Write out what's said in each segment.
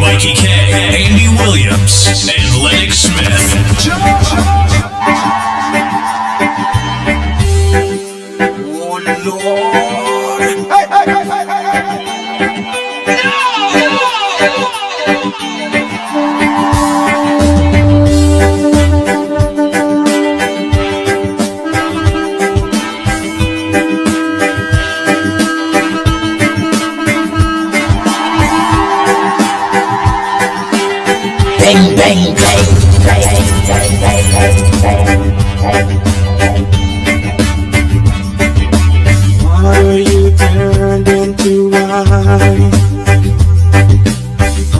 Mikey K, Andy Williams, and Lennox Smith. Oh Lord. Hey, hey, hey, hey, Bang, bang, bang, bang, bang, bang, bang, bang. water you turned into wine.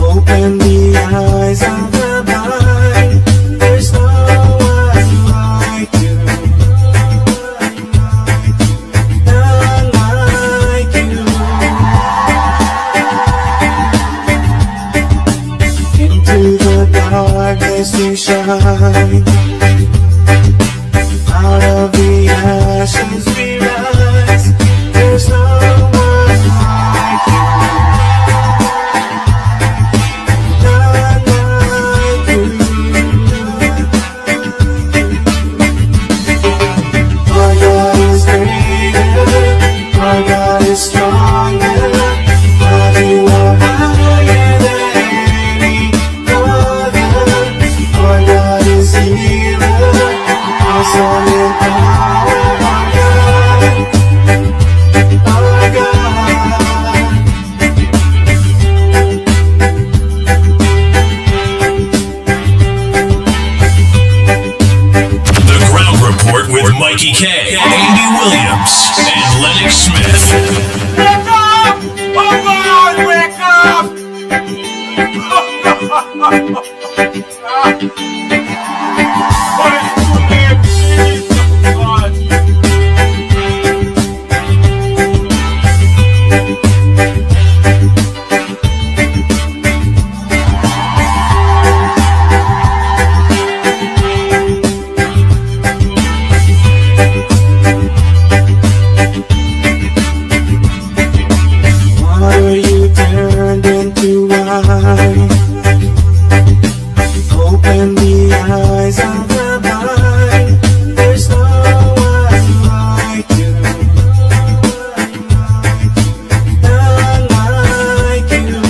Open the eyes of the blind. There's no one like you. None like you. Into the darkness you shine. Out of the ashes we rise. There's no one like you. None like you. Our God is greater. Our God is stronger. God, you are higher than any other. Our God is healer. Awesome in power. Our God. The Ground Report with Mikey K, Andy Williams, and Lennox Smith. Wake up! Oh God, wake up! What is too late, please? God. Water you turned into wine. Open the eyes of the blind. There's no one like you. None like you.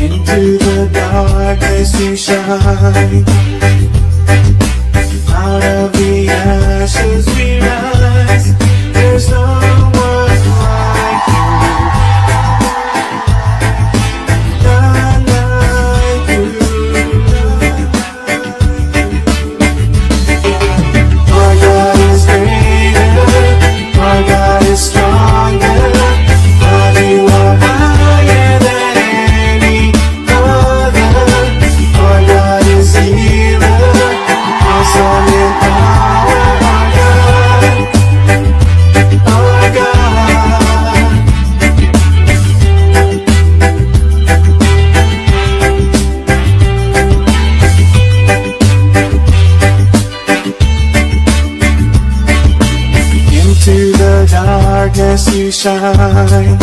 Into the darkness you shine. Out of the ashes we rise. There's no one like you. None like you. Our God is greater. Our God is stronger. God, you are higher than any other. Our God is healer. Awesome in power. Our God. Into the darkness you shine.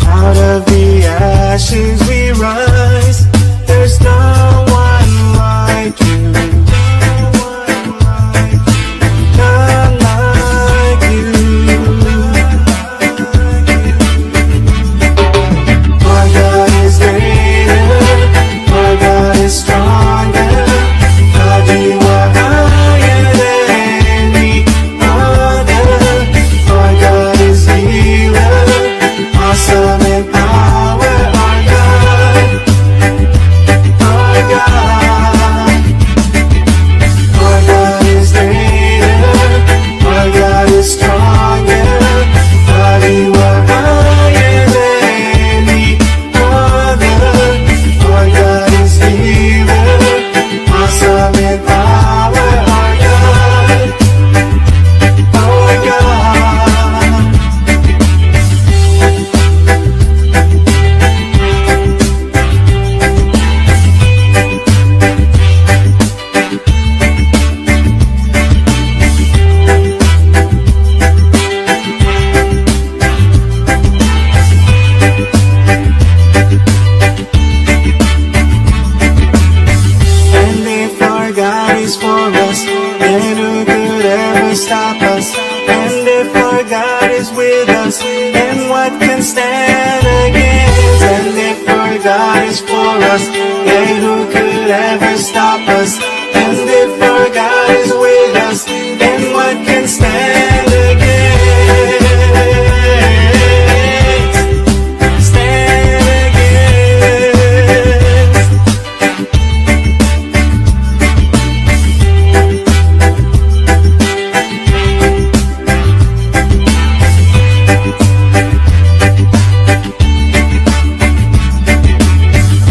Out of the ashes we rise. There's no one like you. None like you. Our God is greater. Our God is stronger. God, you are higher than any other. Our God is healer. Awesome in power. Our God. Our God. is with us, then what can stand against? And if our God is for us, then who could ever stop us? And if our God is with us, then what can stand against? Stand against.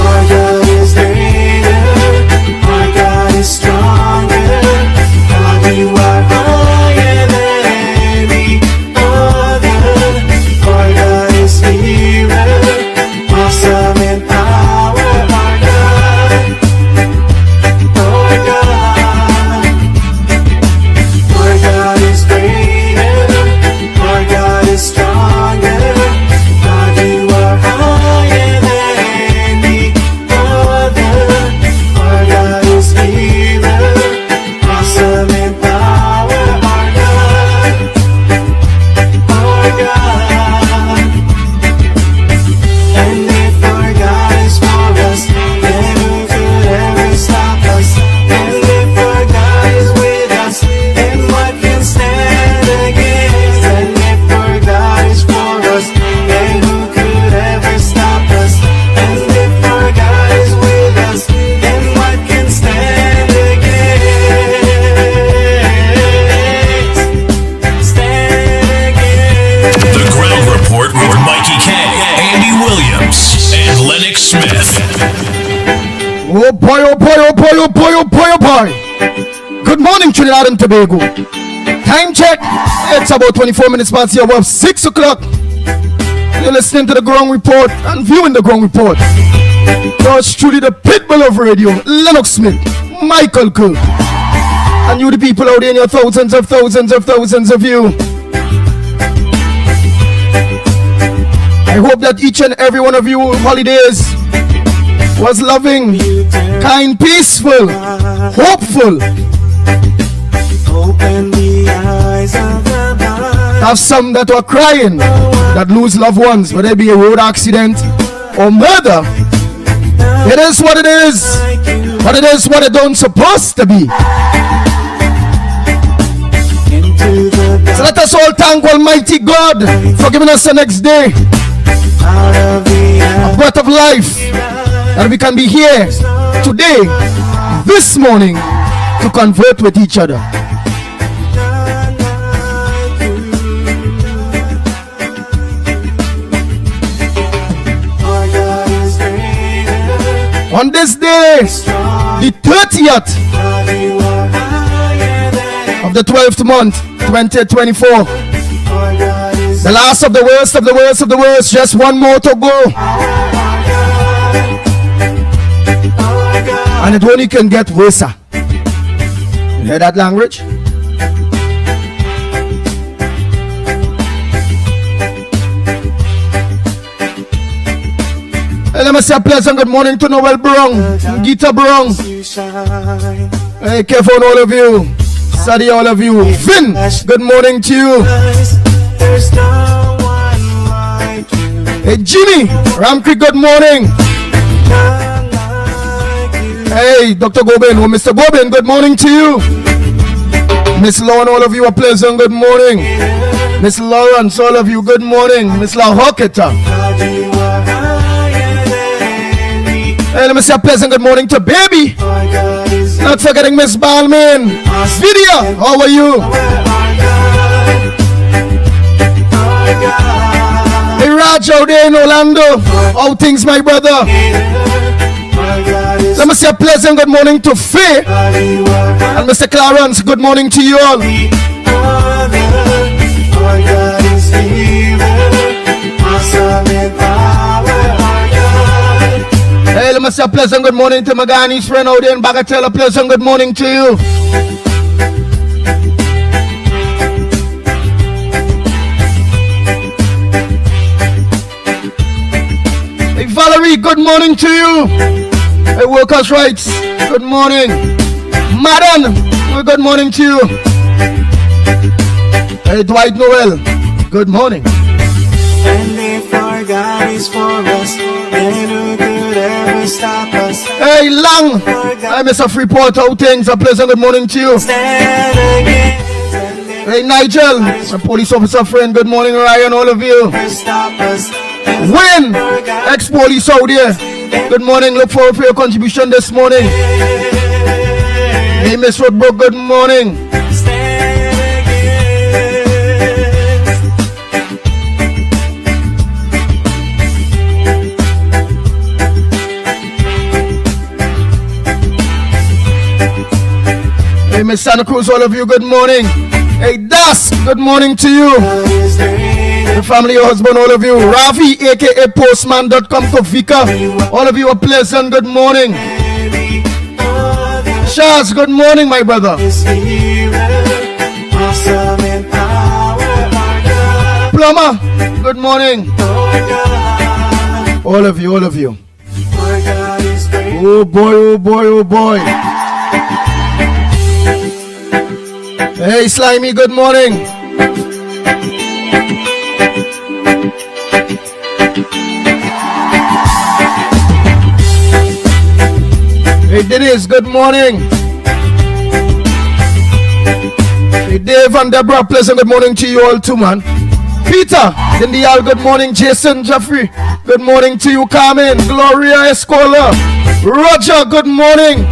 Our God is greater, our God is stronger, God, you are higher than any other. Our God is healer, awesome in power, our God, our God. Our God is greater, our God is stronger, God, you are higher than any other. Our God is healer, awesome in power, our God, our God. And if our God is for us, then who could ever stop us? And if our God is with us, then what can stand against? And if our God is for us, then who could ever stop us? And if our God is with us, then what can stand against? Stand against. The Ground Report with Mikey K, Andy Williams, and Lennox Smith. Oh boy, oh boy, oh boy, oh boy, oh boy, oh boy. Good morning, Trinidad and Tobago. Time check. It's about 24 minutes past the hour of 6 o'clock. You're listening to the Ground Report and viewing the Ground Report. Yours truly, the pitbull of radio, Lennox Smith, Michael Cook. And you, the people out there, in your thousands of you. I hope that each and every one of you holidays was loving, kind, peaceful, hopeful. Open the eyes of the blind. Have some that were crying, that lose loved ones, whether it be a road accident or murder. It is what it is, but it is what it don't supposed to be. Into the So let us all thank Almighty God for giving us the next day, out of the a breath of life, that we can be here today, this morning, to convert with each other. Our God is greater, On this day, the 30th God, you are higher than of the 12th month, 2024. our God is The last of the worst of the worst of the worst. Just one more to go. our God. And it only can get worse. You hear that language? Hey, let me say a pleasant good morning to Noel Brown, Gita Brown. You shine. Hey, Kevin, all of you. Sadi, all of you. Vin, good morning to you. There's no one like you, Hey, Jimmy, Ramkri, good morning. none like you. Hey, Dr. Gobin, or Mr. Gobin, good morning to you. Miss Lauren, all of you, a pleasant good morning. Miss Lawrence, all of you, good morning. Miss La Hocketa. God, you are higher than any. Hey, let me say a pleasant good morning to Baby. Our God is Not forgetting Miss Balmain. Vidya, how are you? our God. Our God. Hey, Raj out there in Orlando. How things, my brother? Our God is Let me say a pleasant good morning to Faye God, you are and Mr. Clarence. Good morning to you all. the other. Our God is healer, awesome in power. Our God. Hey, let me say a pleasant good morning to my Ghanese friend out there in Bagatelle. A pleasant good morning to you. Hey, Valerie, good morning to you. Hey, Workers' Rights, good morning. Madden, good morning to you. Hey, Dwight Noel, Good morning. And if our God is for us, then who could ever stop us? Hey, Lang. I miss a Freeport. How things? A pleasant good morning to you. Stand against Hey, Nigel. My police officer friend. Good morning, Ryan. All of you. and stop us. Win. Ex-police out there. Good morning. Look forward for your contribution this morning. Hey, Miss Roadbrook. Good morning. Stand Hey, Miss Santa Cruz. All of you. Good morning. Hey, Das. Good morning to you. against The family, your husband, all of you. Ravi, aka Postman.com, Kofika. All of you a pleasant good morning. Shaz, good morning, my brother. awesome in power, our God, Plumber, good morning. our God, All of you, all of you. our God is great. Oh boy, oh boy, oh boy. Hey, Slimy, good morning. Hey, Dennis, good morning. Hey, Dave and Deborah, pleasant good morning to you all too, man. Peter, Dindial, good morning. Jason, Jeffrey, good morning to you. Carmen, Gloria Escola, Roger, good morning.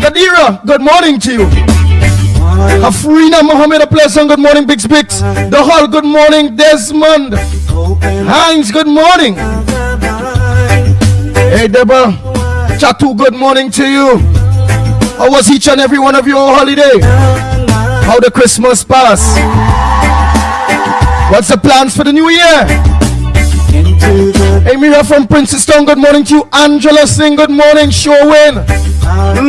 Nadira, good morning to you. Afrina Mohammed, a pleasant good morning. Bix Bix, The Hall, good morning. Desmond, Open Hines, good morning. the mind, Hey, Deborah, Chatu, good morning to you. How was each and every one of your holiday? How the Christmas pass? What's the plans for the new year? into the Hey, Mira from Princeton, good morning to you. Angela Singh, good morning. Showin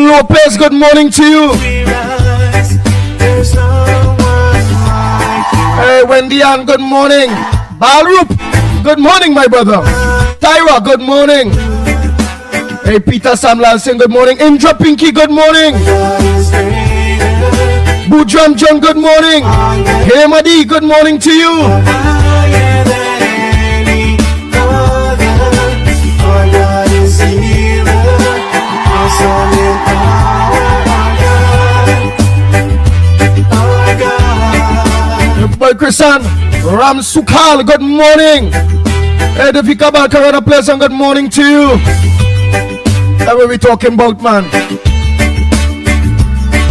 Lopez, good morning to you. rise. There's no one like you. Hey, Wendy Ann, good morning. Balrup, good morning, my brother. Tyra, good morning. Hey, Peter Samlal Singh, good morning. Indra Pinky, good morning. God is greater, Boudram John, good morning. Hey, Madi, good morning to you. higher than any other. Our God is healer, awesome in power, our God. Boy Christian, Ram Sukhal, good morning. Hey, Devika Balkarana, pleasant good morning to you. That's what we talking about, man.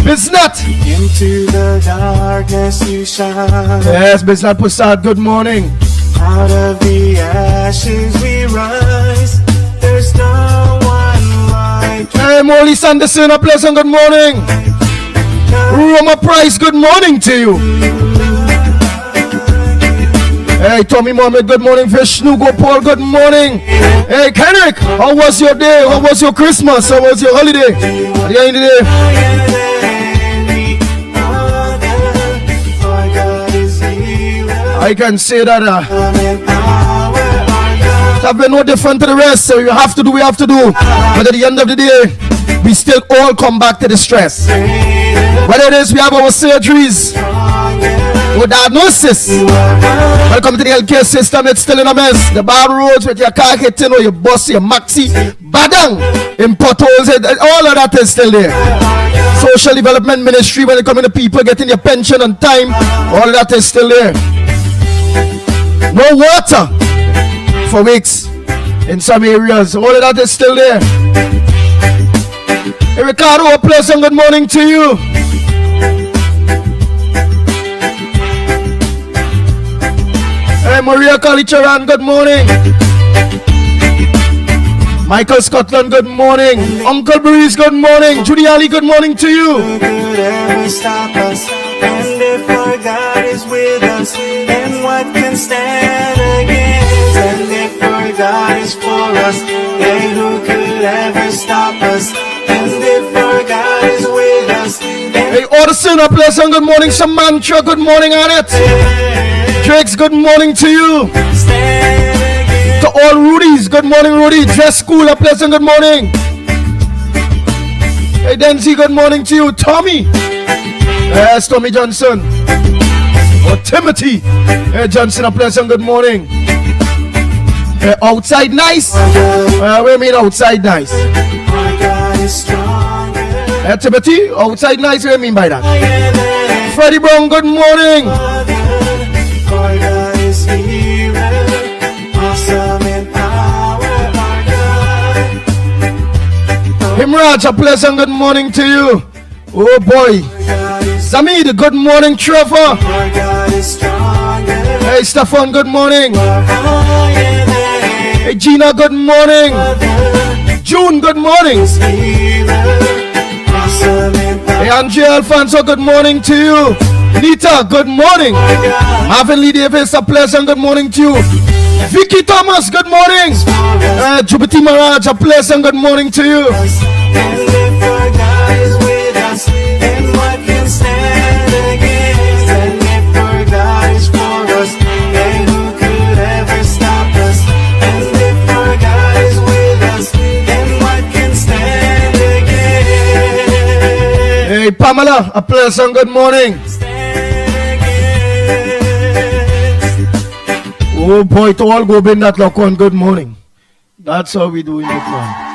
Biznat. Into the darkness you shine. Yes, Biznat Pusad, good morning. Out of the ashes we rise. There's no one like you. Hey, Molly Sanderson, a pleasant good morning. Roma Price, good morning to you. Hey, Tommy Mohammed, good morning. Vishnu Gopal, good morning. Hey, Kendrick, how was your day? How was your Christmas? How was your holiday? At the end of the day, Higher than any other. Our God is healer, I can say that awesome in power, our God. have been no different to the rest. So you have to do, we have to do. But at the end of the day, we still all come back to the stress. Whether it is we have our surgeries or diagnosis. Welcome to the healthcare system, it's still in a mess. The bad roads with your car hitting or your bus, your maxi, badang, in potholes, all of that is still there. Social development ministry, when it comes to people getting their pension on time, all of that is still there. No water for weeks in some areas, all of that is still there. Hey, Ricardo, a pleasant good morning to you. Hey, Maria Kalicharan, good morning. Michael Scotland, good morning. Uncle Breeze, good morning. Judy Ali, good morning to you. Who could ever stop us? And if our God is with us, then what can stand against? And if our God is for us, then who could ever stop us? And if our God is with us, then Hey, Orson, a pleasant good morning. Samantha, good morning, Annette. Drakes, good morning to you. stand against. To all Rudies, good morning, Rudy. Dress School, a pleasant good morning. Hey, Denzi, good morning to you. Tommy. Yes, Tommy Johnson. Oh, Timothy. Hey, Johnson, a pleasant good morning. Outside nice? What do you mean outside nice? Our God is stronger. Hey, Timothy, outside nice, what do you mean by that? Freddie Brown, good morning. Our God is healer. Awesome in power. Our God. Himraj, a pleasant good morning to you. Oh boy. Zamid, good morning, Trevor. Our God is stronger. Hey, Stefan, good morning. Hey, Gina, good morning. June, good morning. Hey, Andrea Alfonso, good morning to you. Nita, good morning. Marvin Lee Davis, a pleasant good morning to you. Vicky Thomas, good morning. Jupiter Maraj, a pleasant good morning to you. Hey, Pamela, a pleasant good morning. Oh boy, to all go in that lock on good morning. That's how we do in the plan.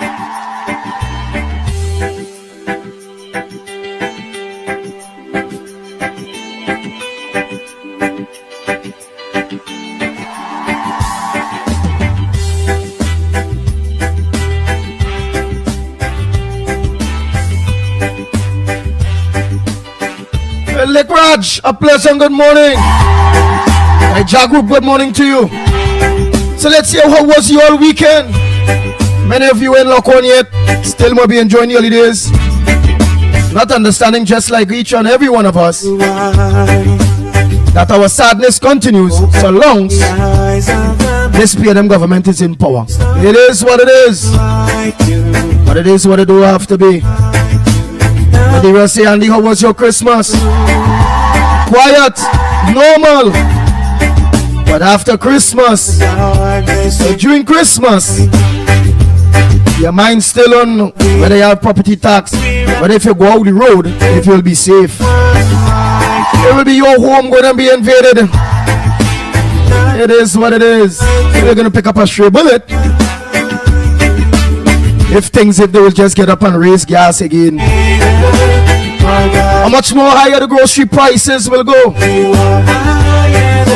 Lick Raj, a pleasant good morning. Hey, Jagrup, good morning to you. So let's see how was your weekend. Many of you ain't lock on yet. Still might be enjoying your holidays. Not understanding, just like each and every one of us, that our sadness continues so long this PNM government is in power. It is what it is. But it is what it do have to be. But they will say, Andy, how was your Christmas? Quiet, normal. But after Christmas, so during Christmas, your mind's still on whether you have property tax. But if you go out the road, it will be safe. It will be your home going to be invaded. It is what it is. You're going to pick up a stray bullet. If things hit, they will just get up and raise gas again. How much more higher the grocery prices will go?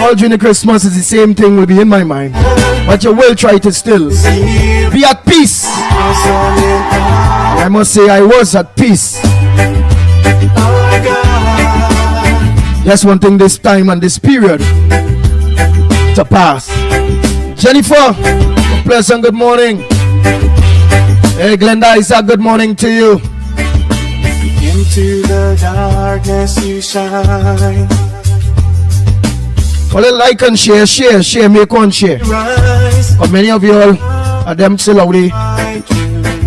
All during the Christmas is the same thing will be in my mind. But you will try to still be at peace. I must say I was at peace. Just one thing this time and this period to pass. Jennifer, a pleasant good morning. Hey, Glenda Isaac, good morning to you. Into the darkness you shine. Well, like and share, make one share. But many of you all are them still out there,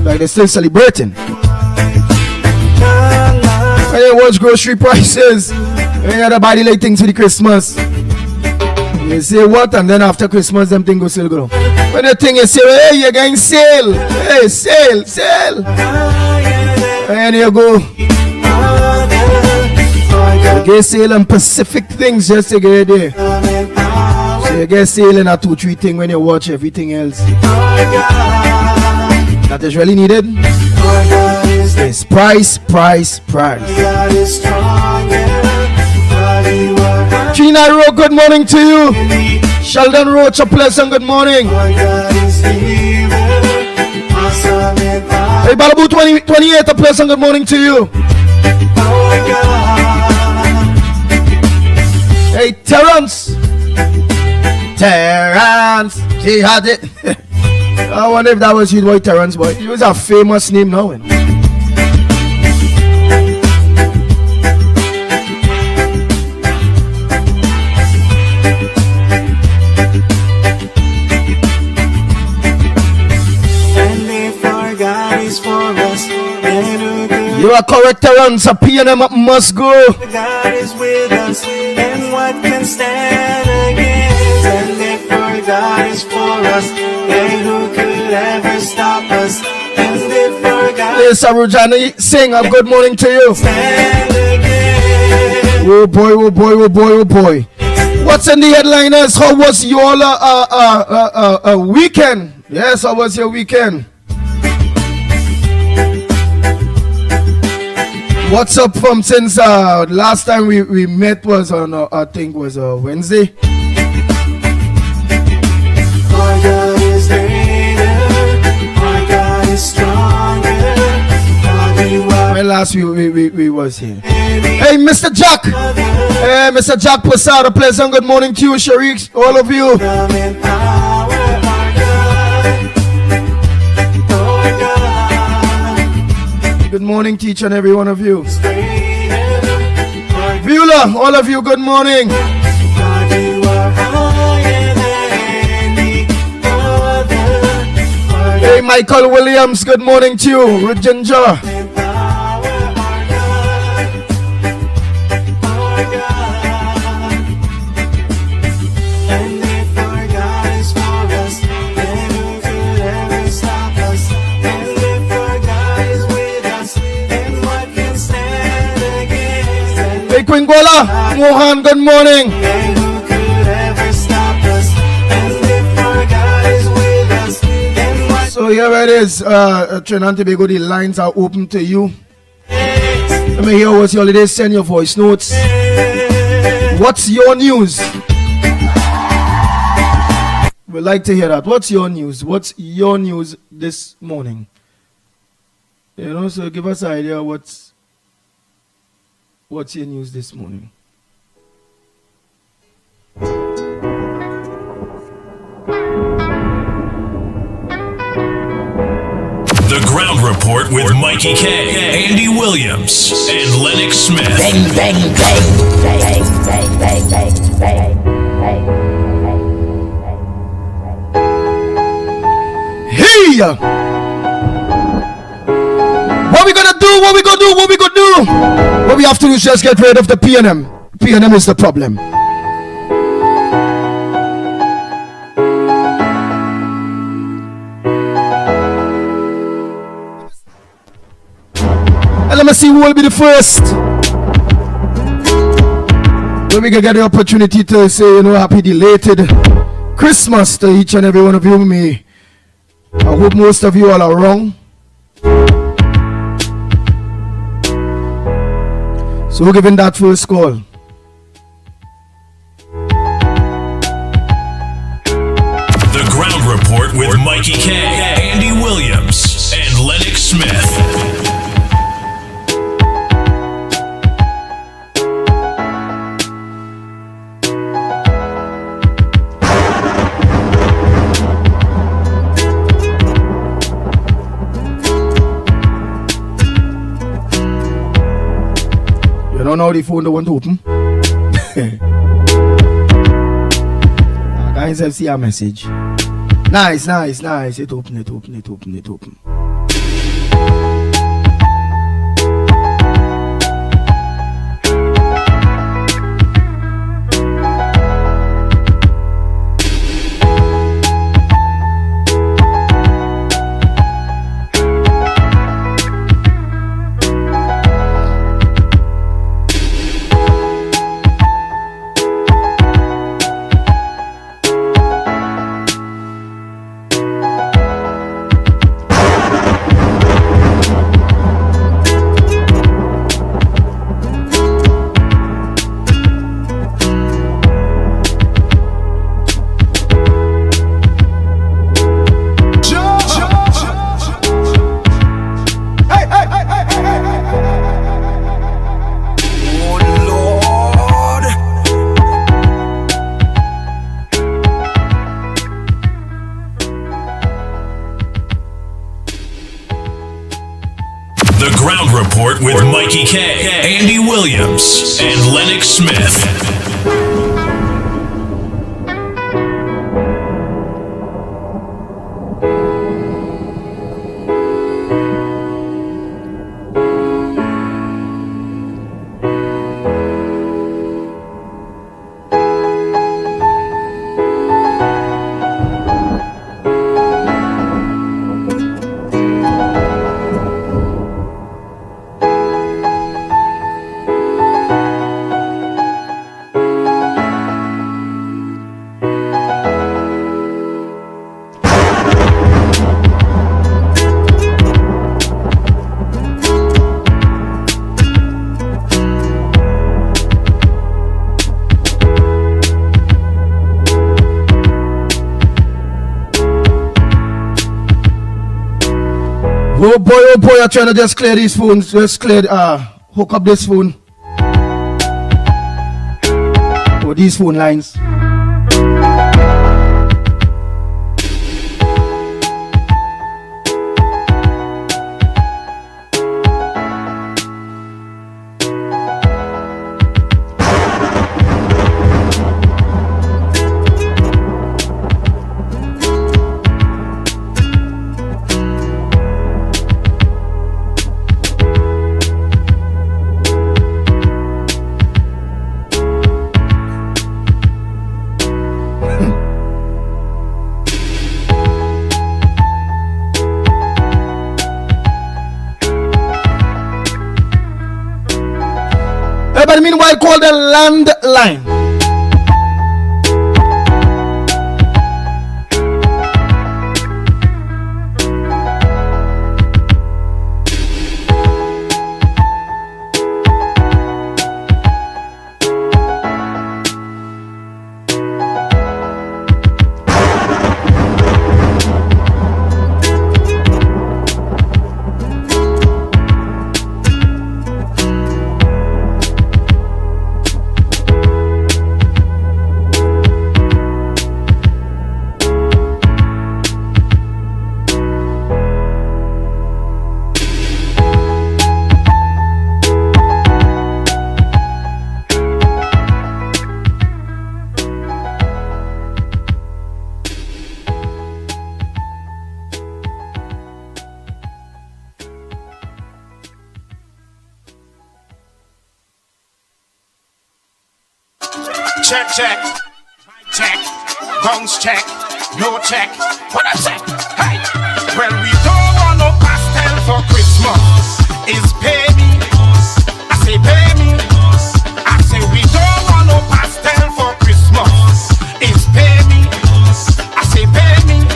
like they're still celebrating. When you watch grocery prices, when you buy the things for the Christmas, you say what, and then after Christmas, them things go still go. When you think you say, hey, you're getting sale, hey, sale. And you go, you get sale on Pacific things just to get there. So you get sale in a 2-3 thing when you watch everything else. That is really needed. It's price. Trina Rowe, good morning to you. Sheldon Roach, a pleasant good morning. Hey, Balabu 28, a pleasant good morning to you. Hey, Terrence, he had it. I wonder if that was his boy, Terrence, boy. He was a famous name now. You are correct, Terrence. A PNM must go. God is with us, and what can stand against? And if our God is for us, then who could ever stop us? And if our God Yes, Arujani, sing a good morning to you. stand against, Oh boy. What's in the headliners? How was your weekend? Yes, how was your weekend? What's up from since last time we met was on I think was Wednesday. Our God is greater, our God is stronger. When last we was here. Hey, Mr. Jack. Hey, Mr. Jack Posada, pleasant good morning to you, Shariks, all of you. Good morning to each and every one of you. Viola, all of you, good morning. Hey, Michael Williams, good morning to you. Ginger. Hey, Quingola, Mohan, good morning. So here it is, Trinidad and Tobago, the lines are open to you. Let me hear what's your holiday, send your voice notes. What's your news? We'd like to hear that. What's your news? What's your news this morning? You know, so give us an idea what's your news this morning. The Ground Report with Mikey K, Andy Williams, and Lennox Smith. Bang, bang, bang, bang, bang, bang, bang, bang, bang. Hey! What we gonna do? What we gonna do? What we gonna do? What we have to do is just get rid of the PNM. PNM is the problem. And let me see who will be the first. When we can get the opportunity to say, you know, happy belated Christmas to each and every one of you. Me, I hope most of you all are wrong. So we're giving that first call. The Ground Report with Mikey K, Andy Williams, and Lennox Smith. You don't know the phone don't want to open. Guys, I see a message. Nice. It open. The Ground Report with Mikey K, Andy Williams, and Lennox Smith. Oh boy, I'm trying to just clear these phones. Just clear, hook up this phone. Or these phone lines. But meanwhile, call the landline. Check, check, check, bounce check, no check. What I say? Hey, well we don't want no pastel for Christmas. It's pay me. I say pay me. I say we don't want no pastel for Christmas. It's pay me. I say pay me.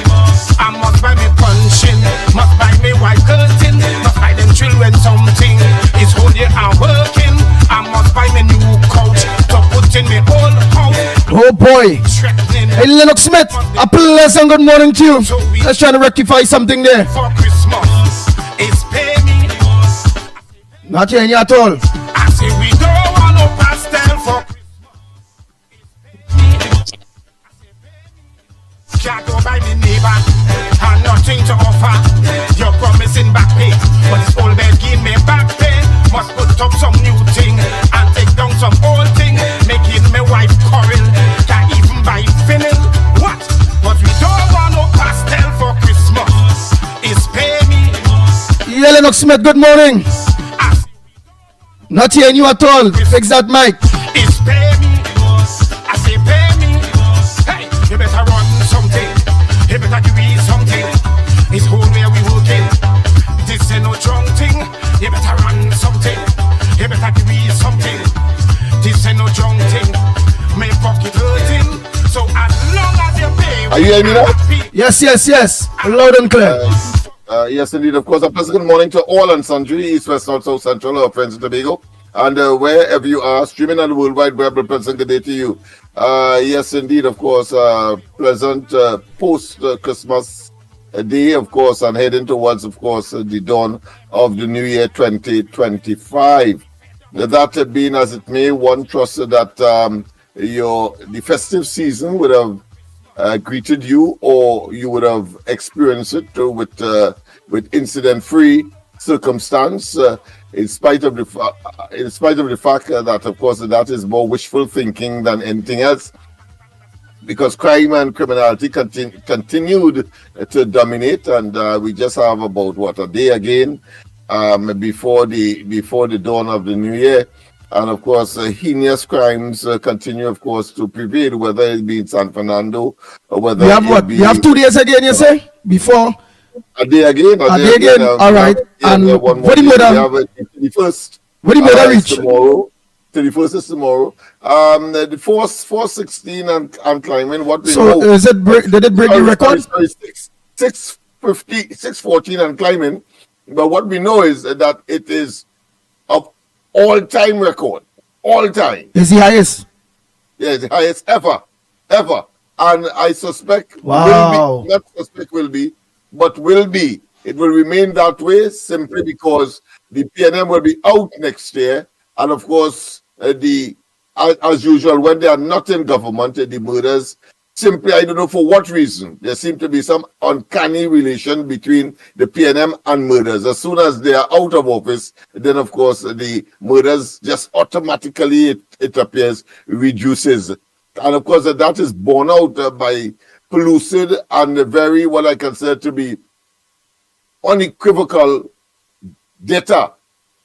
I must buy me punching, must buy me white curtain, must buy them children something. It's whole year I'm working. I must buy me new couch to put in me old house. Oh boy. Hey Lennox Smith, a pleasant good morning to you. Let's try to rectify something there. For Christmas, it's pay me. Not hearing you at all. I say we don't want no pastel for Christmas. Can't go by me neighbor and nothing to offer. You're promising back pay, but this old man give me back pay. Must put up some new thing and take down some old thing, making my wife quarrel. Can't even buy vinyl. What? But we don't want no pastel for Christmas. It's pay me. Yeah, Lennox Smith, good morning. Not hearing you at all. Fix that mic. It's pay me. I say pay me. Hey, you better run something. You better give me something. It's whole where we working. This ain't no drunk thing. You better run something. You better give me something. This ain't no drunk thing. My pocket hurting. So as long as you pay, are you hearing me now? Yes. Loud and clear. Yes, indeed. Of course, a pleasant good morning to all and sundry, East, West, North, South, Central, our friends in Tobago. And wherever you are, streaming on the World Wide Web, a pleasant good day to you. Yes, indeed, of course, pleasant post-Christmas day, of course, and heading towards, of course, the dawn of the new year 2025. That being as it may, one trusts that the festive season would have greeted you, or you would have experienced it with incident-free circumstance. In spite of the fact that, of course, that is more wishful thinking than anything else, because crime and criminality continued to dominate, and we just have about a day again before the dawn of the new year. And of course, heinous crimes continue, of course, to prevail, whether it be in San Fernando or whether you have what? You have 2 days again, you say? Before? A day again. A day again. All right. And what do you murder? The first. What do you murder reach? Tomorrow. 31st is tomorrow. The 416 and climbing. What we know. So is it did it break the record? Sorry, 614 and climbing. But what we know is that it is of all-time record. All time. Is the highest? Yeah, the highest ever. And I suspect wow. will be, not suspect will be, but will be it will remain that way simply because the PNM will be out next year. And of course, as usual, when they are not in government, the murders simply, I don't know for what reason, there seems to be some uncanny relation between the PNM and murders. As soon as they are out of office, then of course the murders just automatically, it appears, reduces. And of course that is borne out by pellucid and very, what I consider to be unequivocal data,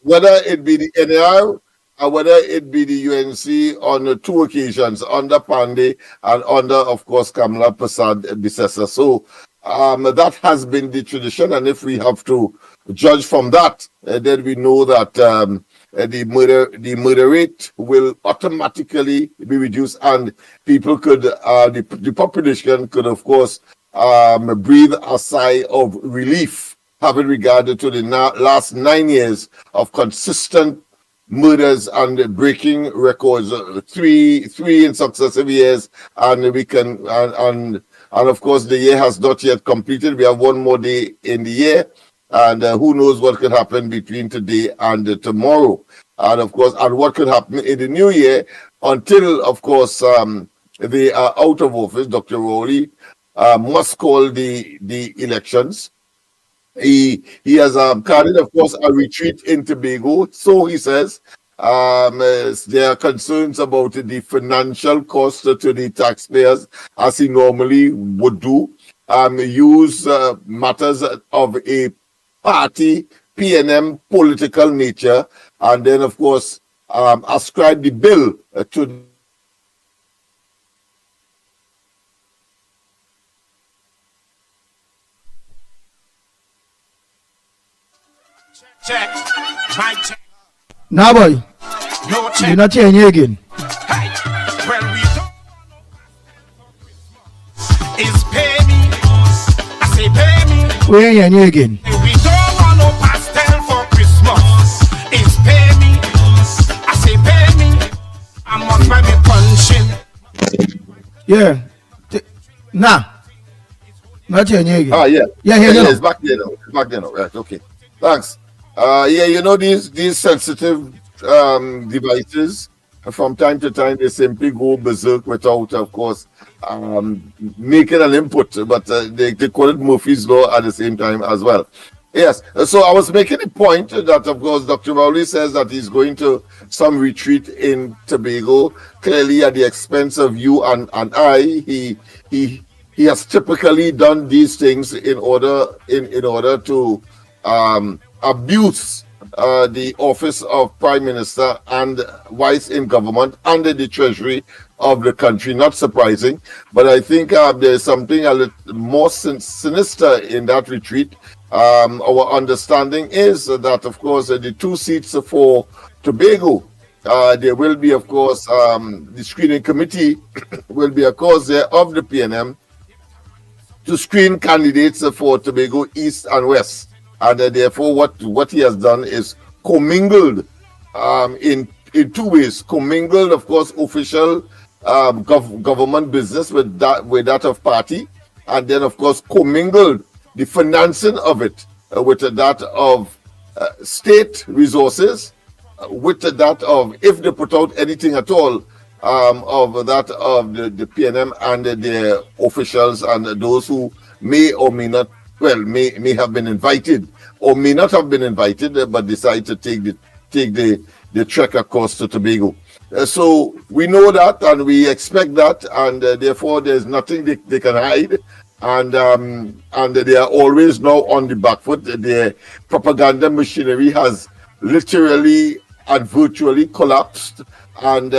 whether it be the NAR or whether it be the UNC on two occasions, under Pandey and under, of course, Kamala Prasad Bisesa. So that has been the tradition, and if we have to judge from that, then we know that the murder rate will automatically be reduced, and people could, the population could, of course, breathe a sigh of relief, having regard to the last 9 years of consistent murders and breaking records, three in successive years, and we can and of course the year has not yet completed. We have one more day in the year, and who knows what could happen between today and tomorrow, and of course, and what could happen in the new year until, of course, they are out of office. Dr. Rowley must call the elections. He has carried, of course, a retreat in Tobago. So he says there are concerns about the financial cost to the taxpayers, as he normally would do. Use matters of a party, PNM political nature, and then, of course, ascribe the bill to Check, my check, Now, boy, your you're check. not hearing you again. Hey, well, we don't is pay me. I say pay me. We ain't hearing you again. We don't want no pastel for Christmas. Is pay me. I say pay me. I must buy me punching. Yeah. Nah. Not hearing you again. yeah. Yeah, here you It's know. back there now. It's back there now. Right, okay. Thanks. You know, these sensitive devices, from time to time, they simply go berserk without, of course, making an input, but they call it Murphy's Law at the same time as well. Yes, so I was making a point that, of course, Dr. Rowley says that he's going to some retreat in Tobago, clearly at the expense of you and I. He has typically done these things in order to abuse the office of Prime Minister and Vice in government under the treasury of the country. Not surprising, but I think there's something a little more sinister in that retreat. Our understanding is that, of course, the 2 seats for Tobago, there will be, of course, the screening committee will be, of course, there of the PNM to screen candidates for Tobago East and West. And therefore, what he has done is commingled in 2 ways. Commingled, of course, official government business with that of party, and then, of course, commingled the financing of it with that of state resources, with that of, if they put out anything at all, of that of the PNM and their officials and those who may or may not, well, may have been invited or may not have been invited, but decide to take the trek across to Tobago. So we know that, and we expect that, and therefore there's nothing they can hide, and they are always now on the back foot. Their propaganda machinery has literally and virtually collapsed, and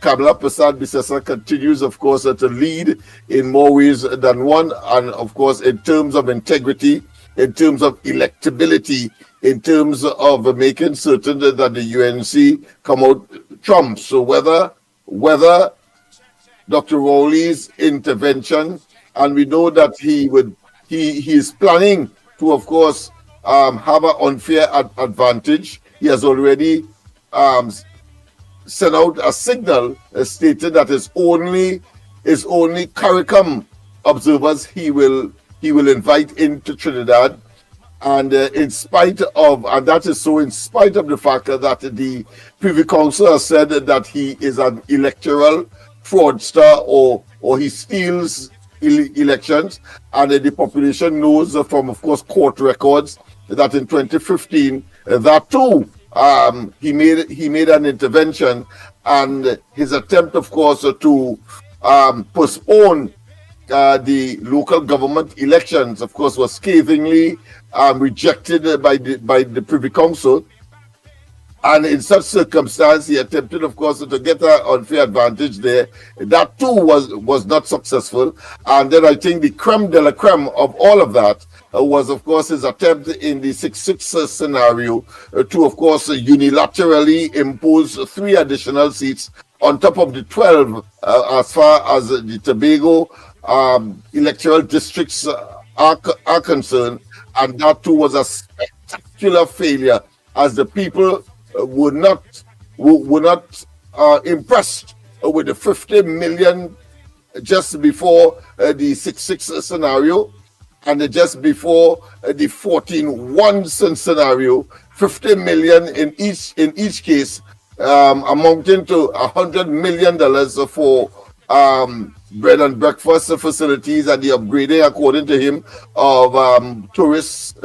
Kamala Prasad Bisesa continues, of course, to lead in more ways than one, and of course, in terms of integrity, in terms of electability, in terms of making certain that the UNC come out trumps. So whether Dr. Rowley's intervention, and we know that he is planning to, of course, have an unfair advantage. He has already sent out a signal stated that it's only CARICOM observers he will invite into Trinidad, And in spite of, and that is so in spite of the fact that the Privy Council has said that he is an electoral fraudster or he steals elections, and the population knows from, of course, court records that in 2015, that too, he made an intervention, and his attempt, of course, to postpone the local government elections, of course, was scathingly rejected by the Privy Council. And in such circumstance, he attempted, of course, to get an unfair advantage there. That too was not successful. And then I think the creme de la creme of all of that was, of course, his attempt in the 6-6 scenario to, of course, unilaterally impose 3 additional seats on top of the 12 as far as the Tobago electoral districts are concerned. And that too was a spectacular failure, as the people were not impressed with the 50 million just before the 6-6 scenario, and just before the 14-1 scenario, 50 million in each case, amounting to $100 million for bread and breakfast facilities and the upgrading, according to him, of tourist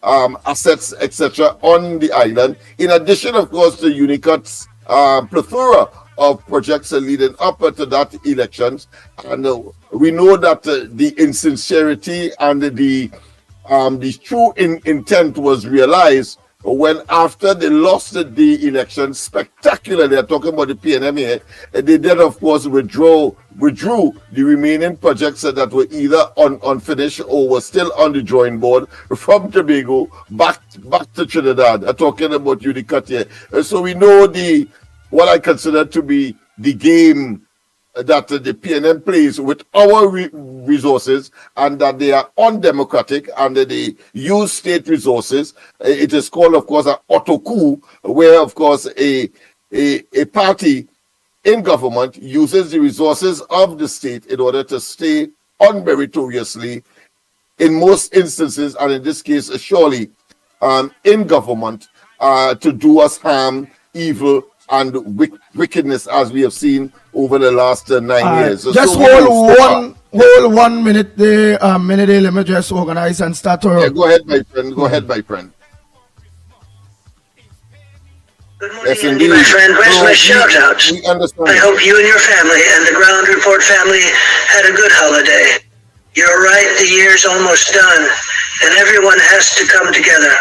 assets, etc., on the island. In addition, of course, to Unicut's plethora of projects leading up to that elections. And we know that the insincerity and the true intent was realized when, after they lost the election spectacularly, I'm talking about the PNM here, they did, of course, withdrew the remaining projects that were either unfinished or were still on the drawing board from Tobago back to Trinidad. I'm talking about Unicut here. So we know what I consider to be the game that the PNM plays with our resources, and that they are undemocratic and they use state resources. It is called, of course, an auto coup, where, of course, a party in government uses the resources of the state in order to stay unmeritoriously, in most instances, and in this case, surely, in government, to do us harm, evil, and wickedness, as we have seen over the last 9 years. Just so hold 1 minute there, minute. Let me just organize and start. Yeah, go ahead, my friend. Go ahead, my friend. Good morning, Andy, my friend. Where's my shout out? We understand. I hope you and your family and the Ground Report family had a good holiday. You're right, the year's almost done, and everyone has to come together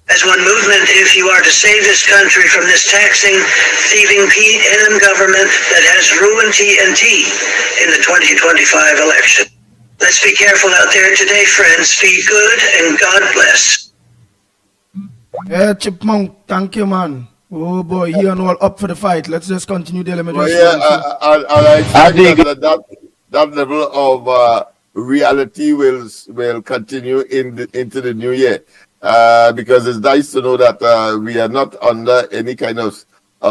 as one movement if you are to save this country from this taxing, thieving PNM government that has ruined TNT in the 2025 election. Let's be careful out there today, friends. Be good and God bless. Yeah, Chipmunk, thank you, man. Oh boy, he and all up for the fight. Let's just continue the element. Well, yeah, I think that level of reality will continue into the new year. Because it's nice to know that we are not under any kind of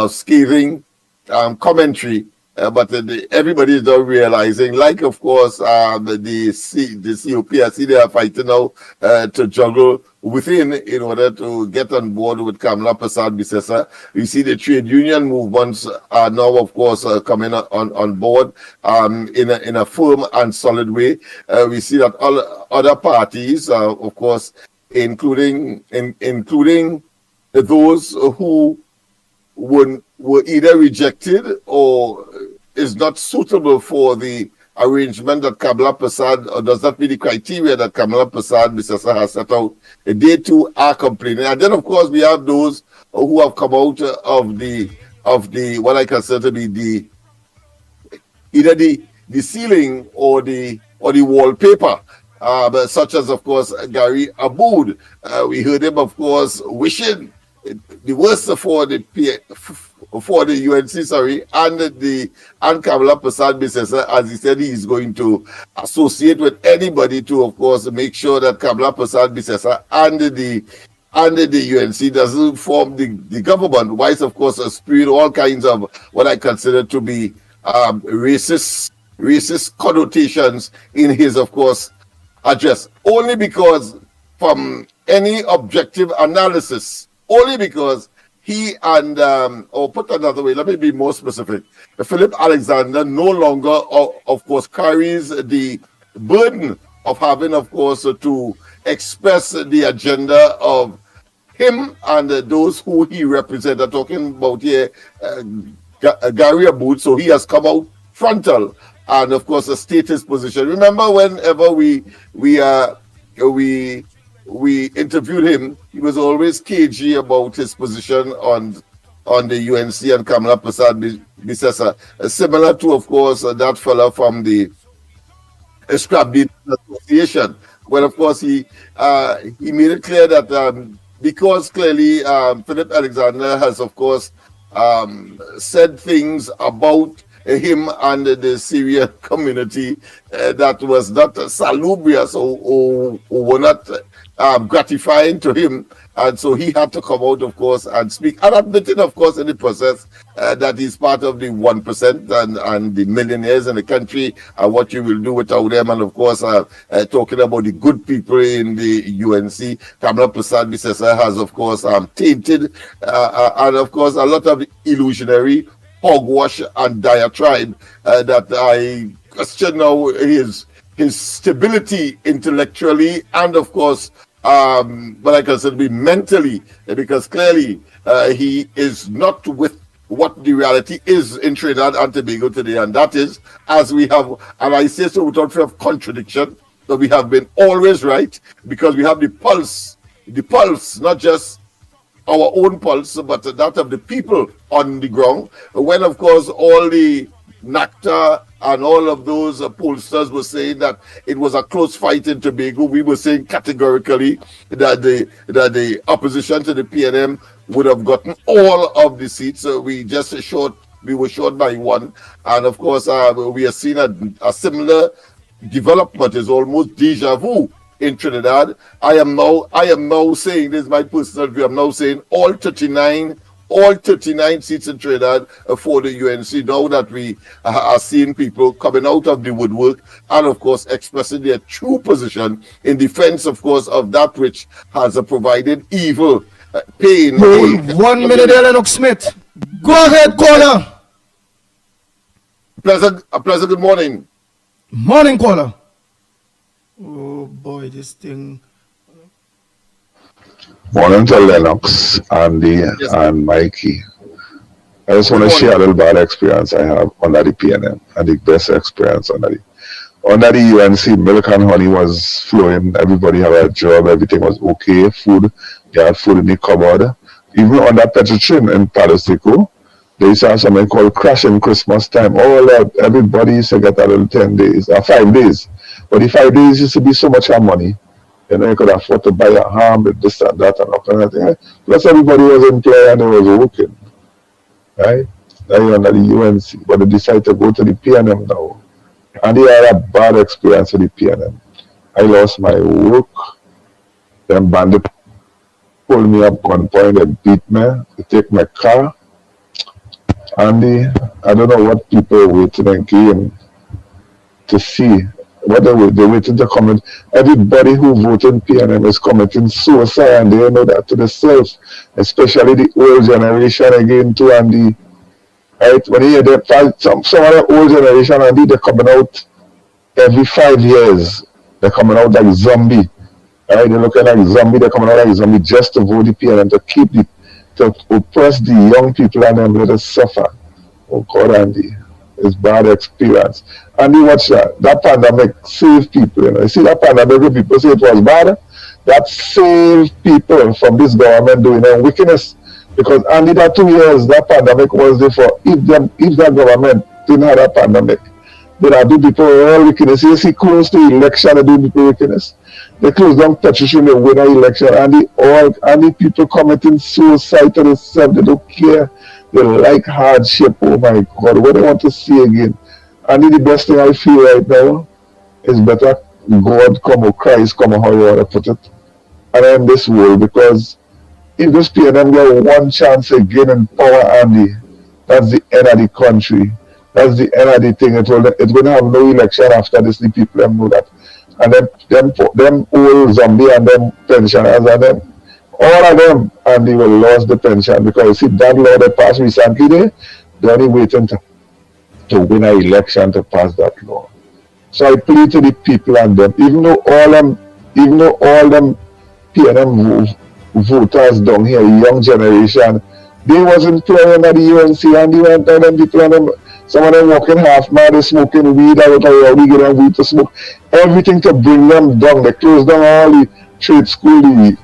scathing commentary, but everybody is now realizing, like, of course, the COP, I see they are fighting now to juggle within in order to get on board with Kamala Persad-Bissessar. We see the trade union movements are now, of course, coming on board in a firm and solid way. We see that all other parties, of course, including those who were either rejected or is not suitable for the arrangement that Kamala Persad, or does not meet the criteria that Kamala Persad-Bissessar has set out. They too are complaining. And then, of course, we have those who have come out of the what I consider to be either the ceiling or the wallpaper. But such as, of course, Gary Aboud. We heard him, of course, wishing the worst for the UNC, and Kamala Persad-Bissessar, as he said, he is going to associate with anybody to, of course, make sure that Kamala Persad-Bissessar and the UNC doesn't form the government. Whilst, of course, spewing all kinds of what I consider to be racist connotations in his, of course, address, only because from any objective analysis, only because he and, or put another way, let me be more specific. Philip Alexander no longer, of course, carries the burden of having, of course, to express the agenda of him and those who he represents. I'm talking about here Gary Aboud. So he has come out frontal and, of course, state his position. Remember, whenever we interviewed him, he was always cagey about his position on the UNC and Kamala Prasad Bisesa, similar to, of course, that fella from the Scrap Dealers Association, where, of course, he made it clear that because clearly Philip Alexander has, of course, said things about him and the Syrian community that was not salubrious or were not gratifying to him. And so he had to come out, of course, and speak, and admitting, of course, in the process that he's part of the 1% and the millionaires in the country and what you will do without them. And, of course, talking about the good people in the UNC, Kamala Prasad Bisesa has, of course, tainted, and, of course, a lot of illusionary hogwash and diatribe that I question now his stability intellectually and, of course, but I consider be mentally, because clearly he is not with what the reality is in Trinidad and Tobago today, and that is, as we have, and I say so without fear of contradiction, that we have been always right, because we have the pulse, not just our own pulse, but that of the people on the ground. When, of course, all the NACTA and all of those pollsters were saying that it was a close fight in Tobago, we were saying categorically that the opposition to the PNM would have gotten all of the seats. We were short by one. And of course, we are seeing a similar development, is almost deja vu in Trinidad. I am now saying, this is my personal view, I'm now saying all 39 seats in Trinidad for the UNC, now that we are seeing people coming out of the woodwork and, of course, expressing their true position in defense, of course, of that which has provided evil, pain. Hey, 1 minute there, Lennox Smith. Go ahead, caller. A pleasant good morning. Morning, caller. Oh, boy, this thing. Morning to Lennox, Andy, and Mikey. I just want to share a little bad experience I have under the PNM and the best experience under the UNC. Milk and honey was flowing. Everybody had a job. Everything was okay. Food, they had food in the cupboard. Even under Petrotrin in Palo they used to have something called Crashing Christmas time. Oh Lord, everybody used to get a little 10 days, 5 days. But the 5 days used to be so much money. You know, you could afford to buy a ham with this and that and all kind of thing. Plus everybody was employed and they was working. Right? Now you're under the UNC. But they decided to go to the PNM now. And they had a bad experience with the PNM. I lost my work. Them bandit pulled me up gunpoint and beat me. They take my car. And I don't know what people waiting again to see. What they're waiting to comment. Everybody who voted PNM is committing suicide, and they know that to themselves, especially the old generation again too, and the right when you hear that some of the old generation, and they're coming out every 5 years. They're coming out like zombie. Right? They're looking like zombie, they're coming out like zombie just to vote the PNM, to oppress the young people and them let us suffer. Oh God, Andy. It's bad experience. And you watch that pandemic saved people. You know, you see that pandemic, people say it was bad. That saved people from this government doing their wickedness. Because only that 2 years, that pandemic was there for. If that government didn't have that pandemic, they'd have do people all wickedness. You see, close to election, they do people wickedness. They close down Petrotrin, they win an election, and the people committing suicide to themselves. They don't care. They like hardship. Oh my God, what do I want to see again? And the best thing I feel right now is better God come or Christ come or how you want to put it. And in this world, because if this PNM get one chance again in power, Andy, that's the end of the country. That's the end of the thing. It's going to have no election after this. The people know that. and them old zombie and them pensioners and them, all of them, and they will lose the pension because you see that law that passed recently there, they're only waiting to win an election to pass that law. So I plead to the people and them, even though all them PNM voters down here, young generation, they wasn't playing at the UNC and they went down and people and them, some of them walking half mad, they smoking weed out of rowdy, get them weed to smoke, everything to bring them down. They closed down all the trade school, the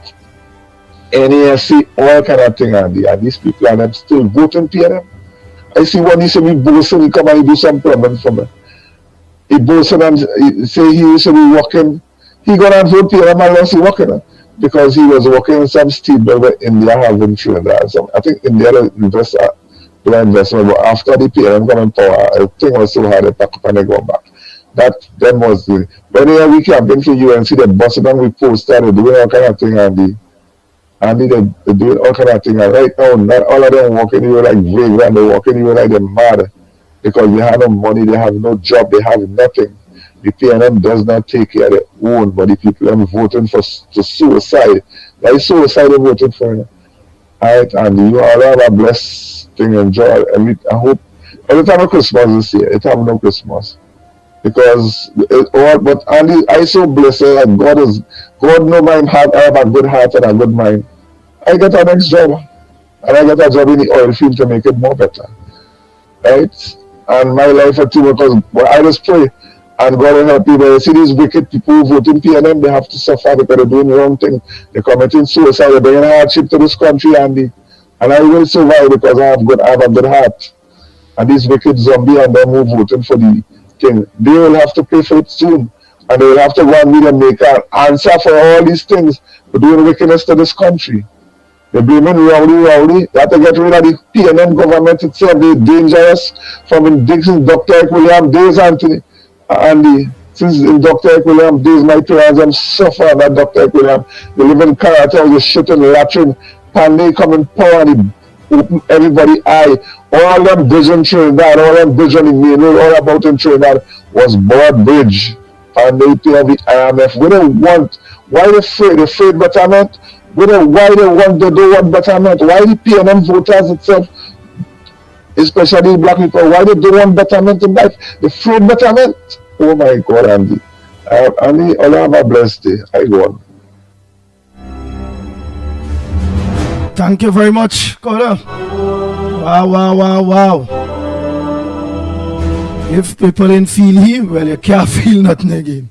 NASC, all kind of thing, and these people and them still voting PNM. I see one, he said, we boasting, he come and he do some problem for me. He boasted and he say he should be working. He got and vote PNM and lost he working because he was working in some steel mill where India having Trinidad. So I think India investment, but after the PNM come in power, I think was so hard they pack up and they go back. That then was the when we campaign for UNC, they busted and we posted, they doing all kind of thing and they doing all kind of thing. And right now, not all of them walking even like vagrant, they walking even like they're mad because they have no money, they have no job, they have nothing. The PNM does not take care of their own, but the people are voting for suicide. Like suicide, they're voting for it. Alright, and you all have a blessed thing, enjoy. I hope every time of Christmas this year, it have no Christmas. Because but Andy, I so blessed that God know my heart, I have a good heart and a good mind. I get a next job. And I get a job in the oil field to make it more better. Right? And my life for two because I just pray and God will help you. But you see these wicked people who vote in PNM, they have to suffer because they're doing the wrong thing. They're committing suicide, they're bringing hardship to this country, Andy. And I will survive because I have a good heart. And these wicked zombie and them who voting for the thing, they will have to pay for it soon. And they will have to go and meet and make an answer for all these things for doing wickedness to this country. They're blaming rowdy. They have to get rid of the PNM government itself. They're dangerous from in Dr. William days, Anthony. And since in Dr. William days, my parents have suffered at Dr. William. They live in cartels, they shit in latrine, and they come in power and they open everybody eye. All them bridge in Trinidad, all them bridge on the main road, all about in Trinidad was board bridge. And they pay the IMF. We don't want, why they afraid betterment? Why they don't want betterment? Why the PNM voters itself, especially black people, why they don't want betterment in life? They afraid betterment. Oh my God, Andy. Andy, all have a blessed day. I go on. Thank you very much, Kola. Wow. If people didn't feel him, well, you can't feel nothing again.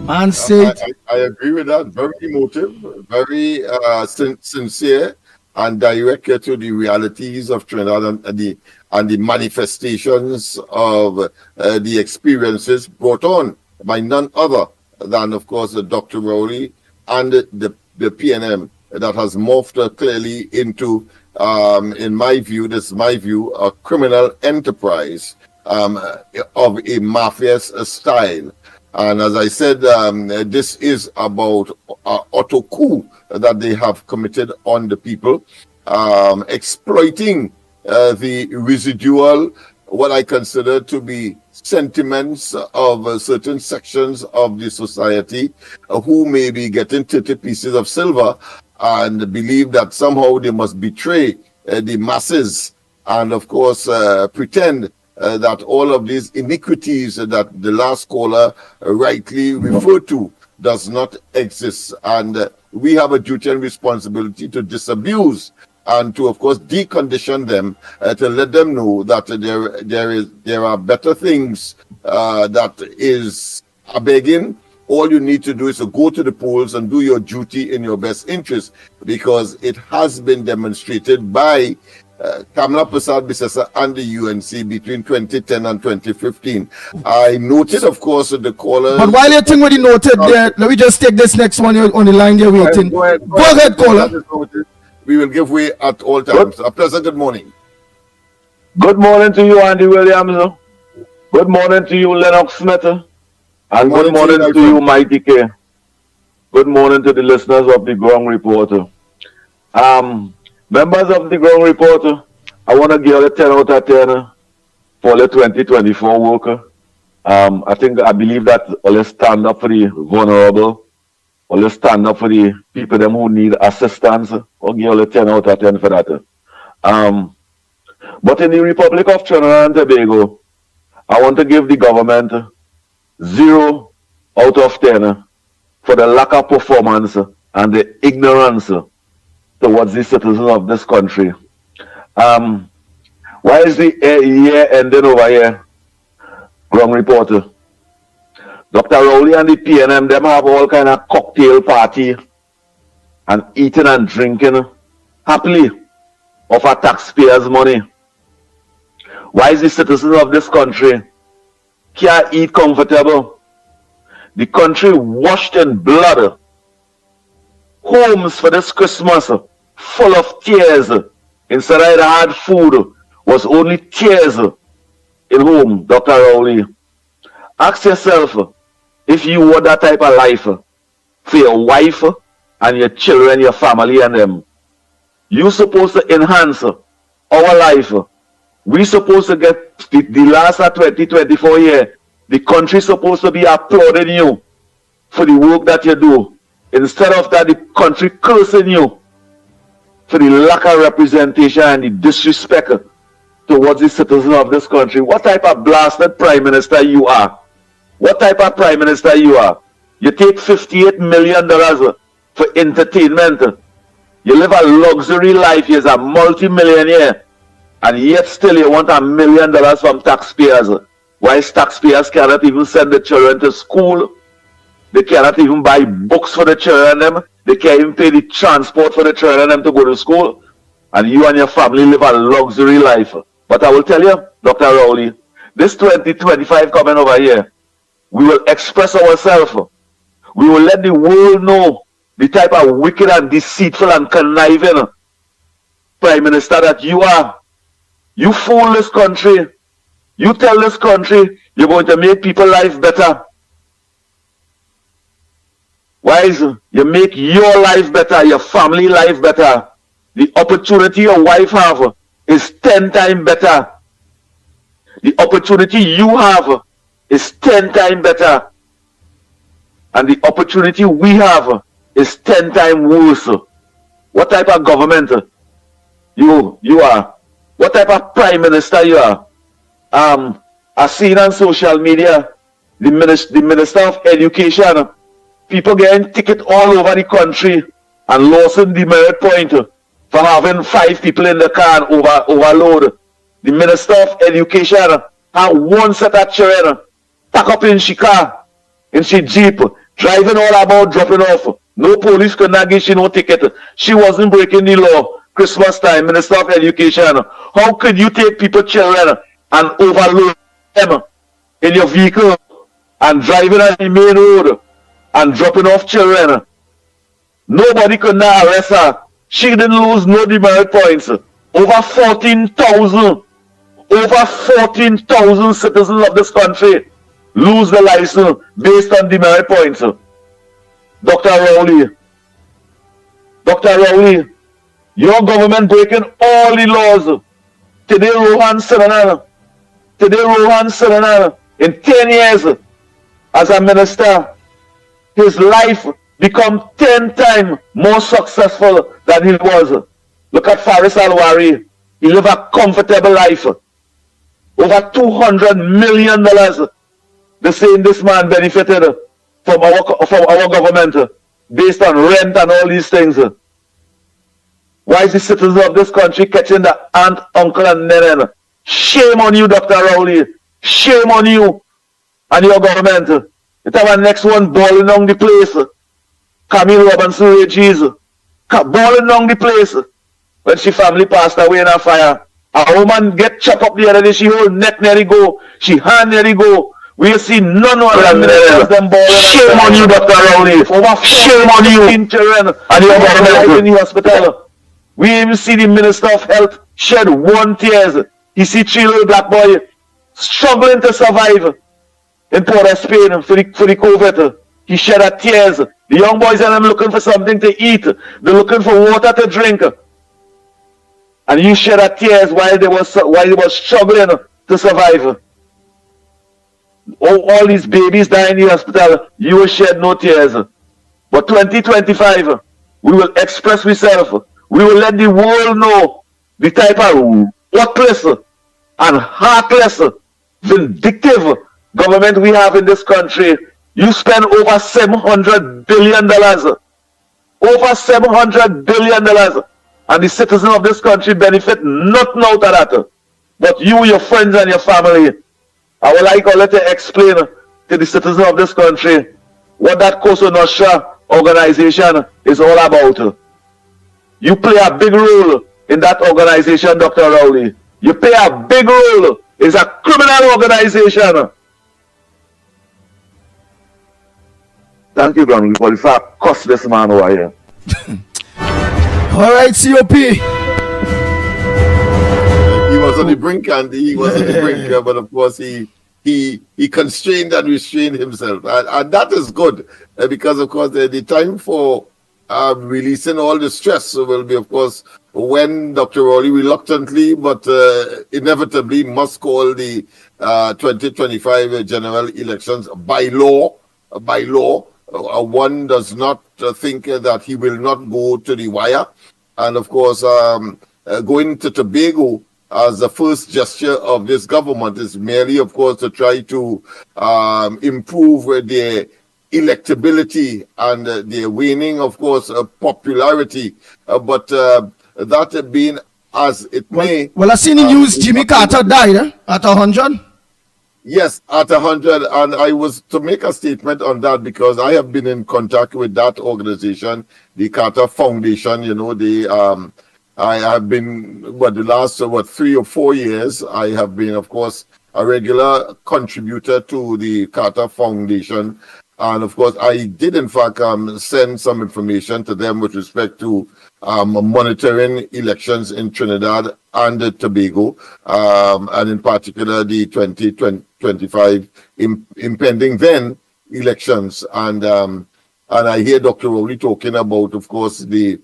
Man said, I agree with that. Very emotive, very sincere, and direct to the realities of Trinidad and the manifestations of the experiences brought on by none other than, of course, Dr. Rowley and the PNM that has morphed clearly into, in my view, a criminal enterprise of a mafia's style. And as I said, this is about auto coup that they have committed on the people, exploiting the residual, what I consider to be sentiments of certain sections of the society who may be getting 30 pieces of silver and believe that somehow they must betray the masses and, of course, pretend that all of these iniquities that the last caller rightly referred to does not exist. And we have a duty and responsibility to disabuse and to, of course, decondition them, to let them know that there are better things that is a begging. All you need to do is to go to the polls and do your duty in your best interest, because it has been demonstrated by Kamla Prasad Bisesa and the UNC between 2010 and 2015. I noted, of course, the caller. But while you think what you noted there, let me just take this next one on the line you're waiting. Go ahead, caller. We will give way at all times. A pleasant good morning. Good morning to you, Andy Williams. Good morning to you, Lennox Smith. And good morning to you, Mikey K. Good morning to the listeners of the Ground Reporter. Members of the Ground Reporter, I want to give you a 10 out of 10 for the 2024 worker. I believe that let's stand up for the vulnerable, or let's stand up for the people them who need assistance. Or give all 10 out of 10 for that. But in the Republic of Trinidad and Tobago, I want to give the government 0 out of 10 for the lack of performance and the ignorance towards the citizens of this country. Why is the year ending over here? Wrong reporter. Dr. Rowley and the PNM, them have all kind of cocktail party and eating and drinking happily of our taxpayers' money. Why is the citizens of this country can't eat comfortable? The country washed in blood. Homes for this Christmas full of tears. Instead of hard food was only tears in home, Dr. Rowley. Ask yourself if you want that type of life for your wife and your children, your family and them. You're supposed to enhance our life. We're supposed to get the last of 2024 year. The country supposed to be applauding you for the work that you do. Instead of that, the country cursing you for the lack of representation and the disrespect towards the citizens of this country. What type of blasted prime minister you are? What type of prime minister you are? You take $58 million for entertainment. You live a luxury life. You're a multi-millionaire. And yet still you want $1 million from taxpayers. Why taxpayers cannot even send the children to school? They cannot even buy books for the children. They can't even pay the transport for the children to go to school. And you and your family live a luxury life. But I will tell you, Dr. Rowley, this 2025 coming over here, we will express ourselves. We will let the world know the type of wicked and deceitful and conniving prime minister that you are. You fool this country. You tell this country you're going to make people's life better. Why is it? You make your life better, your family life better. The opportunity your wife have is 10 times better. The opportunity you have is 10 times better. And the opportunity we have is 10 times worse. What type of government you are? What type of prime minister you are? I've seen on social media the minister of education, people getting ticket all over the country and losing the merit point for having 5 people in the car and overload. The minister of education had one set of children pack up in she car, in she jeep, driving all about, dropping off. No police could not give she no ticket. She wasn't breaking the law. Christmas time, Minister of Education. How could you take people, children, and overload them in your vehicle and driving on the main road and dropping off children? Nobody could not arrest her. She didn't lose no demerit points. Over 14,000 citizens of this country lose the license based on demerit points. Dr. Rowley, your government breaking all the laws. Today Rohan Siranan, in 10 years as a minister, his life become 10 times more successful than he was. Look at Faris Alwari. He live a comfortable life. Over $200 million. The same this man benefited from our government based on rent and all these things. Why is the citizens of this country catching the aunt, uncle, and nenen? Shame on you, Dr. Rowley. Shame on you and your government. It have a next one balling down the place. Camille Robinson Regis balling down the place when she family passed away in a fire. A woman get chopped up the other day. She hold neck nearly go. She hand nearly go. We see none of them balling. Shame on you, Dr. Rowley. Shame on you children and your government in the hospital. We even see the Minister of Health shed 1 tear. He see 3 little black boy struggling to survive in Port of Spain for the COVID. He shed a tears. The young boys and them looking for something to eat. They're looking for water to drink. And you shed a tears while they was struggling to survive. Oh, all these babies die in the hospital, you will shed no tears. But 2025, we will express ourselves. We will let the world know the type of worthless and heartless, vindictive government we have in this country. You spend over $700 billion. Over $700 billion. And the citizens of this country benefit nothing out of that. But you, your friends, and your family, I would like to let you explain to the citizens of this country what that Cosa Nostra organization is all about. You play a big role in that organization, Dr. Rowley. You play a big role. It's a criminal organization. Thank you, Granny, for the fact cuss this man over here. All right, COP. He was on the brink, Andy. He was on the brink, but of course he constrained and restrained himself, and that is good because of course the time for releasing all the stress will be, of course, when Dr. Rowley reluctantly but inevitably must call the 2025 general elections by law. By law, one does not think that he will not go to the wire, and of course, going to Tobago as the first gesture of this government is merely, of course, to try to improve their electability and their waning, of course, popularity. But that being as it may. Well, I seen the news. Jimmy Carter died at 100. Yes, at 100, and I was to make a statement on that because I have been in contact with that organization, the Carter Foundation. You know, I have been, the last 3 or 4 years, I have been, of course, a regular contributor to the Carter Foundation. And of course, I did, in fact, send some information to them with respect to monitoring elections in Trinidad and Tobago, and in particular the 2025 impending then elections. And I hear Dr. Rowley talking about, of course, the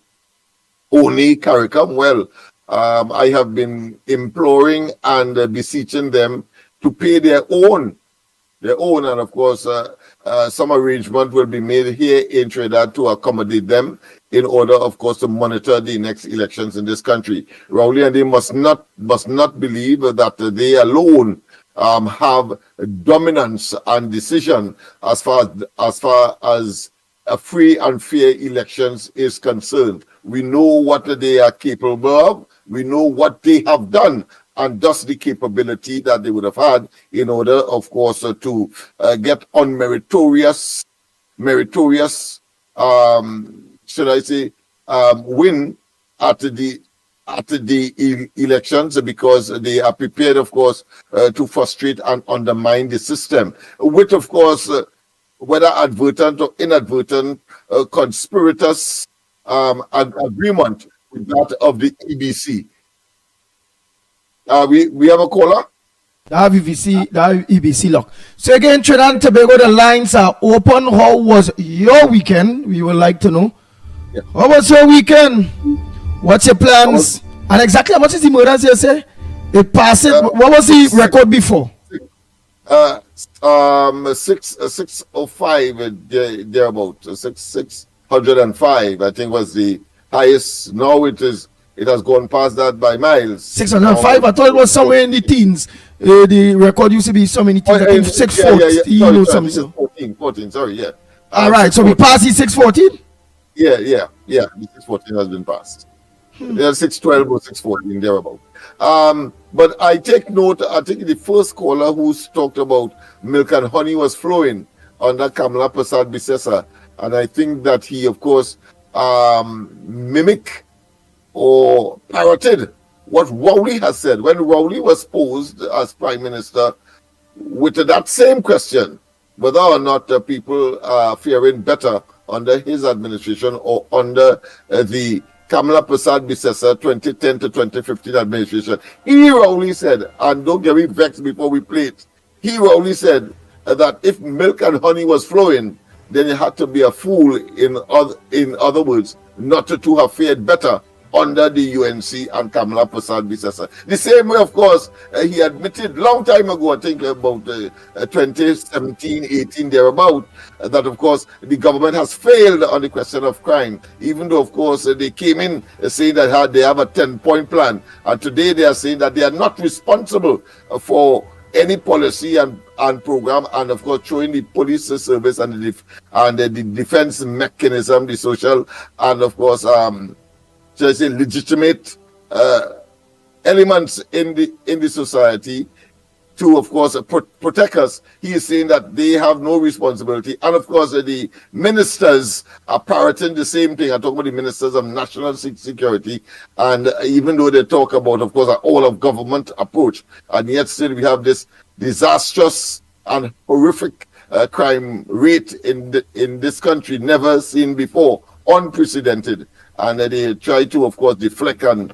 only CARICOM. Well, I have been imploring and beseeching them to pay their own, and of course, some arrangement will be made here in Trinidad to accommodate them in order, of course, to monitor the next elections in this country. Rowley and they must not believe that they alone have dominance and decision as far as a free and fair elections is concerned. We know what they are capable of. We know what they have done, and thus the capability that they would have had in order, of course, to get unmeritorious, should I say, win at the elections, because they are prepared, of course, to frustrate and undermine the system, with, of course, whether advertent or inadvertent, conspirators and agreement with that of the EBC. We have a caller? The EBC lock. So again, Trinidad and Tobago, the lines are open. How was your weekend? We would like to know. Yeah. How was your weekend? What's your plans? And exactly how much is the murders you say? It passed it. What was the record before? 605 thereabout. 605 I think was the highest. Now it has gone past that by miles. 605. I thought it was somewhere in the teens. The record used to be so many teens. I think 614 something. 14. Sorry, yeah. All right, so we passed the 614. Yeah. The 614 has been passed. Yeah, 612 or 614 thereabout. But I take note. I think the first caller who's talked about milk and honey was flowing under Kamala Prasad Bisesa, and I think that he, of course, mimicked or parroted what Rowley has said when Rowley was posed as Prime Minister with that same question, whether or not people are faring better under his administration or under the Kamala Prasad Bisesa 2010 to 2015 administration. He Rowley said, and don't get me vexed before we play it, he Rowley said that if milk and honey was flowing, then you had to be a fool, in other words, not to have fared better under the UNC and Kamala Prasad Bisasa. The same way, of course, he admitted long time ago, I think about 2017, 18, thereabout, that of course the government has failed on the question of crime, even though of course they came in saying that they have a 10-point plan, and today they are saying that they are not responsible for any policy and program, and of course showing the police service and the defense mechanism, the social and of course legitimate elements in the society to of course protect us. He is saying that they have no responsibility, and of course the ministers are parroting the same thing. I talk about the ministers of national security, and even though they talk about of course an all of government approach, and yet still we have this disastrous and horrific crime rate in this country, never seen before, unprecedented. And they try to of course deflect and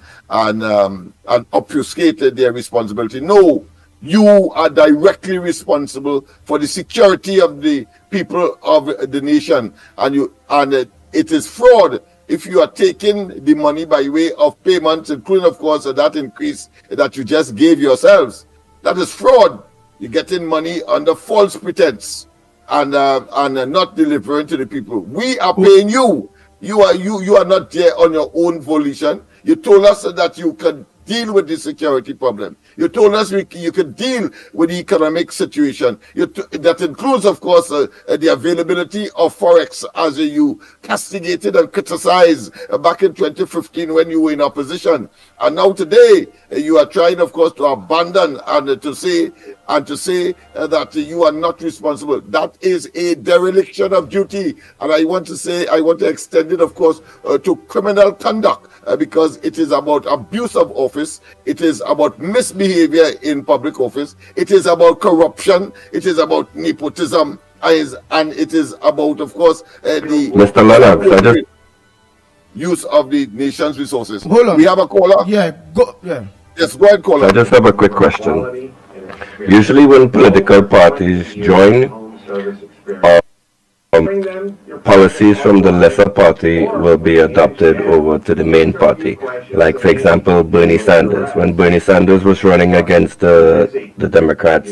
obfuscate their responsibility. No, you are directly responsible for the security of the people of the nation, and it is fraud if you are taking the money by way of payments, including of course that increase that you just gave yourselves. That is fraud. You're getting money under false pretense and not delivering to the people. We are paying you. You are not there on your own volition. You told us that you could deal with the security problem. You told us you could deal with the economic situation. That includes, of course, the availability of Forex, as you castigated and criticized back in 2015 when you were in opposition. And now today, you are trying, of course, to abandon and to say that you are not responsible. That is a dereliction of duty. And I want to extend it, of course, to criminal conduct, because it is about abuse of office. It is about misbehavior in public office. It is about corruption. It is about nepotism. And it is about, of course, the Mr. Lennox, use of the nation's resources. Hold on. We have a caller? Yeah, go. Yeah. Yes, go ahead, caller. I just have a quick question. Usually when political parties join, policies from the lesser party will be adopted over to the main party. Like, for example, Bernie Sanders. When Bernie Sanders was running against the Democrats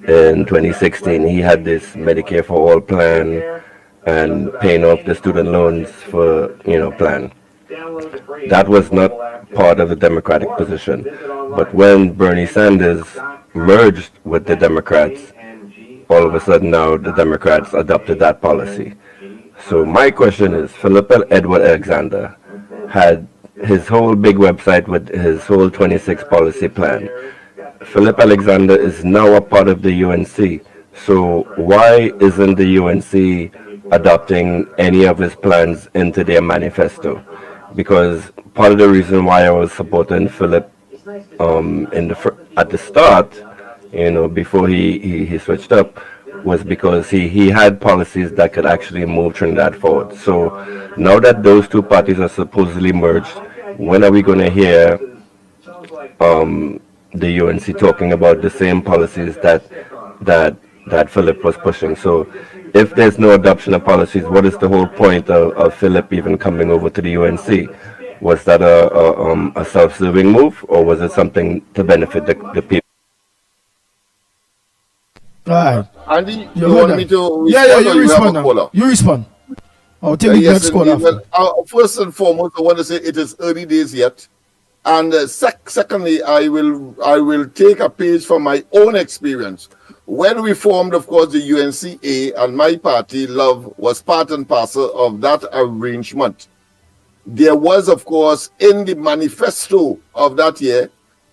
in 2016, he had this Medicare for All plan and paying off the student loans for, plan. That was not part of the Democratic position. But when Bernie Sanders merged with the Democrats, all of a sudden now the Democrats adopted that policy. So my question is, Philip Edward Alexander had his whole big website with his whole 26 policy plan. Philip Alexander is now a part of the UNC. So why isn't the UNC adopting any of his plans into their manifesto? Because part of the reason why I was supporting Philip at the start, before he switched up, was because he had policies that could actually move Trinidad forward. So now that those two parties are supposedly merged, when are we going to hear the UNC talking about the same policies that Philip was pushing? So if there's no adoption of policies, what is the whole point of Philip even coming over to the UNC? Was that a self-serving move, or was it something to benefit the people? Right. Andy, you want me to respond? Yeah, you respond now. You respond. I'll take the next call after. Well, first and foremost, I want to say it is early days yet. And secondly, I will take a page from my own experience. When we formed, of course, the UNCA, and my party, Love, was part and parcel of that arrangement. There was, of course, in the manifesto of that year,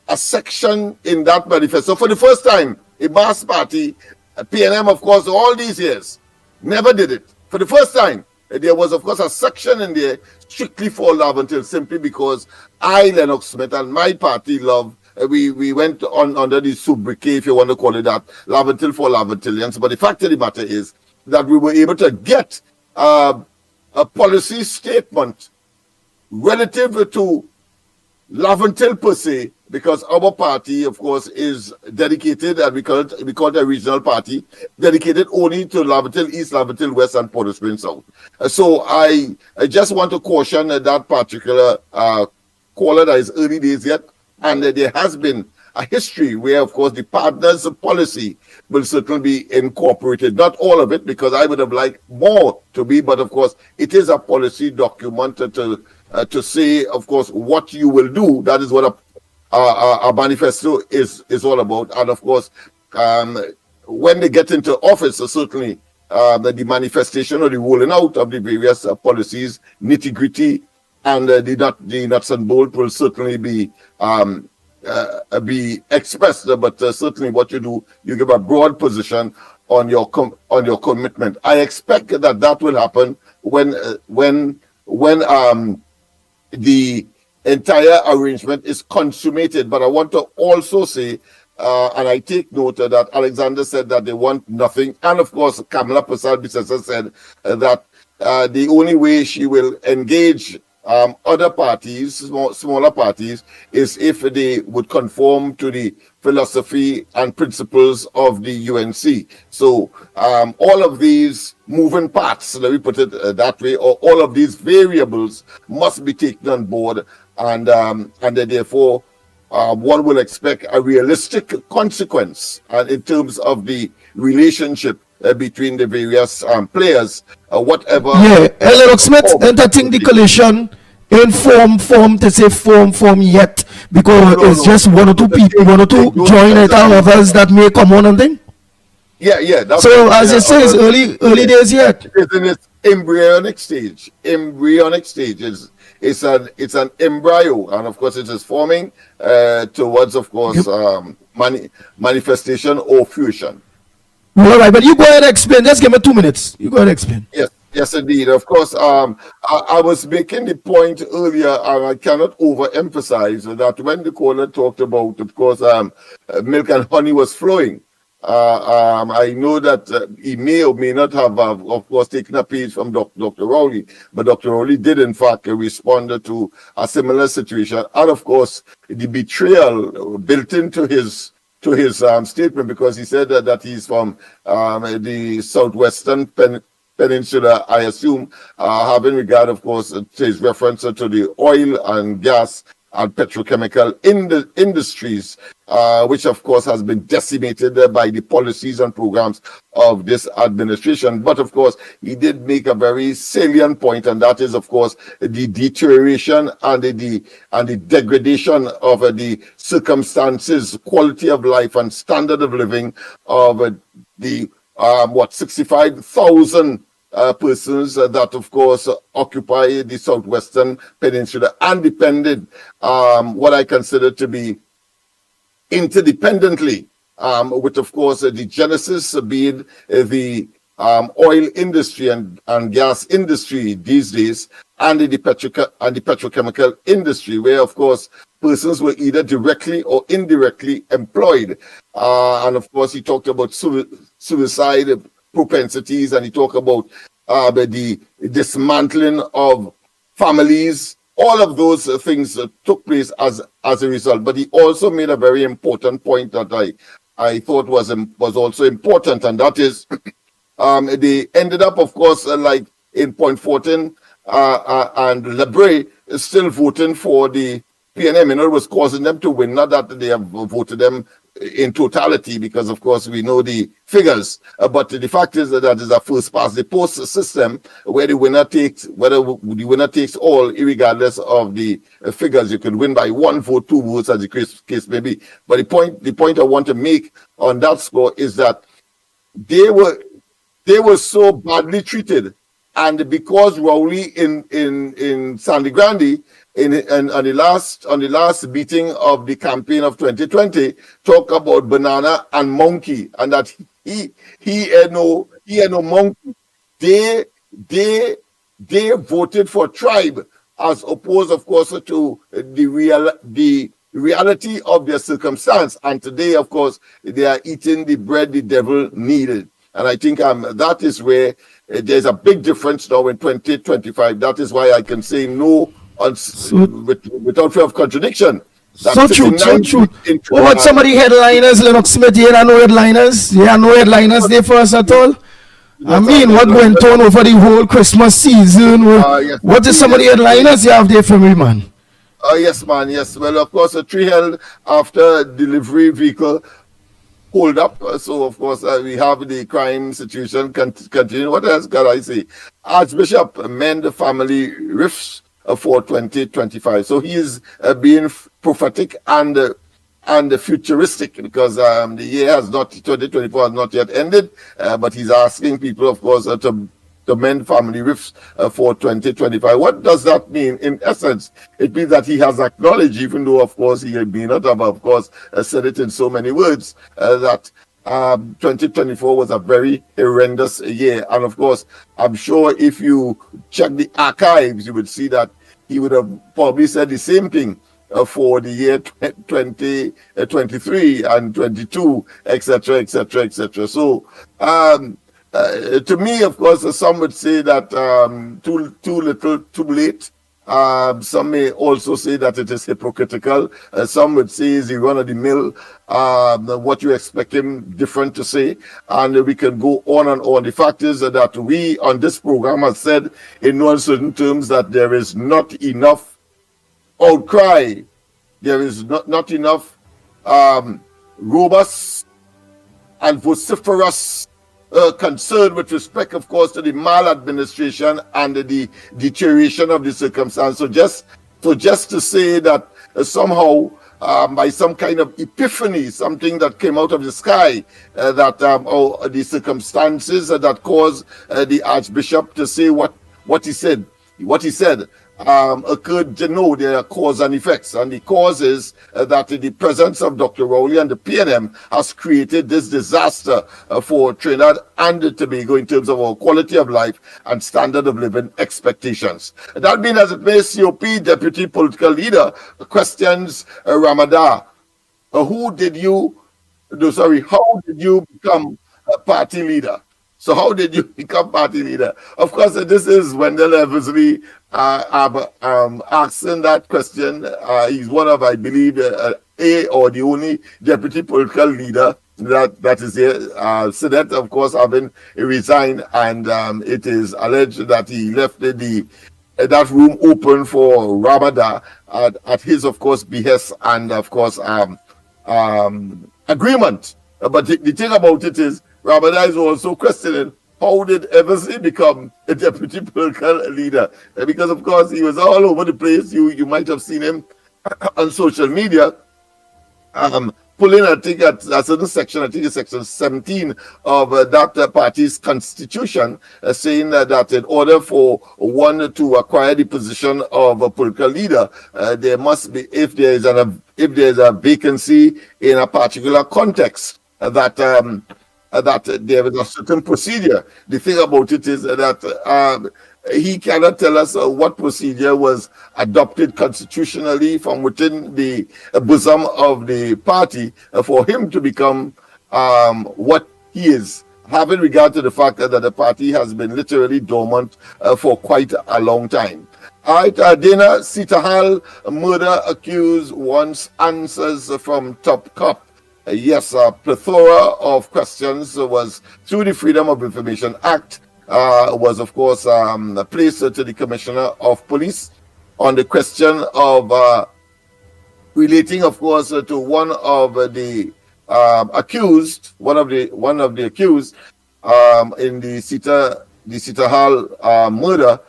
a section in that manifesto. For the first time, a mass party, a PNM, of course, all these years, never did it. For the first time, there was, of course, a section in there strictly for Laventille, simply because I, Lennox Smith, and my party, Love, we went on under the sobriquet, if you want to call it that, Laventille for Laventillians. But the fact of the matter is that we were able to get a policy statement relative to Laventille per se, because our party, of course, is dedicated, and we call it a regional party, dedicated only to Lavatil East, Lavatil West, and Port of Spring South. So I just want to caution that particular caller that is early days yet, and there has been a history where, of course, the partners' policy will certainly be incorporated. Not all of it, because I would have liked more to be, but of course, it is a policy document to say, of course, what you will do. That is what a manifesto is all about. And of course, when they get into office, certainly the manifestation or the rolling out of the various policies, nitty-gritty, and the nuts and bolts will certainly be expressed. But certainly, what you do, you give a broad position on your commitment. I expect that will happen when the entire arrangement is consummated. But I want to also say, and I take note that Alexander said that they want nothing, and of course Kamala Prasad-Bissessar said that the only way she will engage other parties, smaller parties, is if they would conform to the philosophy and principles of the UNC. So all of these moving parts, let me put it that way, or all of these variables must be taken on board, and therefore one will expect a realistic consequence in terms of the relationship between the various players, whatever. Yeah, Lennox Smith entertaining the coalition in form to say form yet, because it's just one or two people, one or two join it, and others that may come on and thing. Yeah. So as you say, it's early days yet. It's in its embryonic stage. It's an embryo, and of course it is forming towards, of course, manifestation or fusion. All right, but you go ahead and explain. Just give me 2 minutes. You go ahead and explain. Yes, indeed. Of course, I was making the point earlier, and I cannot overemphasize that when the caller talked about, of course, milk and honey was flowing. I know that he may or may not have, of course, taken a page from Dr. Rowley, but Dr. Rowley did, in fact, respond to a similar situation. And, of course, the betrayal built into his statement, because he said that he's from the southwestern peninsula, I assume, having regard, of course, to his reference to the oil and gas and petrochemical industries, which of course has been decimated by the policies and programs of this administration. But of course, he did make a very salient point, and that is, of course, the deterioration and the degradation of the circumstances, quality of life, and standard of living of the 65,000 persons that, of course, occupy the southwestern peninsula and depended, what I consider to be interdependently, with, of course, the genesis being the oil industry and gas industry these days, and the petrochemical industry, where, of course, persons were either directly or indirectly employed. And, of course, he talked about suicide propensities, and he talked about the dismantling of families. All of those things took place as a result. But he also made a very important point that I thought was also important, and that is they ended up, of course, like in Point Fortin and Lebre, still voting for the PNM. It was causing them to win, not that they have voted them in totality, because of course we know the figures, but the fact is that is a first past the post system where the winner takes all, regardless of the figures. You can win by 1 vote, 2 votes, as the case may be. But the point I want to make on that score is that they were so badly treated, and because Rowley in Sandy Grande on the last meeting of the campaign of 2020 talk about banana and monkey, and that he had no monkey. They voted for tribe, as opposed, of course, to the reality of their circumstance. And today, of course, they are eating the bread the devil needed. And I think that is where there's a big difference now in 2025. That is why I can say no without fear of contradiction, So true, so true. What some of the headliners, Lennox Smith, you had no headliners? You had no headliners there for us at all? I mean, what went on over the whole Christmas season? What is some of the headliners you have there for me, man? Yes, man, yes. Well, of course, a tree held after delivery vehicle hold up. So, of course, we have the crime situation continue. What else can I say? Archbishop mend the family rifts for 2025. So he is being prophetic and futuristic, because the year has not, 2024 has not yet ended, but he's asking people, of course, to mend family rifts for 2025. What does that mean? In essence, it means that he has acknowledged, even though, of course, he may not have, of course, said it in so many words, that 2024 was a very horrendous year. And of course, I'm sure if you check the archives, you would see that he would have probably said the same thing for the year 2023 and 22, etc., etc., etc. So, to me, of course, some would say that too little, too late. Some may also say that it is hypocritical. Some would say is he run of the mill, what you expect him different to say, and we can go on and on. The fact is that we on this program have said in no uncertain terms that there is not enough outcry, there is not enough robust and vociferous concern with respect, of course, to the maladministration and the deterioration of the circumstance. So just to say that somehow by some kind of epiphany, something that came out of the sky, that the circumstances that caused the Archbishop to say what he said occurred. No, there are cause and effects, and the cause is that the presence of Dr. Rowley and the PNM has created this disaster for Trinidad and Tobago in terms of our quality of life and standard of living expectations. That being as it may, COP Deputy Political Leader questions Ramadan. How did you become a party leader? So how did you become party leader? Of course, this is Wendell Eversley asking that question. He's one of, I believe, or the only deputy political leader that is here. Senate, of course, having resigned, and it is alleged that he left that room open for Ramadan at his, of course, behest and, of course, agreement. But the thing about it is, Ramadan is also questioning how did Eversley become a deputy political leader? Because, of course, he was all over the place. You might have seen him on social media pulling, I think, at a certain section, I think it's section 17 of that party's constitution, saying that in order for one to acquire the position of a political leader, there must be, if there is a vacancy in a particular context, that there is a certain procedure. The thing about it is that he cannot tell us what procedure was adopted constitutionally from within the bosom of the party for him to become what he is, having regard to the fact that the party has been literally dormant for quite a long time. All right, Dana Sitahal, murder accused, wants answers from top cop. Yes, a plethora of questions was through the Freedom of Information Act was, of course, placed to the Commissioner of Police on the question of relating, of course, to one of the accused, one of the accused in the Sitahal murder,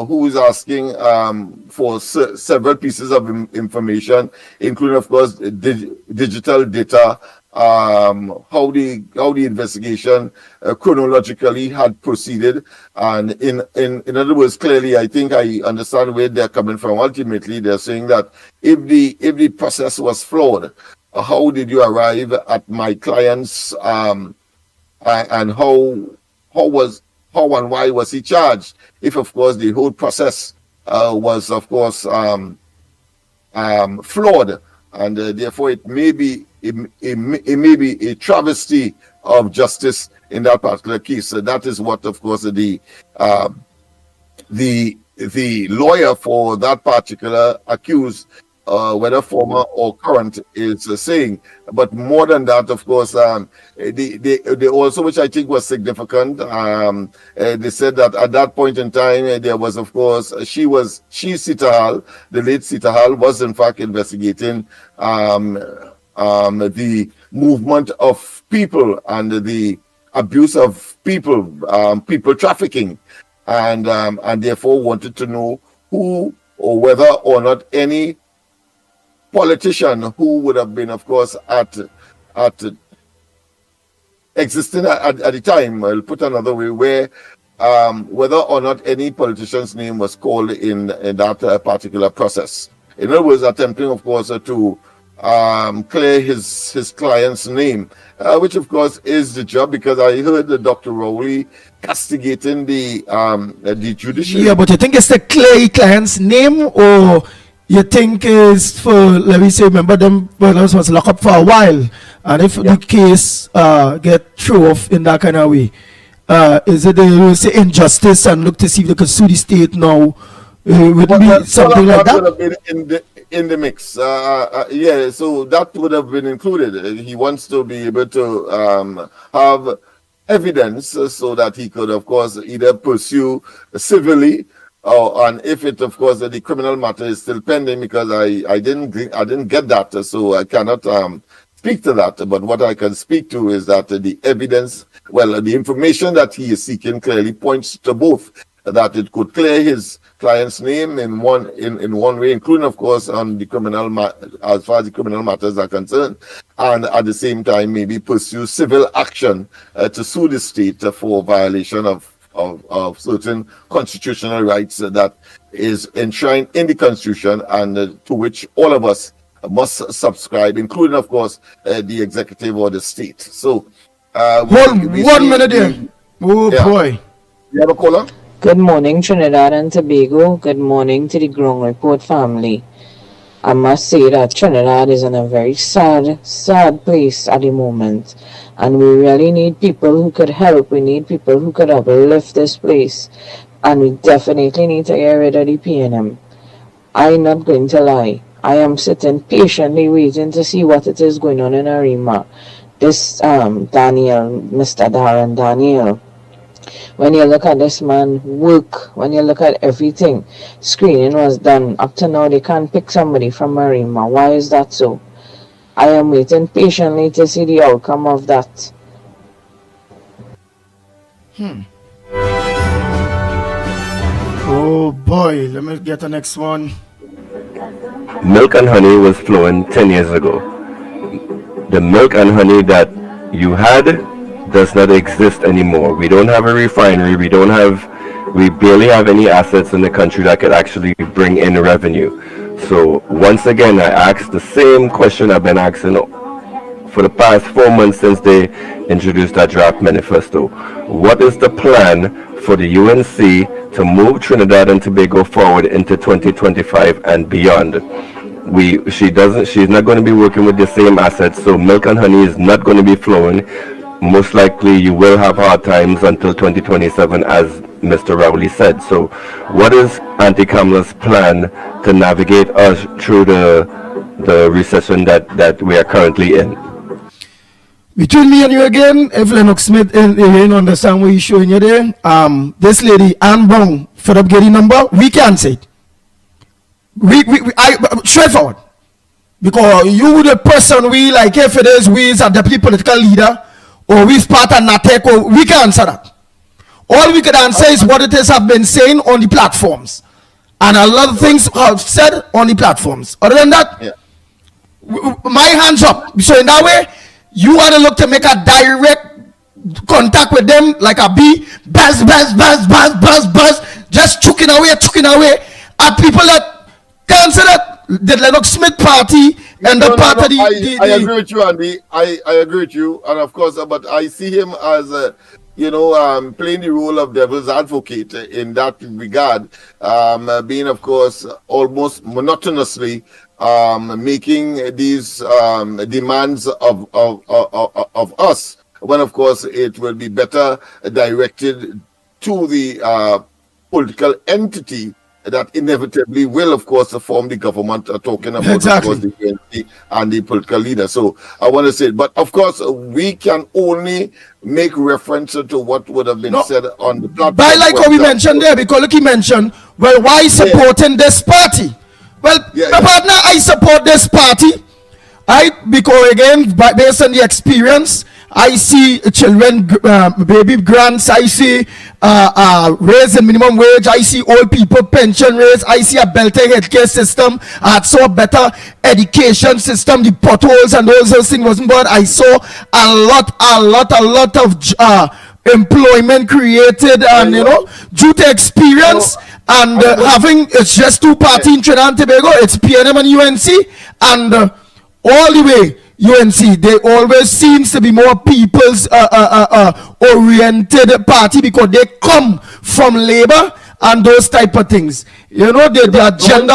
who is asking for several pieces of information, including, of course, digital data, how the investigation chronologically had proceeded, and in other words, clearly, I think I understand where they're coming from. Ultimately, they're saying that if the process was flawed, how did you arrive at my clients, and how and why was he charged? If, of course, the whole process was, of course, flawed, and therefore it may be a travesty of justice in that particular case. So that is what, of course, the lawyer for that particular accused whether former or current, is saying. But more than that, of course, they also, which I think was significant, they said that at that point in time, there was, of course, Sita Hall, the late Sita Hall, was in fact investigating the movement of people and the abuse of people, people trafficking, and therefore wanted to know who or whether or not any politician who would have been, of course, at existing at the time, I'll put another way, where whether or not any politician's name was called in that particular process. In other words, attempting, of course, to clear his client's name, which of course is the job, because I heard the Dr. Rowley castigating the judiciary. Yeah, but you think it's the clear client's name, or you think is for, let me say, remember them was locked up for a while, and if the case get thrown off in that kind of way, is it they say injustice and look to see if they could sue the state now? Would be something like that? Would have been in the mix. Yeah, so that would have been included. He wants to be able to have evidence so that he could, of course, either pursue civilly, and if it, of course, the criminal matter is still pending, because I didn't get that, so I cannot speak to that. But what I can speak to is that the evidence, well, the information that he is seeking clearly points to both, that it could clear his client's name in one way, including, of course, on the criminal as far as the criminal matters are concerned, and at the same time maybe pursue civil action to sue the state for violation of certain constitutional rights that is enshrined in the Constitution, and to which all of us must subscribe, including, of course, the executive or the state. So, one minute there. Oh, yeah. Boy. You have a caller? Good morning, Trinidad and Tobago. Good morning to the Ground Report family. I must say that Trinidad is in a very sad place at the moment. And we really need people who could help. We need people who could uplift this place. And we definitely need to get rid of the PNM. I'm not going to lie. I am sitting patiently waiting to see what it is going on in Arima. This Daniel, Mr. Darren Daniel. When you look at this man work, when you look at everything, screening was done. Up to now, they can't pick somebody from Arima. Why is that so? I am waiting patiently to see the outcome of that. Oh boy, let me get the next one. Milk and honey was flowing 10 years ago. The milk and honey that you had does not exist anymore. We don't have a refinery. We barely have any assets in the country that could actually bring in revenue. So once again, I ask the same question I've been asking for the past 4 months since they introduced that draft manifesto. What is the plan for the UNC to move Trinidad and Tobago forward into 2025 and beyond? She's not going to be working with the same assets, so milk and honey is not going to be flowing. Most likely you will have hard times until 2027, as Mr. Rowley said. So what is Auntie Kamala's plan to navigate us through the recession that we are currently in? Between me and you again, if Lennox Smith didn't understand what he's showing you there, this lady, Ann Brown, for the getting number, we can't say it. I straightforward. Because you the person we like, if it is we are the political leader, or we part and not take, or we can answer that. All we can answer is what it is have been saying on the platforms. And a lot of things have said on the platforms. Other than that, my hands up. So in that way, you want to look to make a direct contact with them like a bee, buzz, just chucking away at people that can't that the Lennox Smith party and the party. I agree with you, Andy. I agree with you, and of course, but I see him as playing the role of devil's advocate in that regard, being, of course, almost monotonously making these demands of us, when of course it will be better directed to the political entity that inevitably will, of course, form the government, talking about, Exactly. of course, the UNC and the political leader. So I want to say, but of course, we can only make reference to what would have been said on the platform. But I like what we mentioned there, because look, he mentioned, well, why supporting this party? Well, my partner, I support this party. Because again, based on the experience, I see children, baby grants, I see raise the minimum wage, I see old people pension raise, I see a better healthcare system, I saw a better education system, the potholes and those things wasn't bad. I saw a lot of employment created, and due to experience and having, it's just two parties in Trinidad and Tobago, it's PNM and UNC, and all the way UNC, they always seems to be more people's oriented party, because they come from labor and those type of things. The agenda.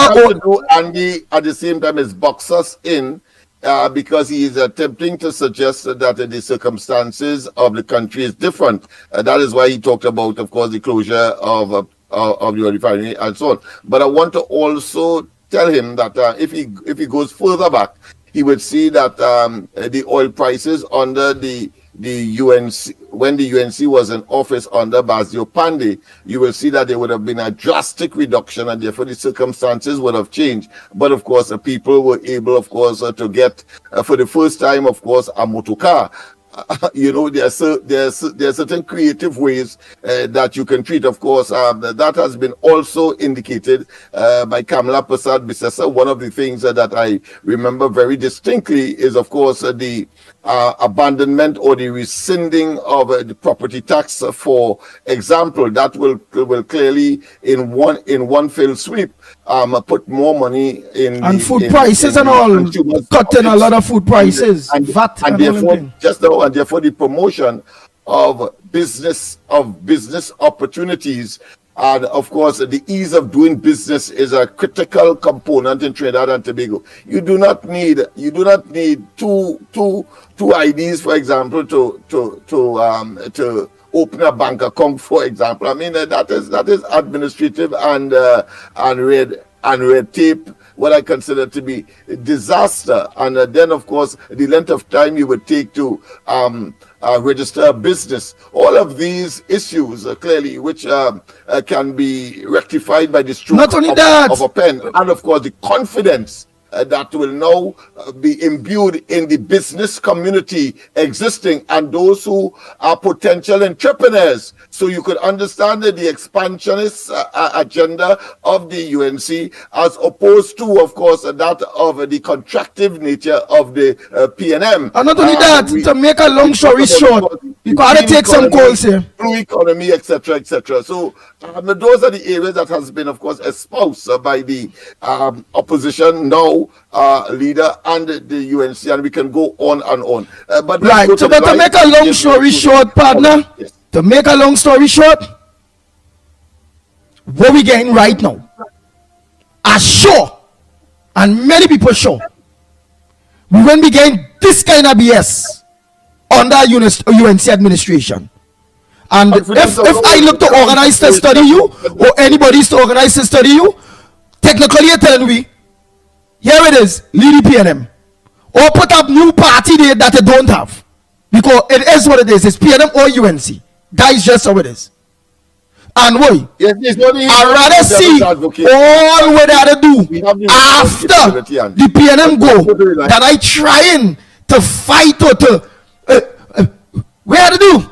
Andy at the same time is box us in, because he is attempting to suggest that the circumstances of the country is different. That is why he talked about, of course, the closure of your refinery and so on. But I want to also tell him that if he goes further back, he would see that the oil prices under the UNC, when the UNC was in office under Basio Pandey, you will see that there would have been a drastic reduction, and therefore the circumstances would have changed. But of course, the people were able, of course, to get for the first time, of course, a motor car. There are certain creative ways that you can treat. Of course, that has been also indicated by Kamala Prasad Bissessa. One of the things that I remember very distinctly is, of course, the abandonment or the rescinding of the property tax, for example. That will clearly in one fell sweep put more money in and food prices and all, cutting a lot of food prices, VAT and therefore therefore the promotion of business opportunities. And of course, the ease of doing business is a critical component in Trinidad and Tobago. You do not need two IDs, for example, to open a bank account, for example. I mean, that is administrative and red tape, what I consider to be disaster. And then, of course, the length of time you would take to register a business. All of these issues, clearly, which can be rectified by the stroke of a pen. And, of course, the confidence that will now be imbued in the business community existing and those who are potential entrepreneurs. So you could understand the expansionist agenda of the UNC as opposed to, of course, that of the contractive nature of the PNM. And not only that, to make a long story short, you gotta take some calls here. Blue economy, etc., etc. So those are the areas that has been, of course, espoused by the opposition now leader and the UNC, and we can go on and on. But to make a long story short, partner, to make a long story short, what we getting right now, are sure, and many people sure, we won't be getting this kind of BS under UNC administration. And if I look to organize to study you, or anybody's to organize to study you, technically you're telling me, here it is, lead the PNM, or put up new party there that they don't have, because it is what it is. It's PNM or UNC. That is just how it is. And why? I'd rather see all what they do after the PNM go than I trying to fight or to where to do.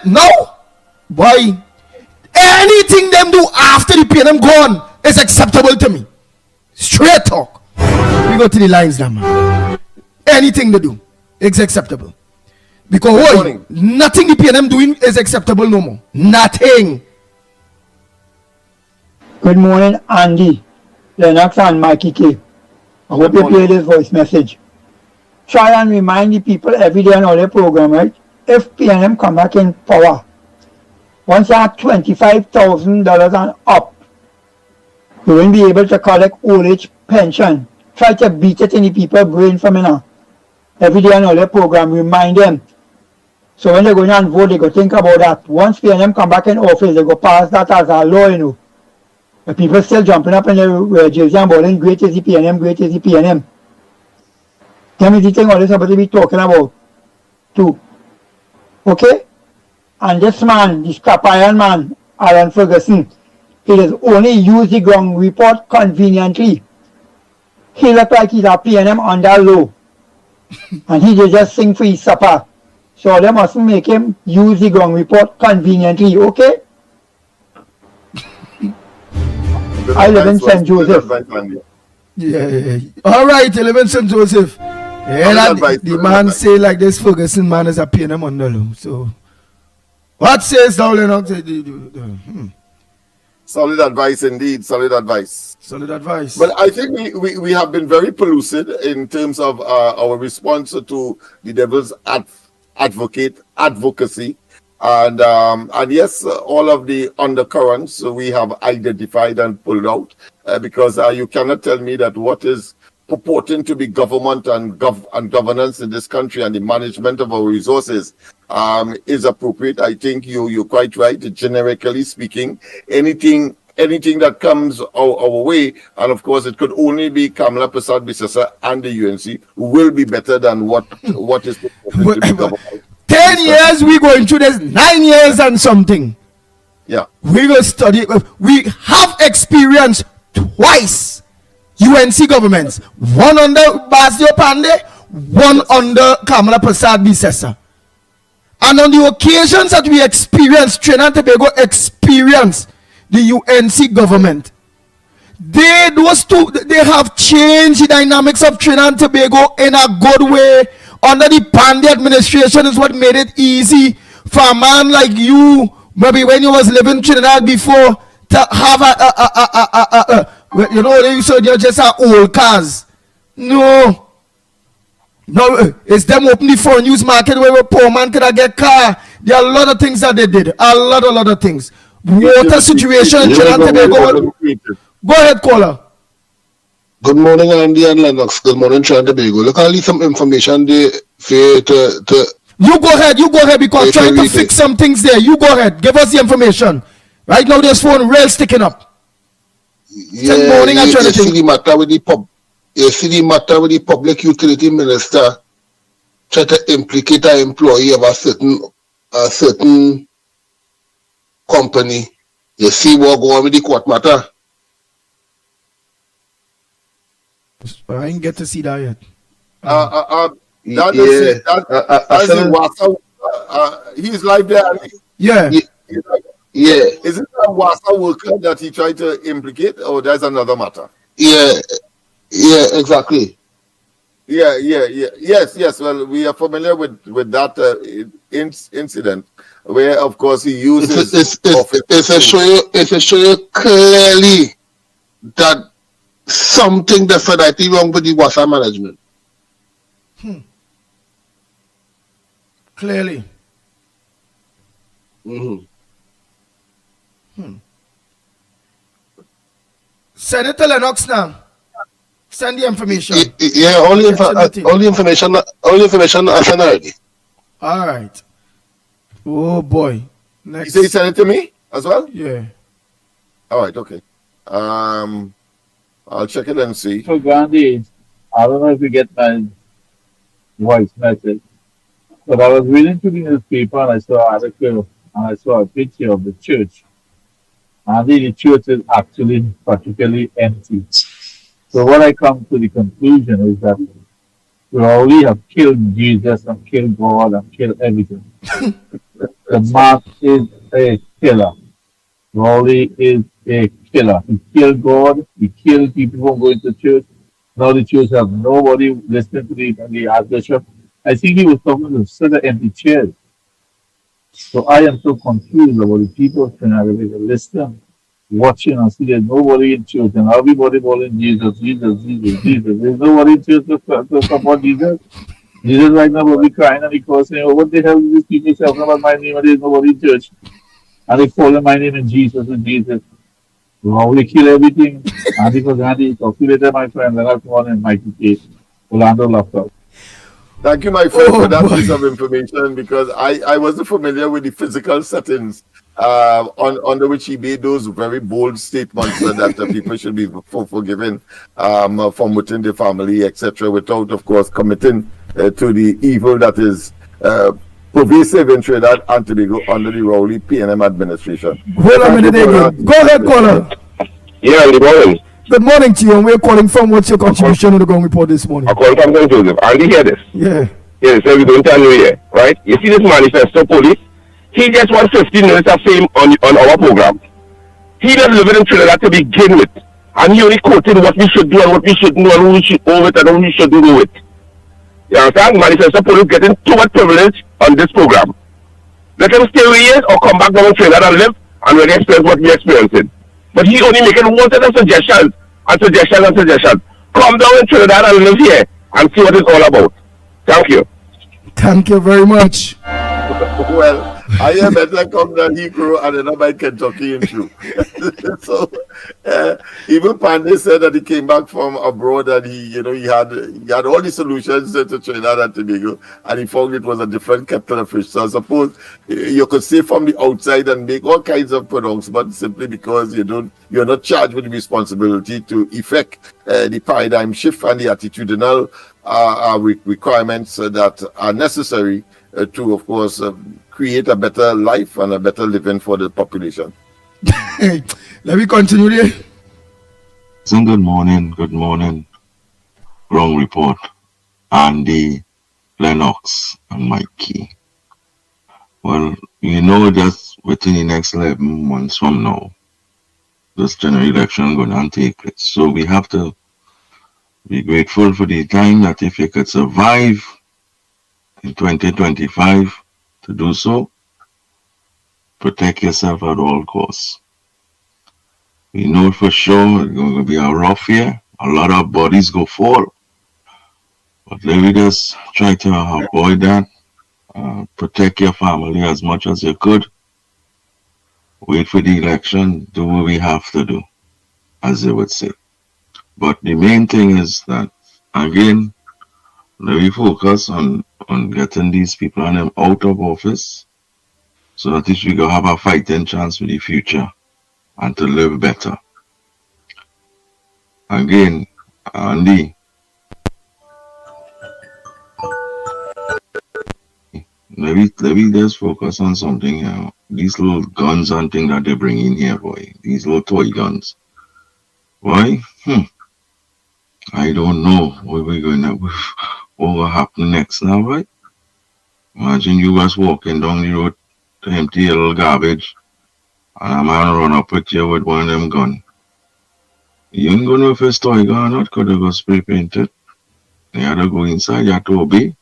No, boy. Anything them do after the PNM gone is acceptable to me. Straight talk. We go to the lines now, man. Anything they do is acceptable. Because nothing the PNM doing is acceptable no more. Nothing. Good morning, Andy, Lennox, and Mikey K. I hope you play this voice message. Try and remind the people every day on all their program, right? If PNM come back in power, once you have $25,000 and up, you won't be able to collect old age pension. Try to beat it in the people's brain from now. Every day on all their program, remind them. So when they go and vote, they go think about that. Once PNM come back in office, they go pass that as a law, The people still jumping up in the jersey and bowling, great is the PNM, great is the PNM. Tell me the thing all this somebody be talking about too. Okay? And this man, this Capayan man, Alan Ferguson, he has only used the ground report conveniently. He look like he's a PNM under low. And he just sing for his supper. So they mustn't make him use the ground report conveniently, okay? I live in St. Joseph. Yeah. All right, you live in St. Joseph. Yeah, the man say like this Ferguson man is a PNM under low. So what says thou, Lennox? Solid advice indeed. Solid advice. Solid advice. But I think we have been very pellucid in terms of our response to the devil's advocacy. And yes, all of the undercurrents we have identified and pulled out because you cannot tell me that what is purporting to be government and governance in this country and the management of our resources is appropriate. I think you're quite right. Generically speaking, anything that comes our way, and of course it could only be Kamala Prasad Bisesa and the UNC, will be better than what is purported to be government. 10 years we going through this, 9 years and something. Yeah. We will study. We have experienced twice UNC governments. One under Basio Pandey, one under Kamala Prasad Bisesa. And on the occasions that we experienced, Trinidad and Tobago experienced the UNC government. They have changed the dynamics of Trinidad and Tobago in a good way. Under the Pandey administration is what made it easy for a man like you, maybe when you was living in Trinidad before, to have you said you're just old cars. No, it's them open the foreign news market where a poor man could get car. There are a lot of things that they did. A lot of things. Water situation in Trinidad and Tobago. Go ahead, caller. Good morning, Andy and Lennox. Good morning, Trinidad and Tobago. Look, I'll leave some information there for you to You go ahead, because trying to fix some things there. You go ahead. Give us the information. Right now, this phone rail sticking up. Yeah, you see the matter with the public utility minister try to implicate an employee of a certain company. You see what going on with the court matter? I didn't get to see that yet. He's live there. Yeah. Yeah. Is it a WASA worker that he tried to implicate, or there's another matter? Yeah, exactly. Yes. Well, we are familiar with that incident where, of course, he uses. It's a show you clearly that something definitely wrong with the water management. Clearly. Send it to Lennox now. Send the information. Yeah, only information I sent already. All right. Oh boy. Next. You say you send it to me as well? Yeah. All right. Okay. I'll check it and see. So Gandhi, I don't know if you get my voice message, but I was reading through the newspaper and I saw an article and I saw a picture of the church. And the church is actually practically empty. So what I come to the conclusion is that we already have killed Jesus and killed God and killed everything. The man is a killer. Raleigh is a killer. He killed God. He killed people from going to church. Now the church have nobody listening to the archbishop. I think he was talking to set of empty chairs. So I am so confused about the people of Trinidad listening, watching, and see there's nobody in church and everybody calling Jesus. There's nobody in church to support Jesus. Jesus right now will be crying and he calls saying, oh, what the hell is these people talking about my name and there's nobody in church? And they calling my name in Jesus and Jesus. We kill everything. Andy for Gandhi. Talk to you later, my friend. Lennox and Mikey K. Orlando Laptop. Thank you, my friend, for that piece of information, because I wasn't familiar with the physical settings under which he made those very bold statements that people should be forgiven from within the family, etc., without, of course, committing to the evil that is pervasive in Trinidad and Tobago under the Rowley PNM administration. Hold on a minute, David. Go ahead, caller. Yeah, good morning. Good morning to you, and we're calling from. What's your contribution to the Ground Report this morning? I call from St. Joseph. Andy, hear this? Yeah. Yes, so we're going to New Year, right? You see this manifesto police? He just wants 15 minutes of fame on our program. He doesn't live in Trinidad to begin with. And he only quoted what we should do and what we shouldn't do and who we should owe it and who we shouldn't do it. You understand? Manifesto police getting too much privilege on this program. Let him stay where he is or come back down to Trinidad and live and really experience what we're experiencing. But he only making one set of suggestions and suggestions and suggestions. Come down in Trinidad and live here and see what it's all about. Thank you. Thank you very much. Well, I am better come than Heathrow and then by Kentucky and true. So even Pandey said that he came back from abroad and he had all the solutions to Trinidad and Tobago and he found it was a different kettle of fish. So I suppose you could say from the outside and make all kinds of pronouncements simply because you're not charged with the responsibility to effect the paradigm shift and the attitudinal requirements that are necessary to, of course, create a better life and a better living for the population. Let me continue there. So good morning, Ground Report, Andy, Lennox, and Mikey. Well, just within the next 11 months from now, this general election going to take place. So we have to be grateful for the time that if you could survive in 2025 to do so, protect yourself at all costs. We know for sure it's going to be a rough year. A lot of bodies go fall. But let me just try to avoid that. Protect your family as much as you could. Wait for the election. Do what we have to do, as they would say. But the main thing is that, again, let me focus on getting these people and them out of office so that we can have a fighting chance for the future and to live better. Again, Andy, let me just focus on something here. These little guns and things that they bring in here, boy. These little toy guns. Why? I don't know what will happen next now, right? Imagine you guys walking down the road to empty a little garbage and a man run up with you with one of them guns. You ain't gonna know if it's toy gun or not, because they go spray painted. You have to go inside, you have to obey.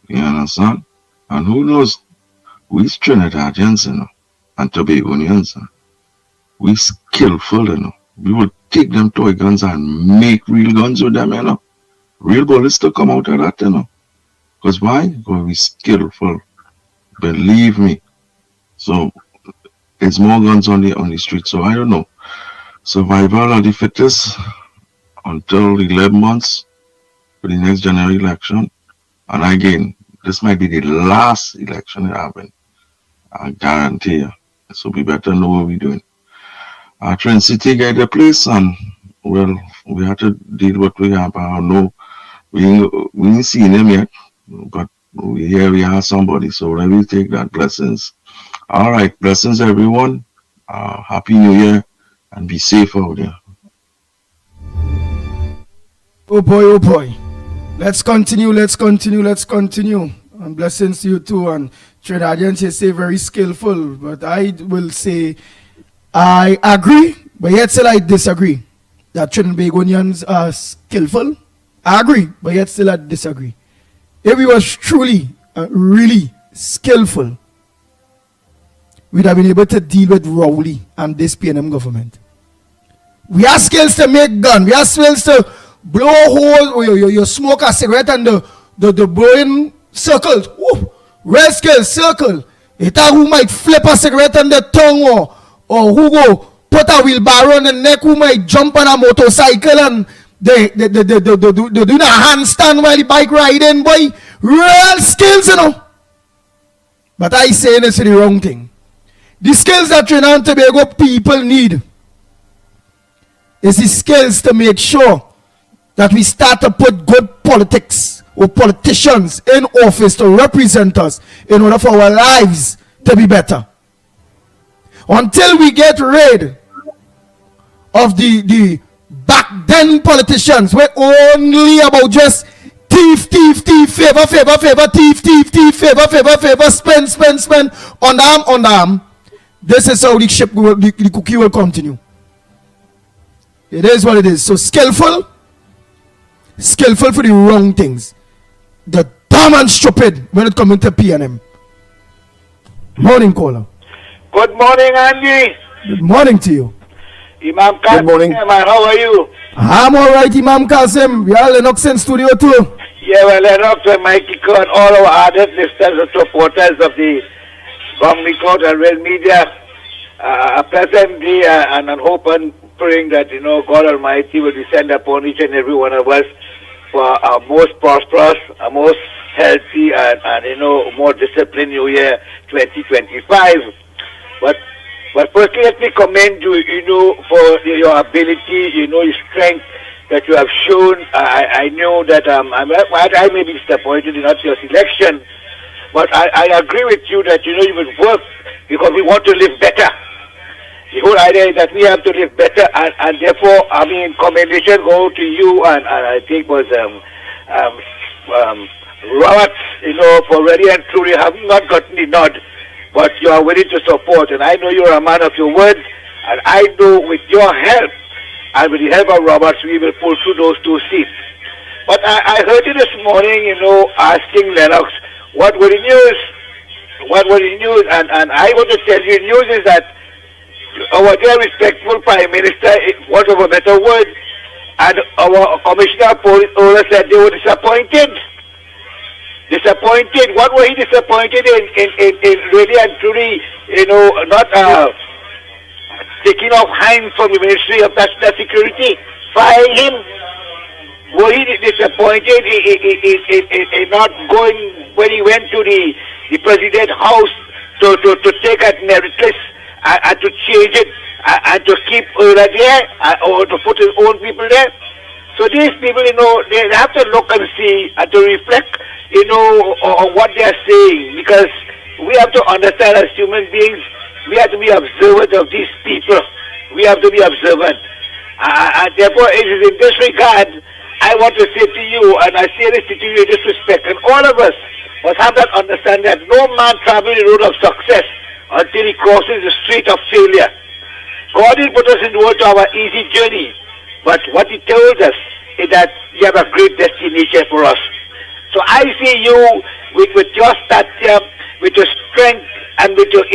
You understand? And who knows? We Trinidadians, and Tobagonians, we skillful, We will take them toy guns and make real guns with them, Real bullets to come out of that, Because why? Because we skillful. Believe me. So there's more guns on the street. So I don't know. Survival of the fittest until 11 months for the next general election. And again, this might be the last election it happened. I guarantee you. So we better know what we're doing. Our Trent City get the place, and well, we have to deal with what we have. I don't know. We ain't seen them yet, but we have somebody. So let me take that. Blessings. All right, blessings everyone. Happy New Year, and be safe out there. Oh boy. Let's continue. And blessings to you too. And Trinidadians, you say very skillful, but I will say I agree, but yet still I disagree that Trinidadians are skillful. I agree, but yet still I disagree. If we was truly, really skillful, we'd have been able to deal with Rowley and this PNM government. We have skills to make gun. We have skills to blow a hole where you smoke a cigarette and the blowing circles. Woo, red scale circle. It who might flip a cigarette on the tongue or who go put a wheelbarrow on the neck, who might jump on a motorcycle and they do a handstand while the bike riding, boy. Real skills, But I say this is the wrong thing. The skills that Trinidad and Tobago people need is the skills to make sure that we start to put good politics or politicians in office to represent us in order for our lives to be better. Until we get rid of the back then politicians, we're only about just thief, favor, thief, favor, spend, on arm. This is how the cookie will continue. It is what it is. So skillful for the wrong things. The dumb and stupid when it comes to PNM. Morning, caller. Good morning, Andy. Good morning to you. Imam Qasim, Good morning. how are you? I'm alright, Imam Qasim. We are Lennox in studio too. Yeah, well, Lennox and Mikey and all our ardent listeners and supporters of the Gong Report and Real Media. A pleasant day and an open praying that, God Almighty will descend upon each and every one of us for a most prosperous, a most healthy and more disciplined New Year 2025. But firstly, let me commend you, for your ability, your strength that you have shown. I know that I may be disappointed in not your selection, but I agree with you that, you will work because we want to live better. The whole idea is that we have to live better, and therefore, commendation go to you, and I think was Robert, for really and truly have not gotten the nod, but you are willing to support, and I know you're a man of your words, and I know with your help, and with the help of Roberts, we will pull through those 2 seats. But I heard you this morning, asking Lennox, what were the news? What were the news? And I want to tell you, news is that our dear respectful Prime Minister, want of a better word, and our Commissioner of Police said they were disappointed. Disappointed. What were he disappointed in really and truly, not taking off hands from the Ministry of National Security, firing him? Were he disappointed in not going when he went to the President's house to take a meritless and to change it and to keep Ola there or to put his own people there? So these people, they have to look and see and to reflect, on what they are saying, because we have to understand as human beings, we have to be observant of these people. We have to be observant. And therefore, it is in this regard, I want to say to you, and I say this to you in this respect, and all of us must have that understanding that no man travels the road of success until he crosses the street of failure. God didn't put us in the world to have an easy journey, but what he told us is that you have a great destination for us. So I see you with your stature, with your strength, and with your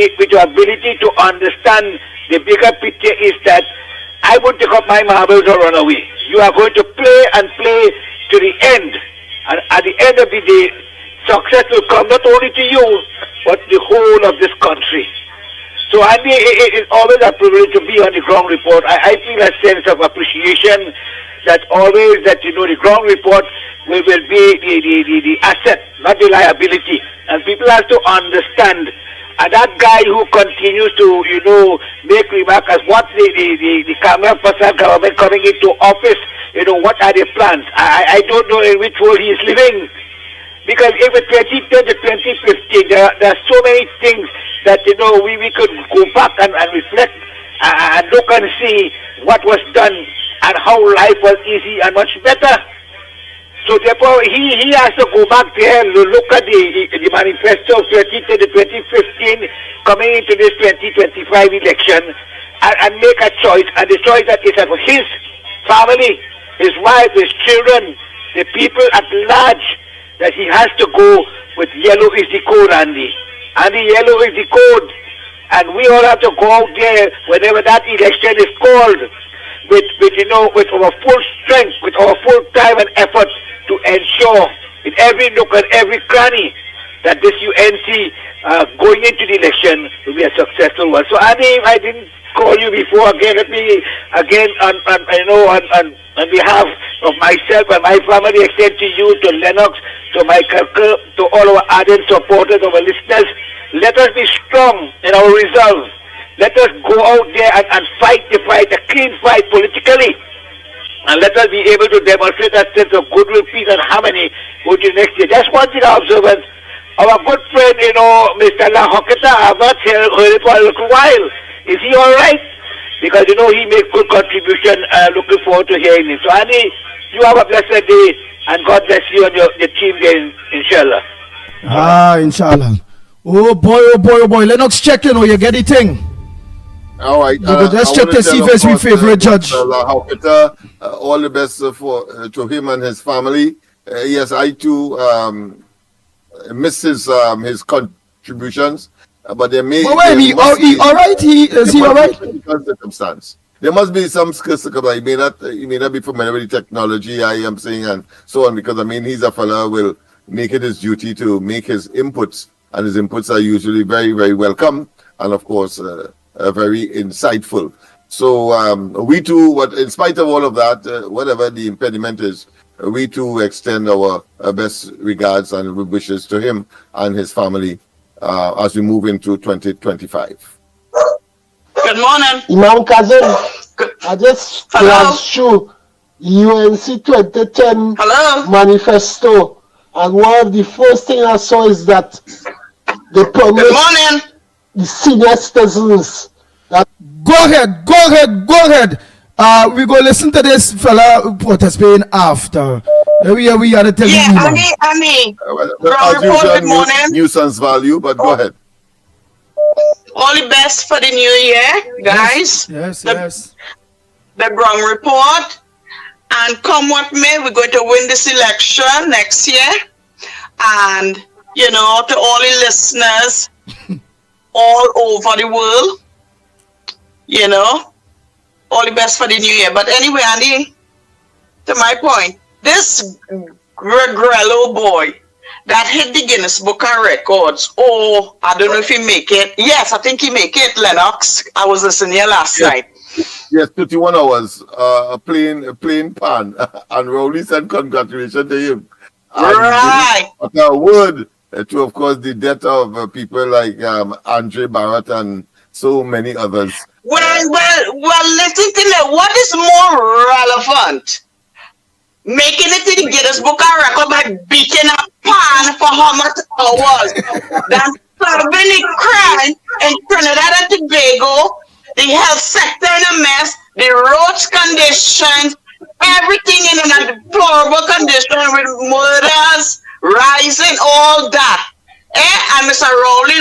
ability to understand the bigger picture is that I won't take up my marbles or run away. You are going to play and play to the end. And at the end of the day, success will come not only to you, but the whole of this country. So Andy, it is always a privilege to be on the ground report. I feel a sense of appreciation that always that, the ground report will be the asset, not the liability. And people have to understand. And that guy who continues to, make remarks as what the Kamala Fasad government coming into office, what are the plans? I don't know in which world he is living. Because if it's 2010 to 2015, there are so many things that, we could go back and reflect and look and see what was done and how life was easy and much better. So therefore, he has to go back there and look at the manifesto of 2010 to 2015 coming into this 2025 election and make a choice. And the choice that is for his family, his wife, his children, the people at large, that he has to go with yellow is the code, Andy. And the yellow is the code. And we all have to go out there whenever that election is called with our full strength, with our full time and effort to ensure in every nook and every cranny that this UNC going into the election will be a successful one. So Andy, if I didn't call you before, again, let me again on behalf of myself and my family extend to you, to Lennox, to my Kirker, to all our ardent supporters, our listeners, Let us be strong in our resolve. Let us go out there and fight the fight, a clean fight politically. And let us be able to demonstrate that sense of goodwill, peace, and harmony going to next year. Just one thing of observance. Our good friend, Mr. La Hocketa, I have not heard it for a little while. Is he all right? Because, he makes good contribution. Looking forward to hearing him. So, Andy, you have a blessed day, and God bless you and your team there, inshallah. Inshallah. Oh boy. Lennox check, you get the thing. All right. Let's check to see if it's your favorite judge. All the best to him and his family. Yes, I too miss his contributions, but there may. All right? Is he all right? Circumstance. There must be some circumstance. He may not be familiar with the technology. I am saying and so on because he's a fella will make it his duty to make his inputs, and his inputs are usually very, very welcome, and of course. Very insightful. So we too, in spite of all of that, whatever the impediment is, we too extend our best regards and wishes to him and his family as we move into 2025. Good morning. Imam Kazim, I just glanced through UNC 2010 manifesto, and one of the first things I saw is that they promised the senior citizens. Go ahead. We go listen to this fella who participating after. We are the telling you. Andy. As usual, good morning. Nuisance value, but go ahead. All the best for the new year, guys. Yes. The ground report. And come what may, we're going to win this election next year. And, to all the listeners all over the world, all the best for the new year. But anyway, Andy, to my point, this Gregrello boy that hit the Guinness Book of Records, I don't know if he make it. Yes, I think he make it, Lennox. I was listening here last night. Yes, 51 hours, a plain pan. And Rowley said congratulations to him. Right. A word to, of course, the death of people like Andre Barrett and so many others. Well, listen to me. What is more relevant? Making it to the Guinness Book of Records by beating a pan for how much hours? That's solving the crime in Trinidad and Tobago, the health sector in a mess, the roads conditions, everything in a deplorable condition with murders, rising, all that. And Mr. Rowley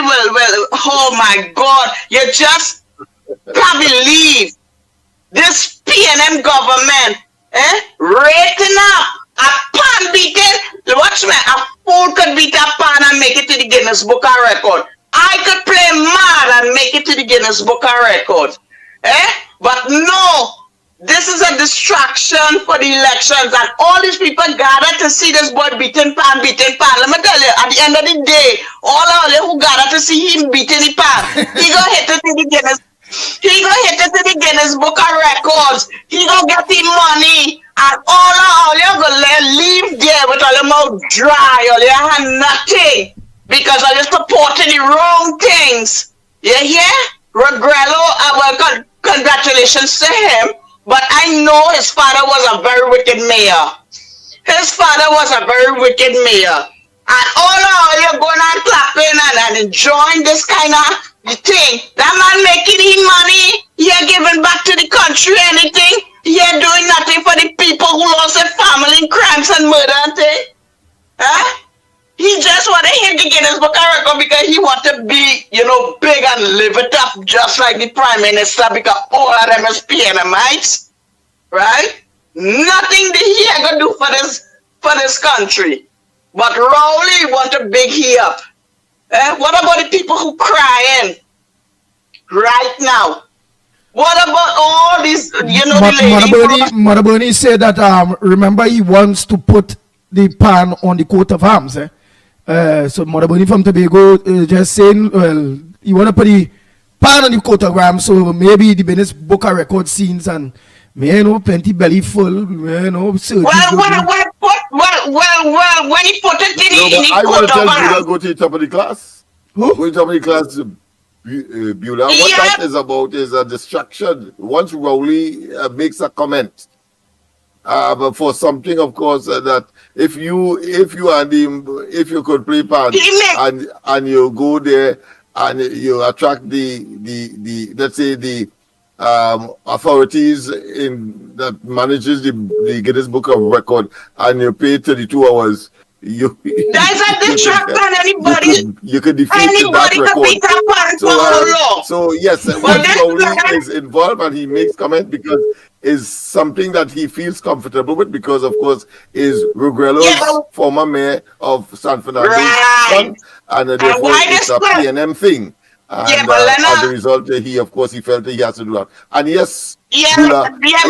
oh my God, you just can't believe this PNM government, rating up a pan beating. Watch me, a fool could beat a pan and make it to the Guinness Book of Records. I could play mad and make it to the Guinness Book of Records. But no, this is a distraction for the elections, and all these people gather to see this boy beating pan. Let me tell you, at the end of the day, all of them who gather to see him beating the pan, he gonna hit it to the Guinness. He gonna hit it to the Guinness Book of Records. He gonna get the money, and all you gonna leave there with all your mouth dry, all you have nothing, because you're supporting the wrong things. You hear? Regrello, congratulations to him. But I know his father was a very wicked mayor. His father was a very wicked mayor. And you're going on clapping and enjoying this kind of thing. That man making him money. He ain't giving back to the country anything. He ain't doing nothing for the people who lost their family in crimes and murder and thing. He just want to hit the Guinness Book of Records because he want to be, big and live it up just like the Prime Minister, because all of them is PNMites, right? Nothing he ain't gonna do for this country. But Rowley want to big he up. What about the people who crying right now? What about all these, the lady? Mother Bernie said that, remember, he wants to put the pan on the coat of arms, so Mother Bernie from Tobago just saying, well, you want to put the pan on the coat of arms, so maybe the Guinness Book of Record scenes and, plenty belly full, Well, when he put it in the I want coat to tell of you arms. to go to the top of the class. Going to the class, Beulah. What that is about is a distraction. Once Rowley makes a comment for something, of course, that if you and him, if you could play part and you go there and you attract the let's say the authorities in that manages the Guinness Book of Record, and you pay 32 hours. That's a distraction. You could defeat that record. So yes, once Rowley is involved and he makes comment because is something that he feels comfortable with, because of course is Rugrello's former mayor of San Fernando, son, and therefore it's a PNM thing. And as a result, he felt he has to do that. And yes, Bula, it is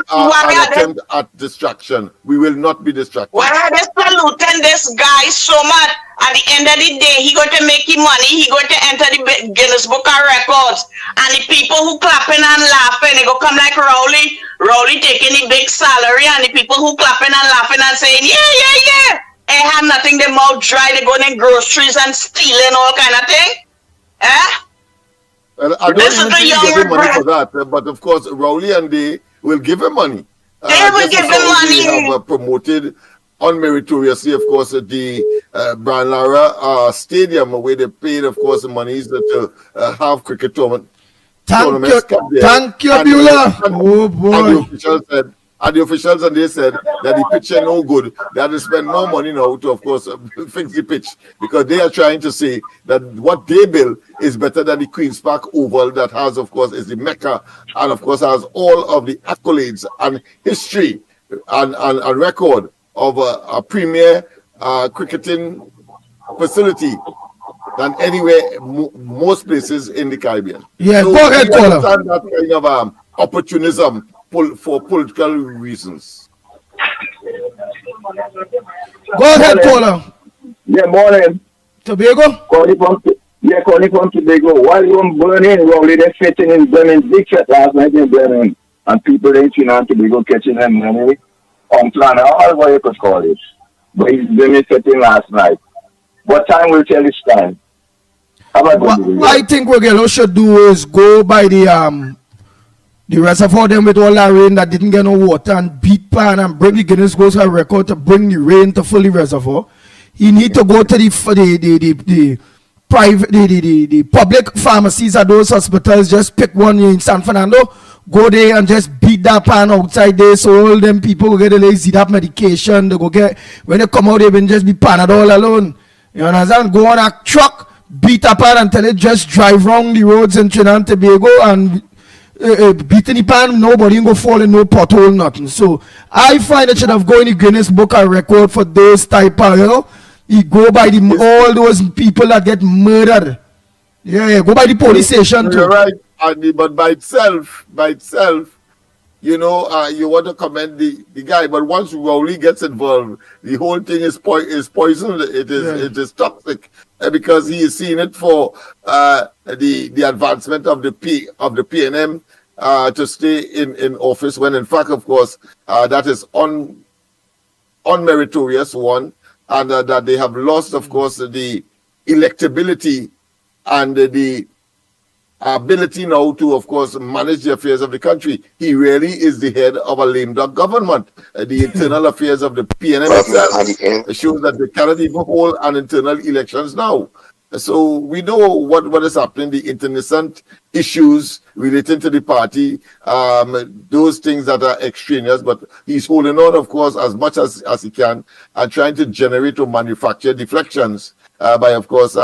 an attempt at distraction. We will not be distracted. Why are they saluting this guy so much? At the end of the day, he going to make him money. He going to enter the Guinness Book of Records. And the people who clapping and laughing, they go come like Rowley taking the big salary, and the people who clapping and laughing and saying, yeah. They have nothing, their mouth dry, they going in groceries and stealing all kind of thing. Well, I don't even think he get money for that, but of course, Rowley and they will give him money. They will give him money. They have promoted unmeritoriously, of course, the Brian Lara Stadium, where they paid, of course, the monies to have cricket tournaments. Thank you, Beulah. Oh boy. And the officials and they said that the pitch is no good. They had to spend more money now to, of course, fix the pitch, because they are trying to say that what they build is better than the Queen's Park Oval that has, of course, is the Mecca, and of course has all of the accolades and history and record of a premier cricketing facility than anywhere, most places in the Caribbean. Yeah, so go ahead, caller. That kind of opportunism for political reasons. Go ahead, caller. Yeah, morning. Tobago? Calling from Tobago. While you were burning, Rowley, they're fitting in Bremen, big set last night in Bremen, and people in Trinidad and Tobago catching them money on plan, all what you could call it. But he's Bremen fitting last night. What time will tell this time? What I think what should do is go by the reservoir them with all that rain that didn't get no water and beat pan and bring the Guinness Book of Record to bring the rain to fill the reservoir. He need to go to the private the public pharmacies at those hospitals. Just pick one in San Fernando, go there and just beat that pan outside there, so all them people will get a lazy that medication. They go get, when they come out, they will just be Panadol alone. You understand? Go on a truck, beat a pan until it just drive round the roads in Trinidad and Tobago and beating the pan, nobody go fall in no pothole, nothing. So I find it should have gone in the Guinness Book of Record for those type of, you go by all those people that get murdered. Yeah, go by the police station too. You're right, Andy, but by itself, you want to commend the guy, but once Rowley gets involved, the whole thing is poisoned. It is toxic, because he is seeing it for the advancement of the PNM to stay in office, when in fact, of course, that is unmeritorious one, and that they have lost, of course, the electability and the ability now to, of course, manage the affairs of the country. He really is the head of a lame duck government. The internal affairs of the PNM itself shows that they cannot even hold an internal elections now. So we know what is happening, the internecine issues relating to the party, those things that are extraneous, but he's holding on, of course, as much as he can, and trying to generate or manufacture deflections by, of course,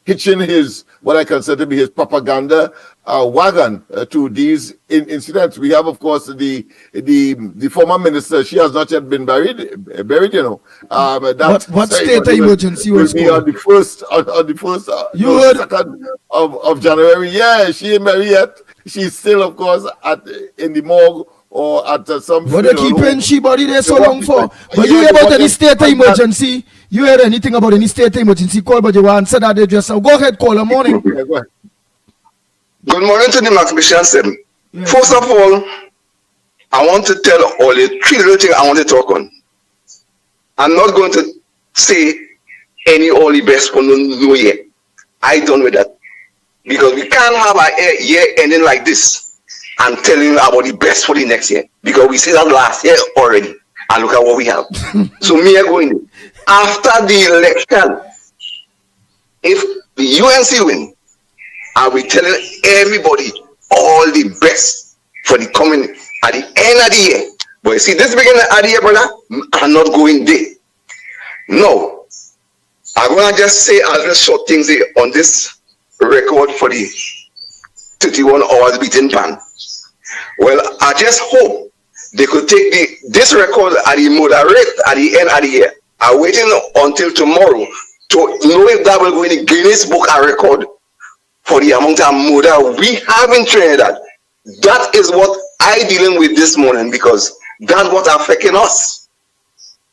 hitching his, what I consider to be his propaganda wagon to these incidents. We have, of course, the former minister. She has not yet been buried. What state of emergency was be on the first, second of January. Yeah, she ain't buried yet. She's still, of course, in the morgue or at some. But they keeping she body there so long for. But you hear about any state of emergency? You heard anything about any state of emergency call? But you answer that they just go ahead, call a morning. Yeah, go ahead. Good morning to the Max Mission 7. Yeah. First of all, I want to tell all the three little things I want to talk on. I'm not going to say any all the best for no yet. I done with that. Because we can't have a year ending like this and telling you about the best for the next year. Because we see that last year already. And look at what we have. So me are going, after the election, if the UNC win, I'll be telling everybody all the best for the coming at the end of the year. But you see, this beginning of the year, brother, I'm not going there. No. I'm going to just say a little short things here on this record for the 31 hours beating pan. Well, I just hope they could take this record at the moderate at the end of the year. I'm waiting until tomorrow to know if that will go in the Guinness Book of Record for the amount of murder we have in Trinidad. That is what I dealing with this morning because that's what affecting us.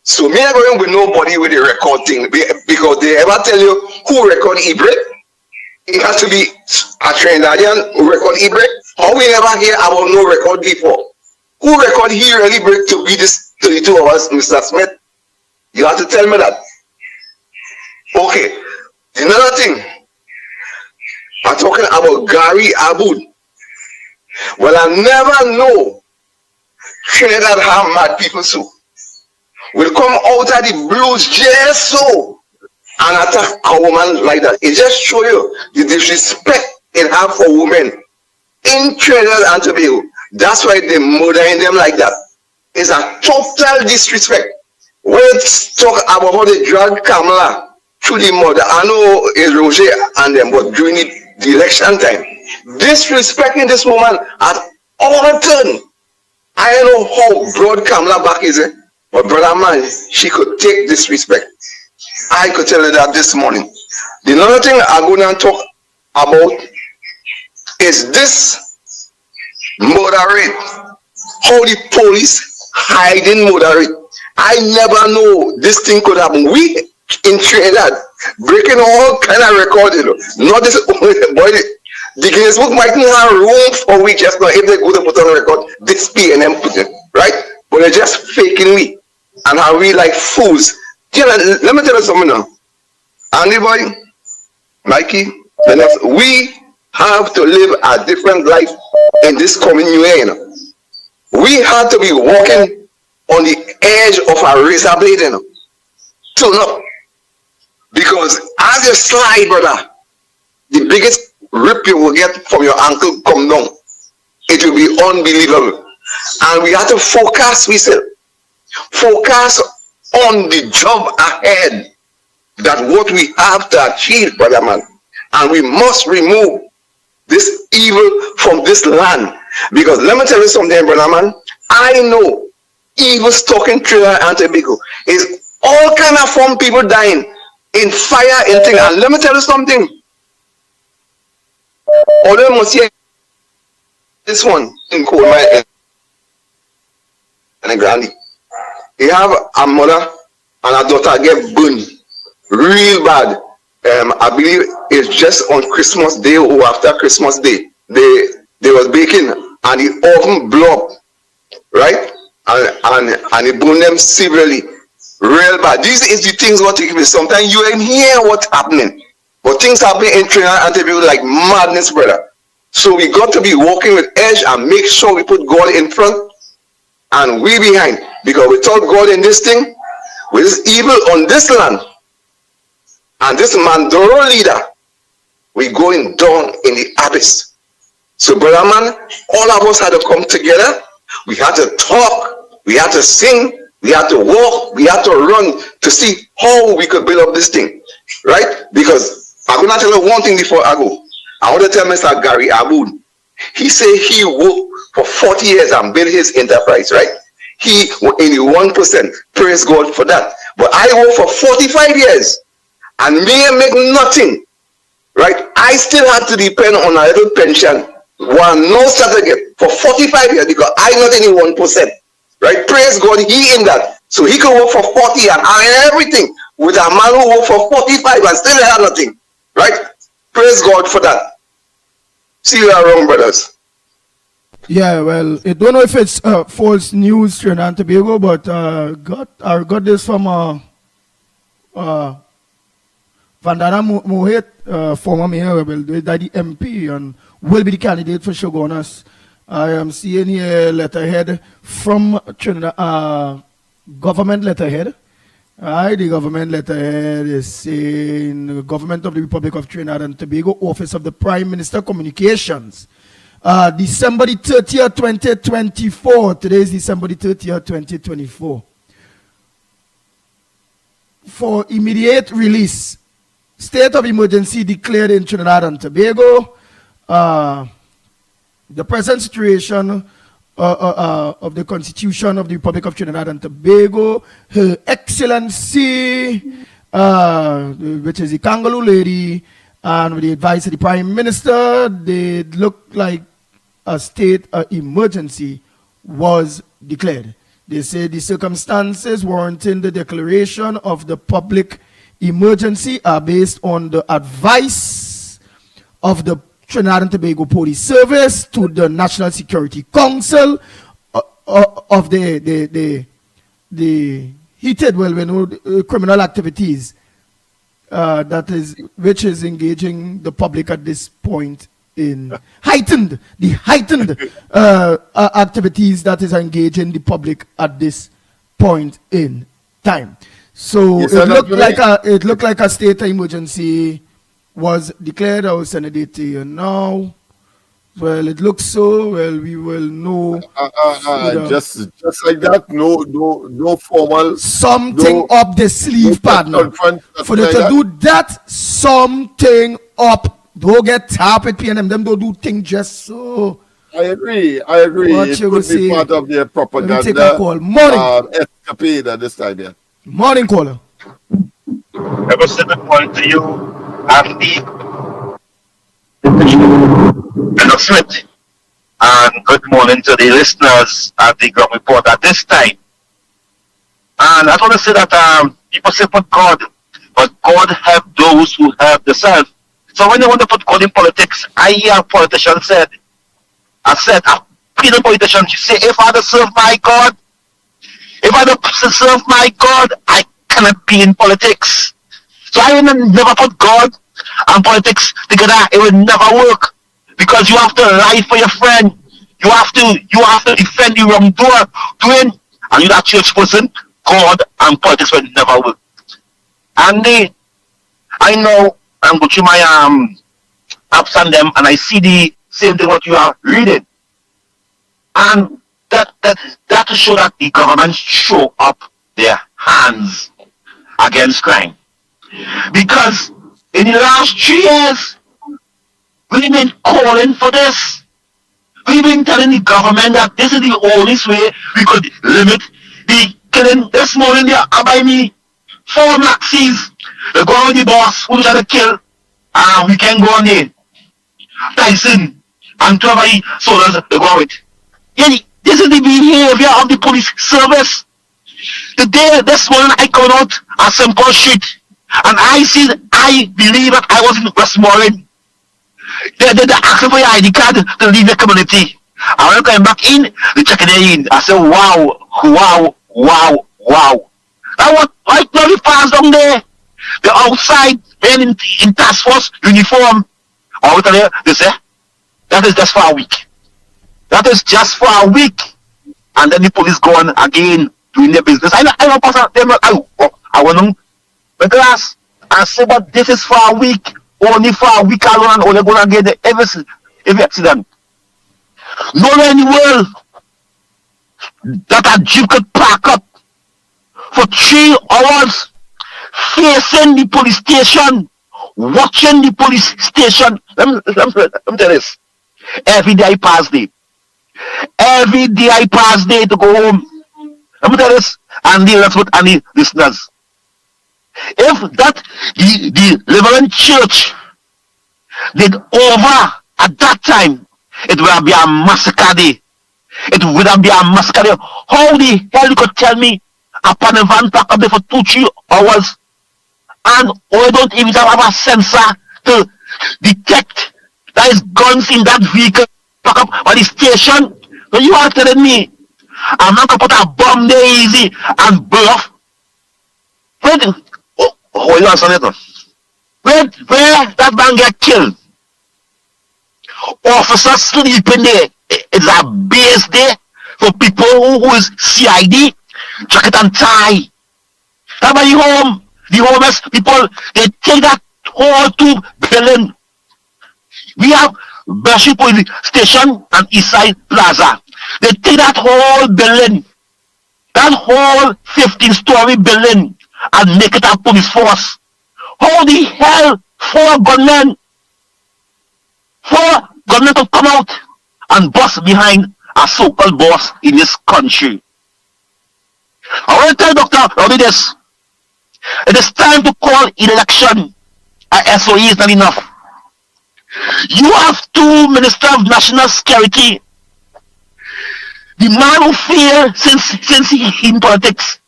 So me not going with nobody with the record thing because they ever tell you who record Ibre. It has to be a Trinidadian who record Ibre. How we never hear about no record before? Who record he really break to be this 32 hours, Mr. Smith? You have to tell me that. Okay. Another thing. I'm talking about Gary Aboud. Well, I never know Trinidad have mad people so. Will come out of the blues just so and attack a woman like that. It just show you the disrespect it have for women in Trinidad and Tobago. That's why they murdering them like that. It's a total disrespect. When it's talk about how they drag Kamala through the murder, I know it's Roger and them, but during the election time, disrespecting this woman at all turn. I don't know how broad Kamala back is, but brother man, she could take disrespect. I could tell you that this morning. The another thing I'm going to talk about is this murder rate. How the police hiding murder rate. I never know this thing could happen. We in Trinidad breaking all kind of records, not this boy. The Guinness Book might not have room for we just not if they go to put on a record this PNM put it, right? But they're just faking me and how we like fools. Let me tell you something now. Andy boy, Mikey, Lennox, we have to live a different life in this coming new year. We have to be walking on the edge of a razor blade, Tune up. Because as you slide, brother, the biggest rip you will get from your ankle come down. It will be unbelievable. And we have to focus, we said. Focus on the job ahead. That what we have to achieve, brother man. And we must remove this evil from this land. Because let me tell you something, brother man. I know evil stalking Trinidad and Tobago is all kind of fun people dying in fire and thing. And let me tell you something. Although must hear this one in cold mine and a granny. He have a mother and a daughter get burned real bad. I believe it's just on Christmas Day or after Christmas Day. They was baking and the oven blew up, right? And it burned them severely, real bad. These is the things what take me. Sometimes you ain't hear what's happening, but things happening in Trinidad and Tobago like madness, brother. So we got to be walking with edge and make sure we put God in front and we behind. Because without God in this thing, with this evil on this land, and this Mandoro leader, we going down in the abyss. So brother man, all of us had to come together. We had to talk, we had to sing, we had to walk, we had to run to see how we could build up this thing, right? Because I'm going to tell you one thing before I go. I want to tell Mr. Gary Aboud. He said he worked for 40 years and built his enterprise, right? He was 81%. Praise God for that. But I worked for 45 years and me make nothing, right? I still had to depend on a little pension, one no certificate for 45 years because I not any 1%, right? Praise God, he in that. So he could work for 40 and everything with a man who worked for 45 and still had nothing, right? Praise God for that. See you around, brothers. Yeah, well, I don't know if it's false news, Trinidad and Tobago, but I got this from Vandana Mohit, former mayor, will be the MP and will be the candidate for Shogunas. I am seeing here letterhead from Trinidad, government letterhead. The government letterhead is saying Government of the Republic of Trinidad and Tobago, Office of the Prime Minister Communications. December the 30th, 2024. Today is December the 30th, 2024. For immediate release, state of emergency declared in Trinidad and Tobago. The present situation of the Constitution of the Republic of Trinidad and Tobago, Her Excellency, which is the Kangaroo lady, and with the advice of the Prime Minister, they look like a state of emergency was declared. They say the circumstances warranting the declaration of the public emergency are based on the advice of the Trinidad and Tobago Police Service to the National Security Council of the heated, criminal activities which is engaging the public at this point in heightened activities that is engaging the public at this point in time. So Yes, it looked like a state of emergency was declared. I will send it to you now. Well, it looks so. Well, we will know. Just like that. No formal. Something up the sleeve, partner. For them to do that, something up. Don't get tapped with PNM. Them don't do things just so. I agree. What it could be part of their propaganda. Let me take a call. Morning. Escapade at this time, yeah. Morning, caller. I was sending a point to you, Andy, Lennox Smith, and good morning to the listeners at the Ground Report at this time. And I want to say that people say put God, but God help those who help themselves. So when they want to put God in politics, I hear a politician said, a politician say, if I don't serve my God, if I don't serve my God, I cannot be in politics. So I will never put God and politics together. It will never work, because you have to lie for your friend. You have to defend the wrongdoing, and you're that church person. God and politics will never work. And I know I'm going through my apps and them, and I see the same thing what you are reading, and that to show that the government show up their hands against crime. Because in the last 3 years, we've been calling for this. We've been telling the government that this is the only way we could limit the killing. This morning they are by me 4 Maxis. They go on the boss who try to kill, and we can go on there. Tyson and 12 soldiers they go with. Yeah, this is the behavior of the police service. This morning I come out at St. Paul Street, and I believe that I was in Westmoreland. They're asking for your ID card to leave the community. I when I came back in, they checking in. I said, wow. Now what? Right now the fans down there, they're outside, men in task force uniform. I will tell you, they say, that is just for a week. That is just for a week. And then the police go on again doing their business. I don't pass out them. I want them. Because I say, but this is for a week. Only for a week alone, and only going to get every accident. Nowhere in the world that a jeep could park up for 3 hours facing the police station, watching the police station. Let me tell you this. Every day I pass there. Every day I pass there to go home. Let me tell you this, and the listeners. If that the Liberal Church did over at that time, it would be a massacre day. It would have been a massacre day. How the hell you could tell me a panel van park up there for 2-3 hours, and we don't even have a sensor to detect there is guns in that vehicle park up by the station? So you are telling me I'm not gonna put a bomb there easy and blow off? Wait, you answer it? where that man get killed, officers sleeping there. It's a base there for people who is CID, jacket and tie. That's why the homeless people, they take that whole 2 billion. We have Berkshire Police Station and Eastside Plaza. They take that whole building, that whole 15-story building, and make it a police force. How the hell 4 gunmen to come out and bust behind a so-called boss in this country? I want to tell Dr. Rowdy this. It is time to call election. A SOE is not enough. You have 2 Minister of National Security. The man who failed since he in politics.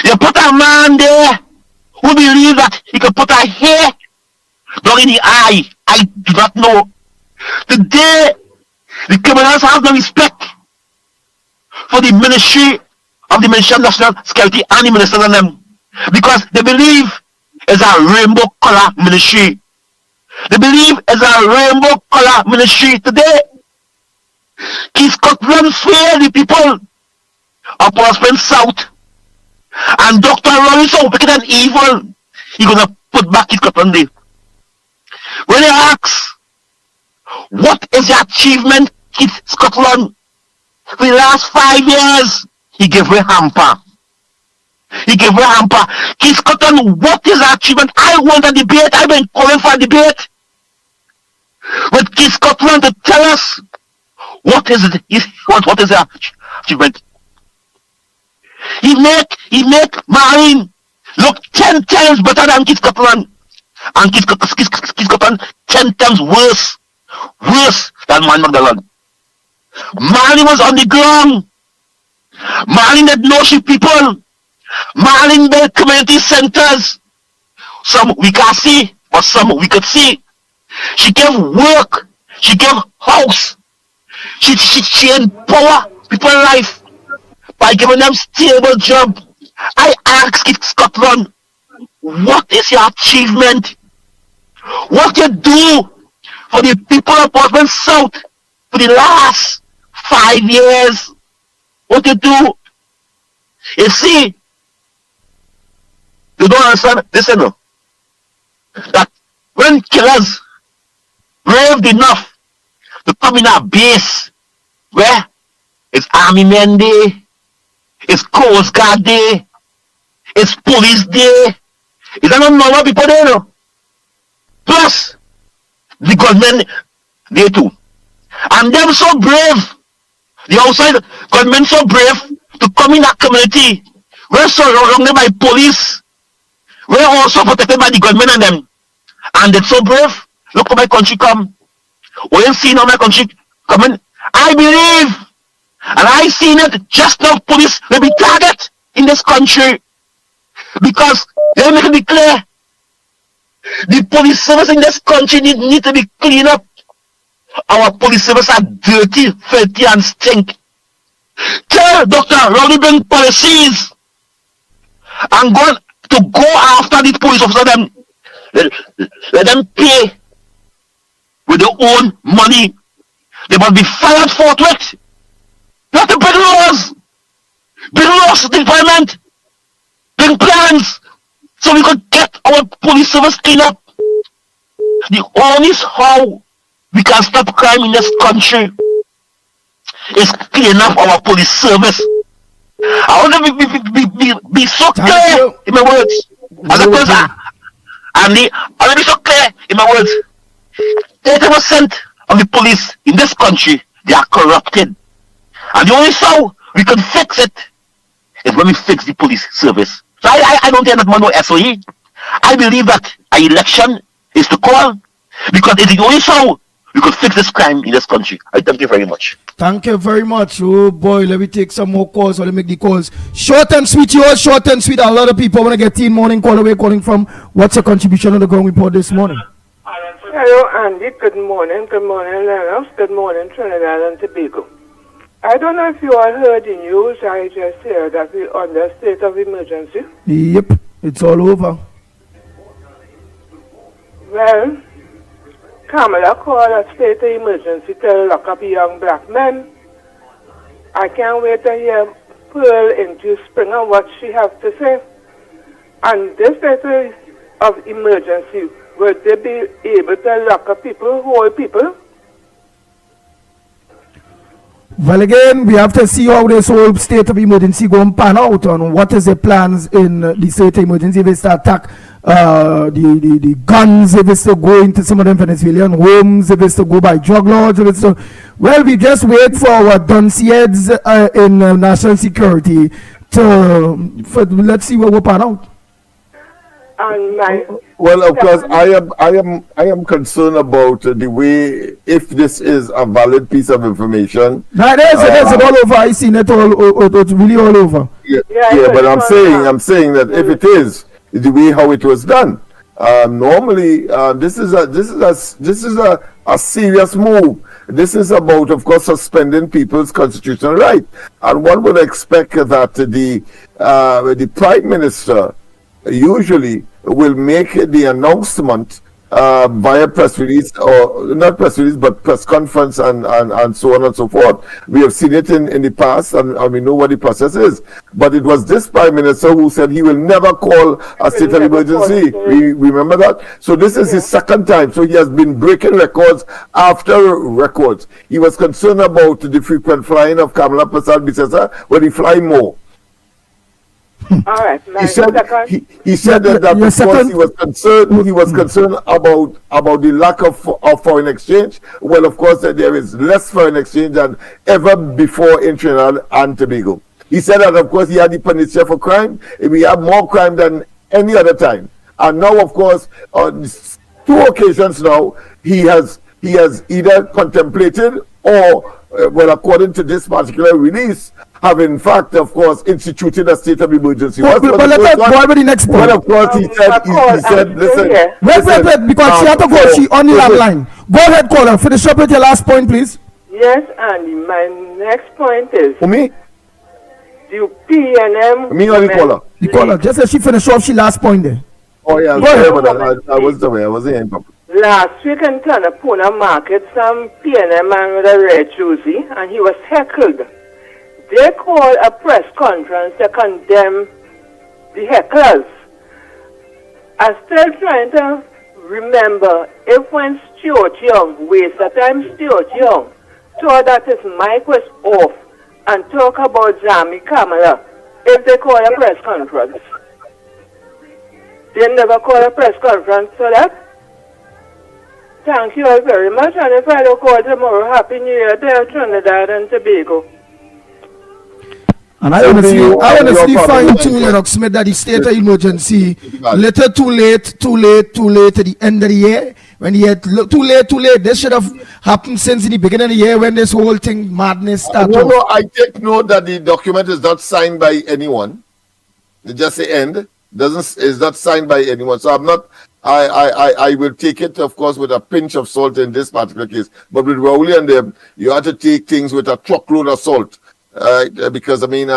You put a man there who believe that he could put a hair down in the eye. I do not know. Today, the criminals have no respect for the Ministry of National Security and the ministers and them, because they believe it's a rainbow color ministry. They believe it's a rainbow color ministry today. Keith Scotland failed the people of Portsmouth South, and Dr. Rowdy so wicked and evil, he gonna put back Keith Scotland there. When they ask, what is the achievement, Keith Scotland? For the last 5 years, he gave away hamper. Keith Scotland, what is the achievement? I want a debate. I've been calling for a debate with Keith Scotland to tell us what is it? What is the achievement? He make Marine look 10 times better than Keith Scotland, and Keith Scotland 10 times worse than Man McDonald. Marine was on the ground. Marine did know she people. Marine built community centers. Some we can see, but some we could see. She gave work. She gave house. She empower people's life by giving them stable job. I ask Scotland, what is your achievement? What you do for the people of Portland South for the last 5 years? What you do? You see, you don't understand. Listen, no. That when killers brave enough to come in a base where it's army men day, it's coast guard day, it's police day, it's not normal people there, no. Plus the government they too, and them so brave. The outside government so brave to come in a community where surrounded by police, we're also protected by the government and them, and they're so brave. Look how my country come. We ain't seen how my country coming. I believe, and I seen it, just now police will be target in this country, because they make it clear the police service in this country need to be cleaned up. Our police service are dirty, filthy, and stink. Tell Dr. Rowdy bring policies and go after these police officers. Let them pay with their own money. They must be fired forthwith. You have to bring laws to the environment, bring plans, so we could get our police service cleaned up. The only how we can stop crime in this country is clean up our police service. I want to be so clear in my words. As a person, I want to be so clear in my words. 80% of the police in this country, they are corrupted. And the only how we can fix it is when we fix the police service. So I don't think that man no SOE. I believe that an election is to call, because it's the only how we could fix this crime in this country. I thank you very much. Thank you very much. Oh boy, let me take some more calls. Or let me make the calls short and sweet. You all short and sweet. A lot of people want to get in morning call away calling from. What's your contribution on the ground report this morning? Hello, Andy. Good morning. Good morning, Lennox. Good morning, Trinidad and Tobago. I don't know if you all heard the news. I just heard that we're under state of emergency. Yep, it's all over. Well, Kamala called a state of emergency to lock up young black men. I can't wait to hear Pearl into spring on what she has to say. And this state of emergency, will they be able to lock up people, hold people? Well, again, we have to see how this whole state of emergency going to pan out on what is the plans in the state of emergency. If it's to attack the guns, if it's to go into some of them Venezuelan homes, if it's to go by drug lords, if it's to... Well, we just wait for our dunce heads in national security let's see what will pan out. Well, of course, I am concerned about the way, if this is a valid piece of information. No, it is all over. I seen it it's really all over. Yeah, but I'm saying that if it is the way how it was done, normally this is a serious move. This is about, of course, suspending people's constitutional right, and one would expect that the Prime Minister usually will make the announcement via press release, or not press release, but press conference and so on and so forth. We have seen it in the past, and we know what the process is. But it was this Prime Minister who said he will never call a state of emergency. We remember that? So this is his second time. So he has been breaking records after records. He was concerned about the frequent flying of Kamala Persad-Bissessar, when he fly more. All right. He said that because he was concerned about the lack of foreign exchange. Well, of course, there is less foreign exchange than ever before in Trinidad and Tobago. He said that, of course, he had the panacea for crime. We have more crime than any other time. And now, of course, on 2 occasions now, he has either contemplated or, well, according to this particular release, have in fact, of course, instituted a state of emergency. But let's go over the next point. Well, of course, he said, listen. Wait, because she had to go. She on the line. Go ahead, caller. Finish up with your last point, please. Yes, Andy. My next point is. For me? The PNM. Me or the caller? The caller. Just as she finished off, she last point there. Oh, yeah. Go ahead. I wasn't aware. I wasn't in public. Last week in Tanapuna Market, some PNM man with a red jersey, and he was heckled. They called a press conference to condemn the hecklers. I'm still trying to remember if when Stuart Young, waste the time Stuart Young, thought that his mic was off and talk about Zami Kamala, if they call a press conference. They never call a press conference for that. Thank you all very much, and if I don't call tomorrow, Happy New Year to Trinidad and Tobago. And I honestly find too, Lennox Smith, that the state of emergency, little too late at the end of the year. When he had too late. This should have happened since the beginning of the year when this whole thing madness started. No, I take note that the document is not signed by anyone. It just the end is not signed by anyone. So I'm not. I will take it, of course, with a pinch of salt in this particular case. But with Rowley and them, you have to take things with a truckload of salt. Because I mean,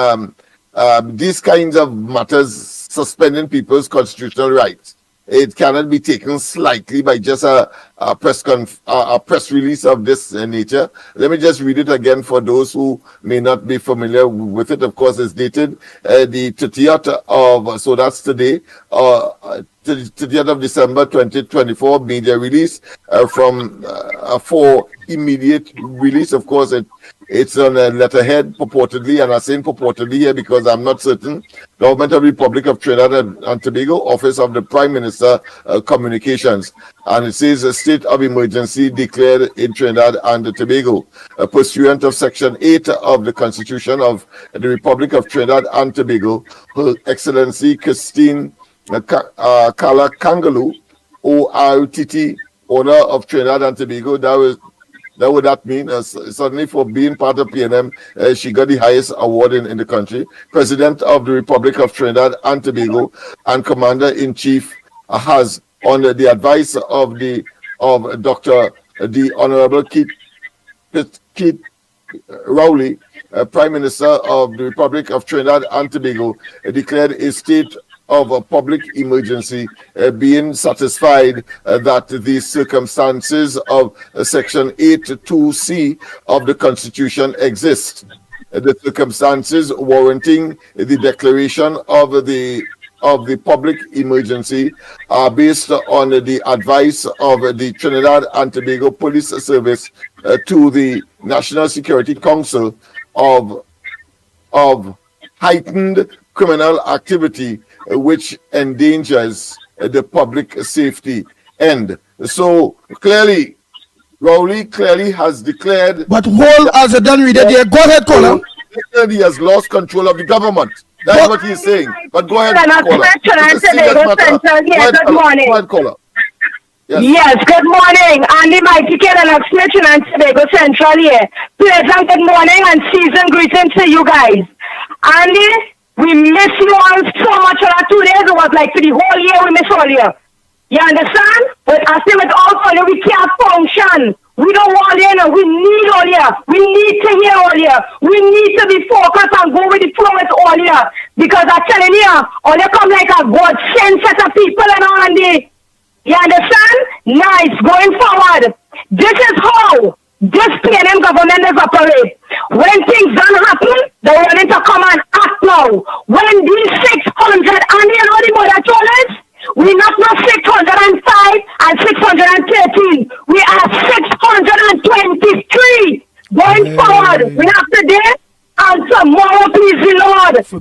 these kinds of matters, suspending people's constitutional rights, it cannot be taken slightly by just a press release of this nature. Let me just read it again for those who may not be familiar with it. Of course, it's dated the 30th of, so that's today, 30th of December 2024, media release for immediate release. Of course, it's on a letterhead purportedly, and I'm saying purportedly here because I'm not certain. Government of the Republic of Trinidad and Tobago, Office of the Prime Minister, Communications. And it says a state of emergency declared in Trinidad and Tobago, pursuant of Section 8 of the Constitution of the Republic of Trinidad and Tobago. Her Excellency Christine Kala Kangaloo, ORTT, owner of Trinidad and Tobago. That would mean suddenly for being part of PNM, she got the highest award in the country. President of the Republic of Trinidad and Tobago and Commander-in-Chief has, on the advice of Dr. the Honorable Keith Rowley, Prime Minister of the Republic of Trinidad and Tobago, declared a state of a public emergency being satisfied that the circumstances of Section 8(2)(c) of the Constitution exist. The circumstances warranting the declaration of the public emergency are based on the advice of the Trinidad and Tobago Police Service to the National Security Council of heightened criminal activity which endangers the public safety. And so clearly, Rowley clearly has declared. But whole as a done with it there. Go ahead, caller. He has lost control of the government. That's what he's saying. But go ahead, caller. Good morning. Go ahead, caller. Yes, good morning. Andy, Mikey, Lennox, and Tobago Central here. Pleasant good morning and season greetings to you guys. Andy, we miss you all so much for that 2 days. It was like for the whole year we miss all you. You understand? But I say with all you, we can't function. We don't want you, we need all you. We need to hear all you. We need to be focused and go with the flow with all you. Because I'm telling you, all you come like a God-sent set of people and all, Andy. You understand? Nice. Going forward. This is how this PNM government is operate. When things don't happen, they're ready to come and act now. When these 600, and you know the mother told us, we not 605 and 613. We are 623. Going forward, we have today and tomorrow, please the Lord. Which will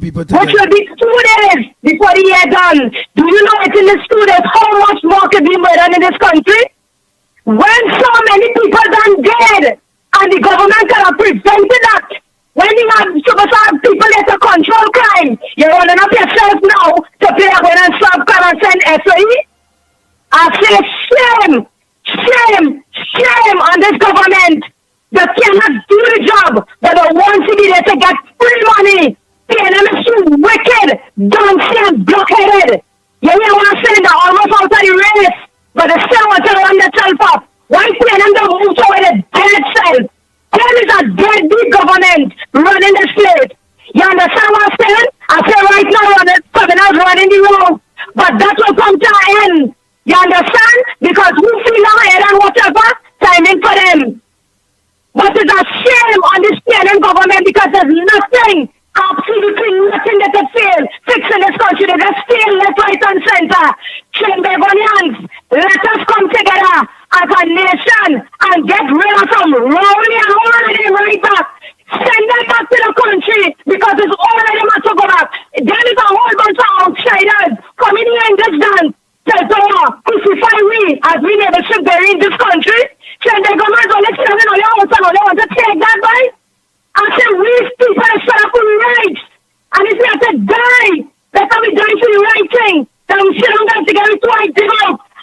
be 2 days before the year done. Do you know it in the students how much more could be murdered in this country? When so many people done dead and the government cannot prevent that. When you have people that to control crime, you're running up yourself now to play away and stop crime and send SOE. I say shame, shame, shame on this government. They cannot do the job, but they want to be there to get free money. PNM is too wicked, dumpy and blockheaded. You know what I'm saying? They're almost out of the race, but they still want to run themselves up. Why PNM don't move toward a dead self? There is a deadbeat government running the state. You understand what I'm saying? I say right now, the criminals running the road. But that will come to an end. You understand? Because who feel ahead and whatever, timing for them. But it's a shame on this PNM government because there's nothing, absolutely nothing that can fail fixing this country. They just fail left, right, and center. Trinbagonians, let us come together as a nation and get rid of some Rowley and all of them right back. Send them back to the country because it's already much to go back. There is a whole bunch of outsiders coming here in this dance. Crucify we as we never should bury in this country. Send the government only serving on your house and only want to take that by. I say we people are set up for rights. And if we have to die, that's how we die for the right thing. Then we sit down together twice,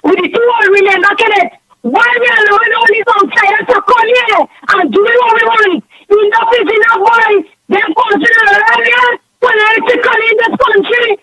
with the two all remain back in it. Why we allowing all these outsiders to come here and do what we want? Enough is enough, boy. They're considered area politically in this country.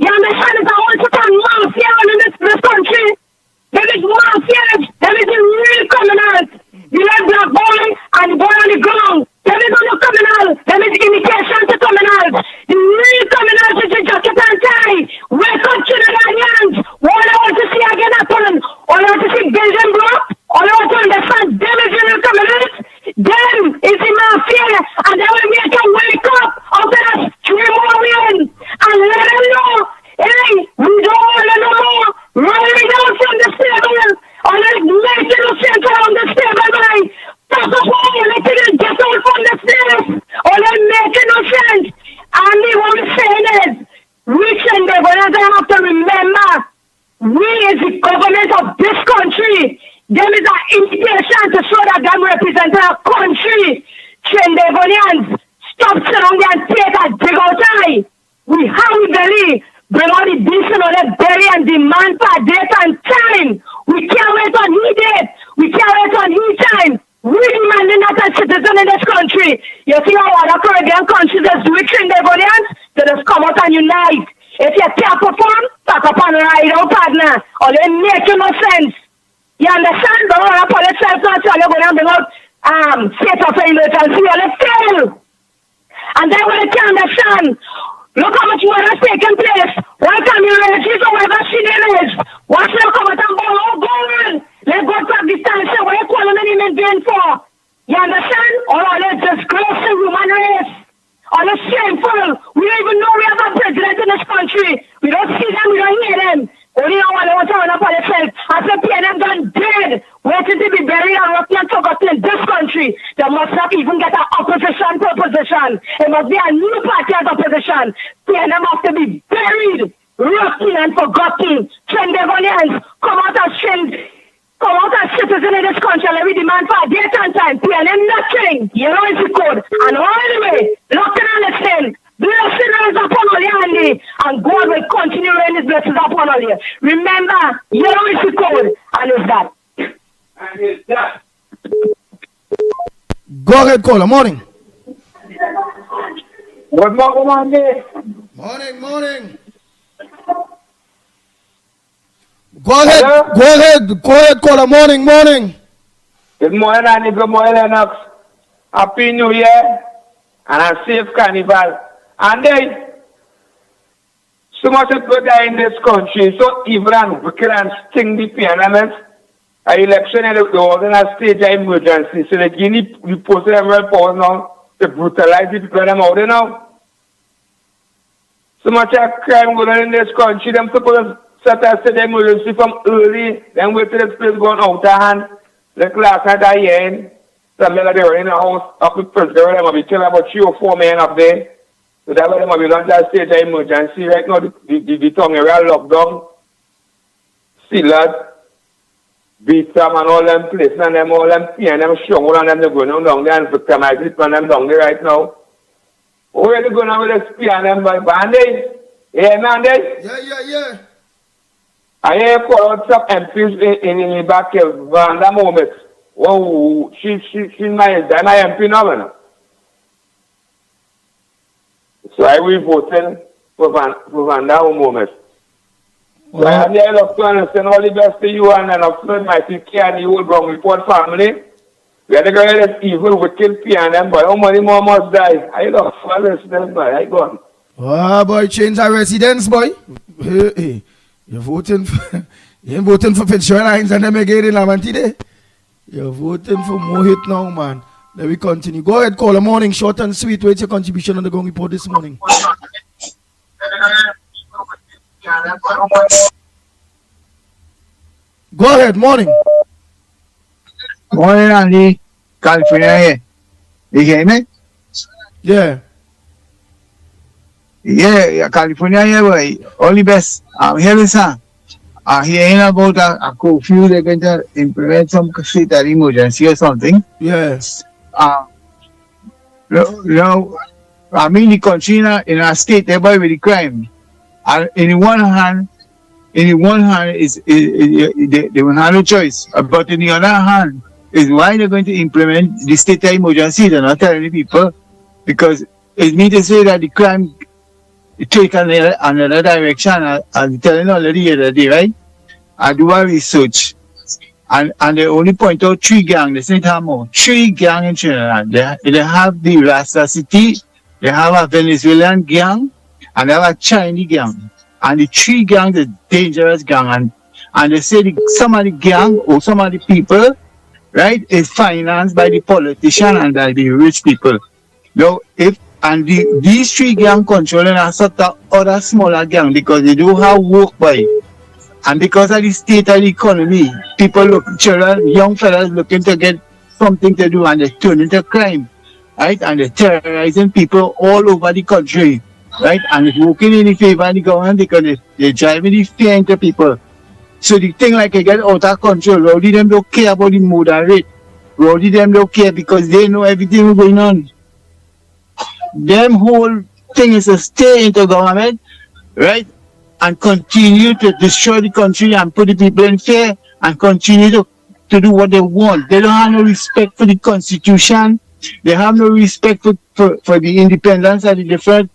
You understand? It's a whole sort of mafia in this country. There is mafias. There is a real criminals. You like black boy and the boy on the ground. There is no criminal. There is imitation to criminals. The real criminals is the jacket and tie. Wake up to the Trinidadians. All I want to see again happen. All I want to see building block. All I want to understand them is the real criminals. Them is the mafia. And then we make them wake up after that 3 more win. And let them know, hey, we don't want to know more. Rolling down from the stable. Or like making us sit around the stable, man. First of all, let it get out from the stairs. Or like making no sense. And what we're saying is, we and the government have to remember, we as the government of this country, there is an invitation to show that them represent our country. Trinidadians, stop sitting there and take a dig out eye. We have the belly. Bring all the beast on the belly and demand for date and time. We can't wait on he date. We can't wait on he time. We demanding that as citizens in this country. You see how other Caribbean countries just do it in their audience? They just come out and unite. If you can't perform, talk up and ride out, partner. Or they make you no sense. You understand? Don't want to put yourself out, so you're going to bring out state of emergency. Or they fail. And then when you can't understand, look how much war has taken place. Why can't you raise it or whatever she is? Watch them come out and go, oh, go on. Let God take this time, say, what you call them in vain for? You understand? All of disgrace the human race. All the shameful. We don't even know we have a president in this country. We don't see them, we don't hear them. Only know what they want to run up on themselves. As the PNM done dead, waiting to be buried and rotten and forgotten in this country. They must not even get an opposition proposition. It must be a new party as opposition. PNM have to be buried, rotten and forgotten. Trinidadians, come out as citizens in this country and we demand for a date and time. PNM nothing. Yellow is the code. And all the way, look and understand. Blessing is upon all you, Andy, and God will continue raining his blessings upon all you. Remember, yellow is the code, and it's that. And it's that. Go ahead, caller. Morning. Good morning, Andy. Morning. Go ahead, caller. Morning. Good morning, Andy. Good morning, Lennox. Happy New Year and a safe carnival. And then, so much people die in this country, so evil and wicked and sting the parliament. An election in the world in a state of emergency. So they give the posted every power now to brutalize the people them out there now. So much of crime going on in this country, them people set a state of emergency from early, then wait till this place going out of hand. Like last night I heard, some men they were in the house up in Pittsburgh, they might be killing about 3 or 4 men up there. So that's why they might be on that state of emergency. Right now, the tongue area locked down. Sealed, beat them and all them places and them all them pain, them strong and them they're going on down there and victimize it on them down there right now. Where are they going on with this pain them by Bandy? Yeah, Mandy? Yeah. I hear call out some MPs in the back of Vanda moment. Whoa, she's my MP now. So I will voting for Vanda moment. So I have the love to understand all the best to you and then of course my Mikey and the whole Brown Report family. We are the greatest evil, wicked PNM, but how many more must die? I love for listening, boy. I go on. Oh, boy, change our residence, boy. Hey. You're voting for, you ain't voting for Fitzgerald Hines and them again in Lamantide. You're voting for Mohit now, man. Let me continue. Go ahead, caller. Morning, short and sweet. What's your contribution on the Gong Report this morning? Go ahead, morning. Morning, Andy. California here. You hear me? Yeah. Yeah, California here, boy. Only best. I'm hearing some. I'm hearing about a curfew. They're going to implement some state of emergency or something. Yes. I mean, the country in a state there by with the crime. And in one hand is they will have no choice. But in the other hand is why they're going to implement the state of emergency. They're not telling the people because it means to say that the crime take another direction. I'm telling already the other day, right? I do a research. And they only point out 3 gangs. They say it have more. 3 gangs in Trinidad. They have the Rasta City, they have a Venezuelan gang, and they have a Chinese gang. And the 3 gangs are dangerous gang. And they say some of the gang or some of the people, right, is financed by the politician and by the rich people. Now, these 3 gangs controlling a sort of other smaller gang because they do have work by. And because of the state of the economy, children, young fellas looking to get something to do and they turn into crime, right? And they're terrorizing people all over the country, right? And it's working in the favor of the government because they're driving the fear into people. So the thing like they get out of control, rowdy them don't care about the murder rate. Rowdy them don't care because they know everything going on. Them whole thing is to stay into government, right? And continue to destroy the country and put the people in fear and continue to do what they want. They don't have no respect for the constitution. They have no respect for the independence of the different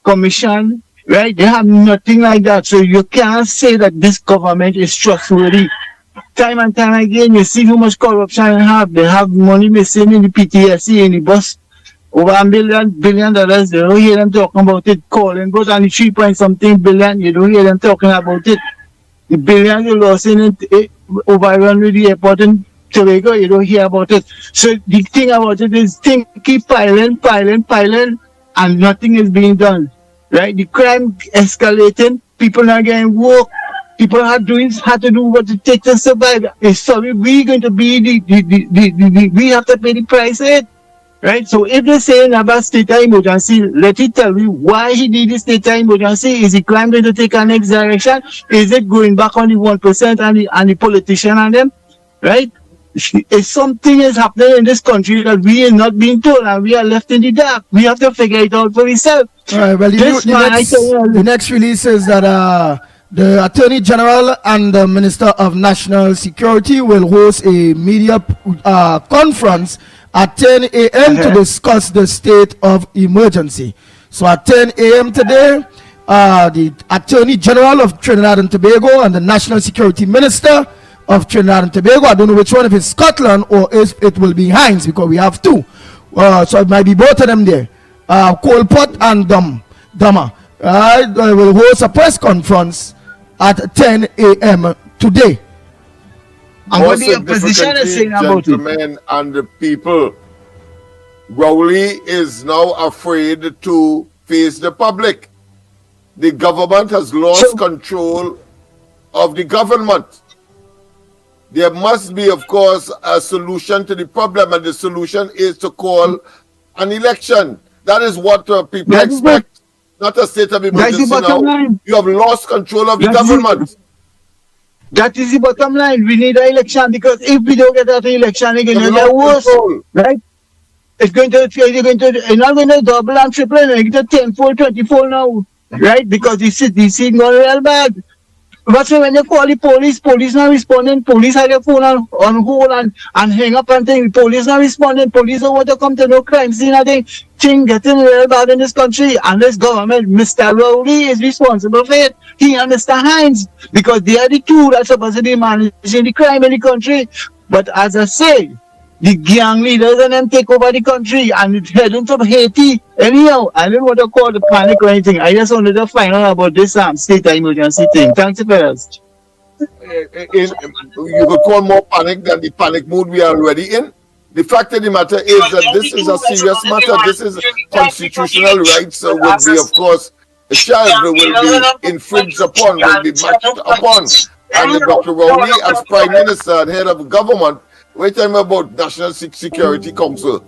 commission, right? They have nothing like that. So you can't say that this government is trustworthy. Time and time again, you see how much corruption they have. They have money missing in the PTSD, in the bus over $1 billion. You don't hear them talking about it. Calling goes on the 3 point something billion. You don't hear them talking about it. The billions you lost in it overrun with the airport in Tobago, you don't hear about it. So the thing about it is things keep piling, and nothing is being done. Right? The crime escalating, people not getting work, people had to do what it takes to survive. Sorry, we're going to be we have to pay the price of it. Right? So if they say about state of emergency, let it tell me why he did the state of emergency. Is the crime going to take a next direction? Is it going back on the 1% and the politician and them? Right? If something is happening in this country that we are not being told and we are left in the dark, we have to figure it out for ourselves. All right, well, the next release is that the Attorney General and the Minister of National Security will host a media conference at 10 a.m. to discuss the state of emergency. So at 10 a.m. today, the Attorney General of Trinidad and Tobago and the National Security Minister of Trinidad and Tobago, I don't know which one, if it's Scotland or if it will be Hines, because we have two. So it might be both of them there. Colport and Dama will host a press conference at 10 a.m. today. And what the opposition is saying about it? And the people, Rowley is now afraid to face the public. The government has lost control of the government. There must be, of course, a solution to the problem, and the solution is to call an election. That is what people expect, not a state of emergency now. You have lost control of the government. That is the bottom line. We need an election, because if we don't get that election, it's going to get worse, right? It's not going to double and triple, it's going to 10-fold, 20-fold now, right? Because this is going real bad. But when they call the police not responding. Police have their phone on hold and hang up and things. Police not responding. Police don't want to come to no crime scene. I think things getting real bad in this country. And this government, Mr. Rowley, is responsible for it. He and Mr. Hines, because they are the two that's supposed to be managing the crime in the country. But as I say, the gang leaders and them take over the country and it's heading to Haiti. Anyhow, I don't want to call the panic or anything. I just wanted to find out about this state of emergency thing. Thanks, fellas. You could call more panic than the panic mood we are already in. The fact of the matter is that this is a serious matter. This is constitutional rights will be, of course, a child will be infringed upon, will be matched upon. And Dr. Rowley, as Prime Minister and head of government, we're talking about National Security Council,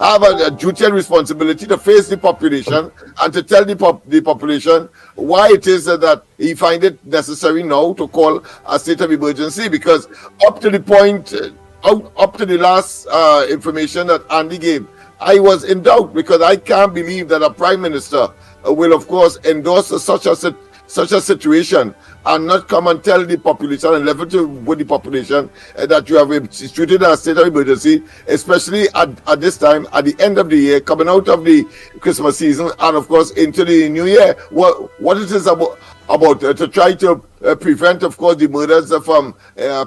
have a duty and responsibility to face the population and to tell the population why it is that he find it necessary now to call a state of emergency, because up to the point, up to the last information that Andy gave, I was in doubt, because I can't believe that a Prime Minister will, of course, endorse such a situation and not come and tell the population and level with the population that you have instituted a state of emergency, especially at this time, at the end of the year, coming out of the Christmas season, and of course into the new year. What it is about to try to prevent, of course, the murders from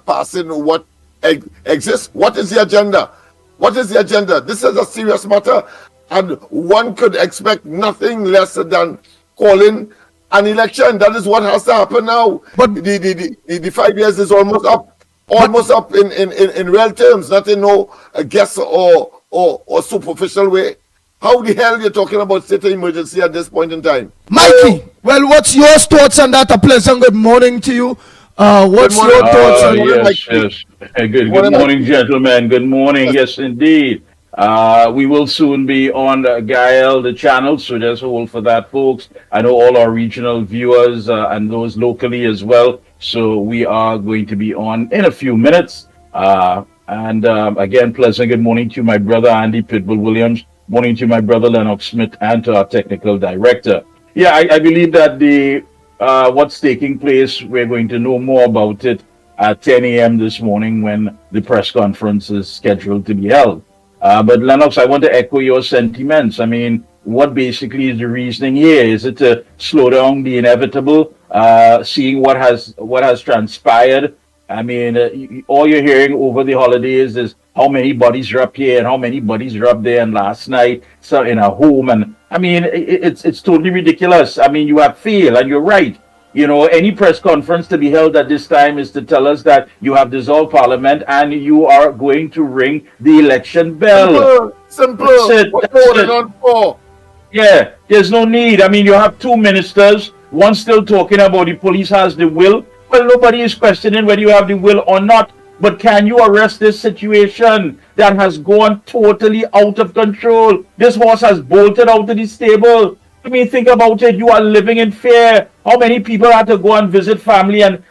passing what exists. What is the agenda? What is the agenda? This is a serious matter, and one could expect nothing less than calling an election. That is what has to happen now. But the 5 years is almost up in real terms, not in no guess or superficial way. How the hell you're talking about state of emergency at this point in time? Mikey, well, what's your thoughts on that? A pleasant good morning to you. What's your thoughts on Yes. Good morning, gentlemen. Good morning. Yes, indeed. We will soon be on Gael, the channel, so just hold for that, folks. I know all our regional viewers and those locally as well. So we are going to be on in a few minutes. Again, pleasant good morning to my brother Andy Pitbull Williams. Morning to my brother Lennox Smith and to our technical director. Yeah, I believe that what's taking place, we're going to know more about it at 10 a.m. this morning when the press conference is scheduled to be held. But Lennox, I want to echo your sentiments. I mean, what basically is the reasoning here? Is it to slow down the inevitable, seeing what has transpired I mean, all you're hearing over the holidays is how many bodies are up here and how many bodies are up there. And last night, so in a home, and I mean, it's totally ridiculous. I mean, you have failed, and you're right. You know, any press conference to be held at this time is to tell us that you have dissolved Parliament and you are going to ring the election bell. Simple. That's it. What That's more it. on for? Yeah, there's no need. I mean, you have two ministers, one still talking about the police has the will. Well, nobody is questioning whether you have the will or not. But can you arrest this situation that has gone totally out of control? This horse has bolted out of the stable. I mean, think about it. You are living in fear. How many people had to go and visit family and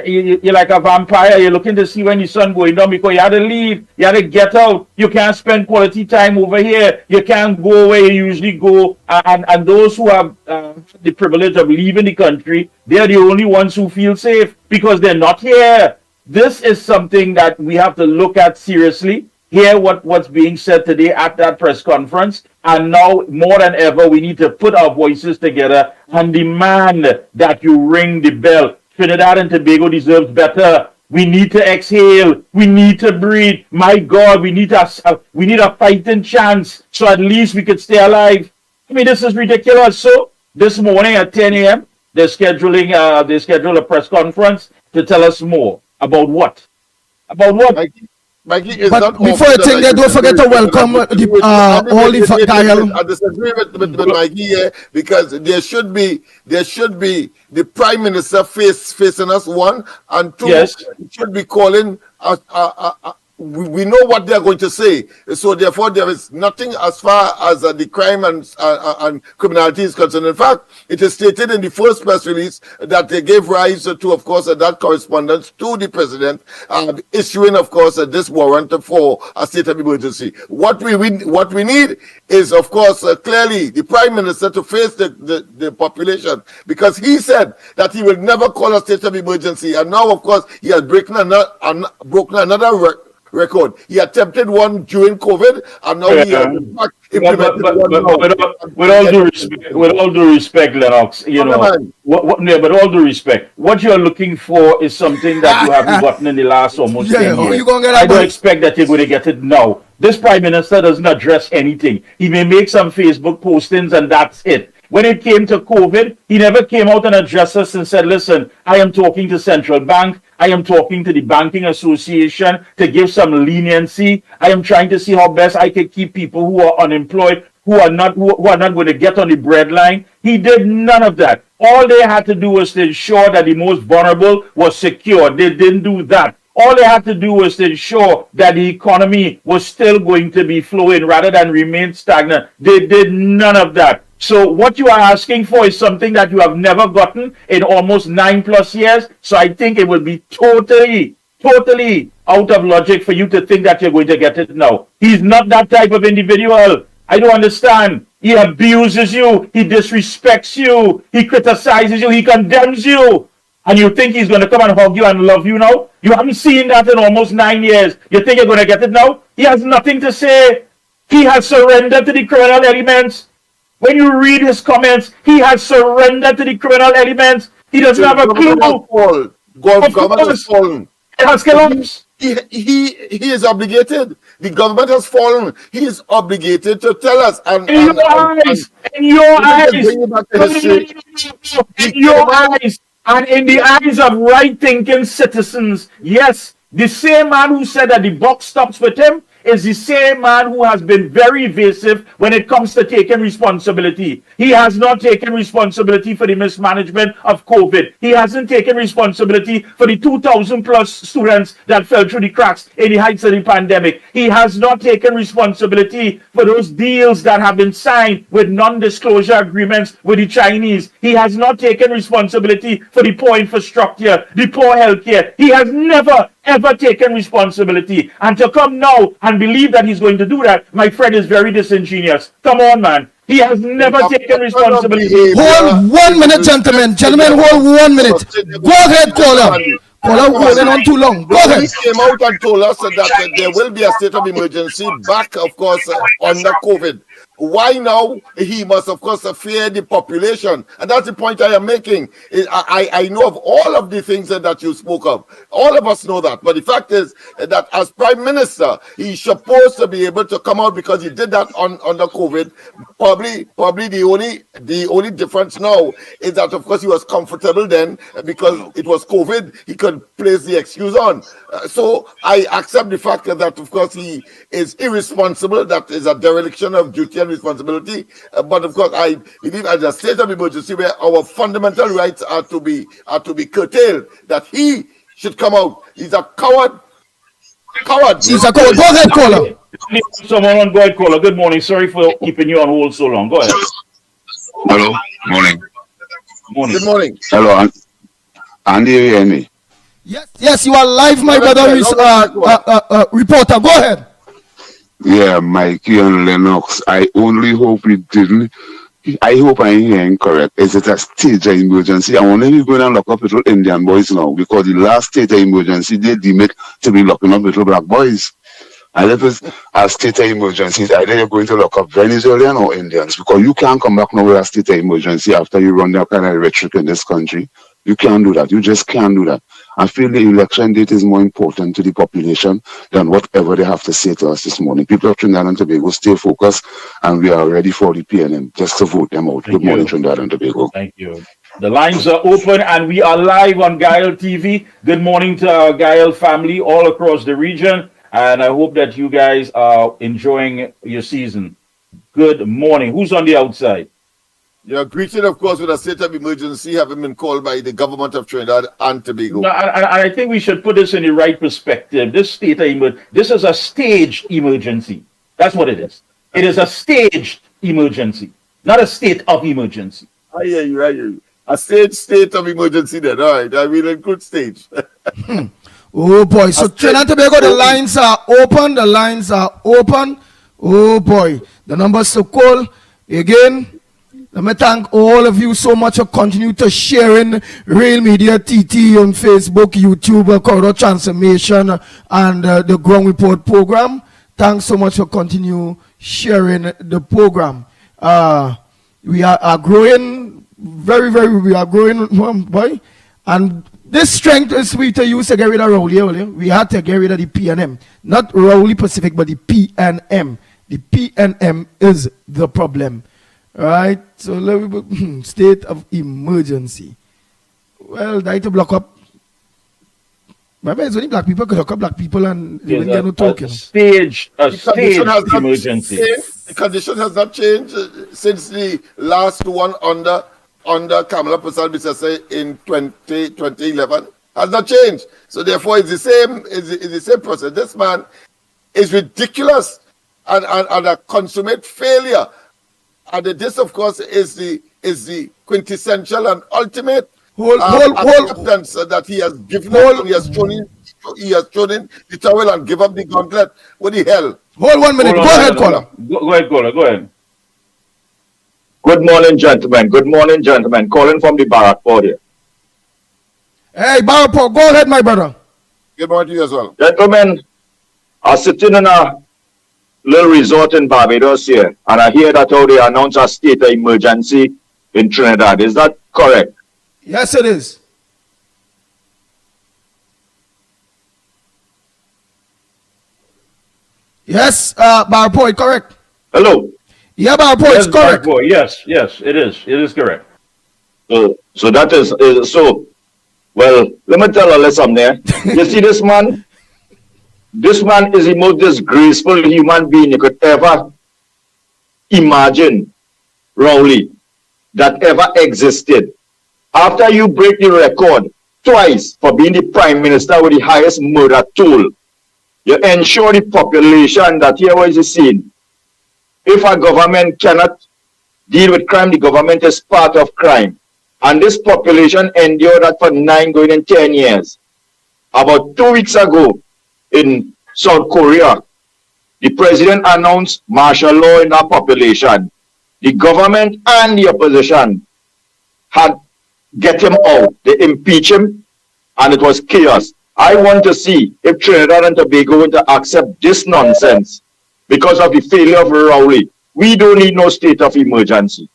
you're like a vampire. You're looking to see when the sun going down because you had to leave. You had to get out. You can't spend quality time over here. You can't go where you usually go. And those who have the privilege of leaving the country, they're the only ones who feel safe because they're not here. This is something that we have to look at seriously. Hear what's being said today at that press conference. And now, more than ever, we need to put our voices together and demand that you ring the bell. Trinidad and Tobago deserves better. We need to exhale. We need to breathe. My God, we need a fighting chance so at least we could stay alive. I mean, this is ridiculous. So this morning at 10 a.m., they scheduled a press conference to tell us more. About what? About what? Mikey, but before you think that, don't forget to welcome all the dial. I disagree with Mikey here because there should be the Prime Minister facing us, one, and two, yes. It should be calling we know what they're going to say, so therefore there is nothing as far as the crime and criminality is concerned. In fact, it is stated in the first press release that they gave rise to, of course, that correspondence to the president, issuing, of course, this warrant for a state of emergency. What we need is, of course, clearly the prime minister to face the population, because he said that he will never call a state of emergency, and now, of course, he has broken another record. He attempted one during COVID, and now he has implemented one. With all due respect, Lennox, you know, but all due respect, what you're looking for is something that you haven't gotten in the last almost 10 years. I don't expect that you're going to get it now. This prime minister doesn't address anything. He may make some Facebook postings, and that's it. When it came to COVID, he never came out and addressed us and said, listen, I am talking to Central Bank. I am talking to the Banking Association to give some leniency. I am trying to see how best I can keep people who are unemployed, who are not going to get on the breadline. He did none of that. All they had to do was to ensure that the most vulnerable was secure. They didn't do that. All they had to do was to ensure that the economy was still going to be flowing rather than remain stagnant. They did none of that. So what you are asking for is something that you have never gotten in almost 9+ years. So I think it would be totally out of logic for you to think that you're going to get it now. He's not that type of individual. I don't understand. He abuses you. He disrespects you. He criticizes you. He condemns you. And you think he's going to come and hug you and love you now? You haven't seen that in almost 9 years. You think you're going to get it now? He has nothing to say. He has surrendered to the criminal elements. When you read his comments, he has surrendered to the criminal elements. He doesn't have a clue. Government has fallen. It has collapsed. He is obligated. The government has fallen. He is obligated to tell us. In your eyes, and in the eyes of right-thinking citizens, yes, the same man who said that the buck stops with him is the same man who has been very evasive when it comes to taking responsibility. He has not taken responsibility for the mismanagement of COVID. He hasn't taken responsibility for the 2,000+ students that fell through the cracks in the heights of the pandemic. He has not taken responsibility for those deals that have been signed with non-disclosure agreements with the Chinese. He has not taken responsibility for the poor infrastructure, the poor healthcare. He has never ever taken responsibility, and to come now and believe that he's going to do that, my friend, is very disingenuous. Come on, man. He has never taken responsibility. Hold 1 minute, gentlemen. Gentlemen, hold 1 minute. Go ahead, caller. Caller, holding on too long. Go ahead. He came out and told us that there will be a state of emergency back, of course, under COVID. why now he must, of course, fear the population? And that's the point I am making. I know of all of the things that you spoke of. All of us know that. But the fact is that as Prime Minister, he's supposed to be able to come out because he did that under COVID. Probably the only difference now is that, of course, he was comfortable then because it was COVID. He could place the excuse on. So I accept the fact that, of course, he is irresponsible. That is a dereliction of duty and responsibility. But of course, I believe as a state of emergency where our fundamental rights are to be curtailed, that he should come out. He's a coward. He's a coward. Go ahead, caller. Someone on, go ahead, caller. Good morning. Sorry for keeping you on hold so long. Go ahead. Hello. Morning. Morning. Good morning. Hello, Andy, you hear me? Yes, you are live, my brother. Reporter, go ahead. Yeah, Mikey and Lennox. I only hope we didn't. I hope I'm hearing correct. Is it a state of emergency? I want to go and lock up little Indian boys now because the last state of emergency they deem it to be locking up little black boys. And if it's a state of emergency, either you're going to lock up Venezuelan or Indians because you can't come back now with a state of emergency after you run that kind of rhetoric in this country. You can't do that. You just can't do that. I feel the election date is more important to the population than whatever they have to say to us this morning. People of Trinidad and Tobago, stay focused, and we are ready for the PNM just to vote them out. Good morning, Trinidad and Tobago. Thank you. The lines are open, and we are live on Gael TV. Good morning to our Gael family all across the region, and I hope that you guys are enjoying your season. Good morning. Who's on the outside? You're greeted, of course, with a state of emergency having been called by the government of Trinidad and Tobago. No, I think we should put this in the right perspective. This this is a staged emergency. That's what it is. It is a staged emergency, not a state of emergency. I hear you. A state of emergency then. All right. I will include stage. Oh, boy. So Trinidad and Tobago, the lines are open. The lines are open. Oh, boy. The numbers to call again. Let me thank all of you so much for continue to sharing Real Media TT on Facebook, YouTube, Corridor Transformation, and the Ground Report program. Thanks so much for continue sharing the program. We are growing we are growing, boy. And this strength is we to use to get rid of Rowley. We had to get rid of the PNM. Not Rowley Pacific, but the PNM. The PNM is the problem. Right, so state of emergency. Well, that to block up. Maybe it's only black people could lock up black people and they wouldn't get no talking. A staged emergency. The condition has not changed since the last one under Kamala Prasad in 2011. Has not changed. So therefore, it's the same process. This man is ridiculous and a consummate failure. And this, of course, is the quintessential and ultimate acceptance that he has given up. He has thrown in the towel and give up the gauntlet. What the hell? Hold 1 minute. Go ahead, caller. Go ahead, caller. Go ahead. Good morning, gentlemen. Good morning, gentlemen. Calling from the Barrackport here. Hey, Barrackport, go ahead, my brother. Good morning to you as well. Gentlemen, I'm sitting in a little resort in Barbados here, and I hear that how they announce a state of emergency in Trinidad. Is that correct? Yes, it is. Yes, Barrackport, correct. Hello. Yeah, Barrackport, yes, it's correct. Barrackport, yes, it is. It is correct. So that is so. Well, let me tell you something there. You see this man? This man is the most disgraceful human being you could ever imagine, Rowley, that ever existed. After you break the record twice for being the Prime Minister with the highest murder toll, you ensure the population that here was the scene. If a government cannot deal with crime, the government is part of crime. And this population endured that for 9 going in 10 years. About 2 weeks ago, in South Korea, the president announced martial law in that population. The government and the opposition had get him out. They impeach him, and it was chaos. I want to see if Trinidad and Tobago going to accept this nonsense because of the failure of Rowley. We don't need no state of emergency.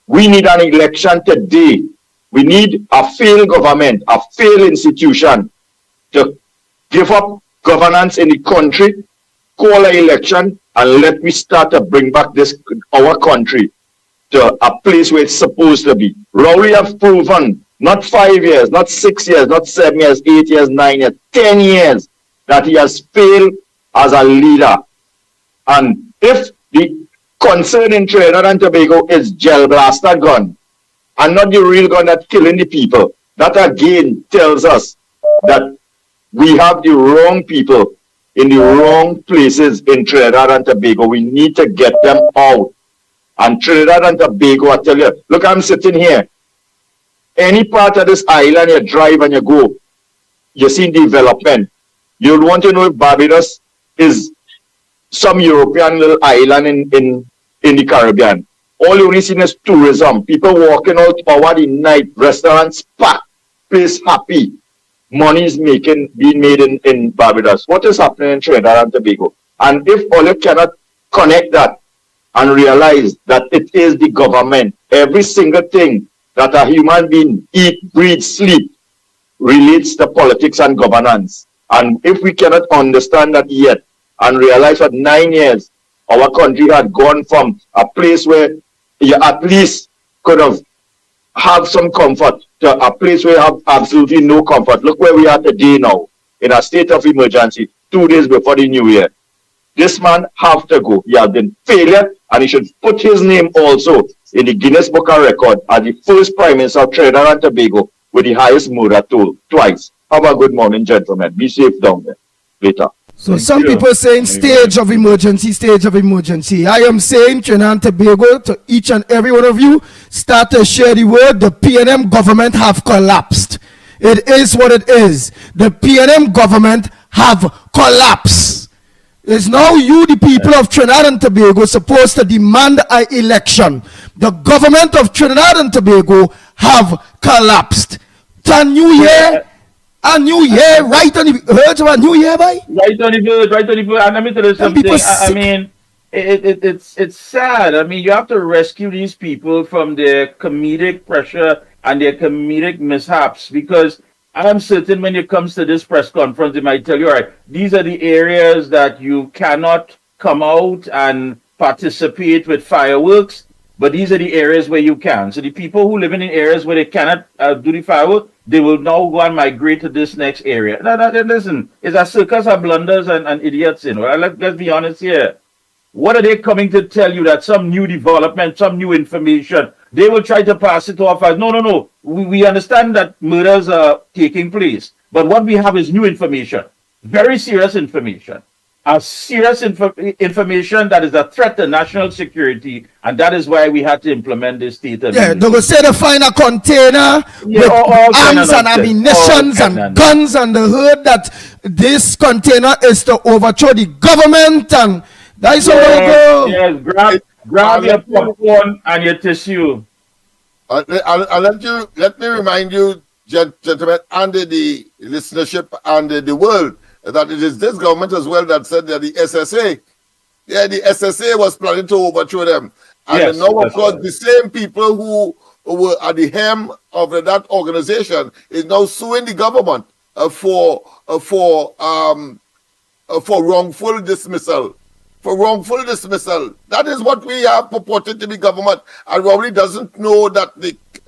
We need an election today. We need a failed government, a failed institution to give up governance in the country, call an election, and let me start to bring back our country to a place where it's supposed to be. Rowley have proven, not 5 years, not 6 years, not 7 years, 8 years, 9 years, 10 years, that he has failed as a leader. And if the concern in Trinidad and Tobago is gel blaster gun, and not the real gun that's killing the people, that again tells us that we have the wrong people in the wrong places in Trinidad and Tobago. We need to get them out. And Trinidad and Tobago, I tell you, look, I'm sitting here. Any part of this island you drive and you go, you see development. You'll want to know if Barbados is some European little island in the Caribbean. All you only see is tourism. People walking out over the night, restaurants packed, place happy. Money is being made in Barbados. What is happening in Trinidad and Tobago? And if all you cannot connect that and realize that it is the government, every single thing that a human being eat, breathe, sleep relates to politics and governance. And if we cannot understand that yet and realize that 9 years our country had gone from a place where you at least could have some comfort to a place where you have absolutely no comfort. Look where we are today now, in a state of emergency, 2 days before the new year. This man have to go. He has been failure, and he should put his name also in the Guinness Book of Record as the first Prime Minister of Trinidad and Tobago with the highest murder toll twice. Have a good morning, gentlemen. Be safe down there. Later. So some people saying stage of emergency, stage of emergency. I am saying Trinidad and Tobago to each and every one of you, start to share the word. The PNM government have collapsed. It is what it is. The PNM government have collapsed. It's now you, the people of Trinidad and Tobago, supposed to demand an election. The government of Trinidad and Tobago have collapsed. To New Year, a new year, right on the verge of a new year, boy? Right on the verge, right on the verge. And let me tell you something. I mean, it's sad. I mean, you have to rescue these people from their comedic pressure and their comedic mishaps, because I'm certain when it comes to this press conference, they might tell you, all right, these are the areas that you cannot come out and participate with fireworks, but these are the areas where you can. So the people who live in areas where they cannot do the fireworks, they will now go and migrate to this next area. Now, listen, it's a circus of blunders and idiots, you know. Let's be honest here. What are they coming to tell you? That some new development, some new information, they will try to pass it off as, no. We understand that murders are taking place, but what we have is new information, very serious information. A serious information that is a threat to national security, and that is why we had to implement this state of they will say they find a container with arms and ammunition and guns, and they heard that this container is to overthrow the government, and that's how we go. Yes, grab your popcorn and your tissue. Let me remind you, gentlemen, and the listenership and the world, that it is this government as well that said that the SSA was planning to overthrow them. And now, of course, the same people who were at the helm of that organization is now suing the government for wrongful dismissal. For wrongful dismissal. That is what we have purported to be government. And Rowley doesn't know that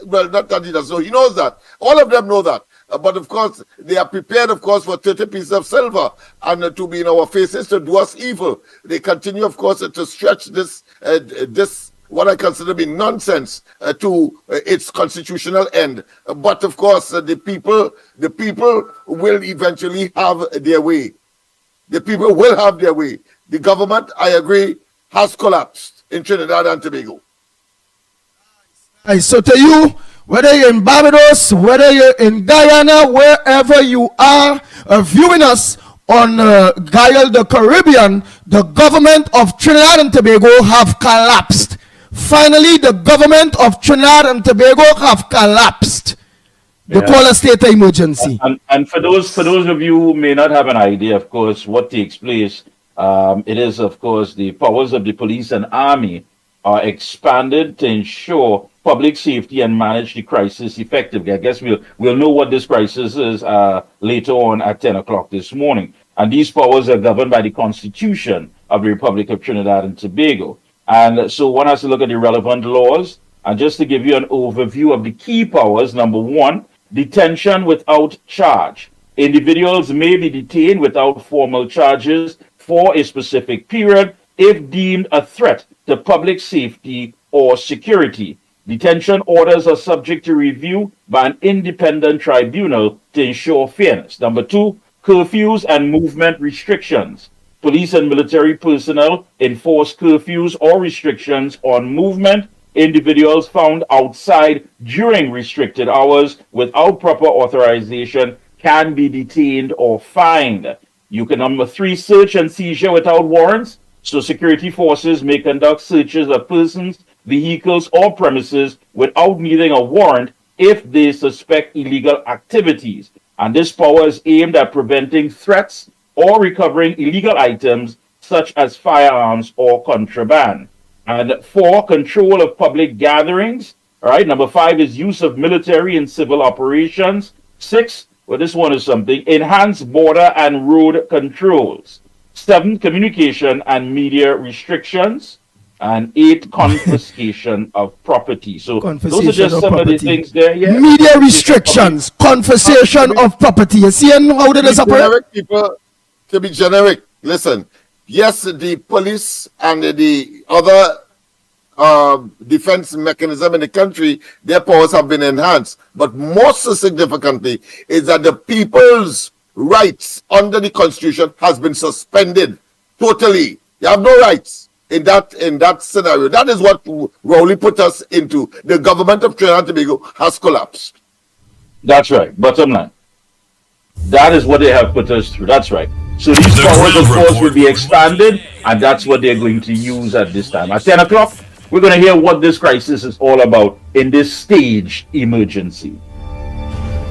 not that he doesn't know, he knows that. All of them know that. But of course, they are prepared, of course, for 30 pieces of silver and to be in our faces to do us evil. They continue, of course, to stretch this what I consider to be nonsense to its constitutional end. But of course, the people will eventually have their way. The people will have their way. The government, I agree, has collapsed in Trinidad and Tobago. So to you, whether you're in Barbados, whether you're in Guyana, wherever you are viewing us on Guile the Caribbean, the government of Trinidad and Tobago have collapsed. Finally, the government of Trinidad and Tobago have collapsed. They call a state of emergency. And for those of you who may not have an idea, of course, what takes place, it is, of course, the powers of the police and army are expanded to ensure public safety and manage the crisis effectively. I guess we'll know what this crisis is later on at 10 o'clock this morning. And these powers are governed by the Constitution of the Republic of Trinidad and Tobago. And so one has to look at the relevant laws. And just to give you an overview of the key powers, number one, detention without charge. Individuals may be detained without formal charges for a specific period if deemed a threat to public safety or security. Detention orders are subject to review by an independent tribunal to ensure fairness. Number two, curfews and movement restrictions. Police and military personnel enforce curfews or restrictions on movement. Individuals found outside during restricted hours without proper authorization can be detained or fined. You can, number three, search and seizure without warrants. So security forces may conduct searches of persons, vehicles, or premises without needing a warrant if they suspect illegal activities. And this power is aimed at preventing threats or recovering illegal items such as firearms or contraband. And four, control of public gatherings. All right, number five is use of military and civil operations. Six, well, this one is something, enhanced border and road controls. Seven, communication and media restrictions. And eight, confiscation of property. So those are just some of the things there. Yeah. Media restrictions, confiscation of property. You see how did this operate? Generic people, to be generic, listen. Yes, the police and the other defense mechanism in the country, their powers have been enhanced. But most significantly is that the people's rights under the Constitution has been suspended totally. You have no rights in that scenario. That is what Rowley put us into. The government of Trinidad and Tobago has collapsed. That's right. Bottom line. That is what they have put us through. That's right. So these powers, of course, will be expanded, and that's what they're going to use at this time. At 10 o'clock, we're going to hear what this crisis is all about in this staged emergency.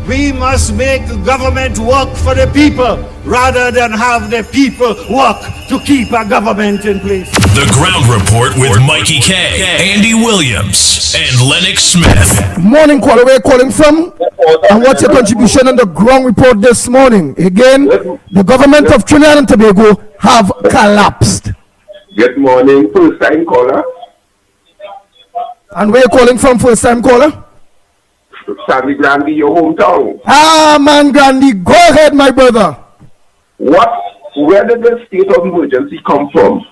We must make government work for the people rather than have the people work to keep a government in place. The Ground Report with Mikey K, Andy Williams, and Lennox Smith. Morning, caller. Where are you calling from? And what's your contribution on the Ground Report this morning? Again, the government of Trinidad and Tobago have collapsed. Good morning, first time caller. And where are you calling from, first time caller? Sandy Grandy, your hometown. Ah, man, Grandy, go ahead, my brother. Where did the state of emergency come from?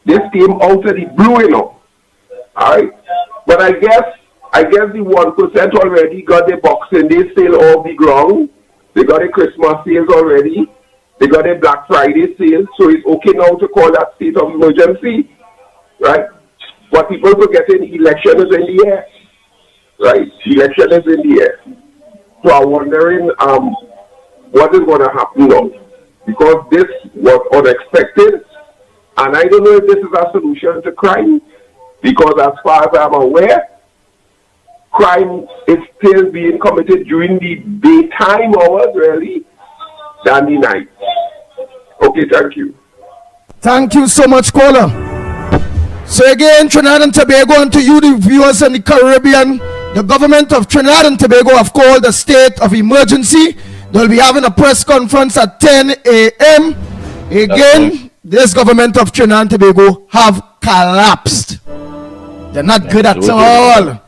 This came out of the blue, you know. Alright? But I guess the 1% already got the Boxing Day sale off the ground. They got the Christmas sales already. They got the Black Friday sales. So it's okay now to call that state of emergency. Right? But people forgetting election is in the air. Right, election is in the air. So I'm wondering what is going to happen now, because this was unexpected, and I don't know if this is a solution to crime, because as far as I'm aware, crime is still being committed during the daytime hours, really, than the night. Okay, thank you. Thank you so much, caller. So again, Trinidad and Tobago, and to you, the viewers in the Caribbean, the government of Trinidad and Tobago have called a state of emergency. They'll be having a press conference at 10 a.m. Again, this government of Trinidad and Tobago have collapsed. They're not good at all.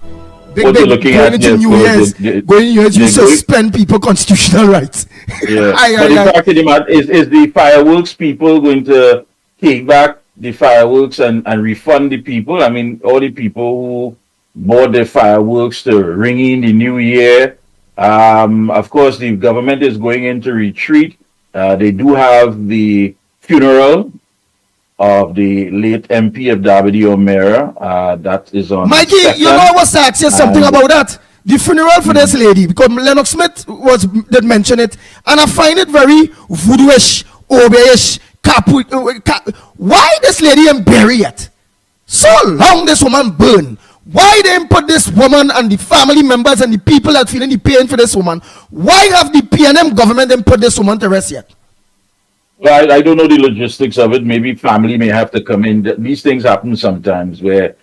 Big going into New Year's, you suspend people constitutional rights. Yeah. But the fact of the matter is the fireworks people going to take back the fireworks and refund the people? I mean, all the people who bought the fireworks to ring in the new year. Of course, the government is going into retreat. They do have the funeral of the late MP of Davide O'Meara. That is on Mikey, you know I was to ask you something about that. The funeral for this lady, because Lennox Smith did mention it, and I find it very voodoo-ish, obe-ish, why this lady ain't buried yet? So long this woman burned. Why they put this woman and the family members and the people that feeling the pain for this woman? Why have the PNM government then put this woman to rest yet? Well, I don't know the logistics of it. Maybe family may have to come in. These things happen sometimes where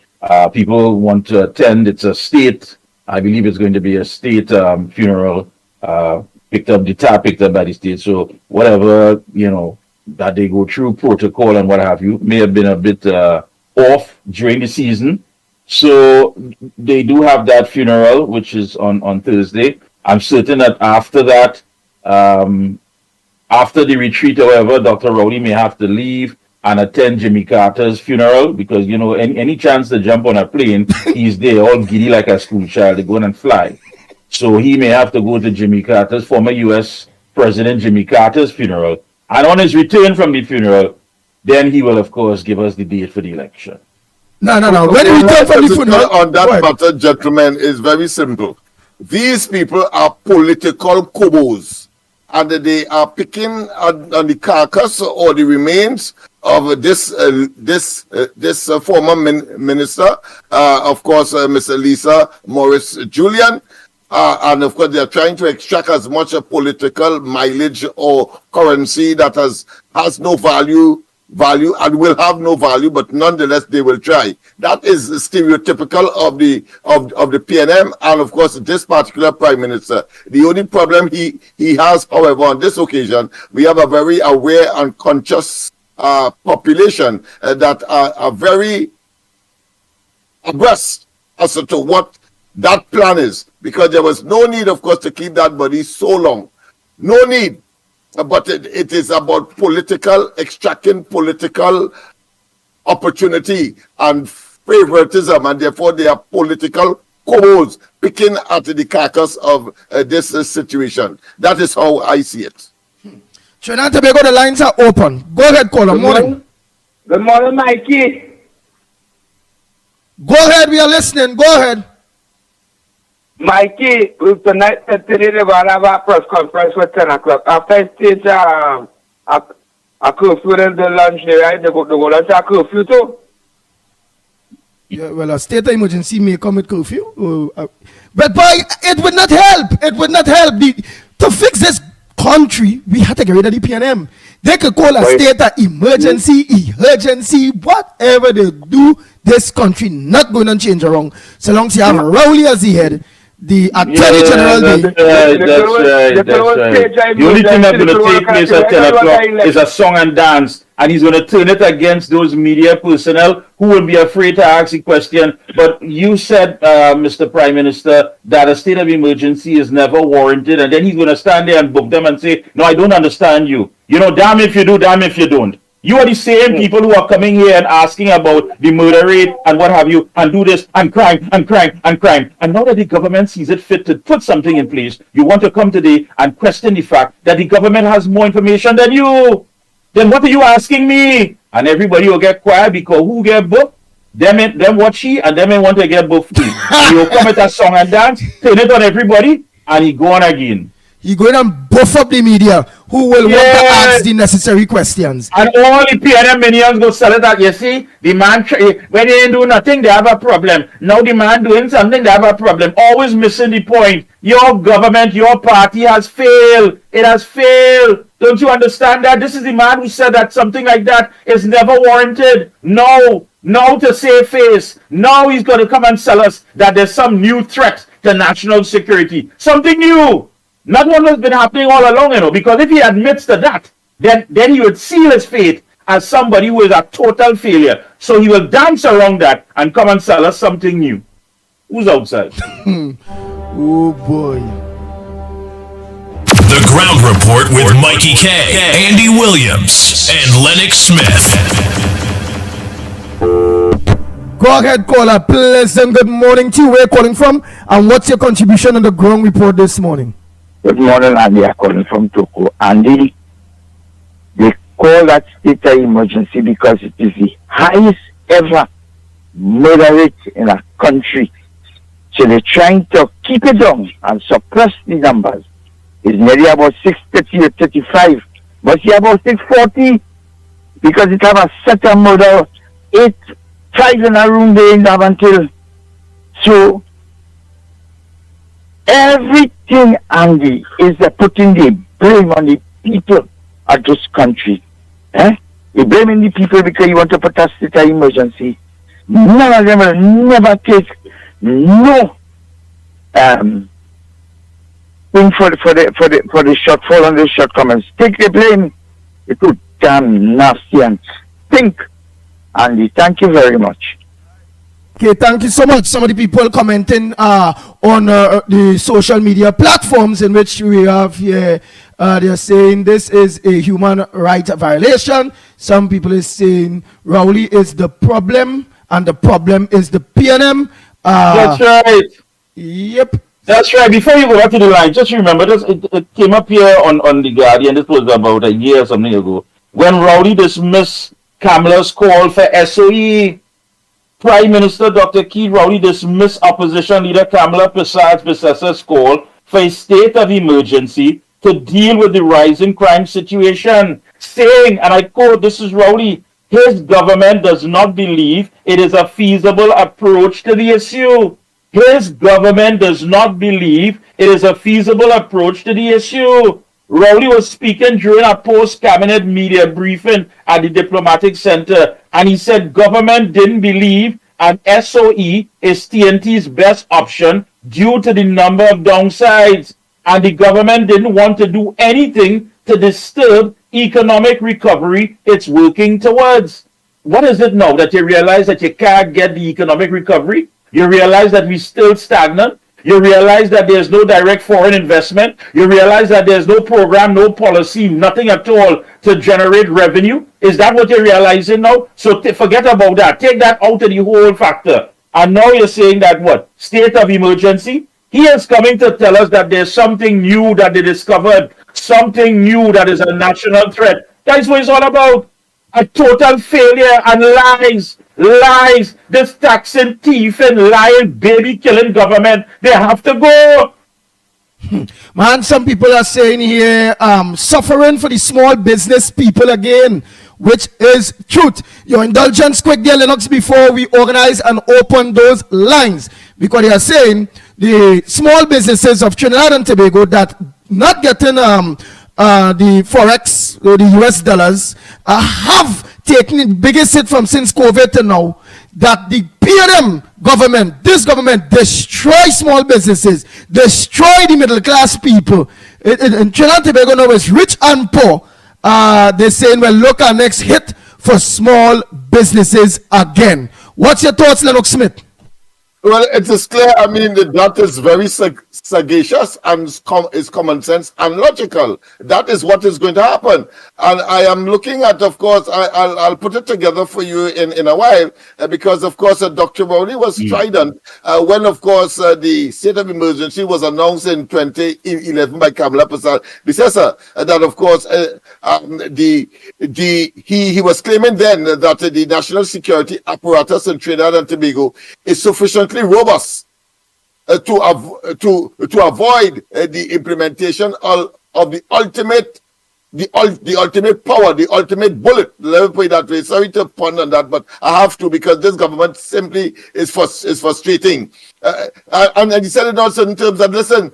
people want to attend. It's a state. I believe it's going to be a state funeral, picked up by the state. So whatever that they go through protocol and what have you may have been a bit off during the season. So they do have that funeral, which is on Thursday. I'm certain that after that. After the retreat, however, Dr. Rowley may have to leave and attend Jimmy Carter's funeral because, any chance to jump on a plane, he's there all giddy like a school child to go and fly. So he may have to go to Jimmy Carter's, former U.S. President Jimmy Carter's funeral. And on his return from the funeral, then he will, of course, give us the date for the election. No. When he return from the funeral... On that matter, gentlemen, is very simple. These people are political kobos. And they are picking on the carcass or the remains of this former minister, of course, Mr. Lisa Morris Julian, and of course they are trying to extract as much political mileage or currency that has no value and will have no value, but nonetheless they will try. That is stereotypical of the PNM and of course this particular prime minister. The only problem he has, however, on this occasion, we have a very aware and conscious population that are very abreast as to what that plan is, because there was no need, of course, to keep that body so long. No need. But it is about extracting political opportunity and favoritism, and therefore they are political kobos picking at the carcass of this situation. That is how I see it. Trinidad and Tobago, the lines are open. Go ahead, caller. Morning. Good morning, Mikey. Go ahead, we are listening. Go ahead. Mikey, tonight today they're going to have a press conference for 10 o'clock. After I stage a curfew in the lunch, right? They go lunch a curfew too. Yeah, well, a state of emergency may come with curfew. But boy, it would not help. It would not help. To fix this country, we had to get rid of the PNM. They could call a state of emergency, whatever they do, this country not going to change around. So long as you have Rowley as the head, the Attorney General. That's right. The only thing that's going to take place at 10 o'clock is a song and dance, and he's going to turn it against those media personnel who will be afraid to ask the question. But you said, Mr. Prime Minister, that a state of emergency is never warranted, and then he's going to stand there and book them and say, no, I don't understand you. Damn if you do, damn if you don't. You are the same people who are coming here and asking about the murder rate and what have you, and do this, and crime. And now that the government sees it fit to put something in place, you want to come today and question the fact that the government has more information than you. Then what are you asking me? And everybody will get quiet because who get booked? Them watch she, and them may want to get booked too. He'll come at a song and dance, turn it on everybody, and he go on again. He going and buff up the media who will want to ask the necessary questions. And all the PNM minions go sell it that, you see, the man, when they ain't do nothing, they have a problem. Now the man doing something, they have a problem. Always missing the point. Your government, your party has failed. It has failed. Don't you understand that? This is the man who said that something like that is never warranted. No, to save face. Now he's going to come and sell us that there's some new threat to national security. Something new. Not one that's been happening all along, because if he admits to that, then he would seal his fate as somebody who is a total failure. So he will dance around that and come and sell us something new. Who's outside? Oh boy. The Ground Report with Mikey K, Andy Williams, and Lennox Smith. Go ahead, caller. Pleasant good morning to you. Where are you calling from? And what's your contribution on the Ground Report this morning? Good morning, Andy. I'm calling from Toko. Andy, they call that state of emergency because it is the highest ever murder rate in a country. So they're trying to keep it down and suppress the numbers. It's nearly about 630 or 35, but see about 640 because it have a certain murder, 5 in a room they didn't have until. So everything, Andy, is putting the blame on the people of this country. You're blaming the people because you want to put a state of emergency. None of them will never take no thing for the shortfall and the shortcomings. Take the blame. It's too damn nasty and stink. Andy, thank you very much. Okay, thank you so much. Some of the people commenting on the social media platforms in which we have here, they're saying this is a human right violation. Some people is saying Rowley is the problem and the problem is the PNM. That's right. Yep. That's right. Before you go back to the line, just remember this. It came up here on the Guardian. This was about a year or something ago when Rowley dismissed Kamala's call for SOE. Prime Minister Dr. Keith Rowley dismissed opposition leader Kamala Persaud's call for a state of emergency to deal with the rising crime situation, saying, and I quote, this is Rowley, his government does not believe it is a feasible approach to the issue. His government does not believe it is a feasible approach to the issue. Rowley was speaking during a post-cabinet media briefing at the Diplomatic Center, and he said government didn't believe an SOE is TNT's best option due to the number of downsides, and the government didn't want to do anything to disturb economic recovery it's working towards. What is it now that you realize that you can't get the economic recovery? You realize that we're still stagnant? You realize that there's no direct foreign investment. You realize that there's no program, no policy, nothing at all to generate revenue. Is that what you're realizing now? So forget about that. Take that out of the whole factor. And now you're saying that what? State of emergency? He is coming to tell us that there's something new that they discovered, something new that is a national threat. That's what it's all about. A total failure and lies. Lies. This taxing, thief, and lying, baby killing government, they have to go. Man, some people are saying here, suffering for the small business people again, which is truth. Your indulgence quick there, Lennox, before we organize and open those lines, because they are saying the small businesses of Trinidad and Tobago that not getting the forex or the US dollars have taken the biggest hit from since COVID to now, that the PNM government, this government, destroy small businesses, destroy the middle class people. In Trinidad and Tobago now is rich and poor. They're saying, well, look, our next hit for small businesses again. What's your thoughts, Lennox Smith? Well, it is clear. I mean, that is very sagacious and is common sense and logical. That is what is going to happen. And I am looking at, of course, I'll put it together for you in a while, because, of course, Dr. Rowley was strident when, of course, the state of emergency was announced in 2011 by Kamala Persaud, that, of course, he was claiming then that the national security apparatus in Trinidad and Tobago is sufficiently robust to avoid the implementation of the ultimate power, the ultimate bullet. Let me put it that way. Sorry to pun on that, but I have to, because this government simply is frustrating. And he said it also in terms of, listen,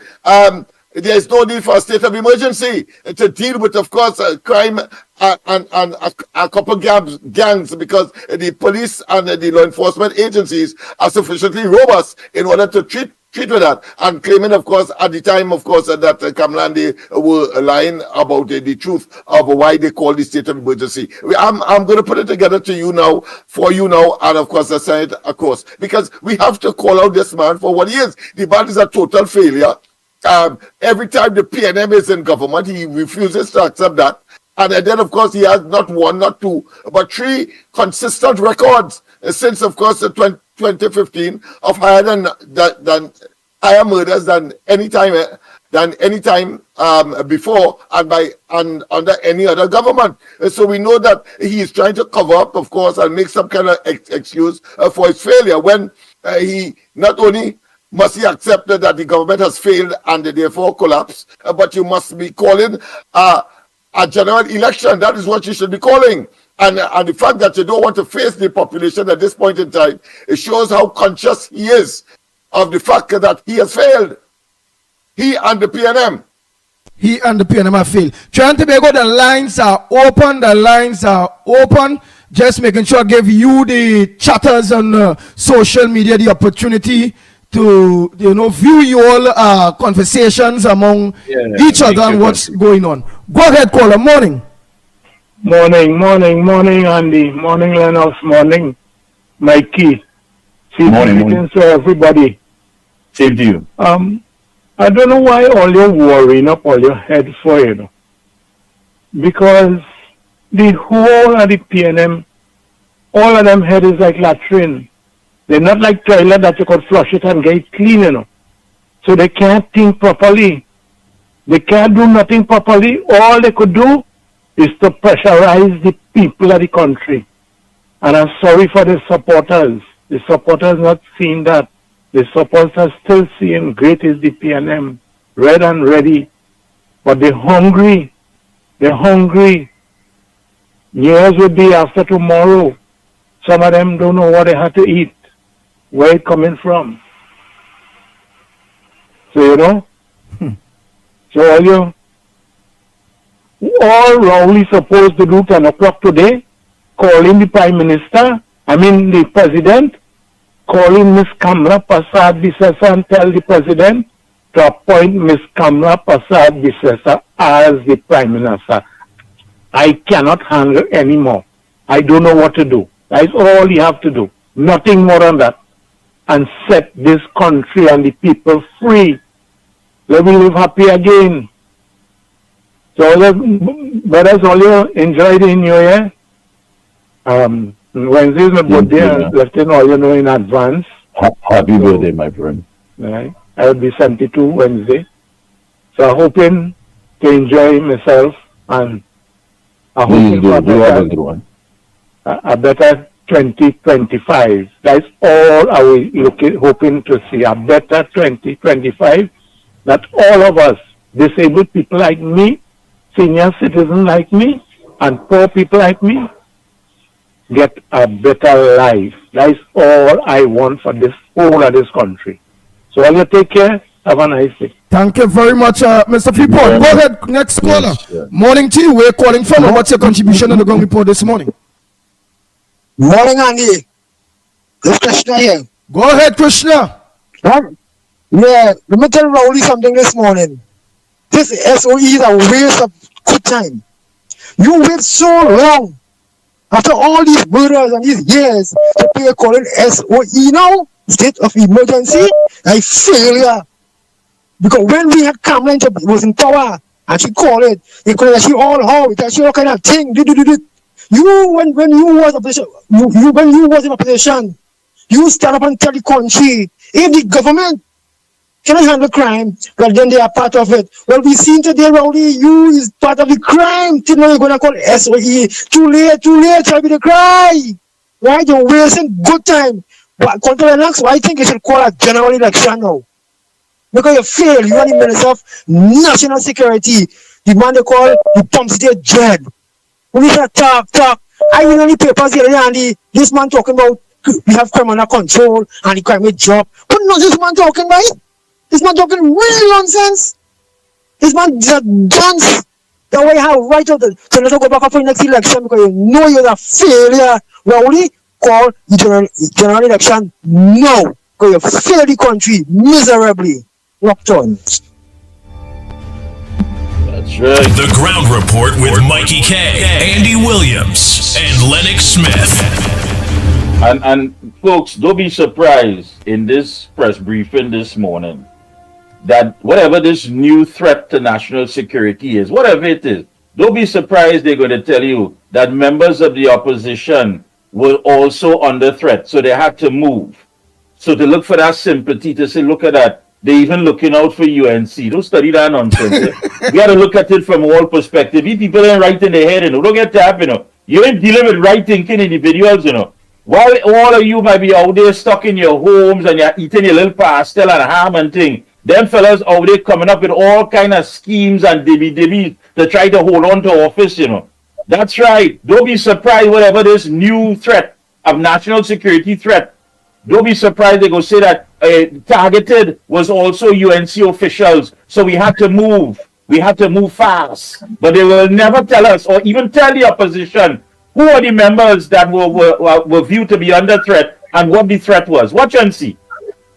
there is no need for a state of emergency to deal with, of course, crime and a couple gangs, because the police and the law enforcement agencies are sufficiently robust in order to treat with that, and claiming, of course, at the time, of course, that Kamala and they were lying about the truth of why they call the state of emergency. I'm going to put it together to you now, for you now, and of course, the Senate, of course, because we have to call out this man for what he is. The man is a total failure. Every time the PNM is in government, he refuses to accept that. And then, of course, he has not one, not two, but three consistent records since, of course, 2015 of higher murders than any time before and under any other government. So we know that he is trying to cover up, of course, and make some kind of excuse for his failure, when he not only must he accept that the government has failed and therefore collapsed, but you must be calling a general election. That is what you should be calling. And the fact that you don't want to face the population at this point in time, it shows how conscious he is of the fact that he has failed. He and the PNM. He and the PNM have failed. Trying to go, the lines are open. The lines are open. Just making sure I give you the chatters on social media the opportunity to view your conversations among each other and what's going on. Go ahead, caller. Morning. Morning, Andy. Morning, Lennox. Morning, Mikey. Morning to everybody. Same to you. I don't know why all you're worrying up all your head for, because the whole of the PNM, all of them head is like latrine. They're not like toilet that you could flush it and get it clean, So they can't think properly. They can't do nothing properly. All they could do is to pressurize the people of the country. And I'm sorry for the supporters. The supporters not seeing that. The supporters still seeing great is the PNM, red and ready. But they're hungry. They're hungry. Years will be after tomorrow. Some of them don't know what they have to eat, where it coming from. So, so all Rowley supposed to do 10 o'clock today, calling the Prime Minister, the President, calling Miss Kamla Prasad Bisesa and tell the President to appoint Miss Kamla Prasad Bisesa as the Prime Minister. I cannot handle anymore. I don't know what to do. That's all you have to do. Nothing more than that. And set this country and the people free. Let me live happy again. So, brothers, all you enjoyed in New Year. Wednesday is my birthday, and letting all you know in advance. Happy birthday, my friend. Right. I will be 72 Wednesday. So I'm hoping to enjoy myself, and I'm hoping for a better 2025. That's all I was hoping to see, a better 2025, that all of us, disabled people like me, senior citizens like me, and poor people like me, get a better life. That's all I want for this whole of this country. So all you take care. Have a nice day. Thank you very much, Mr. Freeport. Go ahead, next caller. Morning to you. We're calling from. What's your contribution on the ground report this morning? Morning, Andy. This Krishna here. Go ahead, Krishna. Yeah, let me tell Rowley something this morning. This SOE is a waste of good time. You wait so long after all these murders and these years to pay a calling SOE now, state of emergency, a failure. Because when we had Kamala was in power and she called it, they could have all how it actually all kind of thing. You when you was opposition, when you was in opposition, you stand up and tell the country, if the government cannot handle crime, well then they are part of it. Well, we seen today, Rowley, you is part of the crime. Till now you're gonna call SOE. Too late, try with the cry. Right? You're wasting good time. But control Lennox, I think you should call a general election now. Because you fail, you are the Minister of National Security. The man they call the Pump State Dread. When you talk, I read on the papers here, Andy, this man talking about we have crime under control and the crime will drop. What nonsense this man talking about? This man talking real nonsense. This man just dance. That way you have right out to let go back up for the next election because you know you're a failure. Rowley, call the general election now. Because you failed the country miserably. Locked on. That's right. The Ground Report with Mikey K, Andy Williams, and Lennox Smith. And folks, don't be surprised in this press briefing this morning that whatever this new threat to national security is, whatever it is, don't be surprised they're going to tell you that members of the opposition were also under threat. So they had to move. So to look for that sympathy, to say, look at that. They're even looking out for UNC. Don't study that nonsense. We got to look at it from all perspectives. These people ain't right in their head, Don't get tapped, You ain't dealing with right thinking individuals, While all of you might be out there stuck in your homes and you're eating your little pastel and ham and thing, them fellas out there coming up with all kind of schemes and dibby to try to hold on to office, That's right. Don't be surprised whatever this new threat of national security threat. Don't be surprised they go say that targeted was also UNC officials. So we had to move. we have to move fast. But they will never tell us or even tell the opposition who are the members that were viewed to be under threat and what the threat was. Watch and see.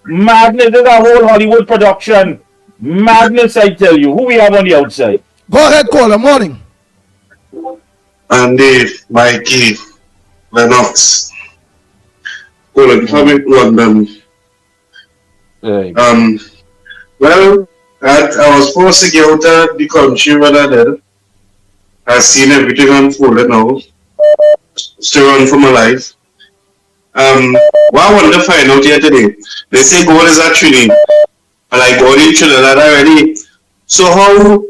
Madness is a whole Hollywood production. Madness, I tell you. Who we have on the outside? Go ahead, caller. Morning. Andy, Mikey, Lennox. Calling from London. Well, I was forced to get out of the country when I did. I've seen everything unfolded now. Still run for my life. What I want to find out here today, they say God is a Trinity. And like God in Trinidad already. So how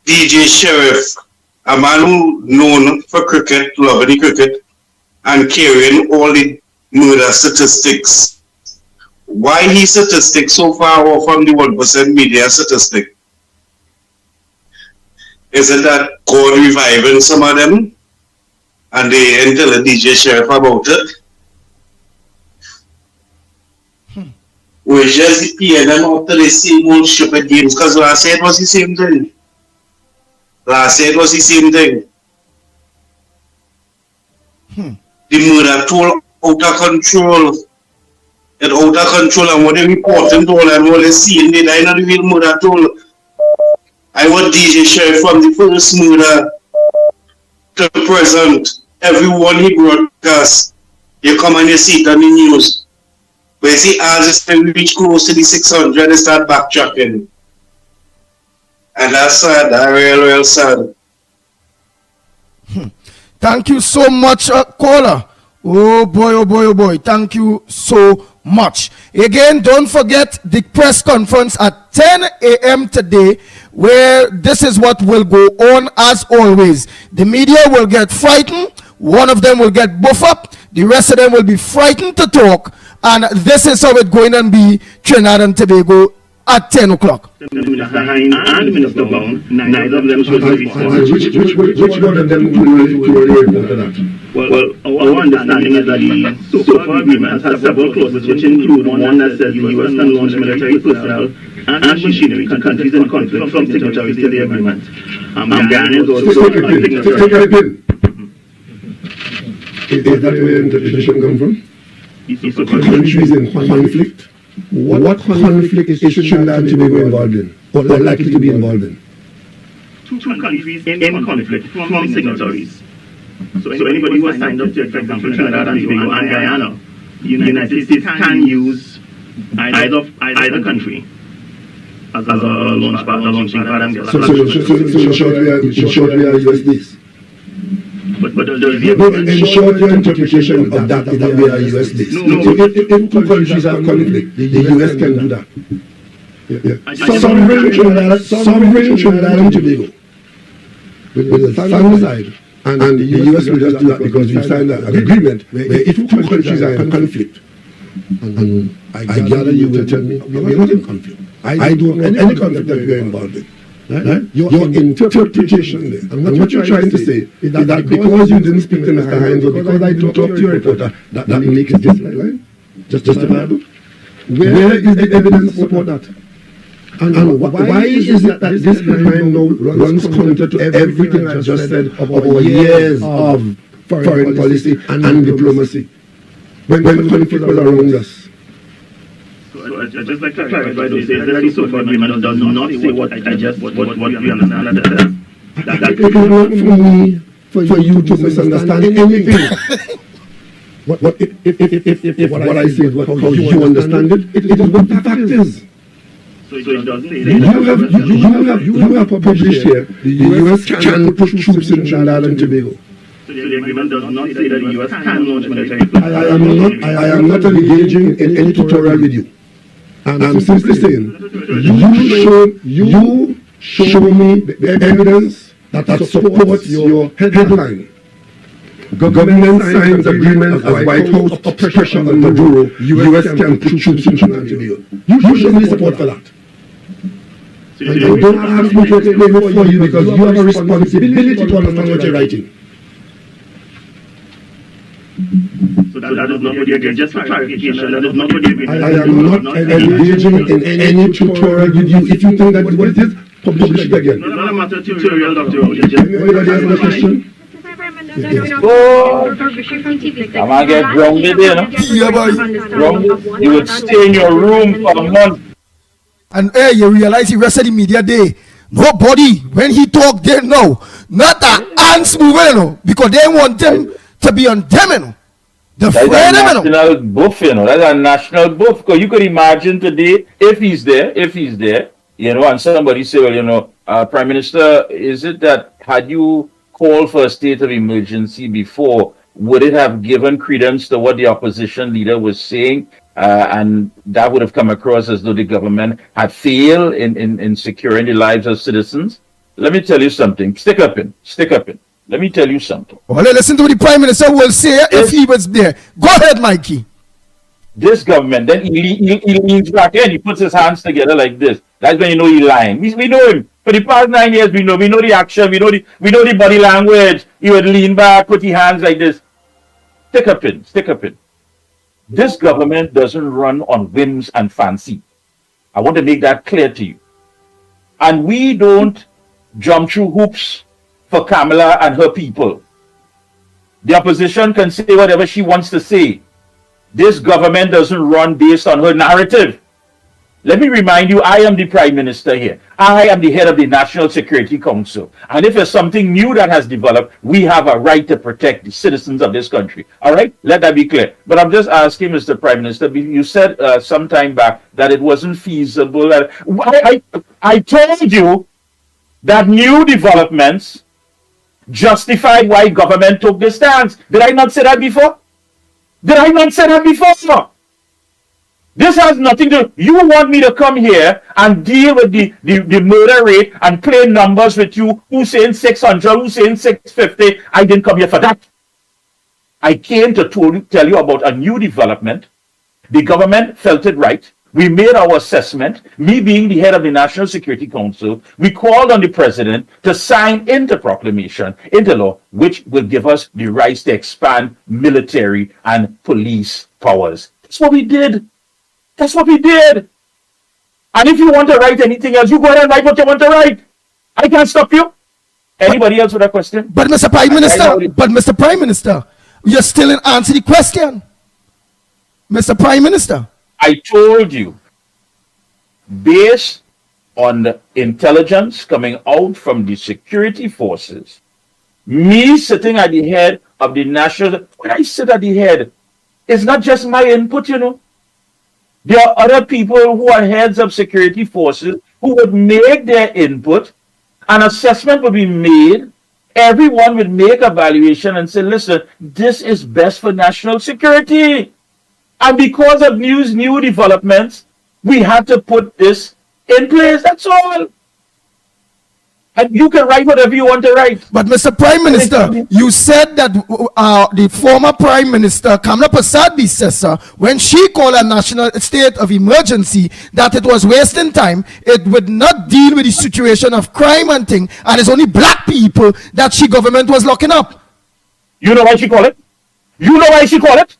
DJ Sheriff, a man who known for cricket, loving the cricket, and carrying all the murder statistics, why his statistics so far off from the 1% media statistic? Is it that God reviving some of them and they ain't tell the DJ Sheriff about it? We just hear them after the same old stupid games, because last year it was the same thing. The murder toll out of control. It out of control, and what they reporting to all and what they seeing, they die not the real murder toll. I want DJ Sheriff from the first murder to present. Everyone he broadcast, you come and you see it on the news. But you see, as they reach close to the 600, they start backtracking. And that's sad, that's real sad. Thank you so much, caller. Oh boy. Thank you so much. Again, don't forget the press conference at 10 a.m. today, where this is what will go on as always. The media will get frightened. One of them will get buff up. The rest of them will be frightened to talk. And this is how it's going to be Trinidad and Tobago at 10 o'clock. Minister Hine and Minister Brown, neither of them should be Which one of them will report that? Well, our understanding is that the SOFA agreement has several clauses which include one that says the U.S. can launch military personnel and machinery to countries in conflict from signatories to the agreement. Ghana is also a signatory. Is that where interpretation comes from? Countries in conflict? What conflict is Trinidad and Tobago involved in, or likely to be involved in? Two countries in conflict from signatories. So anybody who has signed up to, for example, Trinidad and Tobago and Guyana, the United States can use either country as a launching pad. So in short, we are US based. But in short, your interpretation of that is that we are US based. If two countries have conflict, the US can do that. Sovereign Trinidad and Tobago will stand aside, and the US will just do that because we signed an agreement where if two countries are in conflict, and I gather you will tell me we are not in conflict. I don't know any conflict that we are involved in. Right? Your interpretation there, and what you're trying to say is that because you didn't speak to Mr. Hines or because I didn't talk to your reporter, that makes it justifiable? Justifiable? Where is the evidence to support that? And why is it that this crime now runs counter to everything I just said of our years of foreign policy and diplomacy when the conflict was around us? I'd just like to clarify those things that the SOFA agreement does not say what we understand that it is not for me, for you to misunderstand anything. If what I say is how you understand it, it is what the fact is. So it doesn't say you have published here, the US can put troops in Trinidad and Tobago. So the agreement does not say that the US can launch military personnel. I am not engaging in any tutorial with you. And I'm simply saying, you show me the evidence that supports your headline. Government signs agreement as White House pressure on Maduro, US can put troops in Trinidad and Tobago. You show me support for that. And don't ask me to explain it for you because you have a responsibility to understand what you're writing. So that is not what you're just for clarification. That is not what you're I am not engaging in any tutorial with you. If you think that is what it is, publish it again. No, not a matter of tutorial, Dr. Anybody has a question? Oh, I might get grounded, you know. Yeah, boy. Grounded. You would stay in your room for a month. And you realize the rest of the media day, nobody, when he talk, they know. Not the ants moving, you know, because they want them to be on them, you know. The That's a friend, you know. national buff, you know. That's a national buff. Because you could imagine today, if he's there, you know, and somebody say, well, you know, Prime Minister, is it that had you called for a state of emergency before, would it have given credence to what the opposition leader was saying? And that would have come across as though the government had failed in securing the lives of citizens. Let me tell you something. Stick up in. Let me tell you something. Well, listen to what the Prime Minister will say if he was there. Go ahead, Mikey. This government, then he leans back and he puts his hands together like this. That's when you know he's lying. We know him. For the past 9 years, we know the action, we know the body language. He would lean back, put his hands like this. Stick up in. This government doesn't run on whims and fancy. I want to make that clear to you. And we don't jump through hoops for Kamala and her people. The opposition can say whatever she wants to say. This government doesn't run based on her narrative. Let me remind you, I am the Prime Minister here. I am the head of the National Security Council. And if there's something new that has developed, we have a right to protect the citizens of this country. All right? Let that be clear. But I'm just asking, Mr. Prime Minister, you said some time back that it wasn't feasible. I told you that new developments justified why government took this stance. Did I not say that before? This has nothing to. You want me to come here and deal with the murder rate and play numbers with you? Who's saying 600? Who's saying 650? I didn't come here for that. I came to tell you about a new development. The government felt it right. We made our assessment. Me being the head of the National Security Council, we called on the president to sign into proclamation, into law, which will give us the rights to expand military and police powers. That's what we did. And if you want to write anything else, you go ahead and write what you want to write. I can't stop you. Anybody else with a question? But Mr. Prime Minister, you're still in answer the question. Mr. Prime Minister. I told you, based on the intelligence coming out from the security forces, me sitting at the head of the national, when I sit at the head, it's not just my input, you know. There are other people who are heads of security forces who would make their input. An assessment would be made. Everyone would make a evaluation and say, listen, this is best for national security. And because of new developments, we have to put this in place. That's all. And you can write whatever you want to write. But Mr. Prime Minister, you said that the former Prime Minister, Kamala Prasad says, when she called a national state of emergency, that it was wasting time. It would not deal with the situation of crime and thing. And it's only black people that she government was locking up. You know why she called it? Do you know why she called it?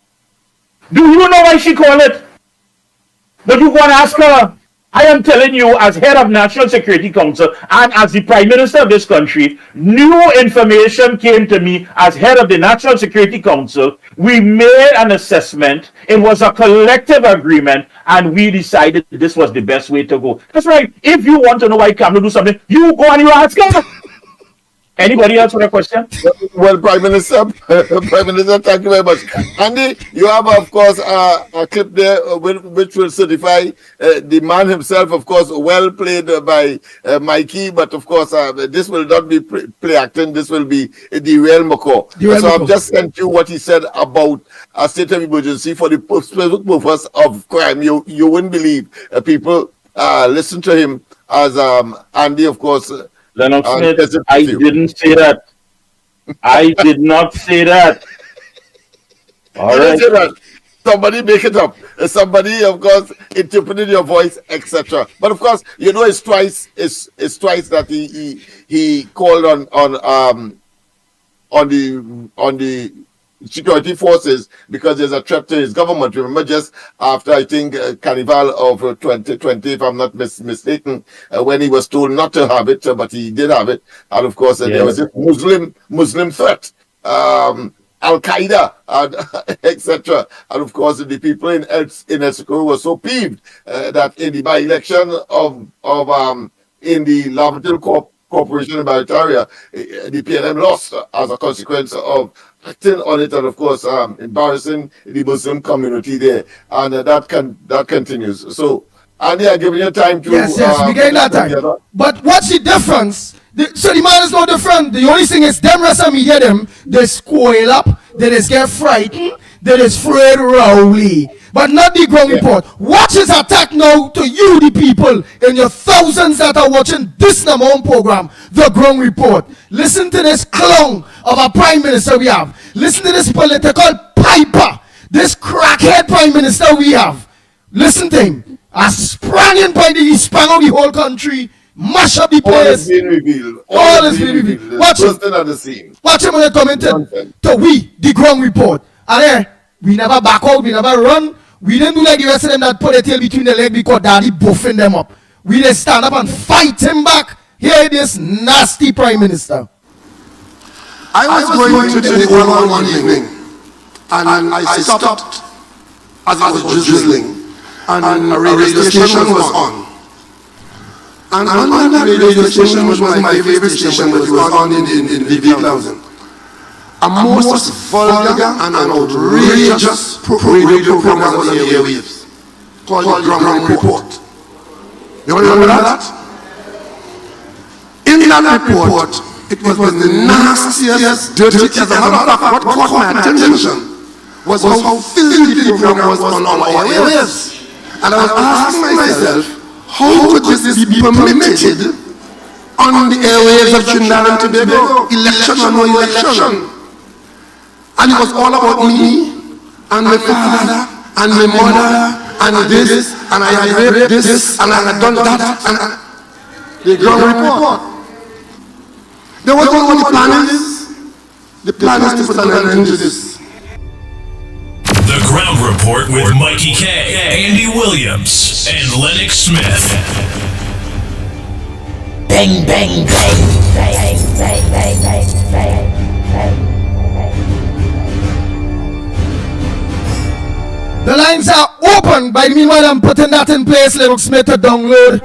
But you go and ask her. I am telling you, as head of National Security Council and as the Prime Minister of this country, new information came to me as head of the National Security Council. We made an assessment. It was a collective agreement, and we decided this was the best way to go. That's right. If you want to know why Kamala do something, you go and you ask her. Anybody else with a question? Well, Prime Minister, thank you very much. Andy, you have, of course, a clip there which will certify the man himself, of course, well played by Mikey, but of course, this will not be play acting, this will be the real McCaw. So I've just sent you what he said about a state of emergency for the specific purpose of crime. You wouldn't believe people listen to him as Andy, of course, Lennox Smith, I didn't say that. I did not say that. All right. Say that. Somebody make it up. Somebody, of course, interpreted your voice, etc. But of course, you know, it's twice that he called on the security forces because there's a threat to his government. Remember, just after, I think, Carnival of 2020, if I'm not mistaken, when he was told not to have it, but he did have it. And of course, there was a Muslim threat. Al-Qaeda, etc. And of course, the people in Esseco were so peeved that in the by-election in the Lavatil Corporation in Barataria, the PNM lost as a consequence of acting on it, and of course, embarrassing the Muslim community there, and that continues. So, Andy, I'm giving you time to. Yes, we get that time. But what's the difference? So the man is no different. The only thing is, them rest of media, they square up, they just get frightened, they just afraid Rowley. But not the ground report. Watch his attack now to you, the people, and your thousands that are watching this number one program, the ground report. Listen to this clown of a prime minister we have. Listen to this political piper, this crackhead prime minister we have. Listen to him. I sprang in by he sprang on the whole country, mash up the place. All is being revealed. All is being revealed. Watch him. Watch him when they come into to we, the ground report. And then, we never back out, we never run. We didn't do like the rest of them that put a tail between the leg because daddy buffing them up. We just stand up and fight him back. Here this nasty prime minister. I was going to the one evening, and I stopped as it was drizzling, and a radio station was on. And on that radio station was my favorite station, which was on in the V1000. A most vulgar and outrageous radio program was on the airwaves called the Ground Report. You remember that? In that report, it was the nastiest, dirtiest, as a matter of fact, what caught my attention was how filthy the program was on our airwaves. And I was asking myself, how could this be permitted on the airwaves of Trinidad and Tobago? Election or no election? And it was all about me, and my father, and my mother, and this, and I had raped this, and I had done that, and the ground report. There was what the plan is. The plan is to put an end to this. The Ground Report with Mikey K, Andy Williams, and Lennox Smith. Bang, bang, bang, bang, bang, bang, bang, bang. The lines are open. By the meanwhile, I'm putting that in place. Lennox Smith to download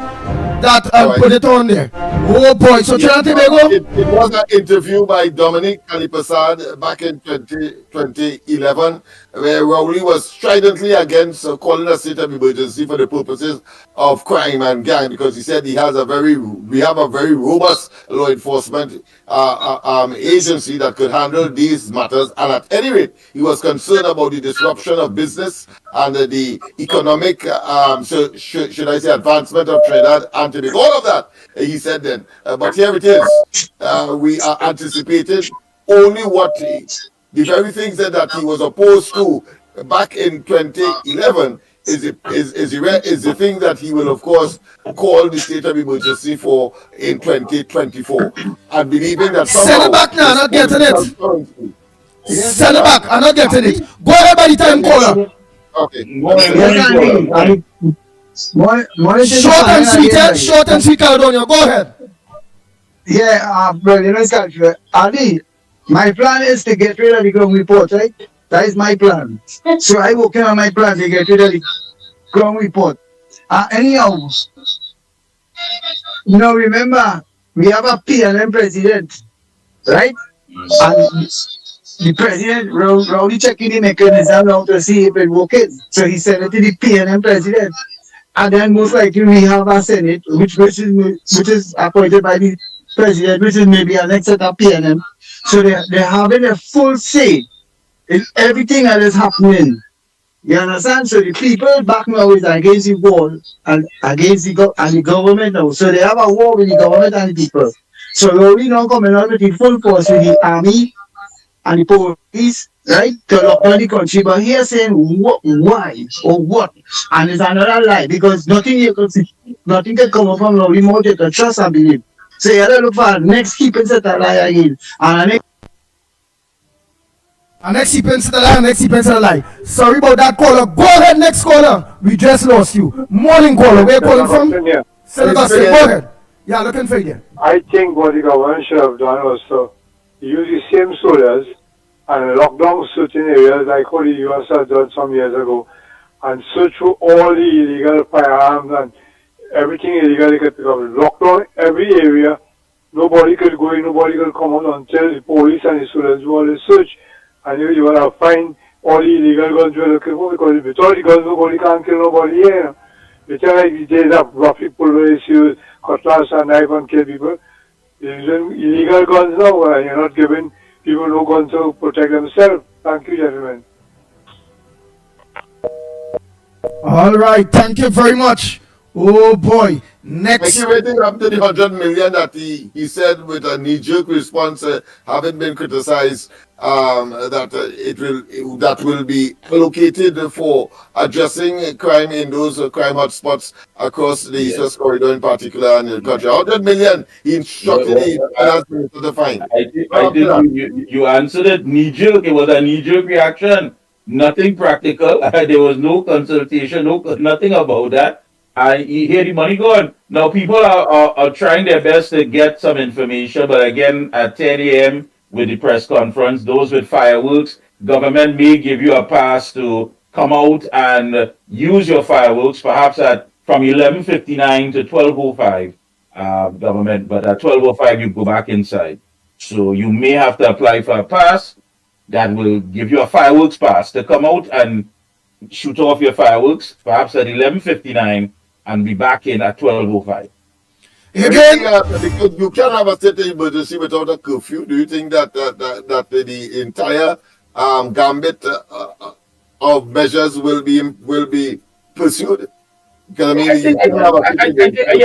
that and put it on there. Oh boy, so Trinidad and Tobago? It was an interview by Dominic Kalipasad back in 2011, where Rowley was stridently against calling a state of emergency for the purposes of crime and gang, because he said we have a very robust law enforcement agency that could handle these matters. And at any rate, he was concerned about the disruption of business and the economic, should I say, advancement of Trinidad and Tobago. All of that, he said then. But here it is. We are anticipating only what the very things that he was opposed to back in 2011 is the thing that he will, of course, call the state of emergency for in 2024. And believing that somehow... Send it back now, I'm not getting it. Send it back, I'm not getting it. Go ahead by the time caller. Okay. Short and sweet, short and sweet, Caledonia. Go ahead. Yeah, brother, you know, it's Ali, my plan is to get rid of the ground report, right? That is my plan. So I working on my plan to get rid of the ground report. Anyhow, you know, remember, we have a PNM president, right? And the president, Rowley checking the mechanism now to see if it working. So he sent it to the PNM president. And then most likely we have a Senate, which is appointed by the president, which is maybe an next set of PNM. So they're having a full say in everything that is happening. You understand? So the people back now is against the wall and against the government now. So they have a war with the government and the people. So Rowley now coming out with the full force with the army and the police, right, to lock down the country. But here saying why or what? And it's another lie, because nothing can come up from Rowley more than trust and believe. So you have to look for next keeping set a lie again. And And next he pins to the line, next he pins to the line. Sorry about that, caller. Go ahead, next caller. We just lost you. Morning, caller. Where you calling from? Senator, go ahead. Yeah, looking for you. I think what the government should have done was to use the same soldiers and lock down certain areas like how the US has done some years ago and search through all the illegal firearms and everything illegal they could pick up. Lock down every area. Nobody could go in, nobody could come out until the police and the soldiers do all the search. And you will have find all the illegal guns you're looking for because with all the guns nobody can kill nobody here. You know? It's like the days of rough people where they use cutlass and knife and kill people. You're using illegal guns now and you're not giving people no guns to protect themselves. Thank you, gentlemen. All right, thank you very much. Oh boy, next. Mikey, waiting up to the 100 million that he said with a knee-jerk response, having been criticized, that will be allocated for addressing crime in those crime hotspots across the East Corridor in particular and in the country. 100 million, he instructed the finance minister to find. You answered it knee-jerk. It was a knee-jerk reaction. Nothing practical. There was no consultation, nothing about that. You hear the money going. Now people are trying their best to get some information, but again, at 10 a.m. with the press conference, those with fireworks, government may give you a pass to come out and use your fireworks, perhaps from 11:59 to 12:05, government, but at 12:05 you go back inside. So you may have to apply for a pass that will give you a fireworks pass to come out and shoot off your fireworks, perhaps at 11:59. And be back in at 12:05. Again, because you can't have a state of emergency without a curfew. Do you think that the entire gambit of measures will be pursued? Because I mean,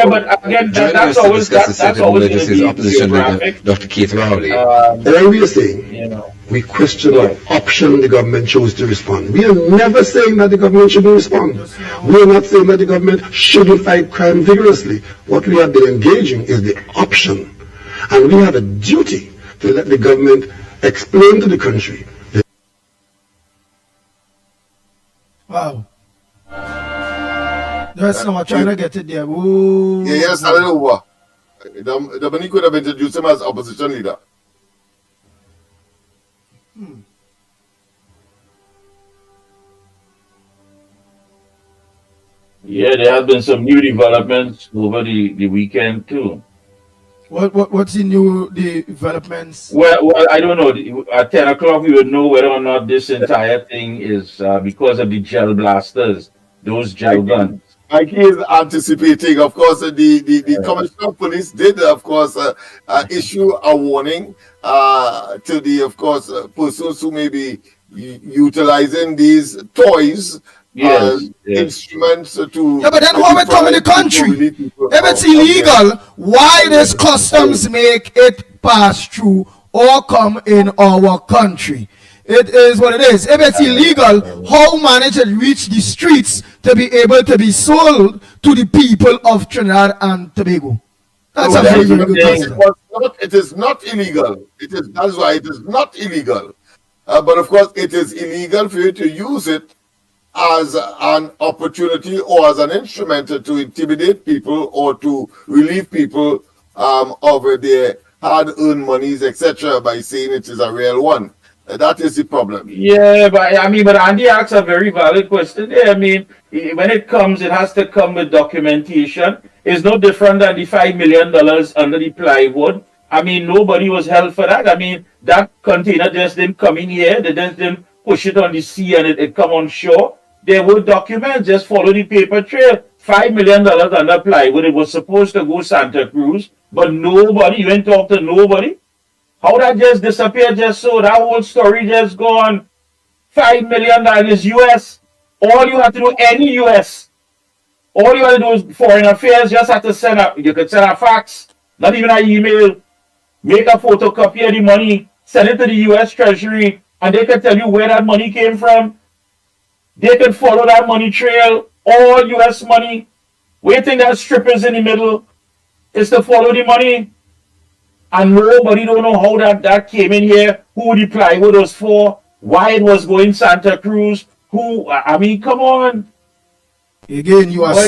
but again, that's always opposition leader, Dr. Keith Rowley. All we are saying, we question what option the government chose to respond. We are never saying that the government shouldn't respond. We are not saying that the government shouldn't fight crime vigorously. What we have been engaging is the option, and we have a duty to let the government explain to the country. Wow. That's not what I'm trying to get it there. Ooh. Yes, I don't know. Dominic could have introduced him as opposition leader. Yeah, there have been some new developments over the weekend too. What's the new developments? Well, I don't know. At 10 o'clock, we would know whether or not this entire thing is because of the gel blasters, those gel guns. Mikey is anticipating. Of course, the Commissioner of Police did, of course, issue a warning to the, of course, persons who may be utilizing these toys. Instruments to. Yeah, but then how it come in the country? If it's illegal, why does customs make it pass through or come in our country? It is what it is. If it's illegal, how manage it reach the streets to be able to be sold to the people of Trinidad and Tobago? That's a very, very good question. It is not illegal. That's why it is not illegal. But of course, it is illegal for you to use it as an opportunity or as an instrument to intimidate people or to relieve people of their hard-earned monies, etc., by saying it is a real one. That is the problem. Yeah, but Andy asks a very valid question there. I mean, when it comes, it has to come with documentation. It's no different than the $5 million under the plywood. I mean, nobody was held for that. I mean, that container just didn't come in here. They just didn't push it on the sea and it come on shore. There were documents, just follow the paper trail. $5 million under plywood. It was supposed to go Santa Cruz, but nobody, you ain't talk to nobody. How that just disappeared just so? That whole story just gone. $5 million US. All you have to do, any US. All you have to do is foreign affairs, just have to send a, you could send a fax, not even an email. Make a photocopy of the money, send it to the US Treasury, and they can tell you where that money came from. They can follow that money trail, all US money. Waiting that strip is in the middle is to follow the money. And nobody don't know how that came in here, who the plywood was for. why it was going Santa Cruz, who, I mean, come on. Again, you are Boy,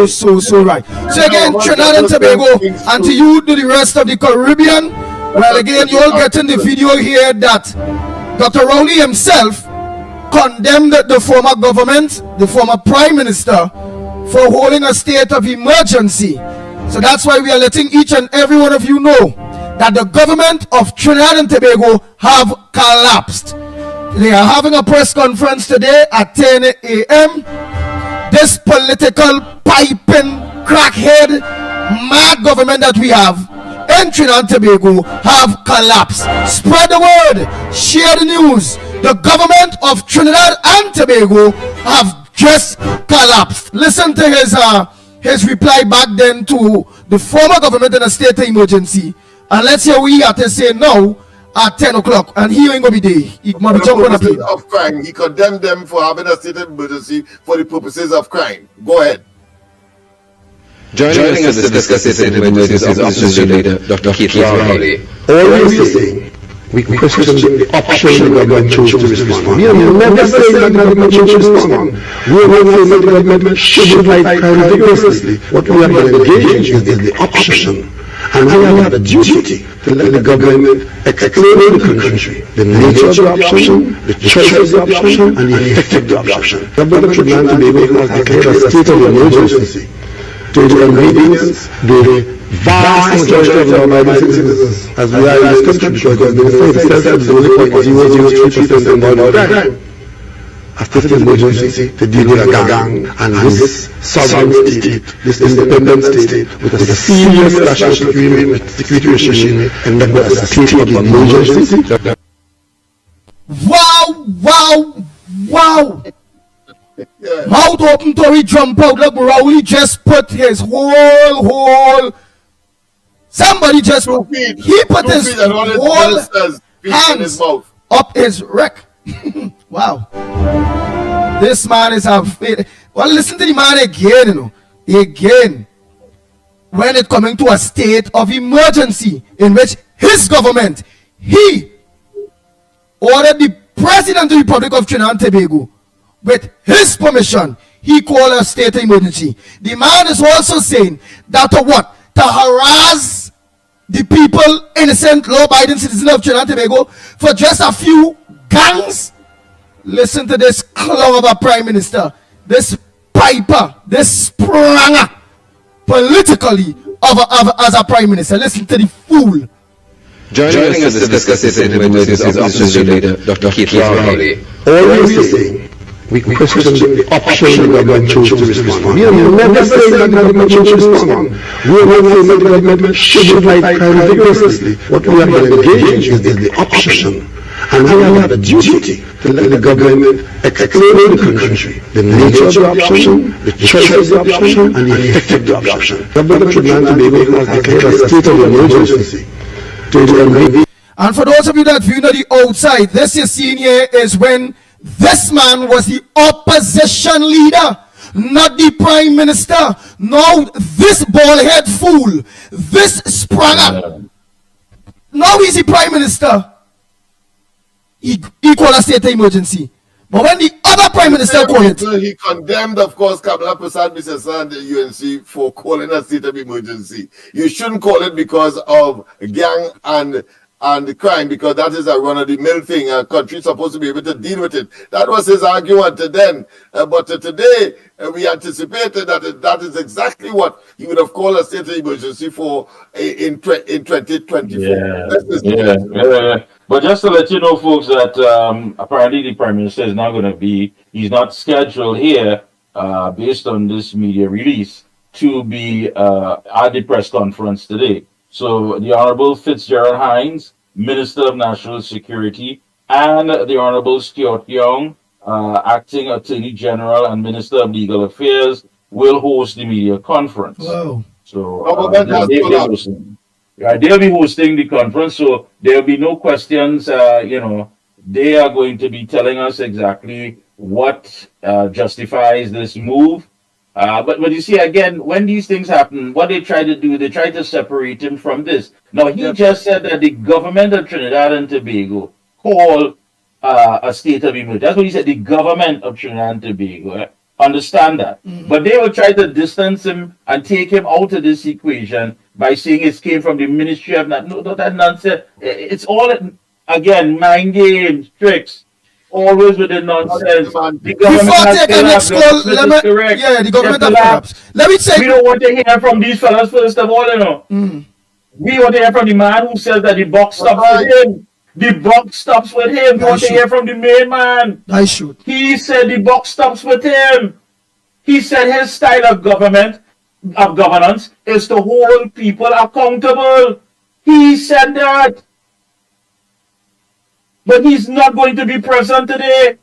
so right. So again, Trinidad and Tobago, and to you, to the rest of the Caribbean, well, again, you all getting the video here that Dr. Rowley himself condemned the former government, the former prime minister, for holding a state of emergency. So that's why we are letting each and every one of you know that the government of Trinidad and Tobago have collapsed. They are having a press conference today at 10 a.m. This political piping crackhead mad government that we have in Trinidad and Tobago have collapsed. Spread the word, share the news. The government of Trinidad and Tobago have just collapsed. Listen to his reply back then to the former government in a state of emergency, and let's hear what he had to say now at 10 o'clock, and he ain't gonna be there. He might be jumping on a plane. Of crime. He condemned them for having a state of emergency for the purposes of crime. Go ahead. Joining us to discuss this emergency is Opposition Leader Dr. Keith Rowley. All we say, we question the option the government chose to respond. We are never saying that the government chose to respond. We are not saying that the government should fight crime vigorously. What we are engaged in is the option. And we have a duty to let the government explain the country, the nature of the option, the choice of the option, and the effect of the option. The government of Trinidad and Tobago has declared a state of emergency to inconvenience the vast majority of law-abiding citizens, as we are in this country, because the minister himself is only 0.003% involved in crime. A state of emergency to deal with a gang and this sovereign state, this independent state, with a serious national security regime, and that was a state of emergency. Wow. Mouth open to he jump out like Rowley just put his whole somebody just he put his whole hands up his wreck. Wow. This man is a well, listen to the man again, you know. Again. When it coming to a state of emergency in which his government, he ordered the President of the Republic of Trinidad and Tobago, with his permission, he called a state of emergency. The man is also saying that to what? To harass the people, innocent, law-abiding citizens of Trinidad and Tobago for just a few gangs. Listen to this clown of a prime minister, this piper, this spranger, politically as a prime minister. Listen to the fool. Joining us to discuss this emergency is Opposition Leader Dr. Keith Rowley. All we say, we question the option the government chose to respond. We are never saying that the government chose to respond. We are not saying that the government should fight crime vigorously. What we are engaged in is the option. And we have a duty to let the government explain the country, the nature of the option, the choice of the option, and the effect of the option. The government of Trinidad and Tobago has declared a state of emergency. And for those of you that view the outside, this you're seeing here is when this man was the opposition leader, not the prime minister. Now this bald-head fool, this spranger, now he's the prime minister. He called a state of emergency. But when the other prime minister called it, he condemned, of course, Kamala Prasad Misesa and the UNC for calling a state of emergency. You shouldn't call it because of gang and crime, because that is a run-of-the-mill thing. A country is supposed to be able to deal with it. That was his argument then. But today, we anticipated that that is exactly what he would have called a state of emergency for in 2024. Yeah. But just to let you know, folks, that apparently the Prime Minister is not going to be, he's not scheduled here, based on this media release, to be at the press conference today. So the Honorable Fitzgerald Hines, Minister of National Security, and the Honorable Stuart Young, Acting Attorney General and Minister of Legal Affairs, will host the media conference. Wow. So they'll be hosting the conference, so there'll be no questions. They are going to be telling us exactly what justifies this move. But you see, again, when these things happen, what they try to do, they try to separate him from this. Now, he just said that the government of Trinidad and Tobago called a state of emergency. That's what he said. The government of Trinidad and Tobago. Understand that. But they will try to distance him and take him out of this equation by saying it came from the Ministry of no, that nonsense. It's all again mind games, tricks. Always with the nonsense. The government Before has taking next collapsed. call, This is correct. the government They've has collapsed. collapsed. Let me say, We don't want to hear from these fellas first of all, you know. We want to hear from the man who says that the box stops with him. The box stops with him. We want to hear from the main man. I should. He said the box stops with him. He said his style of governance, is to hold people accountable. He said that. But he's not going to be present today.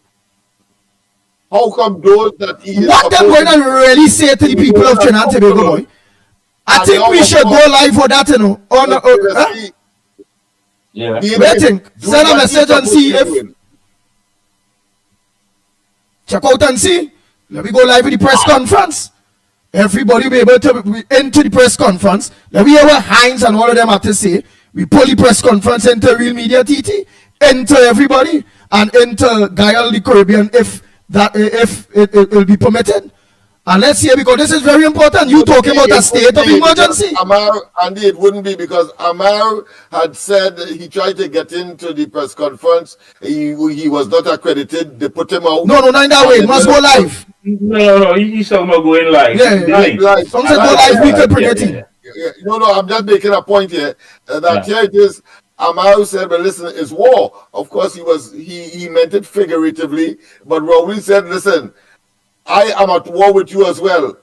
How come those that he is what they're going to really say to the people of Trinidad and Tobago, boy? I think we should go live for that, you know. Yeah. What do you think? Send a message and see if. Check out and see. Let me go live with the press conference. Everybody will be able to be into the press conference. Let me hear what Hines and all of them have to say. We pull the press conference into Real Media TT, into everybody, and into Guile the Caribbean if it will be permitted. And let's hear, because this is very important. You talking about a state of emergency. Amar, Andy, it wouldn't be because Amar had said he tried to get into the press conference. He was not accredited. They put him out. No, not in that way. It must go live. No, he's talking about going live. Live. Some say go live, we can bring it in. No, I'm just making a point here. Here it is. Amar said, "But listen, it's war." Of course, he meant it figuratively, but Rowley said, "Listen, I am at war with you as well,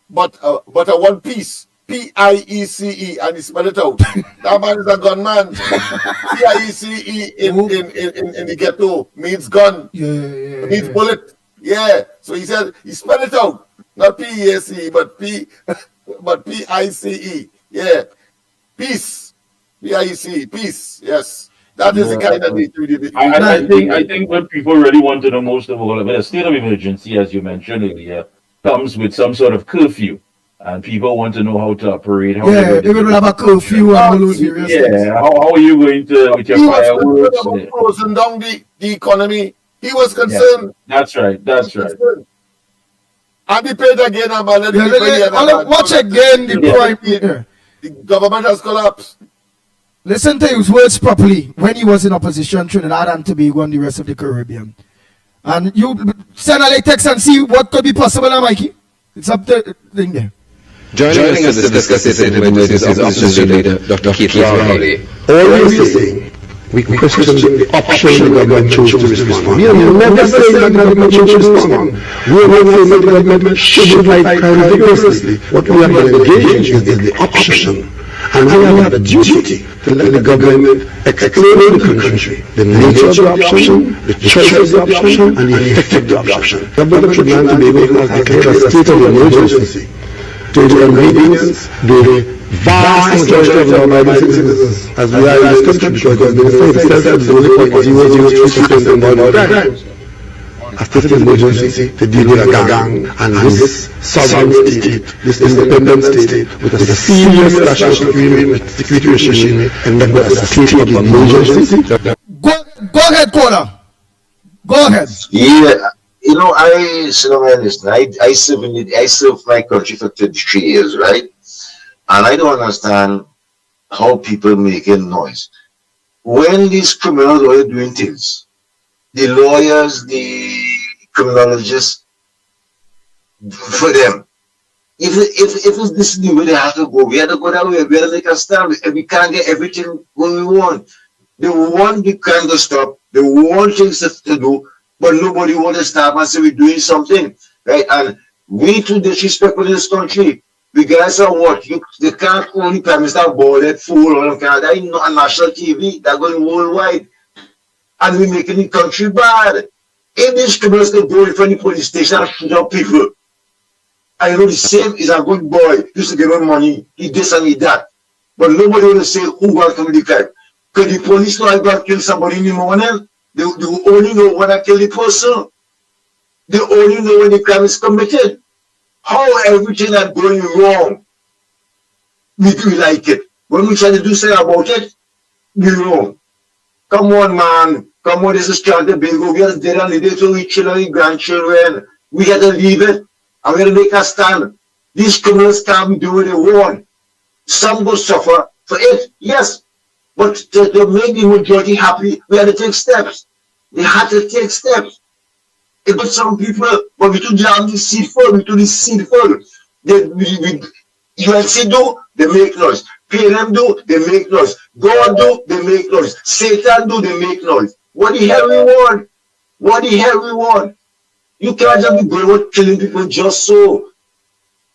but I want peace. P-I-E-C-E, and he spelled it out. That man is a gunman. P-I-E-C-E in the ghetto means gun. Means bullet. Yeah. So he said he spelled it out, not P-E-A-C-E, but P-I-C-E. Yeah. Peace. P-I-E-C-E. Peace. Yes. That is the kind of I think what people really want to know most of all about a state of emergency, as you mentioned earlier, comes with some sort of curfew. And people want to know how to operate. They're going to have a curfew and all those various things. How are you going to, with your fireworks? He was closing down the economy. He was concerned. That's right. And he paid again. Watch again the government has collapsed. Listen to his words properly when he was in opposition, Trinidad and Tobago and the rest of the Caribbean. And you send a text and see what could be possible, Mikey. It's up to the thing there. Joining us to discuss this emergency is Opposition Leader Dr. Keith Rowley. Always saying, we question the option the government chose to respond. We are never saying that the government chose to respond. We are not saying that the government should fight crime vigorously. What we are engaging is the option. And we have a duty to let the government explain to the country the nature of the option, the choice of the option, and the effect of the option. The government of Trinidad and Tobago has declared a state of emergency to inconvenience the vast majority of law-abiding citizens, as we are in this country, because the Minister himself is only 0.003% of violent crimes. A state of emergency to deal with a gang and this sovereign state, this independent state, with a serious national security regime, and then with a state of emergency. Go ahead, caller. Go ahead. Yeah, I served my country for 33 years, right? And I don't understand how people making noise. When these criminals are doing things, the lawyers, the criminologists, for them, if it's this new way they have to go, we have to go that way, we have to make a stand, we can't get everything when we want. They want the crime to stop, they want things to do, but nobody wants to stop and say we're doing something, right? And we too disrespectful in this country. Regardless of what, they can't only Prime Minister Ballhead fool or Canada, that is not on national TV, they're going worldwide. And we're making the country bad. If these criminals can go in front of the police station and shoot up people, I know the same is a good boy, used to give him money, he this and he that. But nobody will say who got committed the crime. Because the police know I got kill somebody in the morning, they only know when I kill the person. They only know when the crime is committed. How everything that's going wrong, we like it. When we try to do something about it, we're wrong. Come on, man. Come on, this is Trinidad and Tobago. We are there and leave to we children and grandchildren. We got to leave it. I'm going to make a stand. These criminals can't be doing what they want. Some will suffer for it, yes. But to make the majority happy, we had to take steps. We had to take steps. But some people, but we too damn deceitful, we too deceitful. UNC do, they make noise. PNM do, they make noise. God do, they make noise. Satan do, they make noise. What the hell we want? What the hell we want? You can't just be going out killing people just so.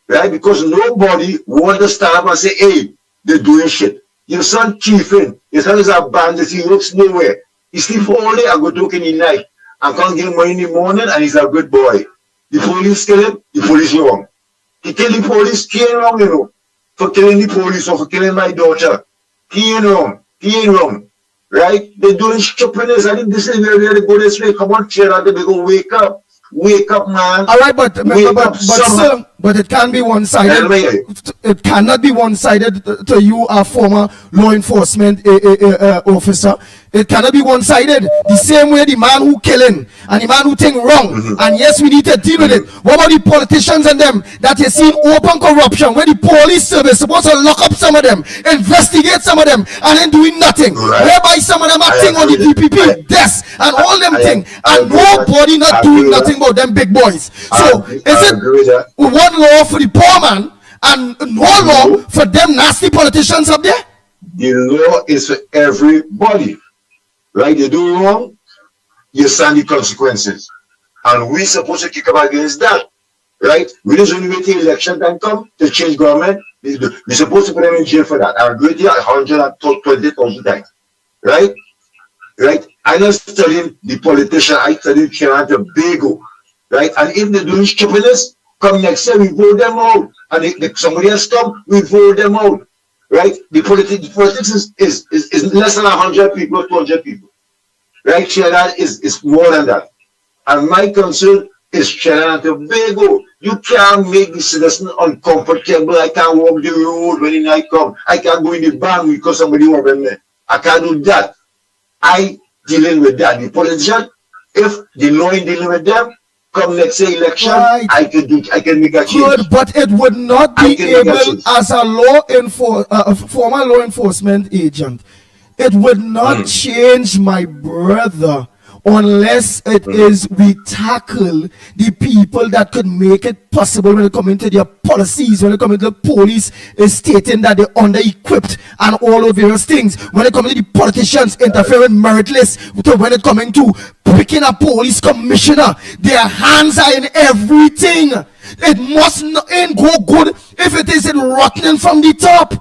Right? Because nobody want to stand up and say, hey, they're doing shit. Your son thieving, your son is a bandit, he works nowhere. He sleep all day and go to work in the night. And can't get money in the morning and he's a good boy. The police kill him, the police wrong. He kill the police, he ain't wrong, you know. For killing the police or for killing my daughter. He ain't wrong. He ain't wrong. Right? They're doing stupidness. I think this is where they go this way. Come on, Trinidad and Tobago, wake up. Wake up, man. All right, but still, but it can't be one-sided. It cannot be one-sided to you, a former law enforcement officer. It cannot be one-sided. The same way the man who killing and the man who think wrong. And yes, we need to deal with it. What about the politicians and them that you seen open corruption, where the police service supposed to lock up some of them, investigate some of them, and then doing nothing. Whereby some of them acting on the DPP desk and all them things, and nobody not doing nothing about them big boys. So is it one law for the poor man and no law for them nasty politicians up there? The law is for everybody. Right? You do wrong, you stand the consequences. And we're supposed to kick up against that. Right? We just only wait till election time come to change government. We're supposed to put them in jail for that. And wait here 120,000 times. Right? Right? I not studying the politician, I studying Trinidad and Tobago. Right? And if they're doing stupidness, come next year, we vote them out. And if somebody else come, we vote them out. Right? The politics is less than 100 people, 200 people. Right? Trinidad is more than that. And my concern is Trinidad and Tobago. You can't make the citizen uncomfortable. I can't walk the road when the night come. I can't go in the bank because somebody walk in there. I can't do that. I dealing with that. The politician, if the law ain't dealing with them, come next year election, right. I can make a change. Good, but it would not be able, as a former law enforcement agent, it would not change, my brother, unless it is we tackle the people that could make it possible when it comes into their policies, when it comes into the police is stating that they're under-equipped and all of various things, when it comes to the politicians interfering meritless, when it comes to picking a police commissioner, their hands are in everything. It must not ain't go good if it isn't rotten from the top.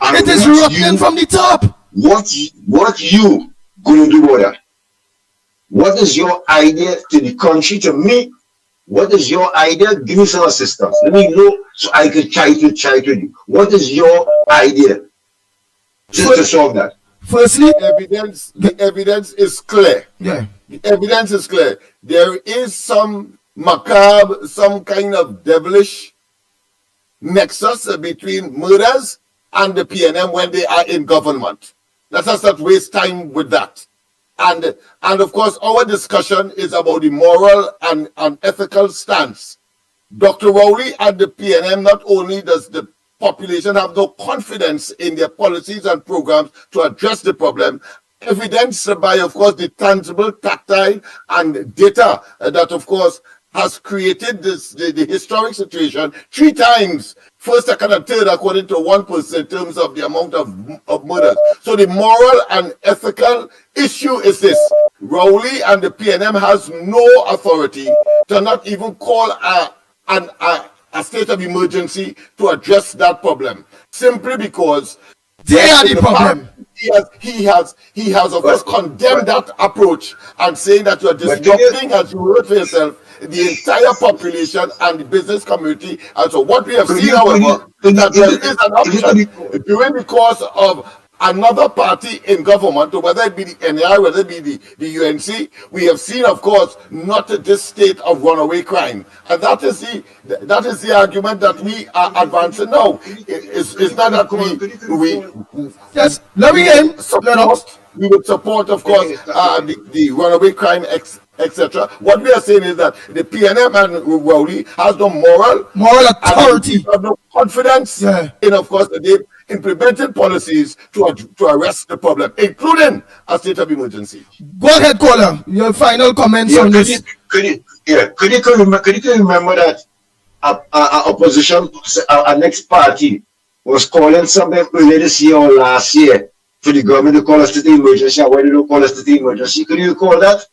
And it is rotten from the top. What you gonna do about that? What is your idea to the country, to me? What is your idea? Give me some assistance. Let me know so I can try to you. What is your idea to solve that? Firstly, the evidence is clear. Yeah. The evidence is clear. There is some macabre, some kind of devilish nexus between murders and the PNM when they are in government. Let us not waste time with that. And of course, our discussion is about the moral and ethical stance. Dr. Rowley and the PNM, not only does the population have no confidence in their policies and programs to address the problem, evidenced by, of course, the tangible, tactile, and data that, of course, has created the historic situation 3 times. First, second, and third, according to 1% in terms of the amount of murders. So the moral and ethical issue is this. Rowley and the PNM has no authority to not even call a state of emergency to address that problem. Simply because they are the problem. He has of course condemned that approach and saying that you are disrupting, as you wrote for yourself, the entire population and the business community. And so what we have seen, however, is that there is an option during the course of another party in government, whether it be the NAI, whether it be the UNC, we have seen, of course, not this state of runaway crime. And that is the argument that we are advancing now. It's not that we yes, let me end. we would support, of course, the runaway crime, etc. What we are saying is that the PNM and Rowley has no moral authority, have no confidence in, of course, that they've implemented policies to arrest the problem, including a state of emergency. Go ahead, caller. Your final comments on this. Could you remember that opposition, our next party was calling something earlier this year or last year for the government to call a state of emergency, and why they don't call a state of emergency? Could you recall that?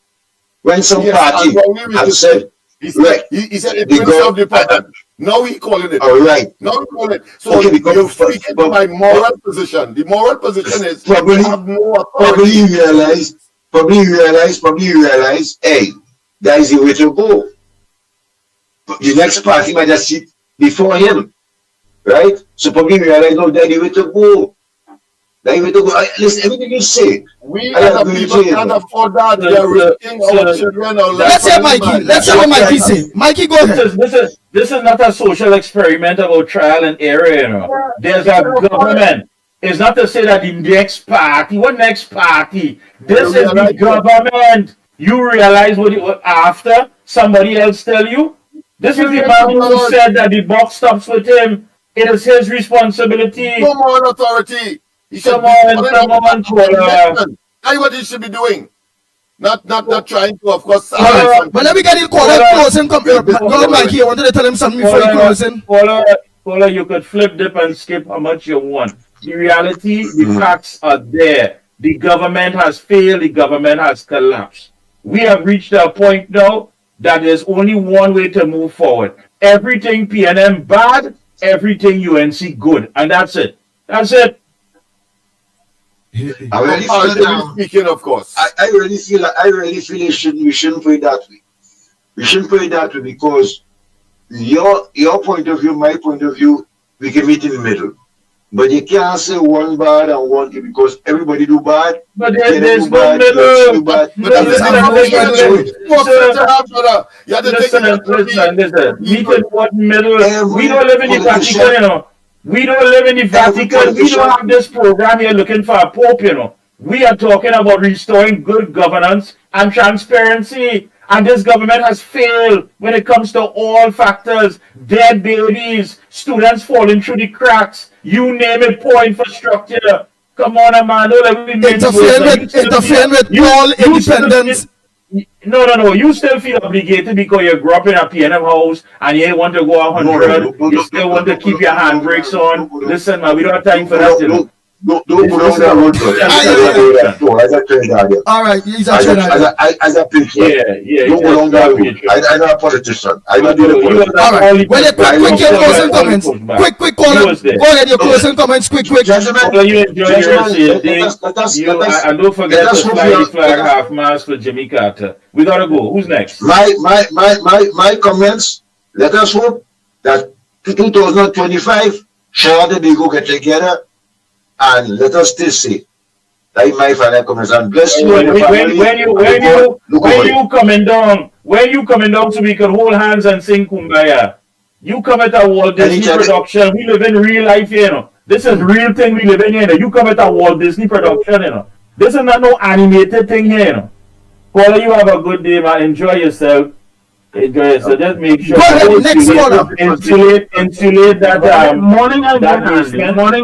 When some party had said, he said it will solve the problem. Now he calling it. All right. Now he calling it. So you're speaking to my moral position. The moral position is probably have no authority. Probably realize, hey, that is the way to go. The next party might just sit before him, right? So probably realize, no, that's the way to go. Listen, everything you say. We as a people can't afford that. We are risking our children. Let's hear Mikey. Let's hear what Mikey say. Mikey, go ahead. This is not a social experiment about trial and error, you know. There's a government. It's not to say that the next party, what next party? This is the government. You realize what after somebody else tell you? This is the man who said that the buck stops with him. It is his responsibility. No more authority. He should that's what he should be doing. Not trying to, of course. But let me get you close and come here. Go, Mikey. I wanted to tell him something before you close in. Caller, you could flip, dip, and skip how much you want. The reality, the facts are there. The government has failed. The government has collapsed. We have reached a point now that there's only one way to move forward. Everything PNM bad, everything UNC good, and that's it. That's it. I really feel that, speaking, of course. I really feel we shouldn't put it that way. We shouldn't put it that way because your point of view, my point of view, we can meet in the middle. But you can't say one bad and one good because everybody do bad. But there's no middle. Listen. Meet in what middle? We don't live in the Vatican, you know. We don't live in the Vatican. We don't have this program here looking for a pope, you know. We are talking about restoring good governance and transparency. And this government has failed when it comes to all factors. Dead babies, students falling through the cracks. You name it, poor infrastructure. Come on, man. Interfering with all independence. No. You still feel obligated because you grew up in a PNM house and you want to go 100. You still want to keep your handbrakes on. Listen, man, we don't have time for that, you know. Don't go down that road. All right, he's a as a patriot. Yeah. Don't go down that road. I'm not a politician. I don't do the politics. All right. Well, quick, your closing comments. Quick, caller. Go ahead, your closing comments. Quick. Gentlemen, you enjoy your day. And don't forget to fly the flag half mast for Jimmy Carter. We gotta go. Who's next? My comments. Let us hope that 2025, sure that they go get together. And let us stay safe. That is my final comments. And bless you. When you coming down so we can hold hands and sing Kumbaya. You come at a Walt Disney production. We live in real life here, you know. This is real thing we live in here. You know. You come at a Walt Disney production, you know. This is not no animated thing here, you know. Caller, you have a good day, man. Enjoy yourself. So just make sure insulate that morning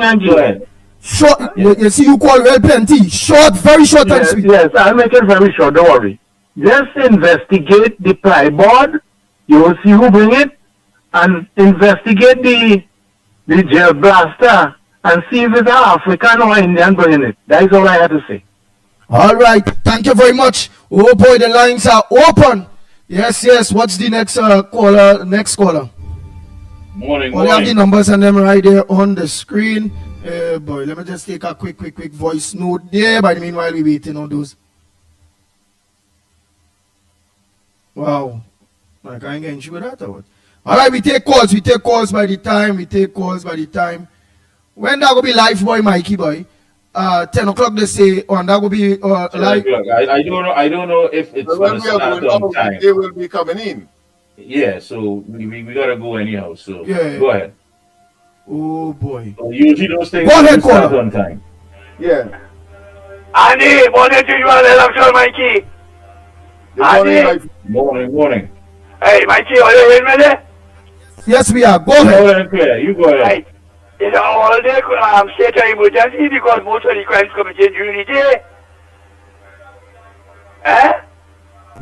and go ahead. Short, you see, you call well plenty. Short, very short and sweet. Yes, I'll make it very short. Don't worry. Just investigate the plyboard. You will see who bring it, and investigate the gel blaster and see if it's an African or Indian bringing it. That is all I have to say. All right, thank you very much. Oh boy, the lines are open. Yes. What's the next caller? Next caller. Morning. We have the numbers and them right there on the screen. Boy, let me just take a quick voice note there. By the meanwhile, we waiting on those. Wow, I can't get into that or what? All right, we take calls. We take calls by the time. When that will be live, boy, Mikey, boy? 10 o'clock they say, and that will be live. I don't know if it's going to start on time. They will be coming in. Yeah, so we gotta go anyhow. So yeah. Go ahead. Oh boy. So usually those things go ahead, start on time. Yeah. Andy, morning to you and Lennox, Mikey. Good morning, morning. Hey, Mikey, are you in with it? Yes, we are. Go ahead. Loud and clear. You go ahead. Right. It's an all-day state of emergency because most of the crimes committed during the day. Eh?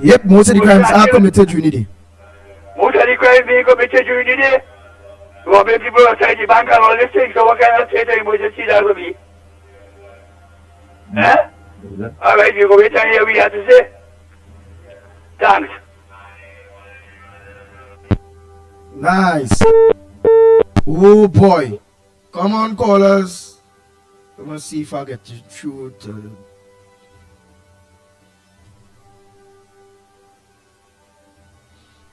Yep, most of the crimes are committed during the day. Most of the crimes being committed during the day. Robbing people outside the bank and all these things. So what kind of state of emergency that will be? Eh? All right, you go wait and hear what we have to say. Thanks. Nice. Oh boy. Come on, callers. Let me see if I get you through to...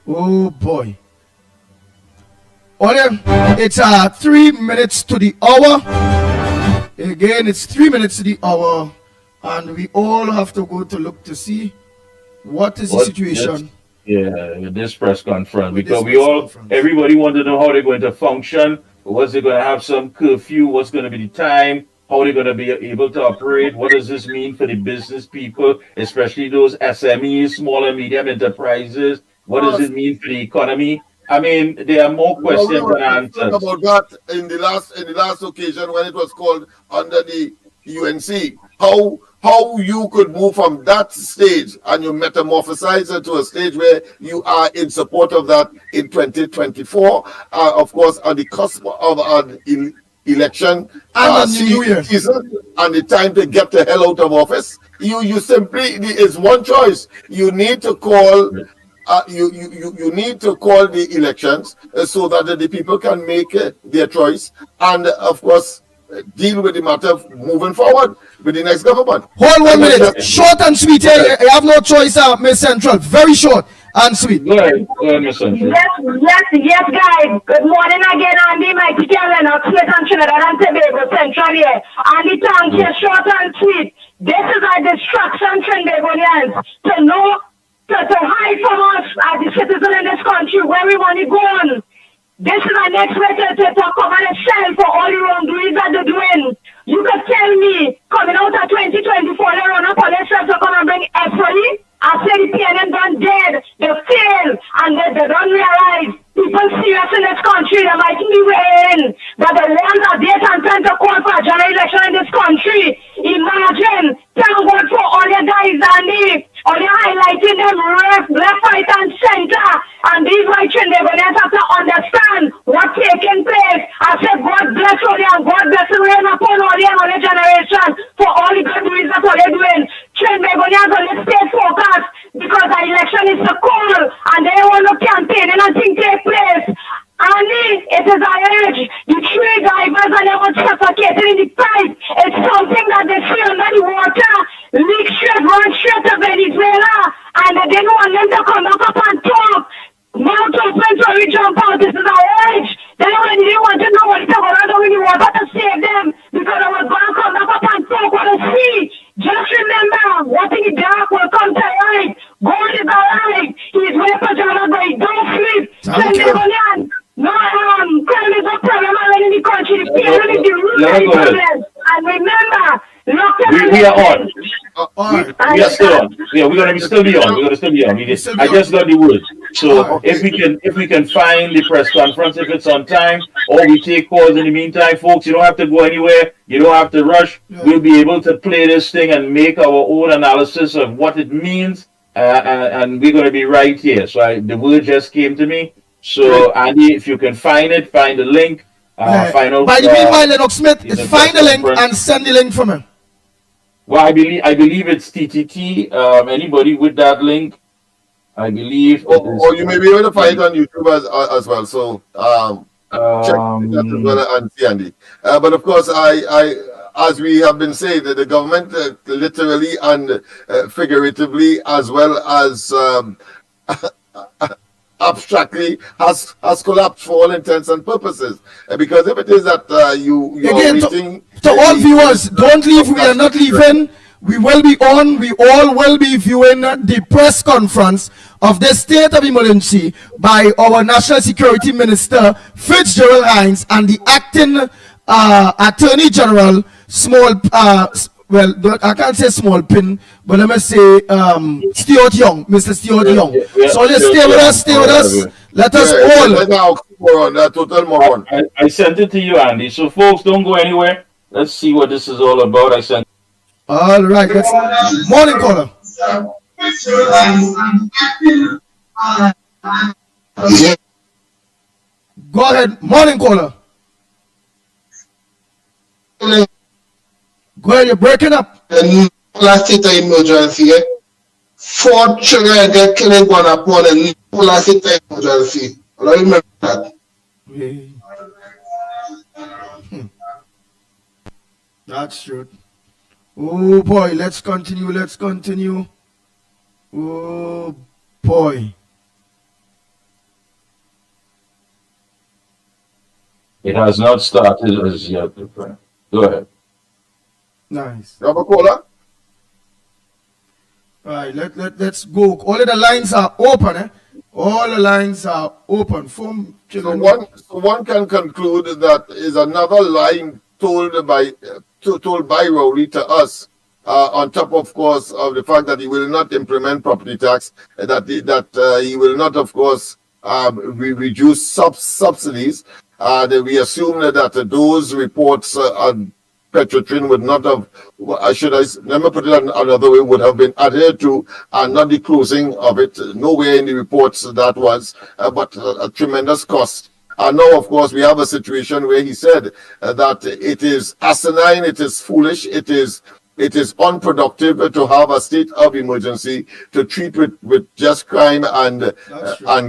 Oh boy. Okay, it's 3 minutes to the hour. Again, it's 3 minutes to the hour. And we all have to go to look to see what is the situation. With this press conference, because everybody want to know how they're going to function. Was they going to have some curfew? What's going to be the time? How they're going to be able to operate? What does this mean for the business people, especially those SMEs, small and medium enterprises? What does it mean for the economy? I mean, there are more questions than answers. About that in the last occasion when it was called under the UNC, how you could move from that stage and you metamorphosize it to a stage where you are in support of that in 2024, of course, on the cusp of an election season and the time to get the hell out of office. You simply, it's one choice. You need to call. You need to call the elections so that the people can make their choice and, of course, deal with the matter moving forward with the next government. Hold 1 minute. Short and sweet. I have no choice, Miss Central. Very short and sweet. Go ahead, Miss Central. Yes, guys. Good morning again, Andy, Mikey, Lennox, Smith, and Trinidad and Tobago Central here. Andy, thank you. Short and sweet. This is a distraction, Trinidadians, to know. To hide from us as the citizens in this country where we want to go on. This is our next way to cover the shell for all the wrongdoings that they're doing. You could tell me, coming out of 2024, they run up on themselves to come and bring FOE. I say the PNM done dead, they fail, and they don't realize people serious in this country, they might be weighing, but the ones that they can tend to call for a general election in this country. Imagine, thank God for all your guys and all you highlighting them left, right, and center. And these white Trinidadians have to understand what's taking place. I said, God bless all you and God bless the rain upon all you and all the generation for all the good deeds that all they're doing. Trinidadians only stay focused because the election is so cold and they want to campaign and nothing take place. Only it is a urge. The three drivers are never suffocated in the pipe. It's something that they see under the water, leak straight, run straight to Venezuela, and they didn't want them to come back up on top. Mount open so we jump out. This is a urge. They didn't want to know what it's about. I don't really want to save them because I was going to come back up and talk what I see. Just remember, what in the dark will come to light. God is alive. He's waiting for Jonah, but don't sleep. Send them. No, crime is a problem in the country. The people is the root of the problem. And remember, we are on. We are still on. Yeah, we're gonna still be on. We're gonna still be on. I just got the word. So if we can find the press conference if it's on time, or we take calls in the meantime, folks. You don't have to go anywhere. You don't have to rush. We'll be able to play this thing and make our own analysis of what it means, and we're gonna be right here. So the word just came to me. So Andy, if you can find the link. Find out. By the meanwhile, Lennox Smith, find the link and send the link from him. Well, I believe it's TTT. Anybody with that link, I believe. Or you may be able to find it on YouTube as well. So check that as well and see Andy. But of course, I as we have been saying, that the government literally and figuratively, as well as abstractly, has collapsed for all intents and purposes. Because if it is that you are reaching... To all viewers, don't leave. We are not leaving. We will be on. We all will be viewing the press conference of the state of emergency by our National Security Minister, Fitzgerald Hines, and the acting Attorney General, well, I can't say small pin, but let me say Stuart Young, Mr. Stuart Young. So let's stay with us, stay with us. Let us all. I sent it to you, Andy. So folks, don't go anywhere. Let's see what this is all about. I sent. All right, let's. Morning caller. Go ahead, morning caller. Go ahead, you're breaking up. Last state of emergency, 4 children get killed in one upon and last state of emergency. I don't remember that. That's true. Oh boy, let's continue, let's continue. Oh boy. It has not started as yet, my friend. Go ahead. Nice. You have a caller? All right, let's go. All of the lines are open, eh? All the lines are open. So one can conclude that is another line told by Rowley to us, on top, of course, of the fact that he will not implement property tax, that he will not, of course, reduce subsidies. We assume that those reports on Petrotrin would not have, let me put it another way, would have been adhered to, and not the closing of it. Nowhere in the reports that was, but a tremendous cost. And now, of course, we have a situation where he said that it is asinine, it is foolish, it is unproductive to have a state of emergency to treat with just crime and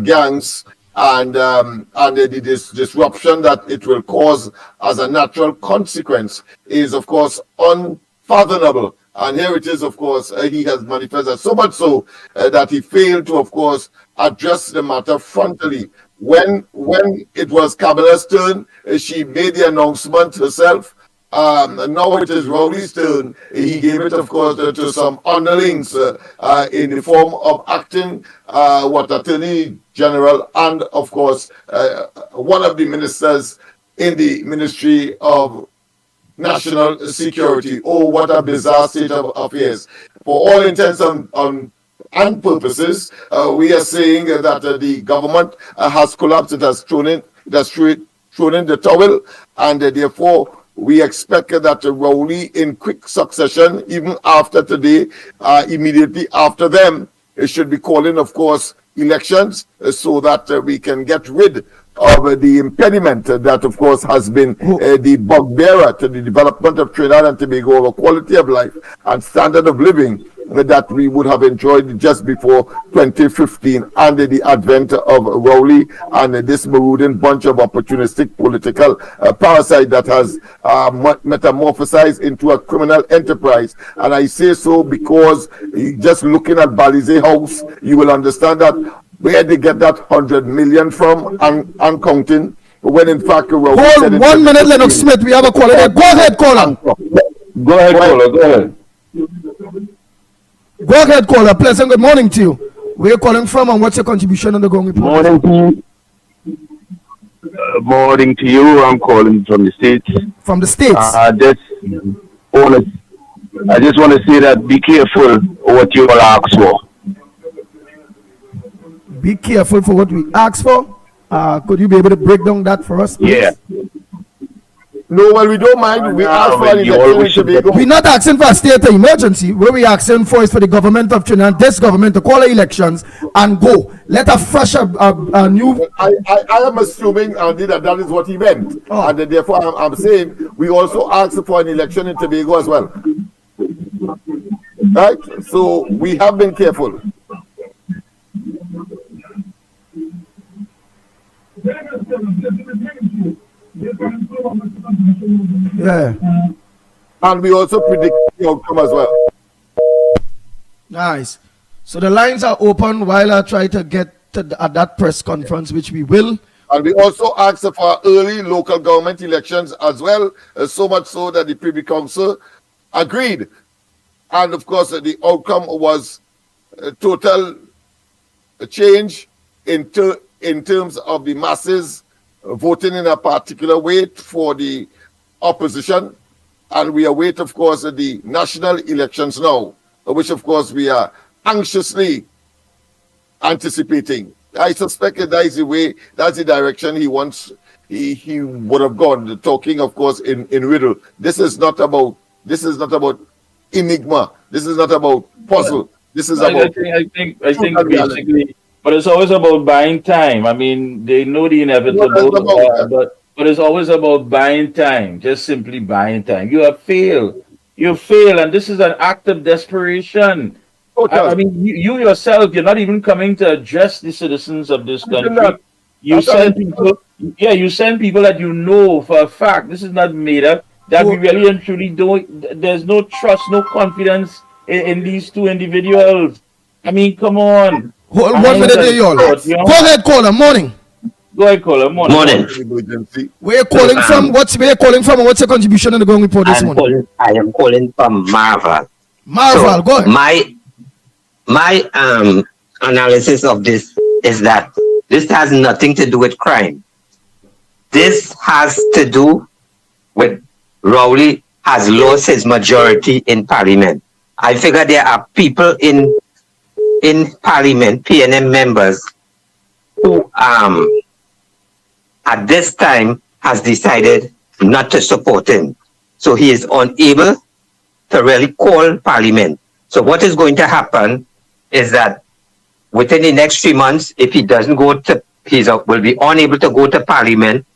gangs. And the disruption that it will cause as a natural consequence is, of course, unfathomable. And here it is, of course, he has manifested so much so that he failed to, of course, address the matter frontally. When it was Camilla's turn, she made the announcement herself. Now it is Rowley's turn. He gave it, of course, to some underlings in the form of acting Attorney General and, of course, one of the ministers in the Ministry of National Security. Oh, what a bizarre state of affairs. For all intents and purposes, we are saying that the government has collapsed. It has thrown in the towel, and therefore we expect that Rowley, in quick succession, even after today, immediately after them, it should be calling, of course, elections so that we can get rid of the impediment that, of course, has been the bugbearer to the development of Trinidad and Tobago, of quality of life and standard of living that we would have enjoyed just before 2015 under the advent of Rowley and this marauding bunch of opportunistic political parasite that has metamorphosized into a criminal enterprise. And I say so because just looking at Balize House, you will understand that where they get that 100 million from and counting, when in fact Rowley hold 1 minute, Lennox Smith, we have a caller there. Go ahead, caller. Go ahead, caller. Go ahead. Go ahead, caller. Pleasant good morning to you. Where you calling from and what's your contribution on the Gong Report? Morning to you. Morning to you. I'm calling from the States. From the States? I just want to say that be careful what you all ask for. Be careful for what we ask for. Could you be able to break down that for us, please? Yeah. No, well, we don't mind. We ask for an election. We're not asking for a state of emergency. What we're asking for is for the government of Trinidad, this government, to call elections and go. Let a fresh, a new... I am assuming, Andy, that is what he meant. Oh. And therefore, I'm saying we also ask for an election in Tobago as well. Right? So we have been careful. Yeah. And we also predict the outcome as well. Nice. So the lines are open while I try to get to at that press conference, which we will. And we also asked for early local government elections as well, so much so that the Privy Council agreed. And of course, the outcome was a total change in terms of the masses voting in a particular way for the opposition, And we await, of course, the national elections now, which, of course, we are anxiously anticipating. I suspect that is the way, that's the direction he wants, he would have gone, talking, of course, in riddle. This is not about enigma. This is not about puzzle. This is about... I think basically, but it's always about buying time. I mean, they know the inevitable, but it's always about buying time, just simply buying time. You have failed. You fail, and this is an act of desperation. I mean, you yourself, you're not even coming to address the citizens of this country. You send people, you send people that you know for a fact. This is not made up. That we really and truly don't. There's no trust, no confidence in these two individuals. I mean, come on. Hold 1 minute there, y'all. Go ahead, caller. Morning. Go ahead, caller. Morning. Where you calling from? Where you calling from? And what's your contribution in the Ground Report this morning? I am calling from Marvel. Marvel, go ahead. My analysis of this is that this has nothing to do with crime. This has to do with Rowley has lost his majority in Parliament. I figure there are people in Parliament, PNM members, who at this time has decided not to support him. So he is unable to really call Parliament. So what is going to happen is that within the next 3 months, if he doesn't go to, will be unable to go to Parliament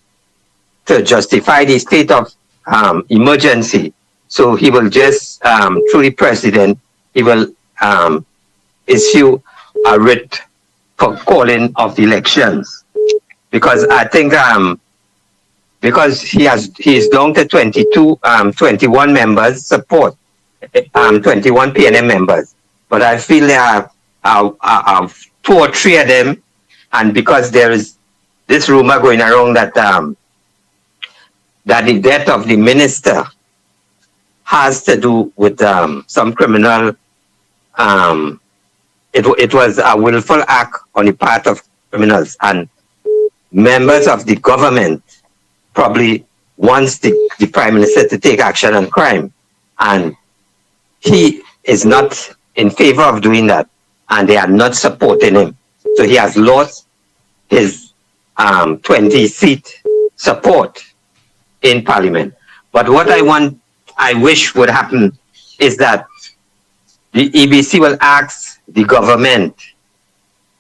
to justify the state of emergency. So he will just, through the president, he will issue a writ for calling of the elections. Because I think, because he is down to 21 members support, 21 PNM members. But I feel there are 2 or 3 of them, and because there is this rumor going around that that the death of the minister has to do with some criminal. It was a willful act on the part of criminals, and members of the government probably wants the prime minister to take action on crime, and he is not in favor of doing that, and they are not supporting him. So he has lost his 20-seat support in Parliament. But what I wish would happen is that the EBC will ask the government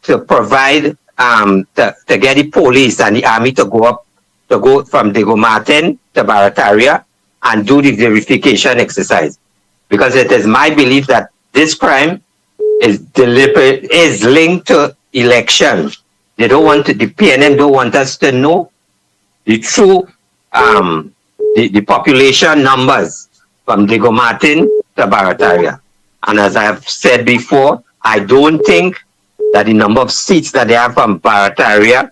to provide, to get the police and the army to go from Diego Martin to Barataria and do the verification exercise. Because it is my belief that this crime is deliberate, is linked to election. They don't want to, the PNM don't want us to know the true, the population numbers from Diego Martin to Barataria. And as I have said before, I don't think that the number of seats that they have from Barataria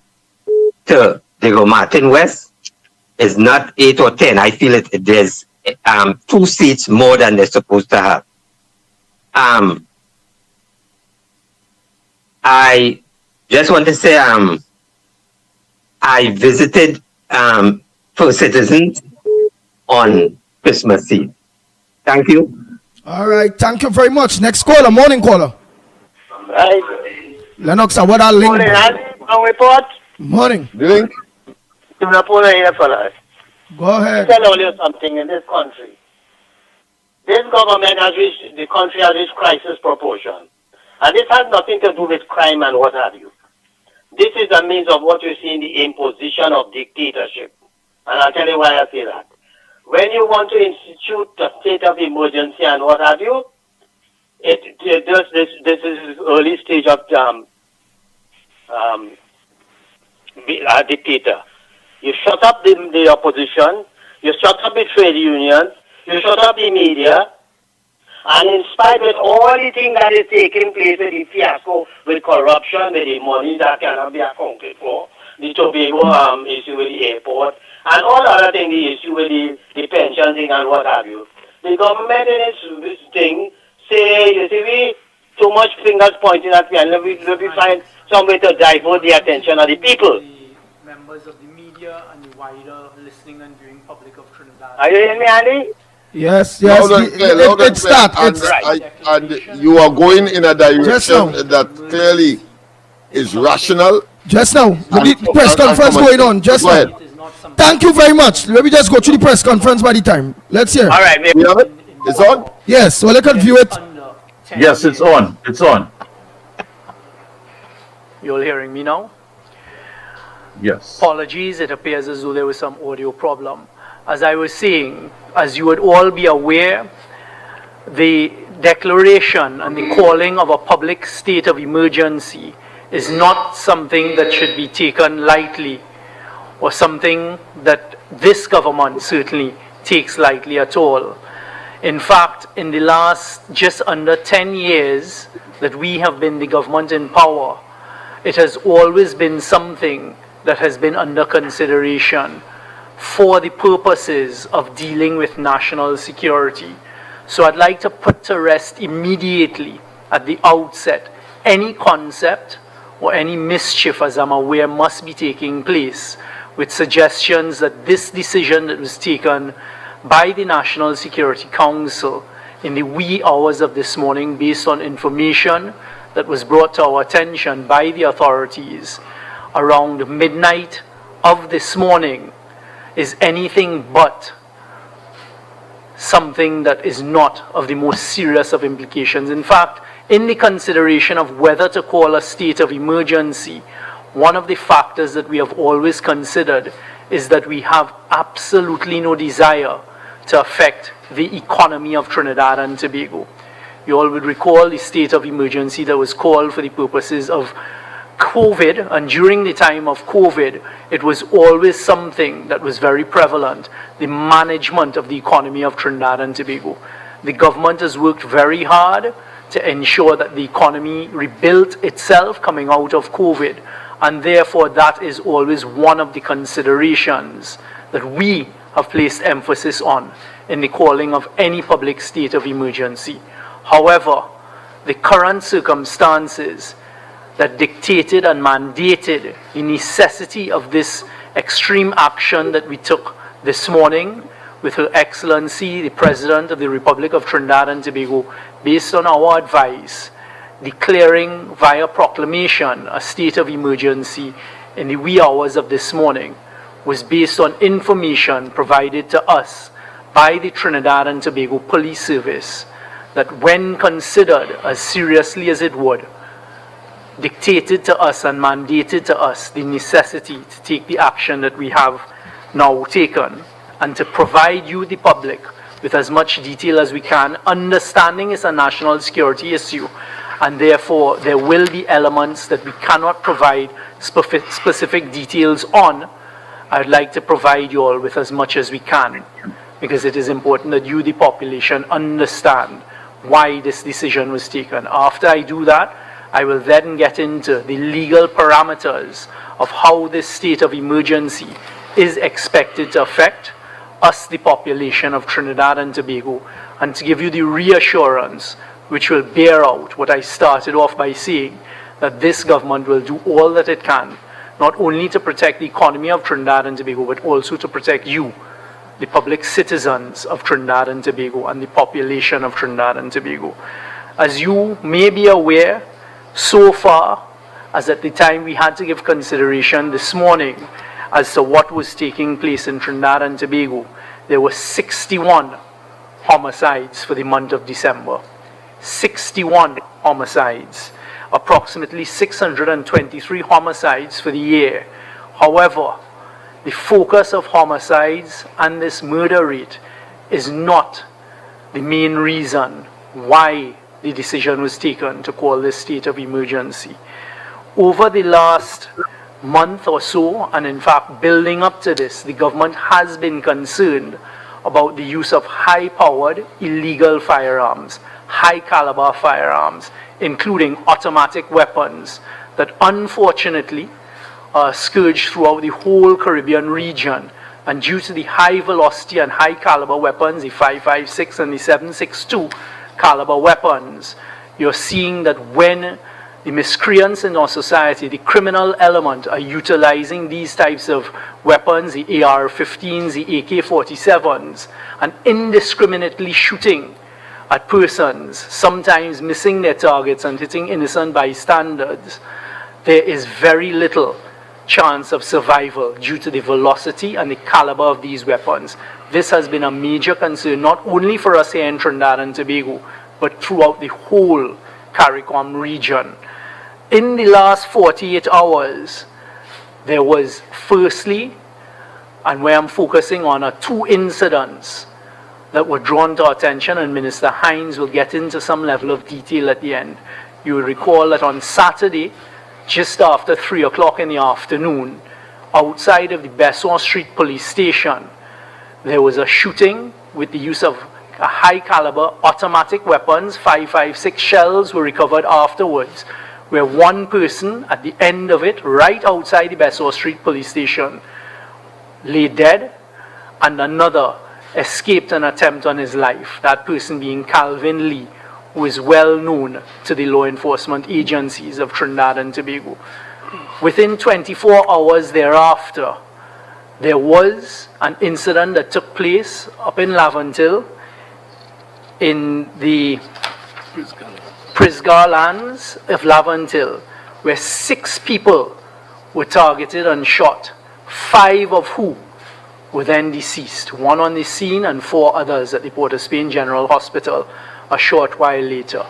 to Diego Martin West is not 8 or 10. I feel there's 2 seats more than they're supposed to have. I just want to say I visited First Citizens on Christmas Eve. Thank you. All right, thank you very much. Next caller, morning caller. Right. Lennox, what are link? Morning, Andy. On report. Morning. Link. Go ahead. Tell you something in this country. This government has reached, the country has reached crisis proportion. And this has nothing to do with crime and what have you. This is a means of what you see in the imposition of dictatorship. And I'll tell you why I say that. When you want to institute a state of emergency and what have you, it does this is early stage of a dictator. You shut up the opposition, you shut up the trade unions, you shut up the media, and in spite of all the things that is taking place with the fiasco, with corruption, with the money that cannot be accounted for, the Tobago issue with the airport, and all other things, the issue with the pension thing and what have you. The government in its thing say, you see, we too much fingers pointing at me, and we find some way to divert the attention of the people. Members of the media and the wider listening and viewing public of Trinidad. Are you hearing me, Andy? Yes, Loud and clear, loud and it's clear. that. And, It's and you are going in a Just now. direction that clearly is rational. just now. The press and conference common going on. sense. Just Go now. ahead. Thank you very much. Let me just go through the press conference by the time. Let's hear. All right, We have it? It's on? Yes, so let us view it. Yes, it's on. It's on. You all hearing me now? Yes. Apologies, it appears as though there was some audio problem. As I was saying, as you would all be aware, the declaration and the calling of a public state of emergency is not something that should be taken lightly, or something that this government certainly takes lightly at all. In fact, in the last just under 10 years that we have been the government in power, it has always been something that has been under consideration for the purposes of dealing with national security. So I'd like to put to rest immediately at the outset any concept or any mischief, as I'm aware, must be taking place with suggestions that this decision that was taken by the National Security Council in the wee hours of this morning, based on information that was brought to our attention by the authorities around midnight of this morning, is anything but something that is not of the most serious of implications. In fact, in the consideration of whether to call a state of emergency, one of the factors that we have always considered is that we have absolutely no desire to affect the economy of Trinidad and Tobago. You all would recall the state of emergency that was called for the purposes of COVID, and during the time of COVID, it was always something that was very prevalent, the management of the economy of Trinidad and Tobago. The government has worked very hard to ensure that the economy rebuilt itself coming out of COVID, and therefore that is always one of the considerations that we have placed emphasis on in the calling of any public state of emergency. However, the current circumstances that dictated and mandated the necessity of this extreme action that we took this morning with Her Excellency, the President of the Republic of Trinidad and Tobago, based on our advice, declaring via proclamation a state of emergency in the wee hours of this morning, was based on information provided to us by the Trinidad and Tobago Police Service that, when considered as seriously as it would, dictated to us and mandated to us the necessity to take the action that we have now taken, and to provide you, the public, with as much detail as we can, understanding it's a national security issue, and therefore there will be elements that we cannot provide specific details on. I'd like to provide you all with as much as we can, because it is important that you, the population, understand why this decision was taken. After I do that, I will then get into the legal parameters of how this state of emergency is expected to affect us, the population of Trinidad and Tobago, and to give you the reassurance which will bear out what I started off by saying, that this government will do all that it can, not only to protect the economy of Trinidad and Tobago, but also to protect you, the public citizens of Trinidad and Tobago, and the population of Trinidad and Tobago. As you may be aware, so far as at the time we had to give consideration this morning as to what was taking place in Trinidad and Tobago, there were 61 homicides for the month of December. 61 homicides. Approximately 623 homicides for the year. However, the focus of homicides and this murder rate is not the main reason why the decision was taken to call this state of emergency. Over the last month or so, and in fact building up to this, the government has been concerned about the use of high-powered illegal firearms, high-caliber firearms, including automatic weapons that unfortunately are scourged throughout the whole Caribbean region. And due to the high velocity and high caliber weapons, the 5.56 and the 7.62 caliber weapons, you're seeing that when the miscreants in our society, the criminal element, are utilizing these types of weapons, the AR-15s, the AK-47s, and indiscriminately shooting at persons, sometimes missing their targets and hitting innocent bystanders, there is very little chance of survival due to the velocity and the caliber of these weapons. This has been a major concern, not only for us here in Trinidad and Tobago, but throughout the whole CARICOM region. In the last 48 hours, there was firstly, and where I'm focusing on, are 2 incidents that were drawn to our attention, and Minister Hines will get into some level of detail at the end. You will recall that on Saturday, just after 3 o'clock in the afternoon, outside of the Besson Street Police Station, there was a shooting with the use of a high caliber automatic weapons. 5.56 shells were recovered afterwards, where one person at the end of it, right outside the Besson Street Police Station, lay dead, and another escaped an attempt on his life, that person being Calvin Lee, who is well known to the law enforcement agencies of Trinidad and Tobago. Within 24 hours thereafter, there was an incident that took place up in Laventille in the Prisgar lands of Laventille, where 6 people were targeted and shot, 5 of whom were then deceased, 1 on the scene and 4 others at the Port of Spain General Hospital a short while later.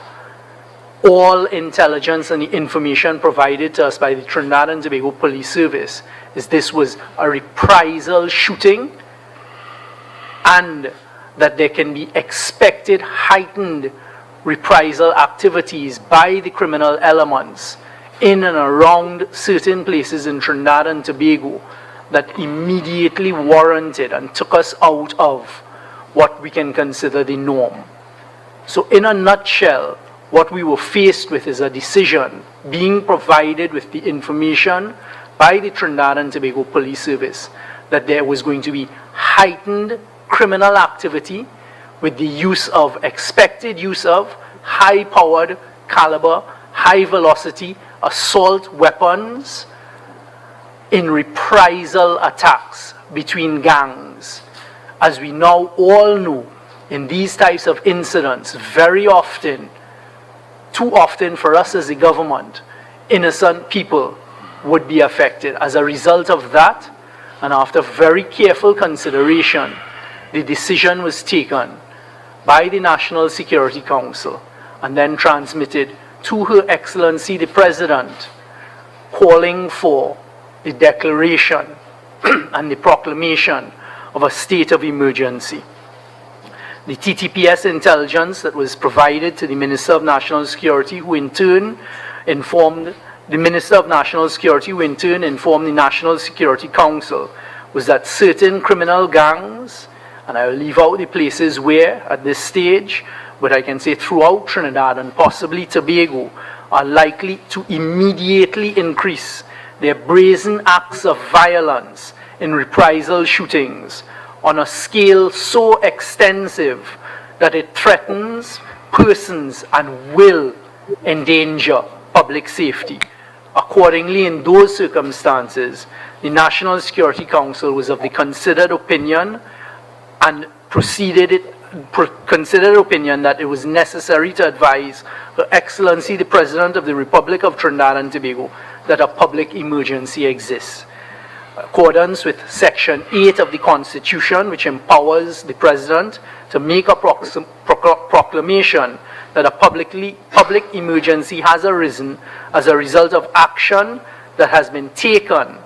All intelligence and the information provided to us by the Trinidad and Tobago Police Service is this was a reprisal shooting, and that there can be expected heightened reprisal activities by the criminal elements in and around certain places in Trinidad and Tobago that immediately warranted and took us out of what we can consider the norm. So in a nutshell, what we were faced with is a decision being provided with the information by the Trinidad and Tobago Police Service that there was going to be heightened criminal activity with the expected use of high-powered caliber, high-velocity assault weapons in reprisal attacks between gangs. As we now all know, in these types of incidents, very often, too often for us as a government, innocent people would be affected. As a result of that, and after very careful consideration, the decision was taken by the National Security Council and then transmitted to Her Excellency the President, calling for the declaration and the proclamation of a state of emergency. The TTPS intelligence that was provided to the Minister of National Security, who in turn informed the Minister of National Security, who in turn informed the National Security Council, was that certain criminal gangs, and I will leave out the places where at this stage, but I can say throughout Trinidad and possibly Tobago, are likely to immediately increase their brazen acts of violence in reprisal shootings on a scale so extensive that it threatens persons and will endanger public safety. Accordingly, in those circumstances, the National Security Council was of the considered opinion and considered opinion that it was necessary to advise Her Excellency the President of the Republic of Trinidad and Tobago that a public emergency exists. Accordance with Section 8 of the Constitution, which empowers the President to make a proclamation that a public emergency has arisen as a result of action that has been taken,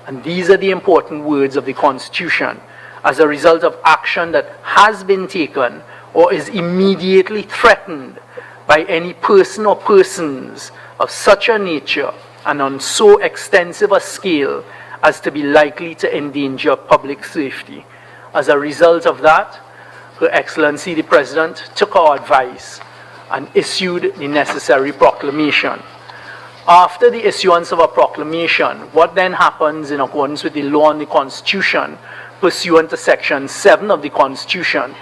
and these are the important words of the Constitution, as a result of action that has been taken or is immediately threatened by any person or persons of such a nature and on so extensive a scale as to be likely to endanger public safety. As a result of that, Her Excellency the President took our advice and issued the necessary proclamation. After the issuance of a proclamation, what then happens in accordance with the law and the Constitution, pursuant to Section 7 of the Constitution,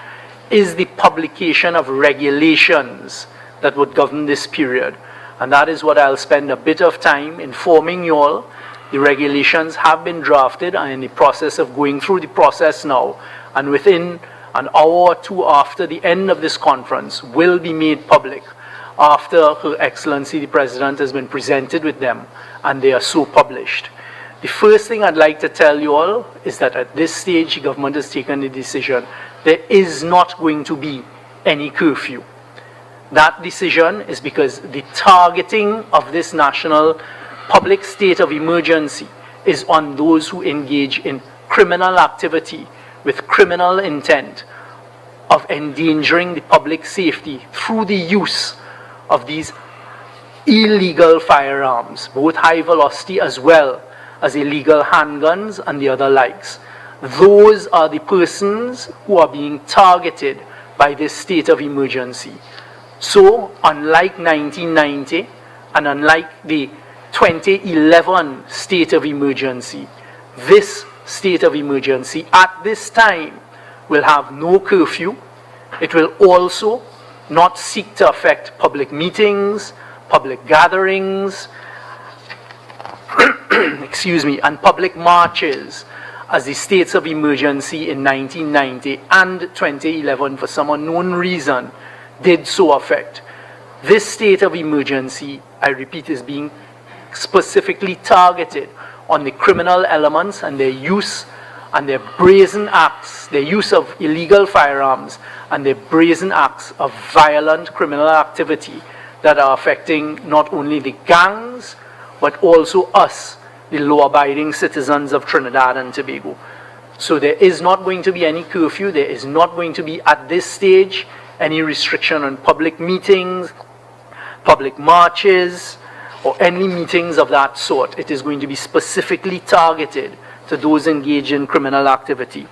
is the publication of regulations that would govern this period. And that is what I'll spend a bit of time informing you all. The regulations have been drafted and in the process of going through the process now. And within an hour or two after the end of this conference will be made public after Her Excellency the President has been presented with them and they are so published. The first thing I'd like to tell you all is that at this stage the government has taken the decision there is not going to be any curfew. That decision is because the targeting of this national public state of emergency is on those who engage in criminal activity with criminal intent of endangering the public safety through the use of these illegal firearms, both high velocity as well as illegal handguns and the other likes. Those are the persons who are being targeted by this state of emergency. So, unlike 1990 and unlike the 2011 state of emergency, this state of emergency at this time will have no curfew. It will also not seek to affect public meetings, public gatherings, excuse me, and public marches as the states of emergency in 1990 and 2011 for some unknown reason did so affect. This state of emergency, I repeat, is being specifically targeted on the criminal elements and their use and their brazen acts, their use of illegal firearms and their brazen acts of violent criminal activity that are affecting not only the gangs but also us, the law-abiding citizens of Trinidad and Tobago. So there is not going to be any curfew. There is not going to be at this stage any restriction on public meetings, public marches, or any meetings of that sort. It is going to be specifically targeted to those engaged in criminal activity.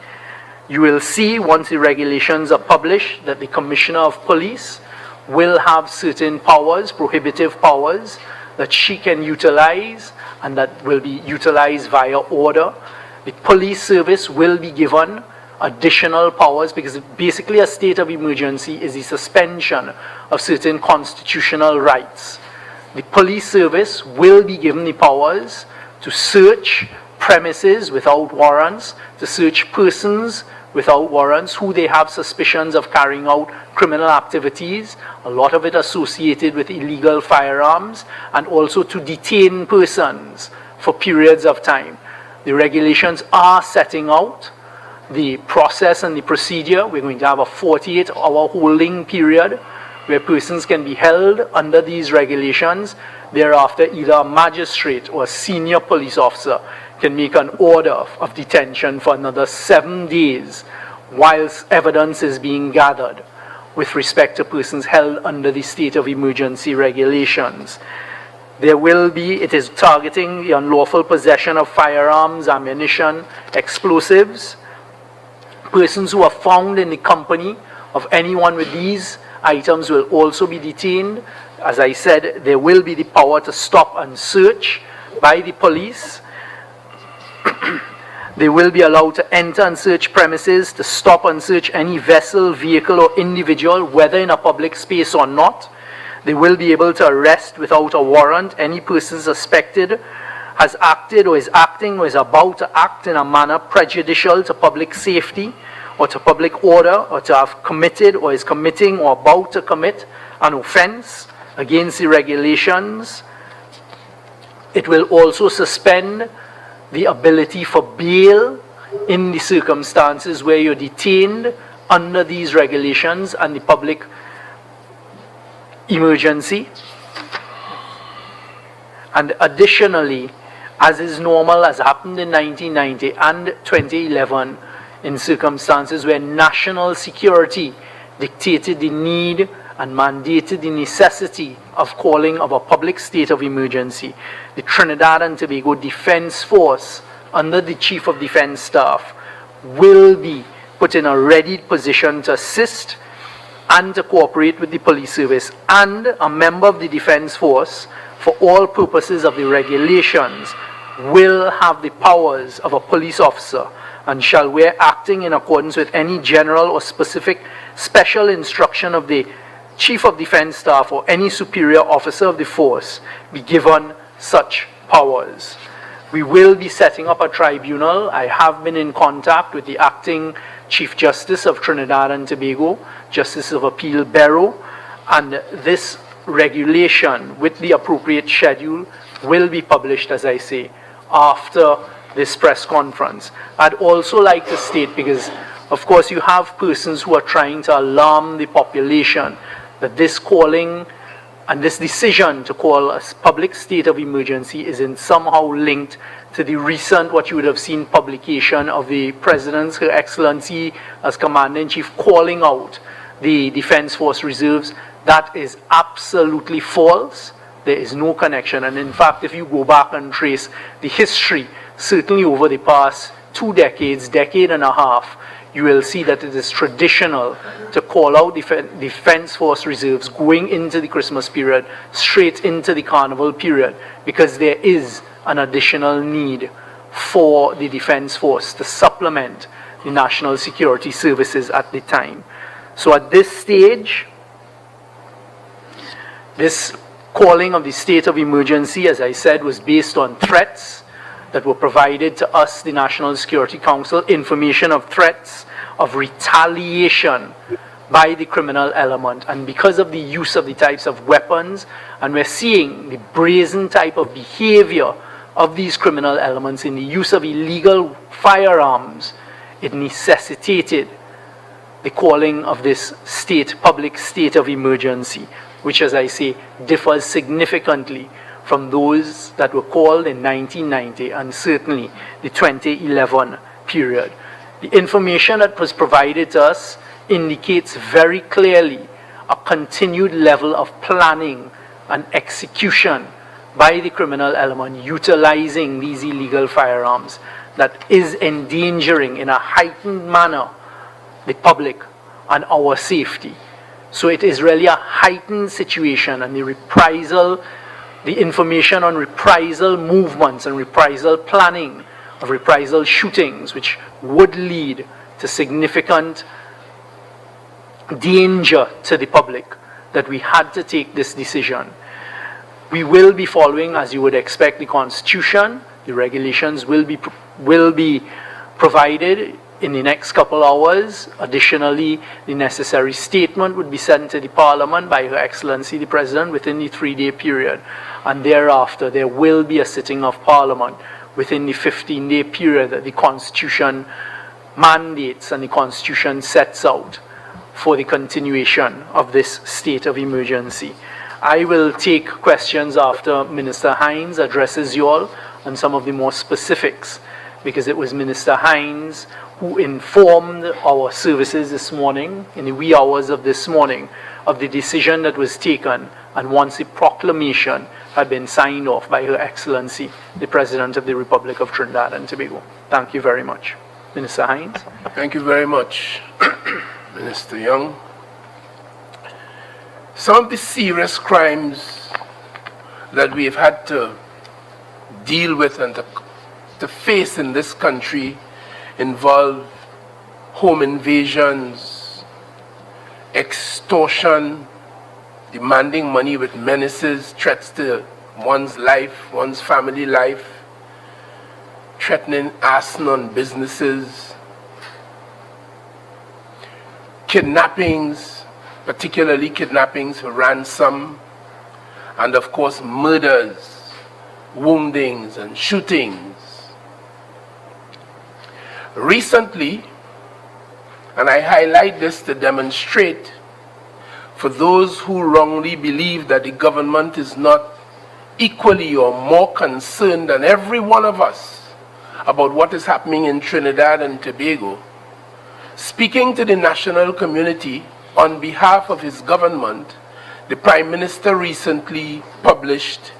You will see once the regulations are published that the Commissioner of Police will have certain powers, prohibitive powers, that she can utilize and that will be utilized via order. The police service will be given additional powers because basically a state of emergency is the suspension of certain constitutional rights. The police service will be given the powers to search premises without warrants, to search persons without warrants who they have suspicions of carrying out criminal activities, a lot of it associated with illegal firearms, and also to detain persons for periods of time. The regulations are setting out the process and the procedure. We're going to have a 48-hour holding period where persons can be held under these regulations. Thereafter, either a magistrate or a senior police officer can make an order of detention for another 7 days whilst evidence is being gathered with respect to persons held under the state of emergency regulations. It is targeting the unlawful possession of firearms, ammunition, explosives. Persons who are found in the company of anyone with these items will also be detained. As I said, there will be the power to stop and search by the police. They will be allowed to enter and search premises, to stop and search any vessel, vehicle, or individual, whether in a public space or not. They will be able to arrest without a warrant any person suspected has acted or is acting or is about to act in a manner prejudicial to public safety or to public order, or to have committed or is committing or about to commit an offense against the regulations. It will also suspend the ability for bail in the circumstances where you're detained under these regulations and the public emergency. And additionally, as is normal, as happened in 1990 and 2011, in circumstances where national security dictated the need and mandated the necessity of calling of a public state of emergency, the Trinidad and Tobago Defense Force, under the Chief of Defense Staff, will be put in a ready position to assist and to cooperate with the police service, and a member of the Defense Force, for all purposes of the regulations, will have the powers of a police officer and shall, where acting in accordance with any general or specific special instruction of the Chief of Defense Staff or any superior officer of the force be given such powers. We will be setting up a tribunal. I have been in contact with the acting Chief Justice of Trinidad and Tobago, Justice of Appeal Barrow, and this regulation with the appropriate schedule will be published, as I say, after this press conference. I'd also like to state, because of course you have persons who are trying to alarm the population, that this calling and this decision to call a public state of emergency is in somehow linked to the recent, what you would have seen, publication of the President's, Her Excellency as Commander-in-Chief, calling out the Defense Force Reserves. That is absolutely false. There is no connection. And in fact, if you go back and trace the history, certainly over the past 2 decades, decade and a half, you will see that it is traditional to call out Defense Force Reserves going into the Christmas period, straight into the Carnival period, because there is an additional need for the Defense Force to supplement the National Security Services at the time. So at this stage, this calling of the state of emergency, as I said, was based on threats that were provided to us, the National Security Council, information of threats of retaliation by the criminal element. And because of the use of the types of weapons, and we're seeing the brazen type of behavior of these criminal elements in the use of illegal firearms, it necessitated the calling of this public state of emergency, which, as I say, differs significantly from those that were called in 1990 and certainly the 2011 period. The information that was provided to us indicates very clearly a continued level of planning and execution by the criminal element utilizing these illegal firearms that is endangering in a heightened manner the public and our safety. So it is really a heightened situation, and the information on reprisal movements and reprisal planning of reprisal shootings, which would lead to significant danger to the public, that we had to take this decision. We will be following, as you would expect, the Constitution. The regulations will be provided in the next couple hours. Additionally, the necessary statement would be sent to the Parliament by Her Excellency the President within the 3-day period. And thereafter, there will be a sitting of Parliament within the 15-day period that the Constitution mandates and the Constitution sets out for the continuation of this state of emergency. I will take questions after Minister Hines addresses you all on some of the more specifics, because it was Minister Hines who informed our services this morning, in the wee hours of this morning, of the decision that was taken, and once the proclamation had been signed off by Her Excellency, the President of the Republic of Trinidad and Tobago. Thank you very much. Minister Hines. Thank you very much, Minister Young. Some of the serious crimes that we've had to deal with and to face in this country involve home invasions, extortion, demanding money with menaces, threats to one's life, one's family life, threatening arson on businesses, kidnappings, particularly kidnappings for ransom, and of course murders, woundings, and shootings. Recently, and I highlight this to demonstrate for those who wrongly believe that the government is not equally or more concerned than every one of us about what is happening in Trinidad and Tobago, speaking to the national community on behalf of his government, the Prime Minister recently published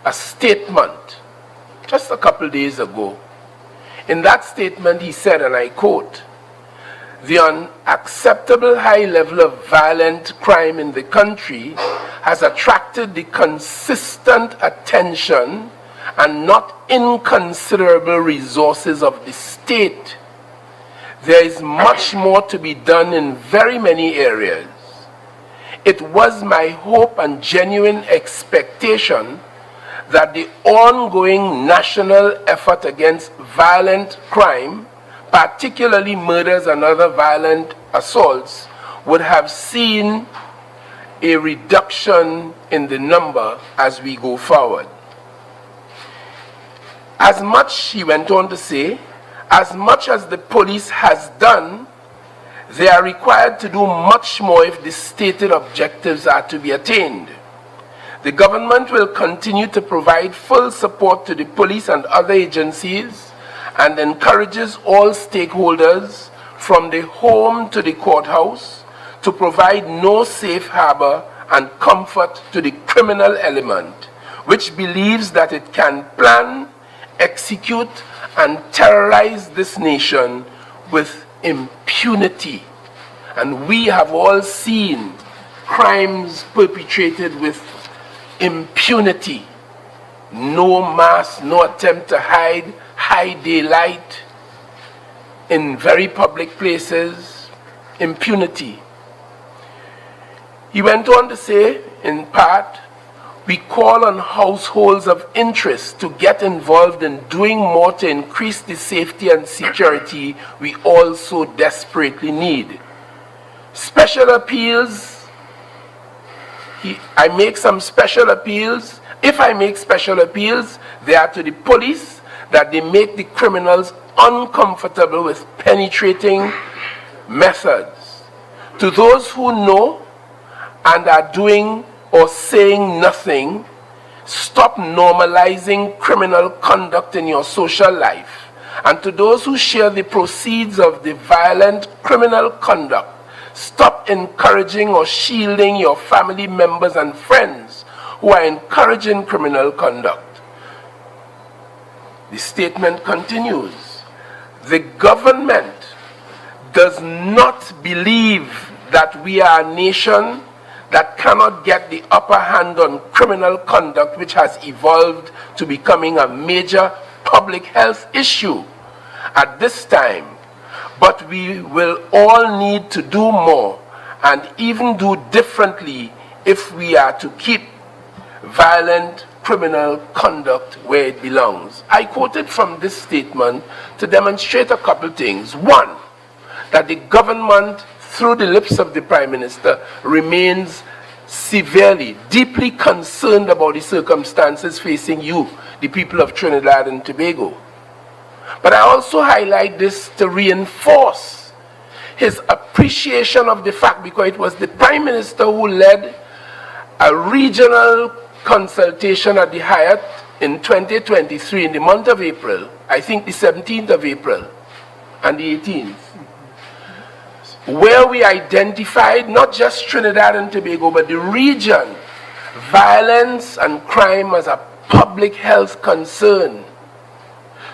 a statement just a couple days ago. In that statement, he said, and I quote, "The unacceptable high level of violent crime in the country has attracted the consistent attention and not inconsiderable resources of the state. There is much more to be done in very many areas. it was my hope and genuine expectation that the ongoing national effort against violent crime, particularly murders and other violent assaults, would have seen a reduction in the number as we go forward. As much, he went on to say, as much as the police has done, they are required to do much more if the stated objectives are to be attained. The government will continue to provide full support to the police and other agencies and encourages all stakeholders from the home to the courthouse to provide no safe harbor and comfort to the criminal element, which believes that it can plan, execute, and terrorize this nation with impunity. And we have all seen crimes perpetrated with impunity. No mask, no attempt to hide, high daylight, in very public places, impunity. He went on to say, in part, we call on households of interest to get involved in doing more to increase the safety and security we all so desperately need. Special appeals, I make some special appeals. If I make special appeals, they are to the police, that they make the criminals uncomfortable with penetrating methods. To those who know and are doing or saying nothing, stop normalizing criminal conduct in your social life. And to those who share the proceeds of the violent criminal conduct, stop encouraging or shielding your family members and friends who are encouraging criminal conduct. The statement continues. The government does not believe that we are a nation that cannot get the upper hand on criminal conduct, which has evolved to becoming a major public health issue at this time. But we will all need to do more and even do differently if we are to keep violent criminal conduct where it belongs. I quoted from this statement to demonstrate a couple things. One, that the government, through the lips of the Prime Minister, remains severely, deeply concerned about the circumstances facing you, the people of Trinidad and Tobago. But I also highlight this to reinforce his appreciation of the fact, because it was the Prime Minister who led a regional consultation at the Hyatt in 2023 in the month of April, I think the 17th of April and the 18th, where we identified not just Trinidad and Tobago, but the region, violence and crime as a public health concern.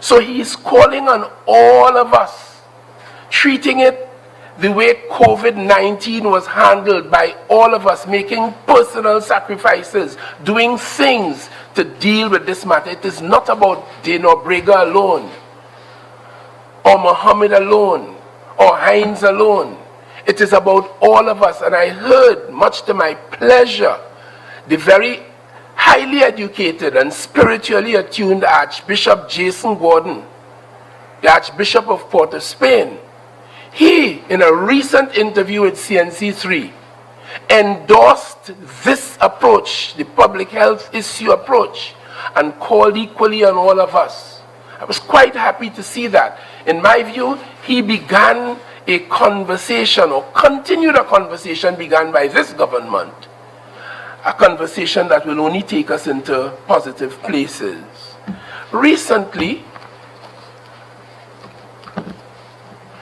So he is calling on all of us, treating it the way COVID-19 was handled by all of us, making personal sacrifices, doing things to deal with this matter. It is not about Dino Brega alone, or Mohammed alone, or Heinz alone. It is about all of us. And I heard, much to my pleasure, the very highly educated and spiritually attuned Archbishop Jason Gordon, the Archbishop of Port of Spain. He, in a recent interview with CNC3, endorsed this approach, the public health issue approach, and called equally on all of us. I was quite happy to see that. In my view, he began a conversation, or continued a conversation begun by this government, a conversation that will only take us into positive places. Recently,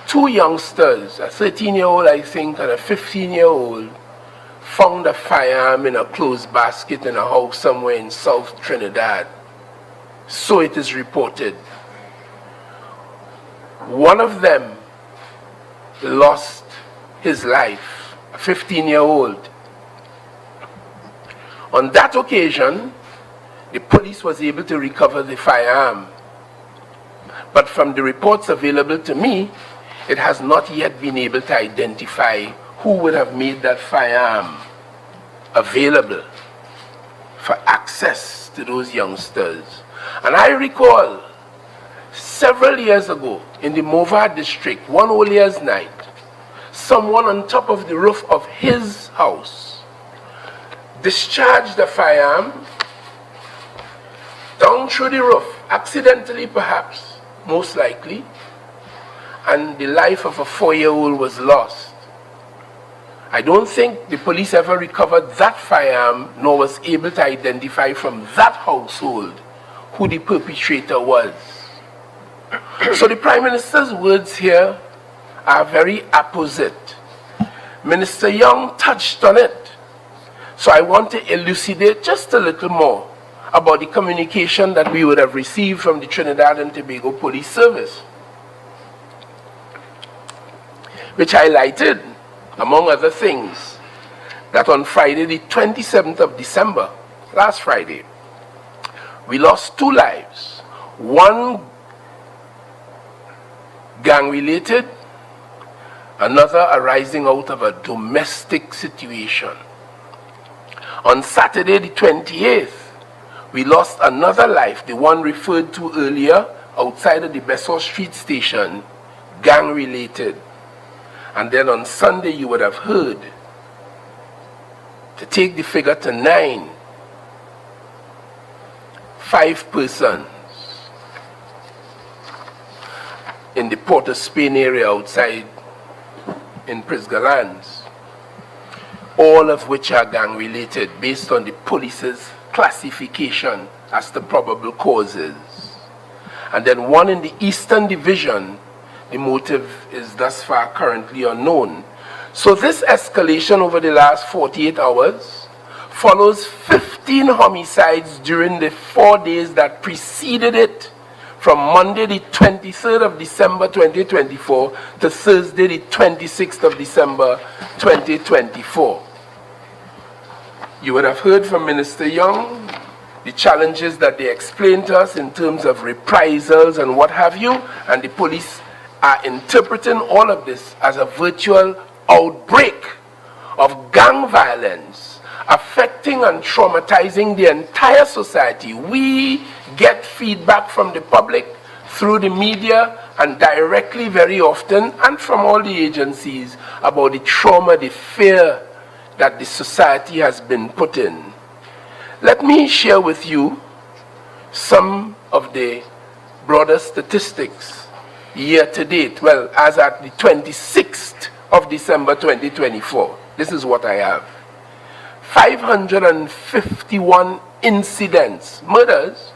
two youngsters, a 13-year-old, I think, and a 15-year-old, found a firearm in a clothes basket in a house somewhere in South Trinidad. So it is reported. One of them lost his life, a 15-year-old. On that occasion, the police was able to recover the firearm. But from the reports available to me, it has not yet been able to identify who would have made that firearm. available for access to those youngsters. And I recall several years ago in the Mova district, one All Year's night, someone on top of the roof of his house discharged a firearm down through the roof, accidentally perhaps, most likely, and the life of a 4-year-old was lost. I don't think the police ever recovered that firearm, nor was able to identify from that household who the perpetrator was. So the Prime Minister's words here are very apposite. Minister Young touched on it. So I want to elucidate just a little more about the communication that we would have received from the Trinidad and Tobago Police Service, which highlighted, among other things, that on Friday, the 27th of December, last Friday, we lost 2 lives. One gang-related, another arising out of a domestic situation. On Saturday, the 28th, we lost another life, the one referred to earlier, outside of the Bessel Street station, gang-related. And then on Sunday, you would have heard, to take the figure to 9, 5 persons in the Port of Spain area outside in Prisgalands, all of which are gang-related based on the police's classification as the probable causes. And then one in the Eastern Division, the motive is thus far currently unknown. So this escalation over the last 48 hours follows 15 homicides during the 4 days that preceded it, from Monday the 23rd of December 2024 to Thursday the 26th of December 2024. You would have heard from Minister Young the challenges that they explained to us in terms of reprisals and what have you, and the police are interpreting all of this as a virtual outbreak of gang violence affecting and traumatizing the entire society. We get feedback from the public through the media and directly very often, and from all the agencies, about the trauma, the fear that the society has been put in. Let me share with you some of the broader statistics year to date. Well, as at the 26th of December 2024, this is what I have. 551 incidents, murders,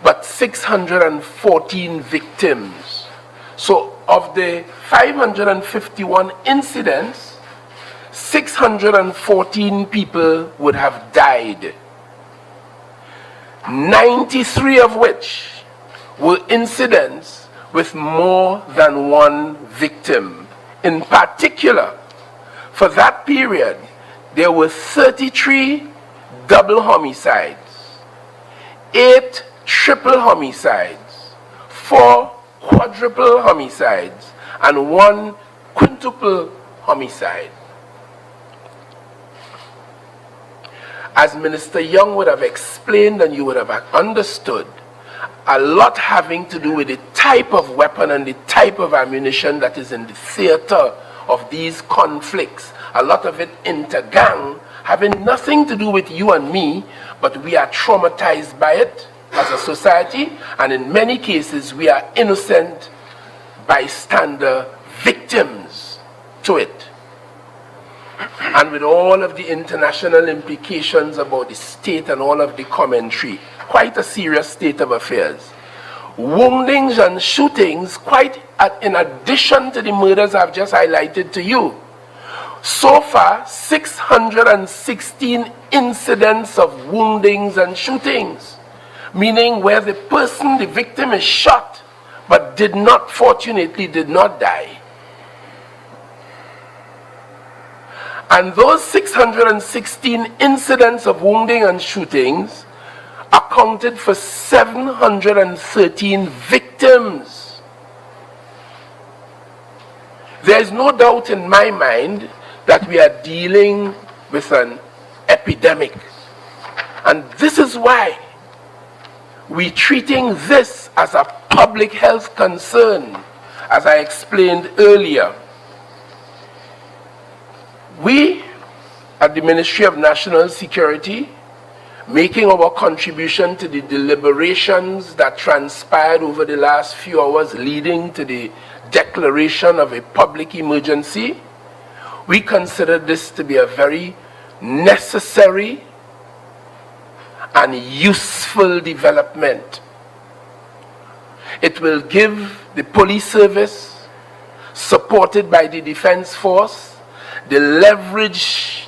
but 614 victims. So of the 551 incidents, 614 people would have died, 93 of which were incidents with more than one victim. In particular, for that period, there were 33 double homicides, 8 triple homicides, 4 quadruple homicides, and 1 quintuple homicide. As Minister Young would have explained and you would have understood, a lot having to do with the type of weapon and the type of ammunition that is in the theater of these conflicts. A lot of it inter-gang, having nothing to do with you and me, but we are traumatized by it as a society, and in many cases we are innocent bystander victims to it. And with all of the international implications about the state and all of the commentary, quite a serious state of affairs. Woundings and shootings, quite in addition to the murders I've just highlighted to you. So far, 616 incidents of woundings and shootings, meaning where the person, the victim, is shot, but fortunately did not die. And those 616 incidents of wounding and shootings accounted for 713 victims. There is no doubt in my mind that we are dealing with an epidemic. And this is why we're treating this as a public health concern, as I explained earlier. We, at the Ministry of National Security, making our contribution to the deliberations that transpired over the last few hours leading to the declaration of a public emergency, we consider this to be a very necessary and useful development. It will give the police service, supported by the Defense Force, the leverage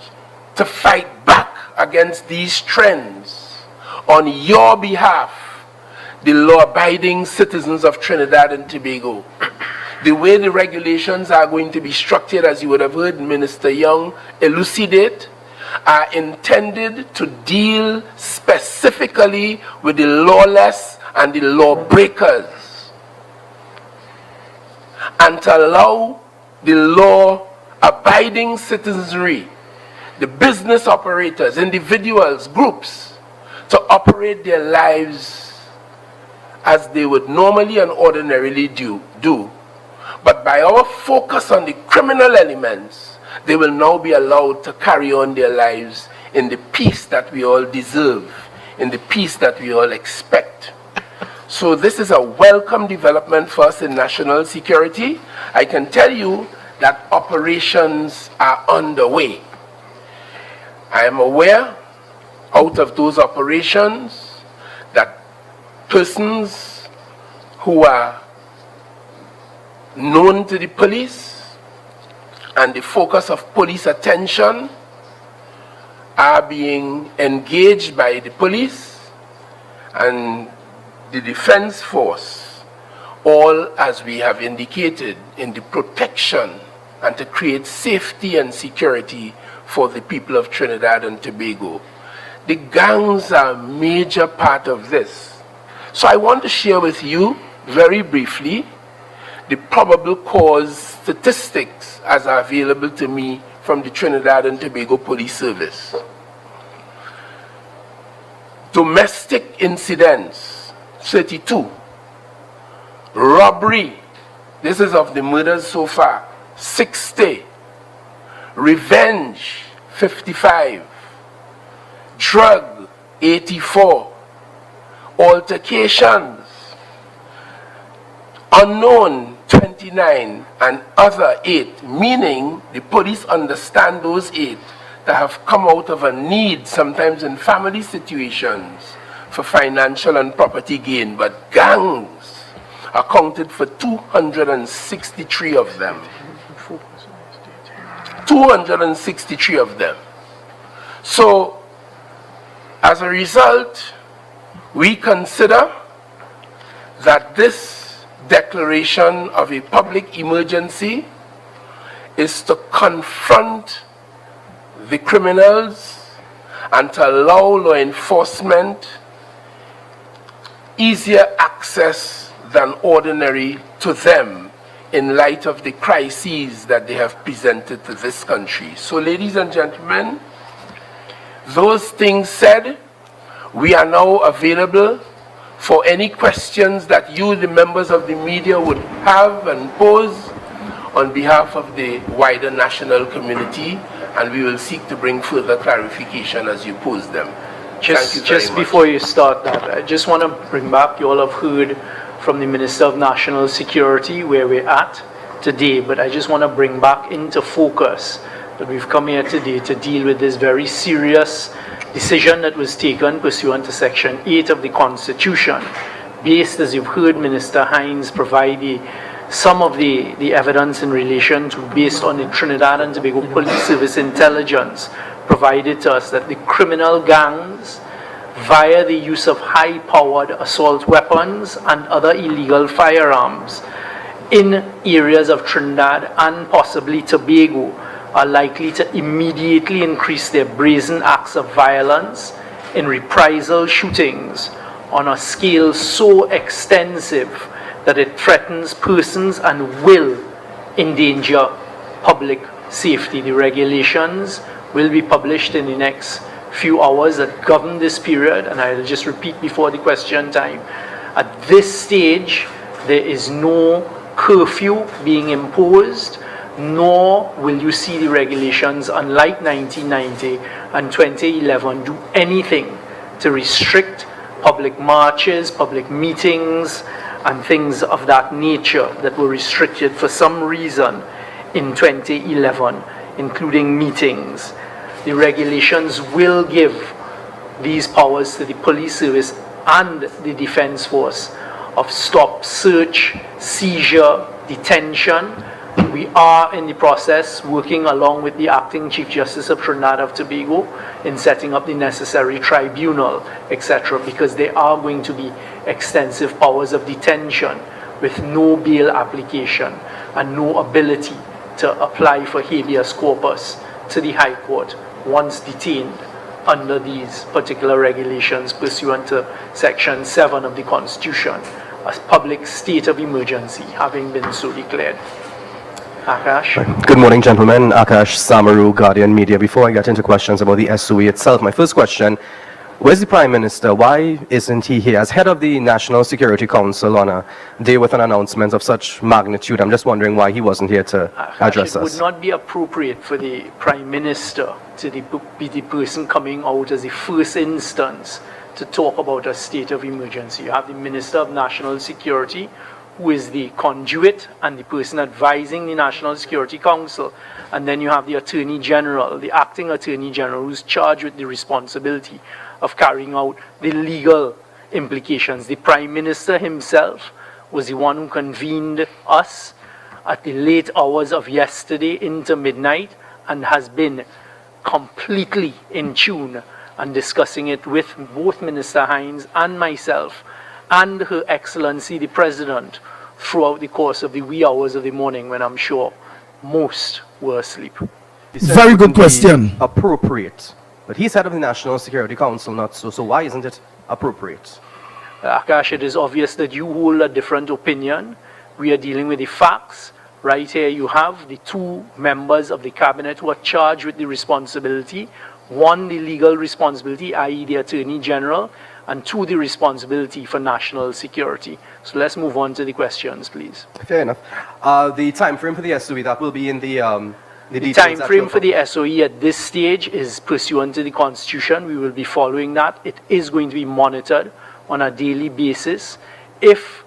to fight back against these trends on your behalf, the law-abiding citizens of Trinidad and Tobago. The way the regulations are going to be structured, as you would have heard Minister Young elucidate, are intended to deal specifically with the lawless and the lawbreakers, and to allow the law-abiding citizenry, the business operators, individuals, groups, to operate their lives as they would normally and ordinarily do. But by our focus on the criminal elements, they will now be allowed to carry on their lives in the peace that we all deserve, in the peace that we all expect. So this is a welcome development for us in national security. I can tell you that operations are underway. I am aware, out of those operations, that persons who are known to the police and the focus of police attention are being engaged by the police and the Defense Force, all, as we have indicated, in the protection and to create safety and security for the people of Trinidad and Tobago. The gangs are a major part of this. So I want to share with you, very briefly, the probable cause statistics as are available to me from the Trinidad and Tobago Police Service. Domestic incidents, 32. Robbery, this is of the murders so far, 60. Revenge, 55. Drug, 84. Altercations, unknown, 29, and other 8, meaning the police understand those 8 that have come out of a need, sometimes in family situations, for financial and property gain. But gangs accounted for 263 of them. 263 of them. So, as a result, we consider that this declaration of a public emergency is to confront the criminals and to allow law enforcement easier access than ordinary to them in light of the crises that they have presented to this country. So, ladies and gentlemen, those things said, we are now available for any questions that you, the members of the media, would have and pose on behalf of the wider national community, and we will seek to bring further clarification as you pose them. Just before you start that, I just want to bring back, you all have heard from the Minister of National Security where we're at today, but I just want to bring back into focus that we've come here today to deal with this very serious decision that was taken pursuant to Section 8 of the Constitution, based, as you've heard Minister Hines provide some of the evidence in relation to, based on the Trinidad and Tobago Police Service intelligence provided to us, that the criminal gangs, via the use of high-powered assault weapons and other illegal firearms in areas of Trinidad and possibly Tobago, are likely to immediately increase their brazen acts of violence in reprisal shootings on a scale so extensive that it threatens persons and will endanger public safety. The regulations will be published in the next few hours that govern this period, and I'll just repeat before the question time. At this stage, there is no curfew being imposed, nor will you see the regulations, unlike 1990 and 2011, do anything to restrict public marches, public meetings, and things of that nature that were restricted for some reason in 2011, including meetings. The regulations will give these powers to the police service and the defense force of stop, search, seizure, detention. We are in the process working along with the acting Chief Justice of Trinidad and Tobago in setting up the necessary tribunal, etc., because there are going to be extensive powers of detention with no bail application and no ability to apply for habeas corpus to the High Court once detained under these particular regulations pursuant to Section 7 of the Constitution, a public state of emergency having been so declared. Akash. Good morning, gentlemen. Akash Samaru, Guardian Media. Before I get into questions about the SOE itself, my first question, where's the Prime Minister? Why isn't he here? As head of the National Security Council on a day with an announcement of such magnitude, I'm just wondering why he wasn't here to address us. It would not be appropriate for the Prime Minister to be the person coming out as the first instance to talk about a state of emergency. You have the Minister of National Security, who is the conduit and the person advising the National Security Council. And then you have the Attorney General, the acting Attorney General, who's charged with the responsibility of carrying out the legal implications. The Prime Minister himself was the one who convened us at the late hours of yesterday into midnight and has been completely in tune and discussing it with both Minister Hines and myself and Her Excellency the President throughout the course of the wee hours of the morning when I'm sure most were asleep. Very good question. Appropriate. But he's head of the National Security Council, not so. So why isn't it appropriate? Akash, it is obvious that you hold a different opinion. We are dealing with the facts. Right here you have the two members of the cabinet who are charged with the responsibility. One, the legal responsibility, i.e. the Attorney General, and two, the responsibility for national security. So let's move on to the questions, please. Fair enough. The time frame for the SOE, that will be in the time frame for the SOE at this stage is pursuant to the Constitution. We will be following that. It is going to be monitored on a daily basis. If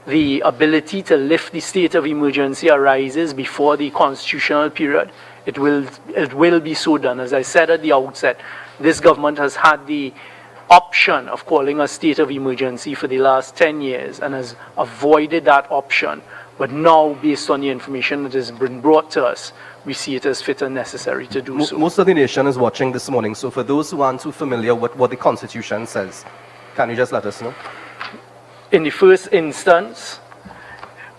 the ability to lift the state of emergency arises before the constitutional period, it will be so done. As I said at the outset, this government has had the option of calling a state of emergency for the last 10 years and has avoided that option. But now, based on the information that has been brought to us, we see it as fit and necessary to do so. Most of the nation is watching this morning, so for those who aren't too familiar with what the Constitution says, can you just let us know? In the first instance,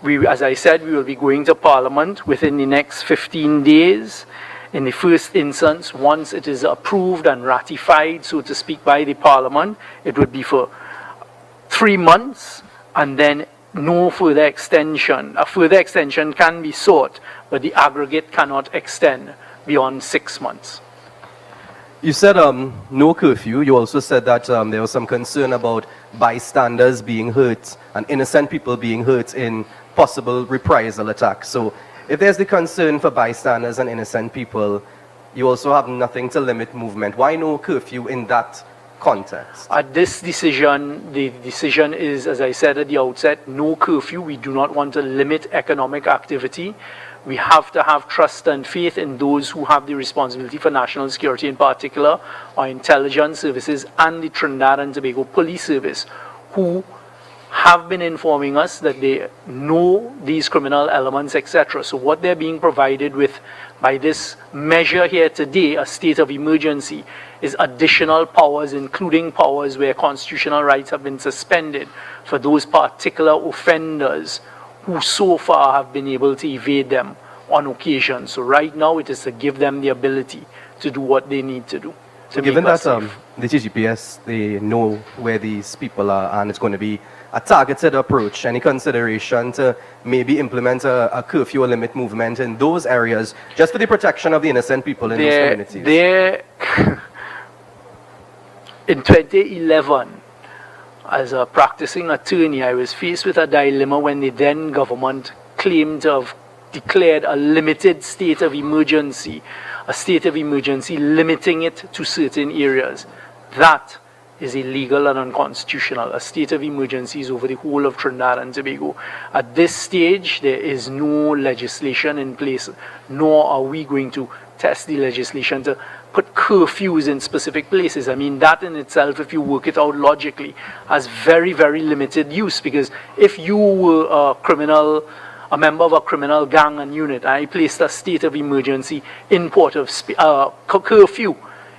as I said, we will be going to Parliament within the next 15 days. In the first instance, once it is approved and ratified, so to speak, by the Parliament, it would be for 3 months, and then no further extension. A further extension can be sought, but the aggregate cannot extend beyond 6 months. You said no curfew. You also said that there was some concern about bystanders being hurt and innocent people being hurt in possible reprisal attacks. So if there's the concern for bystanders and innocent people, you also have nothing to limit movement. Why no curfew in that context? At this decision, the decision is, as I said at the outset, no curfew. We do not want to limit economic activity. We have to have trust and faith in those who have the responsibility for national security, in particular our intelligence services and the Trinidad and Tobago Police Service, who have been informing us that they know these criminal elements, etc. So what they're being provided with by this measure here today, a state of emergency, is additional powers, including powers where constitutional rights have been suspended for those particular offenders who so far have been able to evade them on occasion. So right now it is to give them the ability to do what they need to do. So given that the TGPS, they know where these people are and it's going to be a targeted approach? Any consideration to maybe implement a curfew or limit movement in those areas just for the protection of the innocent people in those communities? In 2011, as a practicing attorney, I was faced with a dilemma when the then government claimed to have declared a limited state of emergency, a state of emergency limiting it to certain areas. That is illegal and unconstitutional. A state of emergency is over the whole of Trinidad and Tobago. At this stage, there is no legislation in place, nor are we going to test the legislation to put curfews in specific places. I mean, that in itself, if you work it out logically, has very, very limited use, because if you were a member of a criminal gang and unit, I placed a state of emergency in Port of Spain, curfew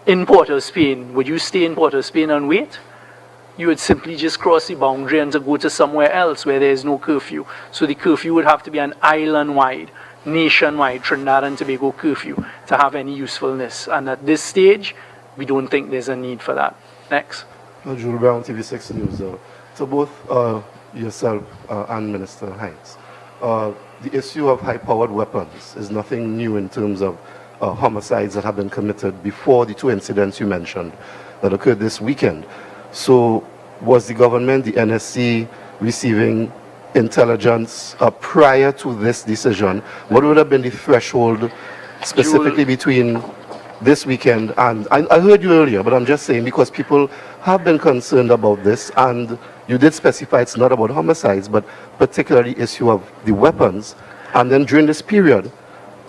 in Port of Spain, would you stay in Port of Spain and wait? You would simply just cross the boundary and to go to somewhere else where there is no curfew. So the curfew would have to be an island-wide, nationwide Trinidad and Tobago curfew to have any usefulness. And at this stage, we don't think there's a need for that. Next. Jules Brown, TV6 News. To both yourself and Minister Hines, the issue of high-powered weapons is nothing new in terms of homicides that have been committed before the two incidents you mentioned that occurred this weekend. So was the government, the NSC, receiving intelligence prior to this decision? What would have been the threshold specifically between this weekend and I heard you earlier, but I'm just saying because people have been concerned about this, and you did specify it's not about homicides, but particularly the issue of the weapons. And then during this period,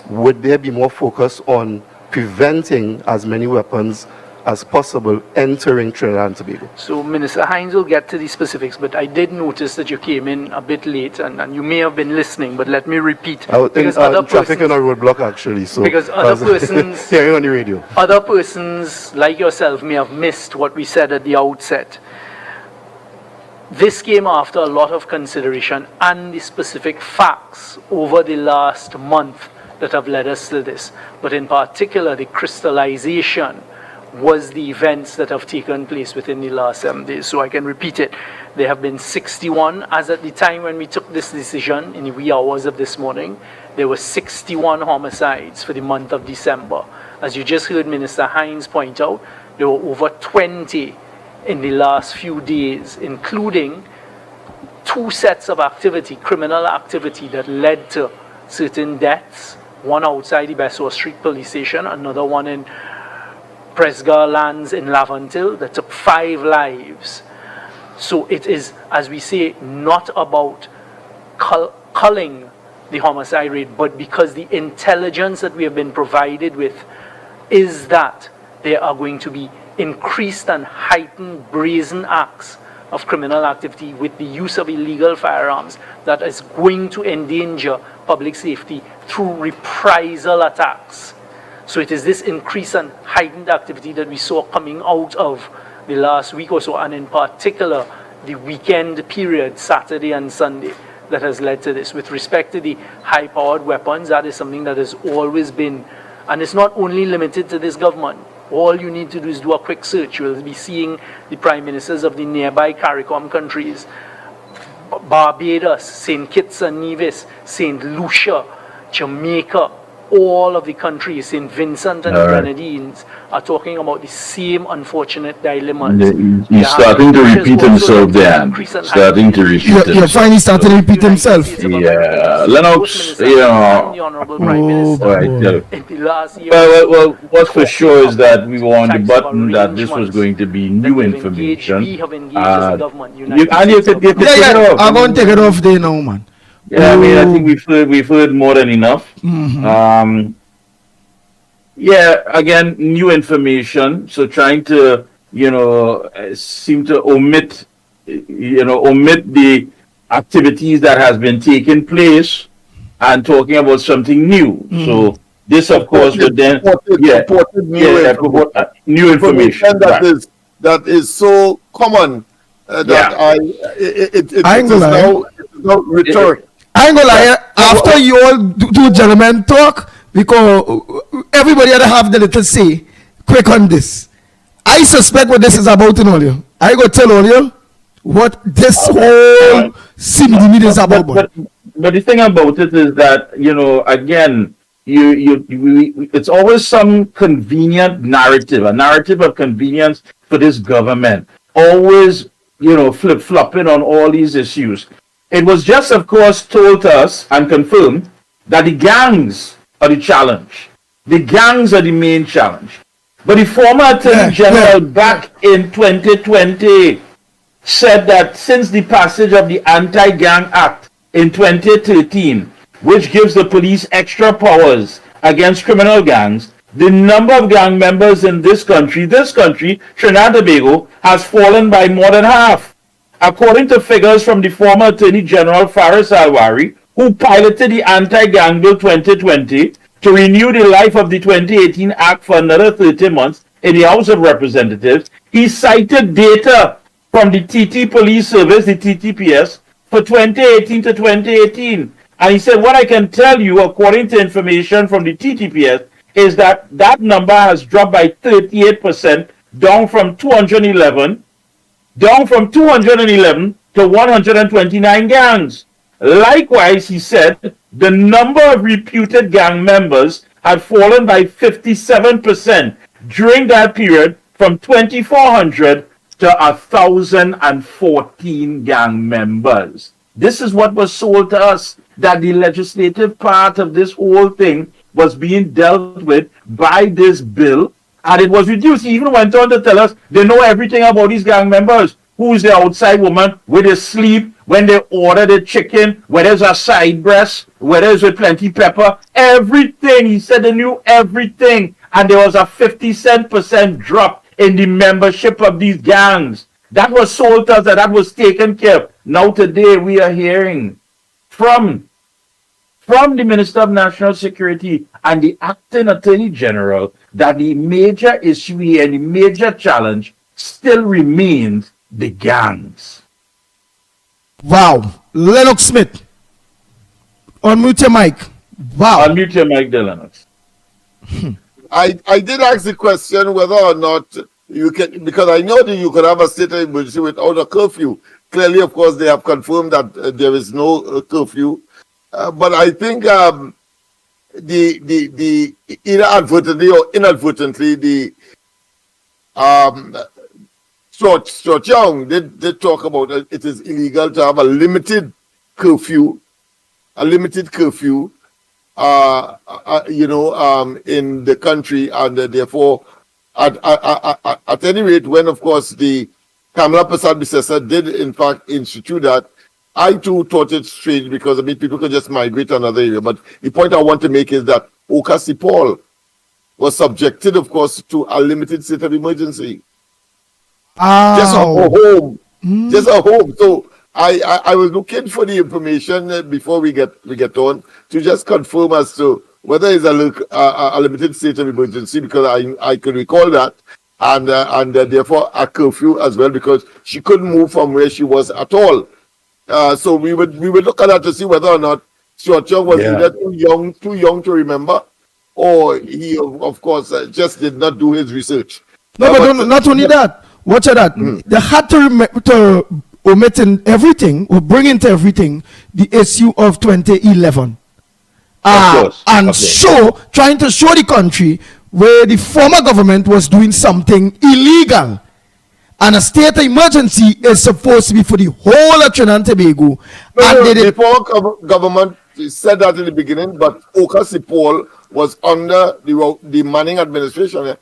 would there be more focus on preventing as many weapons as possible entering Trinidad and Tobago? So Minister Hines will get to the specifics, but I did notice that you came in a bit late, and you may have been listening, but let me repeat. Because traffic on a roadblock actually, so because other persons hearing on the radio. Other persons like yourself may have missed what we said at the outset. This came after a lot of consideration and the specific facts over the last month that have led us to this. But in particular, the crystallization was the events that have taken place within the last 7 days. So I can repeat it. There have been 61, as at the time when we took this decision in the wee hours of this morning, there were 61 homicides for the month of December. As you just heard Minister Hines point out, there were over 20 in the last few days, including 2 sets of activity, criminal activity that led to certain deaths, one outside the Besseau Street Police Station, another one in Presgar Lands in Lavantil that took 5 lives. So it is, as we say, not about culling the homicide rate, but because the intelligence that we have been provided with is that there are going to be increased and heightened brazen acts of criminal activity with the use of illegal firearms that is going to endanger public safety through reprisal attacks. So it is this increased and heightened activity that we saw coming out of the last week or so, and in particular the weekend period, Saturday and Sunday, that has led to this. With respect to the high-powered weapons, that is something that has always been, and it's not only limited to this government. All you need to do is do a quick search. You will be seeing the prime ministers of the nearby CARICOM countries, Barbados, St. Kitts and Nevis, St. Lucia, Jamaica, all of the countries, St. Vincent and the Grenadines, are talking about the same unfortunate dilemmas. He's starting to repeat himself, Dan. Starting to repeat himself. You're finally starting to repeat himself. Yeah. Lennox, you know. Well, what's for sure is that we were on the button that this was going to be new information. I'm going to take it off there now, man. Yeah, I mean, I think we've heard more than enough. Mm-hmm. Yeah, again, new information. So trying to, seem to omit the activities that has been taking place and talking about something new. Mm-hmm. So this, of course, would then new information that is so common it is now rhetoric. I ain't gonna lie, after you all do gentlemen talk, because everybody had to have the little say quick on this. I suspect what this is about in all you. I go tell all you what this whole CBD is about. But the thing about it is that, again, it's always some convenient narrative, a narrative of convenience for this government, always, flip-flopping on all these issues. It was just, of course, told to us and confirmed that the gangs are the challenge. The gangs are the main challenge. But the former Attorney General back in 2020 said that since the passage of the Anti-Gang Act in 2013, which gives the police extra powers against criminal gangs, the number of gang members in this country, Trinidad and Tobago, has fallen by more than half. According to figures from the former Attorney General Faris Alwari, who piloted the Anti-Gang Bill 2020 to renew the life of the 2018 Act for another 30 months in the House of Representatives, he cited data from the TT Police Service, the TTPS, for 2018 to 2018. And he said, what I can tell you, according to information from the TTPS, is that that number has dropped by 38%, down from 211 to 129 gangs. Likewise, he said, the number of reputed gang members had fallen by 57% during that period, from 2,400 to 1,014 gang members. This is what was sold to us, that the legislative part of this whole thing was being dealt with by this bill, and it was reduced. He even went on to tell us they know everything about these gang members. Who's the outside woman, where they sleep, when they order the chicken, whether it's a side breast, whether it's with plenty pepper, everything. He said they knew everything. And there was a 50% drop in the membership of these gangs. That was sold to us, that was taken care of. Now today we are hearing from the Minister of National Security and the Acting Attorney General that the major issue here and the major challenge still remains the gangs. Wow. Lennox Smith, unmute your mic. Wow. Unmute your mic there, Lennox. I did ask the question whether or not you can, because I know that you could have a state of emergency without a curfew. Clearly, of course, they have confirmed that there is no curfew. But I think the either advertently or inadvertently, the Stuart Young did talk about it is illegal to have a limited curfew, in the country, and therefore, at any rate, when of course the Kamala Prasad Bissessa did in fact institute that, I too thought it strange because people could just migrate to another area. But the point I want to make is that Okasipol was subjected, of course, to a limited state of emergency. Just a home. Just a home. So I was looking for the information before we get on to just confirm as to whether it's a limited state of emergency, because I could recall that, and therefore a curfew as well, because she couldn't move from where she was at all. So we would look at that to see whether or not Stuart Young was either too young to remember, or he of course just did not do his research. No, but not only that. Watch that. They had to omit in everything, or bring into everything, the issue of 2011. Trying to show the country where the former government was doing something illegal. And a state of emergency is supposed to be for the whole of Trinidad and Tobago. The former government said that in the beginning, but Okasipol was under the Manning administration.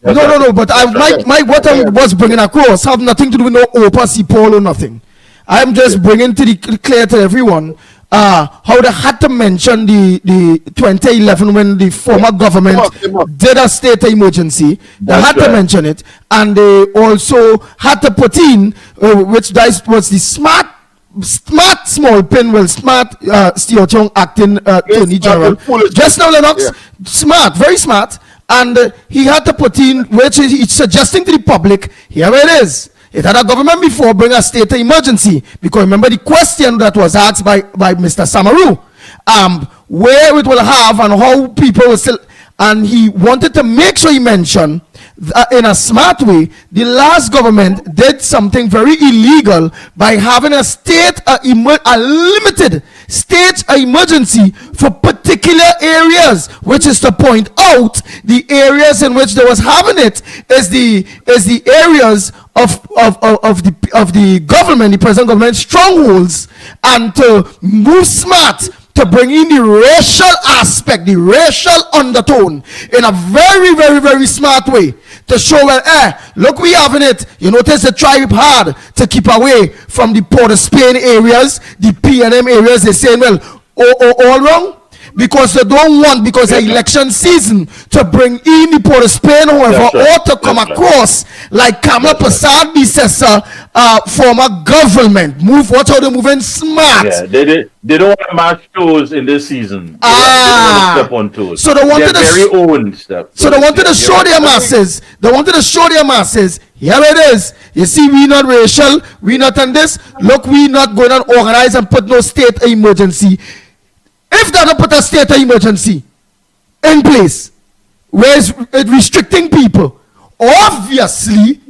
No, but what I was bringing across have nothing to do with no Okasipol or nothing. I'm just bringing to the clear to everyone how they had to mention the 2011 when the former government did a state of emergency. They had to mention it, and they also had to put in, which was the smart small pen, smart Stuart Young acting Attorney General. Just now, Lennox, smart, very smart. And he had to put in, which he's suggesting to the public, here it is. It had a government before bring a state of emergency. Because remember the question that was asked by Mr. Samaru, where it will have and how people will still, and he wanted to make sure he mentioned in a smart way, the last government did something very illegal by having a limited state emergency for particular areas, which is to point out the areas in which they was having it is the areas of the government, the present government strongholds, and to move smart to bring in the racial aspect, the racial undertone in a very, very, very smart way to show, well, look, we having it. You notice the tribe hard to keep away from the Port of Spain areas, the PNM areas. They're saying, well, all wrong. Because they don't want, because the election season, to bring in the Port of Spain, however, or to come across like Kamala Prasad, the former government. Watch how they're moving smart. Yeah, they don't want to match toes in this season. They don't want to step on toes. So they wanted their very own step. So they wanted to show their masses. They wanted to show their masses. Here it is. You see, we not racial. We not on this. Look, we not going to organize and put no state emergency. If they don't put a state of emergency in place, where it's restricting people, obviously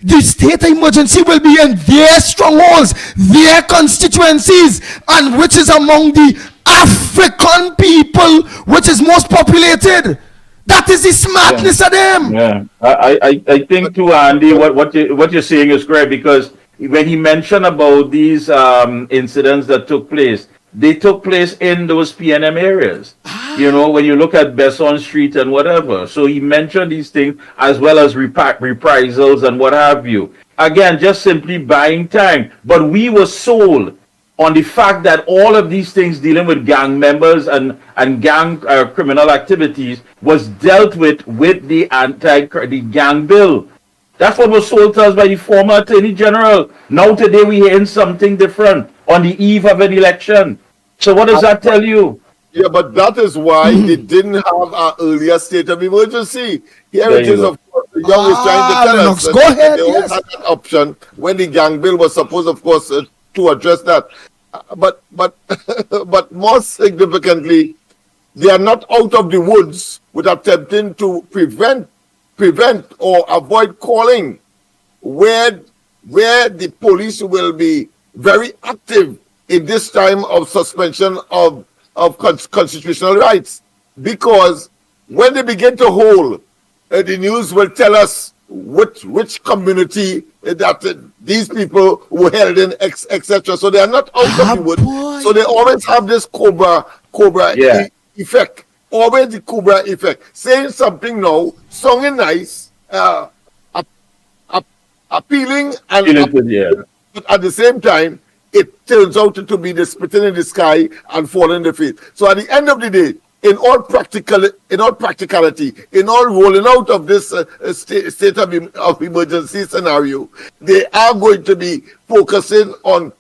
the state of emergency will be in their strongholds, their constituencies, and which is among the African people, which is most populated. That is the smartness of them. Yeah, I think too, Andy, what you're saying is correct, because when he mentioned about these incidents that took place, they took place in those PNM areas. You know, when you look at Besson Street and whatever. So he mentioned these things as well as reprisals and what have you. Again, just simply buying time. But we were sold on the fact that all of these things dealing with gang members and gang criminal activities was dealt with the the gang bill. That's what was sold to us by the former Attorney General. Now today we're hearing something different on the eve of an election. So what does that tell you? Yeah, but that is why they didn't have an earlier state of emergency. Here it is, of course, the young is trying to tell us that go ahead, they always had that option when the gang bill was supposed, of course, to address that. But more significantly, they are not out of the woods with attempting to prevent or avoid calling where the police will be very active in this time of suspension of constitutional rights. Because when they begin to hold, the news will tell us which community that these people were held in, etc. So they are not out of the woods. So they always have this cobra effect. Always the cobra effect. Saying something now, sounding nice, appealing, but at the same time, it turns out to be the spitting in the sky and falling in the face. So at the end of the day, in all practicality, in all rolling out of this state of emergency scenario, they are going to be focusing on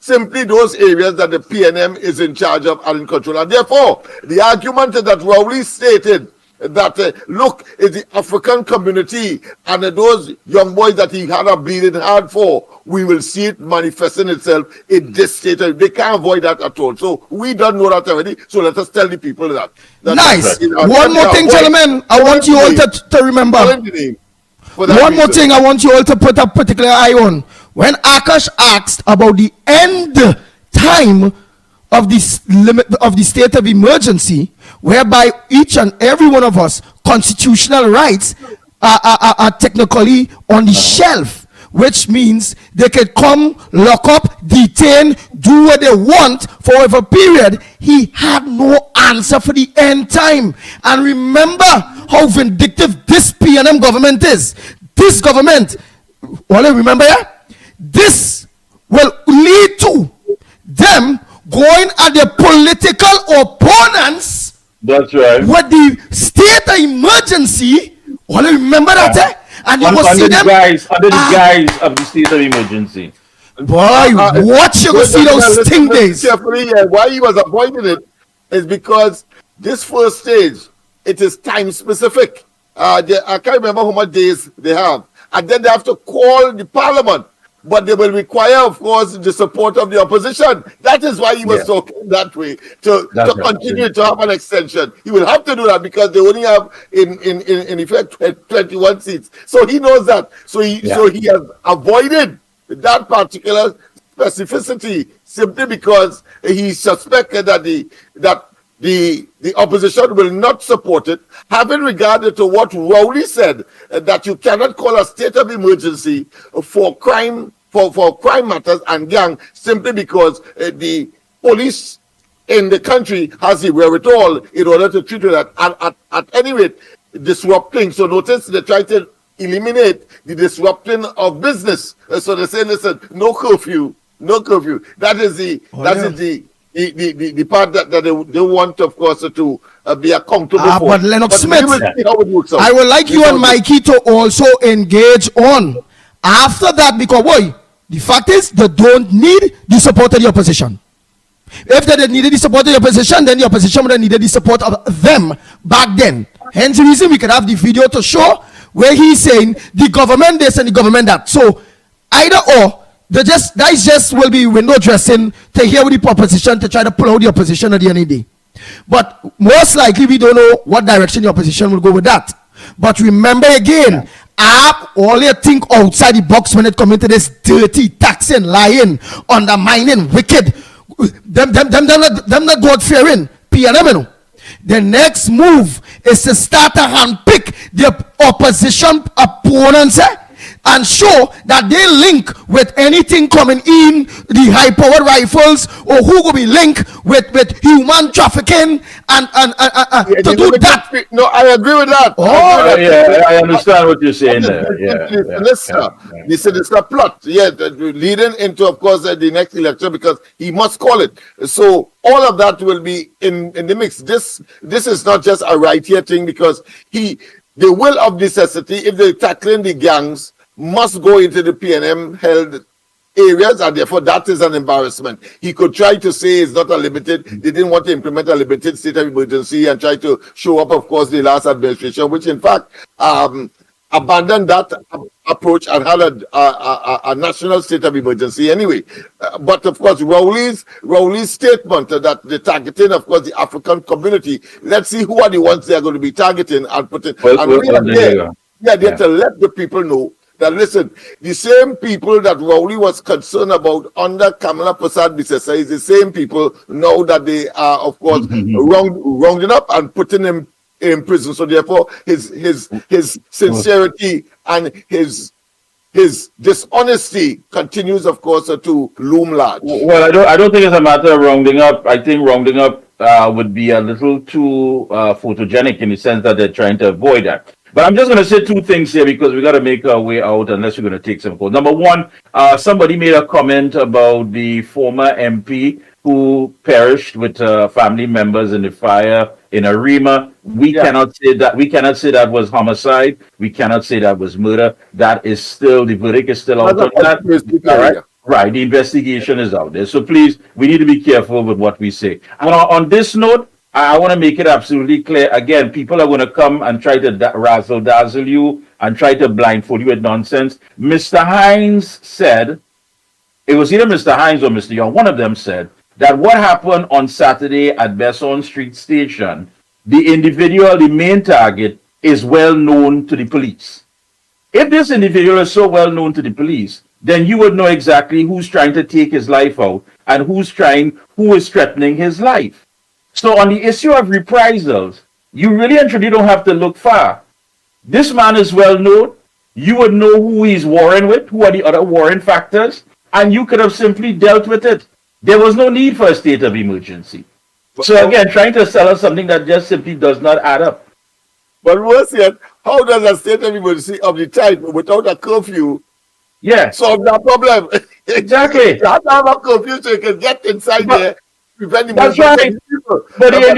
simply those areas that the PNM is in charge of and in control. And therefore, the argument that Rowley stated that, look, it's the African community and those young boys that he had a bleeding hard for, we will see it manifesting itself in this state. They can't avoid that at all. So we don't know that already. So let us tell the people that. Nice. One more thing, gentlemen. I want you all to remember. One more thing I want you all to put a particular eye on. When Akash asked about the end time of this limit of the state of emergency, whereby each and every one of us constitutional rights are technically on the shelf, which means they could come, lock up, detain, do what they want for whatever period. He had no answer for the end time. And remember how vindictive this PNM government is. This government, all I remember, this will lead to them going at their political opponents. That's right. With the state of emergency. All I remember that, and you will see them under the guise of the state of emergency. Boy, watch you go see those sting days. Why he was avoiding it is because this first stage, it is time specific. I can't remember how much days they have. And then they have to call the parliament but they will require, of course, the support of the opposition. That is why he was talking that way, to continue to have an extension. He will have to do that because they only have, in effect, 21 seats. So he knows that. So he has avoided that particular specificity simply because he suspected that the opposition will not support it, having regard to what Rowley said, that you cannot call a state of emergency for crime matters and gang simply because the police in the country has the wherewithal in order to treat it at any rate disrupting. So notice they try to eliminate the disrupting of business. So they say, listen, no curfew. That is the part that they want, of course, to be accountable for. But Lennox Smith, I would like you and Mikey to also engage on after that, because boy, the fact is they don't need the support of the opposition. If they needed the support of the opposition, then the opposition would have needed the support of them back then. Hence the reason we could have the video to show where he's saying the government this and the government that. So either or. That just will be window dressing to hear with the opposition to try to pull out the opposition at the end of the day. But most likely we don't know what direction the opposition will go with that. But remember again, all you think outside the box when it comes to this dirty, taxing, lying, undermining, wicked, them not God fearing, PNM, you know. The next move is to start to handpick the opposition opponents and show that they link with anything coming in the high-powered rifles, or who will be linked with human trafficking and to do that. No, I agree with that. I understand what you're saying there. This is a plot, leading into, of course, the next election because he must call it. So all of that will be in the mix. This is not just a right here thing because the will of necessity, if they're tackling the gangs, must go into the PNM held areas, and therefore that is an embarrassment. He could try to say it's not a limited, they didn't want to implement a limited state of emergency and try to show up, of course, the last administration, which in fact abandoned that approach and had a national state of emergency anyway. But of course, Rowley's statement that they're targeting, of course, the African community. Let's see who are the ones they are going to be targeting and putting. To let the people know that, listen, the same people that Rowley was concerned about under Kamala Prasad Bisesa is the same people now that they are, of course, rounding up and putting him in prison. So therefore, his sincerity and his dishonesty continues, of course, to loom large. Well, I don't think it's a matter of rounding up. I think rounding up would be a little too photogenic in the sense that they're trying to avoid that. But I'm just going to say two things here because we got to make our way out unless we're going to take some calls. Number one, somebody made a comment about the former MP who perished with family members in the fire in Arima. We cannot say that. We cannot say that was homicide. We cannot say that was murder. That is still, the verdict is still out on that. All right. Right. The investigation is out there. So please, we need to be careful with what we say. And on this note, I want to make it absolutely clear. Again, people are going to come and try to razzle-dazzle you and try to blindfold you with nonsense. Mr. Hines said, it was either Mr. Hines or Mr. Young, one of them said, that what happened on Saturday at Besson Street Station, the individual, the main target, is well known to the police. If this individual is so well known to the police, then you would know exactly who's trying to take his life out and who is threatening his life. So on the issue of reprisals, you really and truly don't have to look far. This man is well known. You would know who he's warring with, who are the other warring factors, and you could have simply dealt with it. There was no need for a state of emergency. So again, trying to sell us something that just simply does not add up. But worse yet, how does a state of emergency of the type without a curfew solve that problem? Exactly. You have to have a curfew so you can get inside there. That's right. But the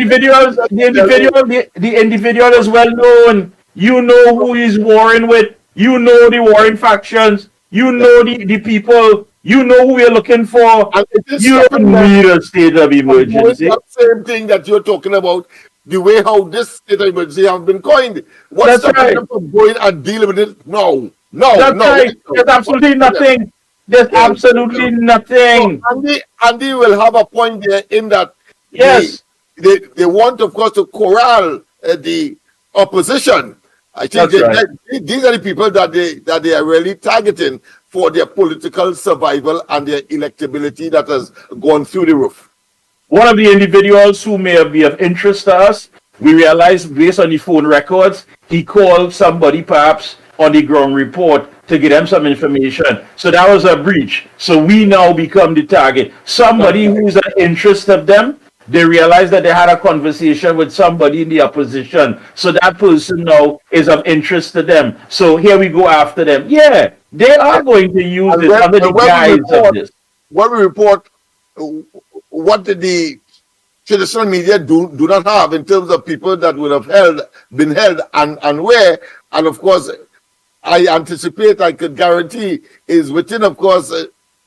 individual is well known. You know who he's warring with. You know the warring factions. You know the people. You know who you're looking for. You don't need a state of emergency. That same thing that you're talking about, the way how this state of emergency has been coined. What's stopping them from going and dealing with it? No. That's right. There's absolutely nothing. There's absolutely nothing. So Andy will have a point there in that Yes. they want, of course, to corral the opposition. I think That's right. these are the people that they are really targeting for their political survival and their electability that has gone through the roof. One of the individuals who may be of interest to us, we realized based on the phone records, he called somebody perhaps on the ground report to get them some information. So that was a breach. So we now become the target. Somebody who's an interest of them, they realized that they had a conversation with somebody in the opposition. So that person now is of interest to them. So here we go after them. Yeah, they are going to use this under the guise of this. When we report what the traditional media do not have in terms of people that would have been held and where, and of course, I anticipate, I could guarantee, is within, of course,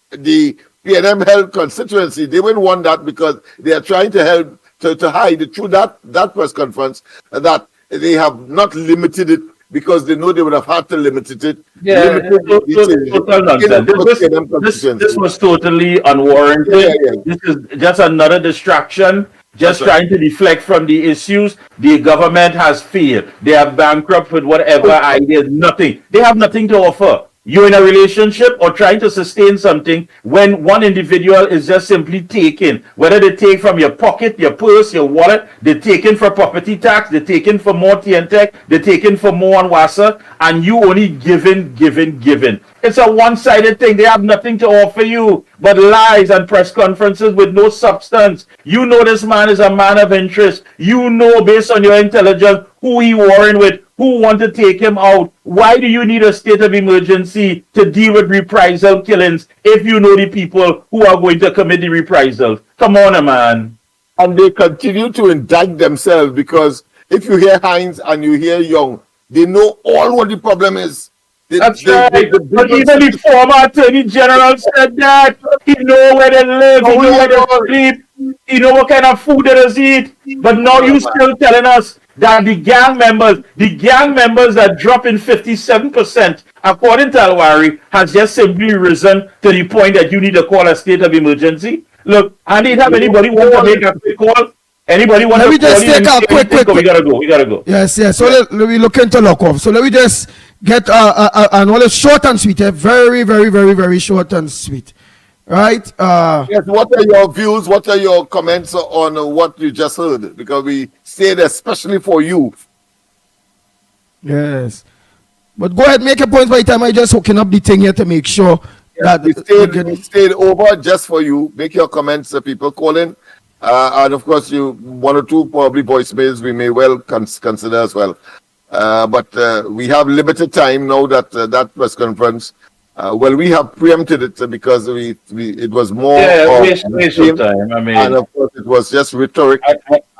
the PNM held constituency. They wouldn't want that because they are trying to help to hide through that press conference that they have not limited it because they know they would have had to limit it. Yeah, total nonsense. This was totally unwarranted. This is just another distraction, just trying to deflect from the issues. The government has failed. They are bankrupt with whatever ideas, nothing. They have nothing to offer. You're in a relationship or trying to sustain something when one individual is just simply taking, whether they take from your pocket, your purse, your wallet, they're taking for property tax, they're taking for more TNTech, they're taking for more on WASA, and you only giving. It's a one-sided thing. They have nothing to offer you but lies and press conferences with no substance. You know this man is a man of interest. You know based on your intelligence who he warring with, who want to take him out. Why do you need a state of emergency to deal with reprisal killings if you know the people who are going to commit the reprisals? Come on, man. And they continue to indict themselves because if you hear Hines and you hear Young, they know all what the problem is. That's right. But even the former Attorney General said that. He know where they live, he know where they sleep, he know what kind of food they eat. But now you still telling us that the gang members that drop in 57%, according to Alwari, has just simply risen to the point that you need to call a state of emergency. Look, Andy, have anybody want to make a quick call? Anybody want to call? Let me just take a quick. We gotta go. Yes. So let me look into lock off. So let me just get an all short and sweet. Very, very, very, very short and sweet. Right? Yes, what are your views? What are your comments on what you just heard? Because we said especially for you. Yes. But go ahead, make a point by the time I just hooking up the thing here to make sure that we stayed over just for you. Make your comments, people call in. And of course, one or two probably voicemails we may well consider as well. But we have limited time now that that press conference. We have preempted it because it was more waste of time. I mean, and of course it was just rhetoric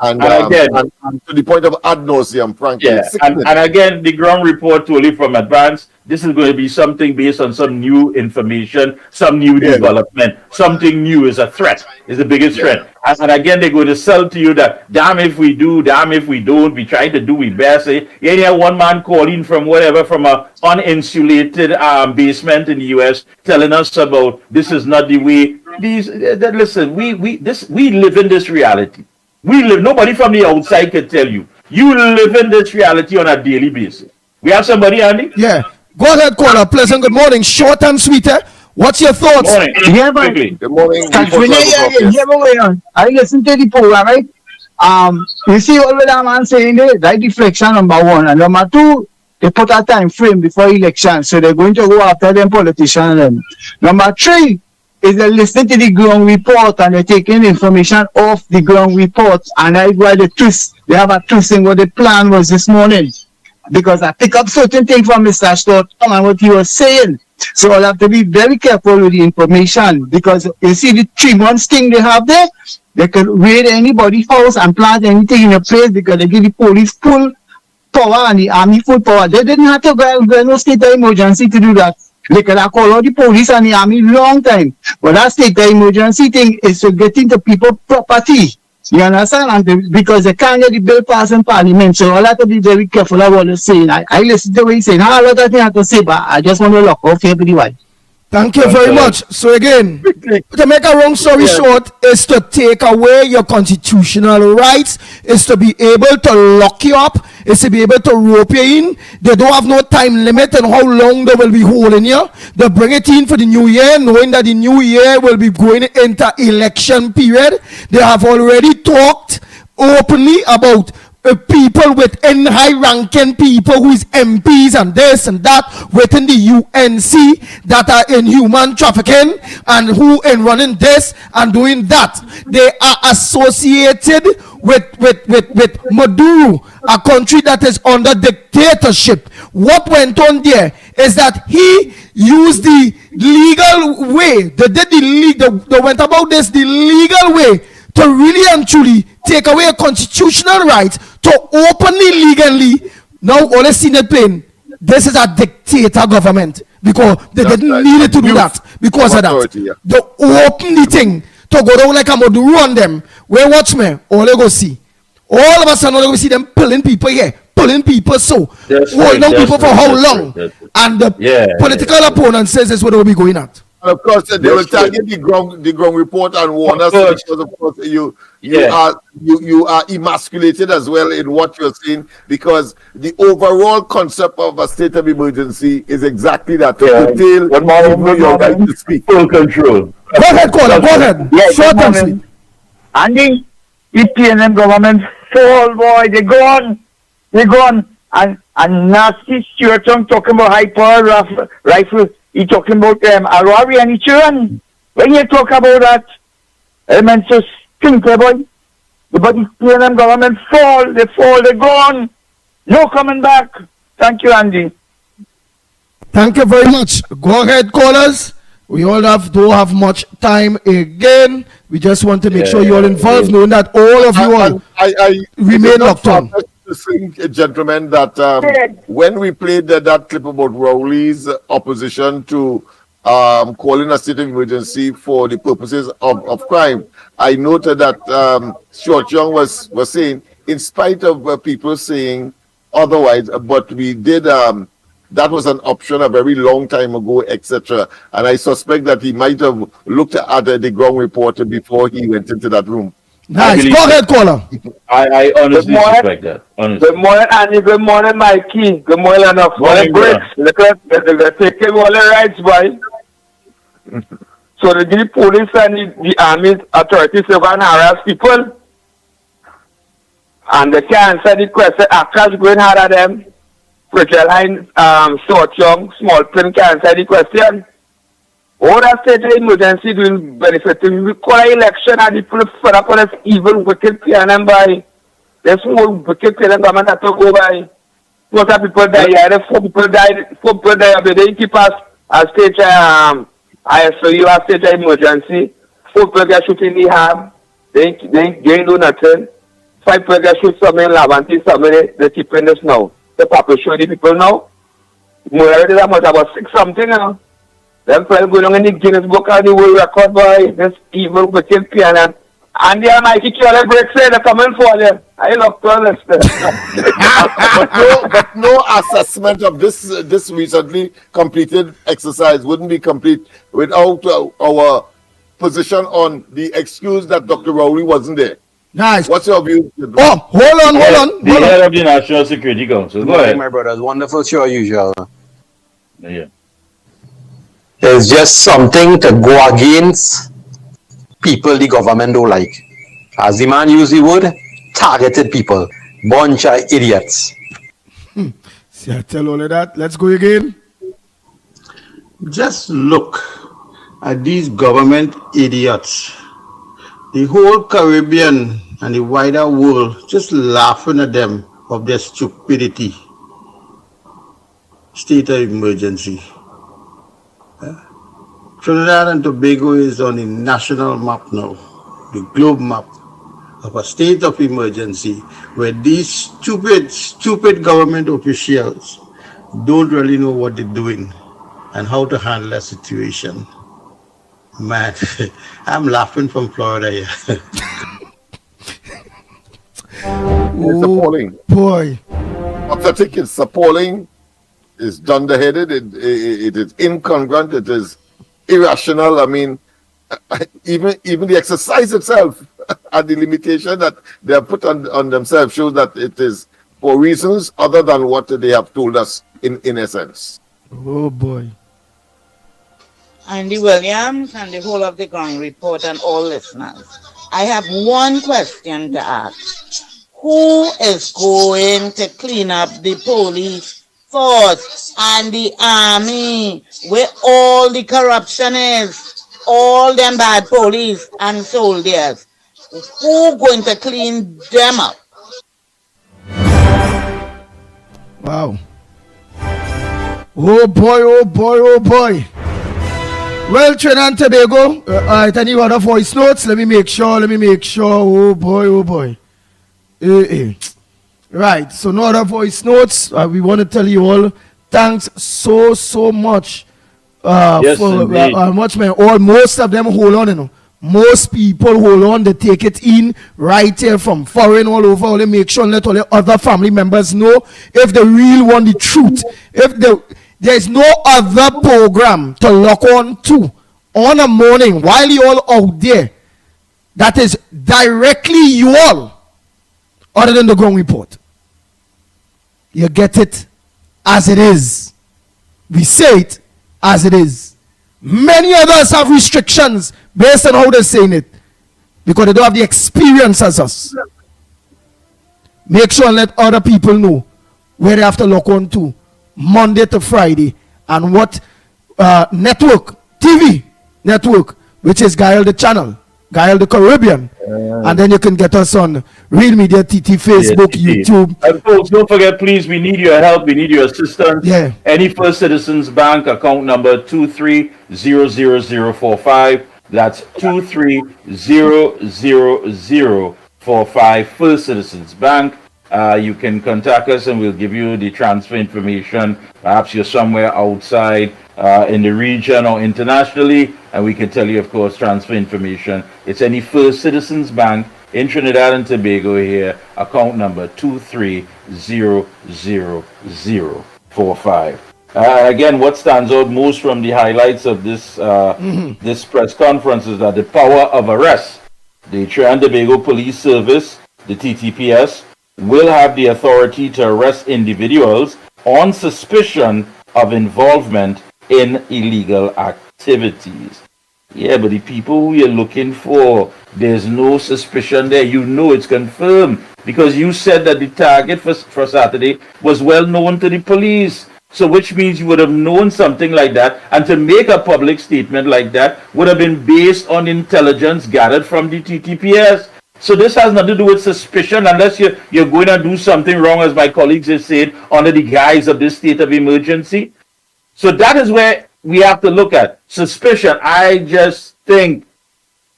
and to the point of ad nauseum, frankly. Yeah, and again, the ground report totally from advance. This is going to be something based on some new information, some new development. Something new is a threat, is the biggest threat. And again, they're going to sell to you that, damn if we do, damn if we don't, we try to do we best. Yeah, one man calling from whatever, from a uninsulated basement in the US, telling us about this is not the way. Listen, we live in this reality. Nobody from the outside can tell you. You live in this reality on a daily basis. We have somebody, Andy? Yeah. Go ahead, caller. Pleasant good morning. Short and sweet. What's your thoughts? Morning. Yeah, man. Good morning. I listen to the program, right? You see what the man saying there? Right deflection, number one. And number two, they put a time frame before election. So they're going to go after them politicians. Number three is they listen to the ground report and they're taking information off the ground report. And that's why they have a twist in what the plan was this morning. Because I pick up certain things from Mr. Stott and what he was saying. So I'll have to be very careful with the information because you see the 3 months thing they have there, they can raid anybody's house and plant anything in a place because they give the police full power and the army full power. They didn't have to go no state of emergency to do that. They could have called out the police and the army long time. But that state of emergency thing is to get into people's property. You understand? And because they can't get the bill passed in parliament. So I'll have to be very careful of what they're saying. I listen to what he's saying. I have a lot of things I have to say, but I just want to lock off here pretty wide. Thank you very much. So again, to make a long story short, is to take away your constitutional rights, is to be able to lock you up, is to be able to rope you in. They don't have no time limit on how long they will be holding you. They bring it in for the new year, knowing that the new year will be going into election period. They have already talked openly about people within high-ranking people who is MPs and this and that within the UNC that are in human trafficking and who in running this and doing that. They are associated with Maduro, a country that is under dictatorship. What went on there is that he used the legal way. They went about this the legal way to really and truly take away a constitutional right to openly, legally, now all the Senate playing. This is a dictator government because they didn't need it to do that because of that. Yeah. They open the thing to go down like a Maduro on them. Where watch me, all they go see. All of a sudden, all they go see them pulling people here, pulling people so. Holding down people for how long? And the political opponent says this is what they will be going at. And of course, they will target the ground report and warn us because, of course, you are emasculated as well in what you're saying, because the overall concept of a state of emergency is exactly that. Your right to speak. Full control. Go ahead, caller. Go ahead. Yeah, Short and sweet. And the PNM government fall, boy. They gone. And nasty Stuart Young talking about high-power rifles. He talking about Arwari and Ichiran. When you talk about that, elements just think, boy. But the PNM government fall, they're gone. No coming back. Thank you, Andy. Thank you very much. Go ahead, callers. We all don't have much time again. We just want to make sure you're all involved, knowing that all of you all remain locked on. To think, gentlemen, that when we played that clip about Rowley's opposition to calling a state of emergency for the purposes of crime, I noted that Stuart Young was saying, in spite of people saying otherwise, but we did, that was an option a very long time ago, etc. And I suspect that he might have looked at the ground report before he went into that room. Nice. Go ahead, caller. I honestly suspect that. Honestly. Good morning, Andy. Good morning, Mikey. Good morning, Lennox. Morning, Bricks. They're taking all the rights, boy. So the police and the army authorities are going to harass people. And they can't answer the question. Actors going hard at them. Rachel Hine, Stuart Young, small print can't answer the question. All that state of emergency will benefit. We call an election and people fed up on this evil, wicked PNM by. There's more wicked PNM government that to go by. Most of people die here. 4 people die every day. Keep us a state, ISOU, a state of emergency. 4 people get shot in the arm. They ain't do nothing. 5 people get shot somewhere in Lavanti, somewhere. They're keeping this now. The people show the people now. More than about 6 something now. Them people going on in the Guinness Book of the World Record, boy. This evil wicked PNM. And the Mikey Kelly breaks there, they're coming for you. I love to understand. but no assessment of this recently completed exercise wouldn't be complete without our position on the excuse that Dr. Rowley wasn't there. Nice. What's your view? Oh, hold on. The head of the National Security Council. Go ahead. My brothers. Wonderful show as usual. Yeah. There's just something to go against people the government don't like. As the man used the word, targeted people. Bunch of idiots. See, I tell all of that. Let's go again. Just look at these government idiots. The whole Caribbean and the wider world just laughing at them of their stupidity. State of emergency. Trinidad and Tobago is on the national map now, the globe map of a state of emergency where these stupid government officials don't really know what they're doing and how to handle a situation. Man, I'm laughing from Florida here. It's appalling. Boy. Pathetic, it's appalling, it's dunderheaded, it is incongruent, it is irrational. I mean, even the exercise itself and the limitation that they have put on themselves shows that it is for reasons other than what they have told us in essence. Oh boy. Andy Williams and the whole of the ground report and all listeners. I have one question to ask. Who is going to clean up the police force and the army where all the corruption is? All them bad police and soldiers. Who going to clean them up? Wow. Oh boy, oh boy, oh boy. Well, Trinidad and Tobago, all right, any other voice notes? Let me make sure. Oh boy, oh boy. Right, so no other voice notes. We want to tell you all, thanks so much. Yes, for indeed. much, man. Most of them hold on, you know. Most people hold on, they take it in right here from foreign all over. Only make sure and let all the other family members know if they really want the truth. There's no other program to lock on to on a morning while you all out there that is directly you all other than the ground report. You get it as it is. We say it as it is. Many others have restrictions based on how they're saying it because they don't have the experience as us. Make sure and let other people know where they have to lock on to Monday to Friday and what network, TV network, which is Gael the Channel, Gael the Caribbean. And then you can get us on Real Media TT, Facebook, YouTube. And folks, don't forget, please, we need your help. We need your assistance. Yeah. Any First Citizens Bank account number 2300045. That's 2300045. First Citizens Bank. You can contact us and we'll give you the transfer information. Perhaps you're somewhere outside in the region or internationally, and we can tell you, of course, transfer information. It's any First Citizens Bank in Trinidad and Tobago here, account number 2300045. Again, what stands out most from the highlights of this this press conference is that the power of arrest, the Trinidad and Tobago Police Service, the TTPS, will have the authority to arrest individuals on suspicion of involvement in illegal activities. Yeah, but the people who you're looking for, there's no suspicion there. You know it's confirmed because you said that the target for Saturday was well known to the police. So which means you would have known something like that, and to make a public statement like that would have been based on intelligence gathered from the TTPS. So this has nothing to do with suspicion unless you're going to do something wrong, as my colleagues have said, under the guise of this state of emergency. So that is where we have to look at suspicion. I just think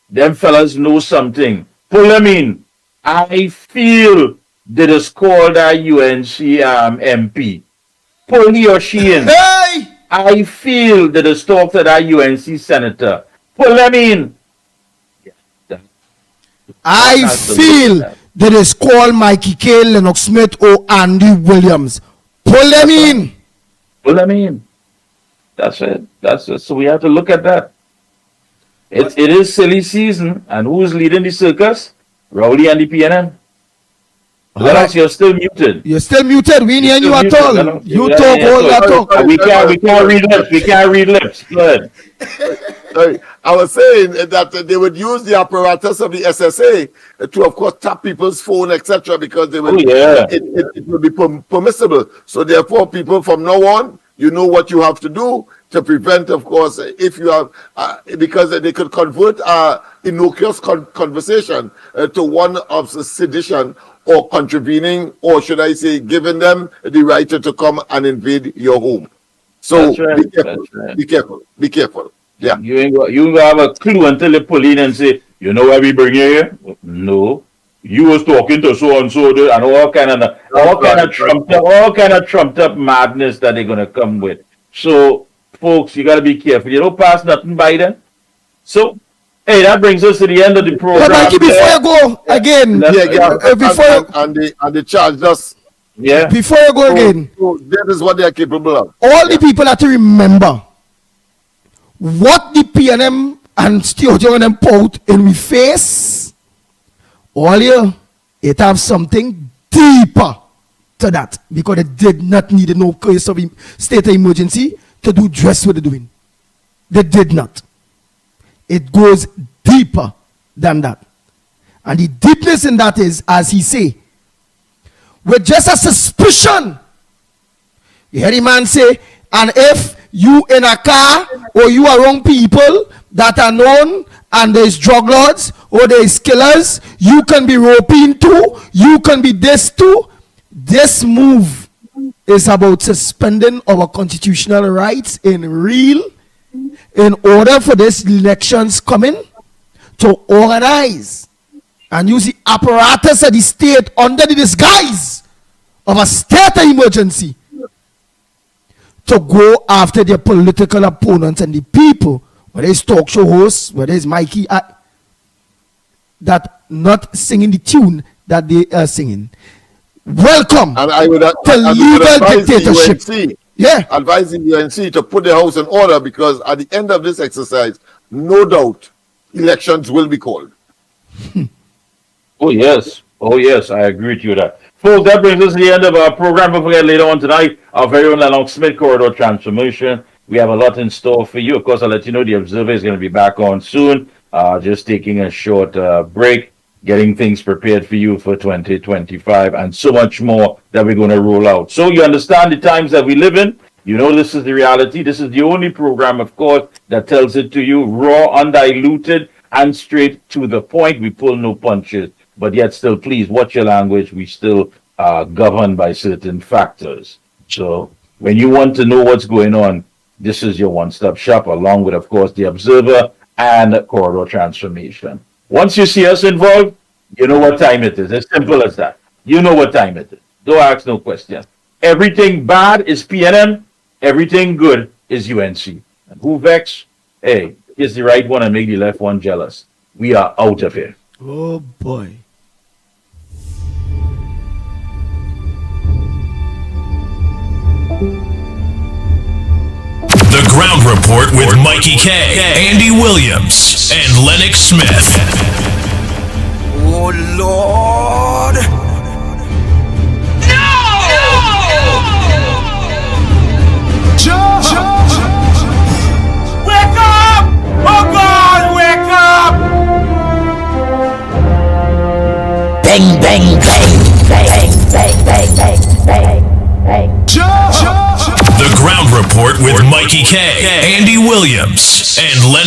them fellas know something. Pull them in. I feel they just called our UNC MP. Pull he or she in. Hey! I feel they just talked to that UNC senator. Pull them in. I feel that is called Mikey K, Lennox Smith, or Andy Williams. Pull them in. Pull them in. That's it. That's it. So we have to look at that. It is silly season, and who's leading the circus? Rowley and the PNM. Lennox, you're still muted. You're still muted. We ain't hearing you at all. Lennox. You talk all that talk. We can't read lips. We can't read lips. Go ahead. Sorry, I was saying that they would use the apparatus of the SSA to, of course, tap people's phone, etc., because they would, it would be permissible. So therefore, people from now on, you know what you have to do to prevent, of course, if you have, because they could convert innocuous conversation to one of sedition or contravening, or should I say, giving them the right to come and invade your home. So be careful. Be careful. Be careful. Yeah. You ain't gonna have a clue until they pull in and say, you know why we bring you here? No. You was talking to so and so and all kind of trumped up madness that they're gonna come with. So folks, you gotta be careful. You don't pass nothing by them. So hey, that brings us to the end of the program. But Mikey, before you go again, and they charged us. Yeah. Before you go again, so that is what they are capable of. All the people have to remember, what the PNM and Stuart Young and them put in we face, all year, it have something deeper to that, because they did not need no case of state of emergency to do just what they're doing. They did not. It goes deeper than that. And the deepness in that is, as he say, with just a suspicion. You hear the man say, and if you in a car or you around people that are known and there's drug lords or there's killers, you can be roping too, you can be this too. This move is about suspending our constitutional rights in order for this elections coming to organize and use the apparatus of the state under the disguise of a state of emergency to go after their political opponents and the people, whether it's talk show hosts, whether it's Mikey, that not singing the tune that they are singing. Welcome and I would, to legal dictatorship. Advise the UNC to put the house in order, because at the end of this exercise, no doubt, elections will be called. Oh yes, I agree with you that. Folks, that brings us to the end of our program. Don't forget, later on tonight, our very own Lennox Smith Corridor Transformation. We have a lot in store for you. Of course, I'll let you know the Observer is going to be back on soon. Just taking a short break, getting things prepared for you for 2025, and so much more that we're going to roll out. So you understand the times that we live in. You know this is the reality. This is the only program, of course, that tells it to you raw, undiluted, and straight to the point. We pull no punches. But yet still, please watch your language. We still are governed by certain factors. So when you want to know what's going on, this is your one-stop shop, along with, of course, the Observer and Corridor Transformation. Once you see us involved, you know what time it is. As simple as that. You know what time it is. Don't ask no questions. Everything bad is PNM. Everything good is UNC. And who vex? Hey, is the right one and make the left one jealous. We are out of here. Oh, boy. The Ground Report with Mikey K, Andy Williams, and Lennox Smith. Oh, Lord. No! Wake up! Oh, God, wake up! Bang, bang, bang, bang, bang, bang, bang, bang, bang. The Ground Report with Mikey K, Andy Williams, and Lennox.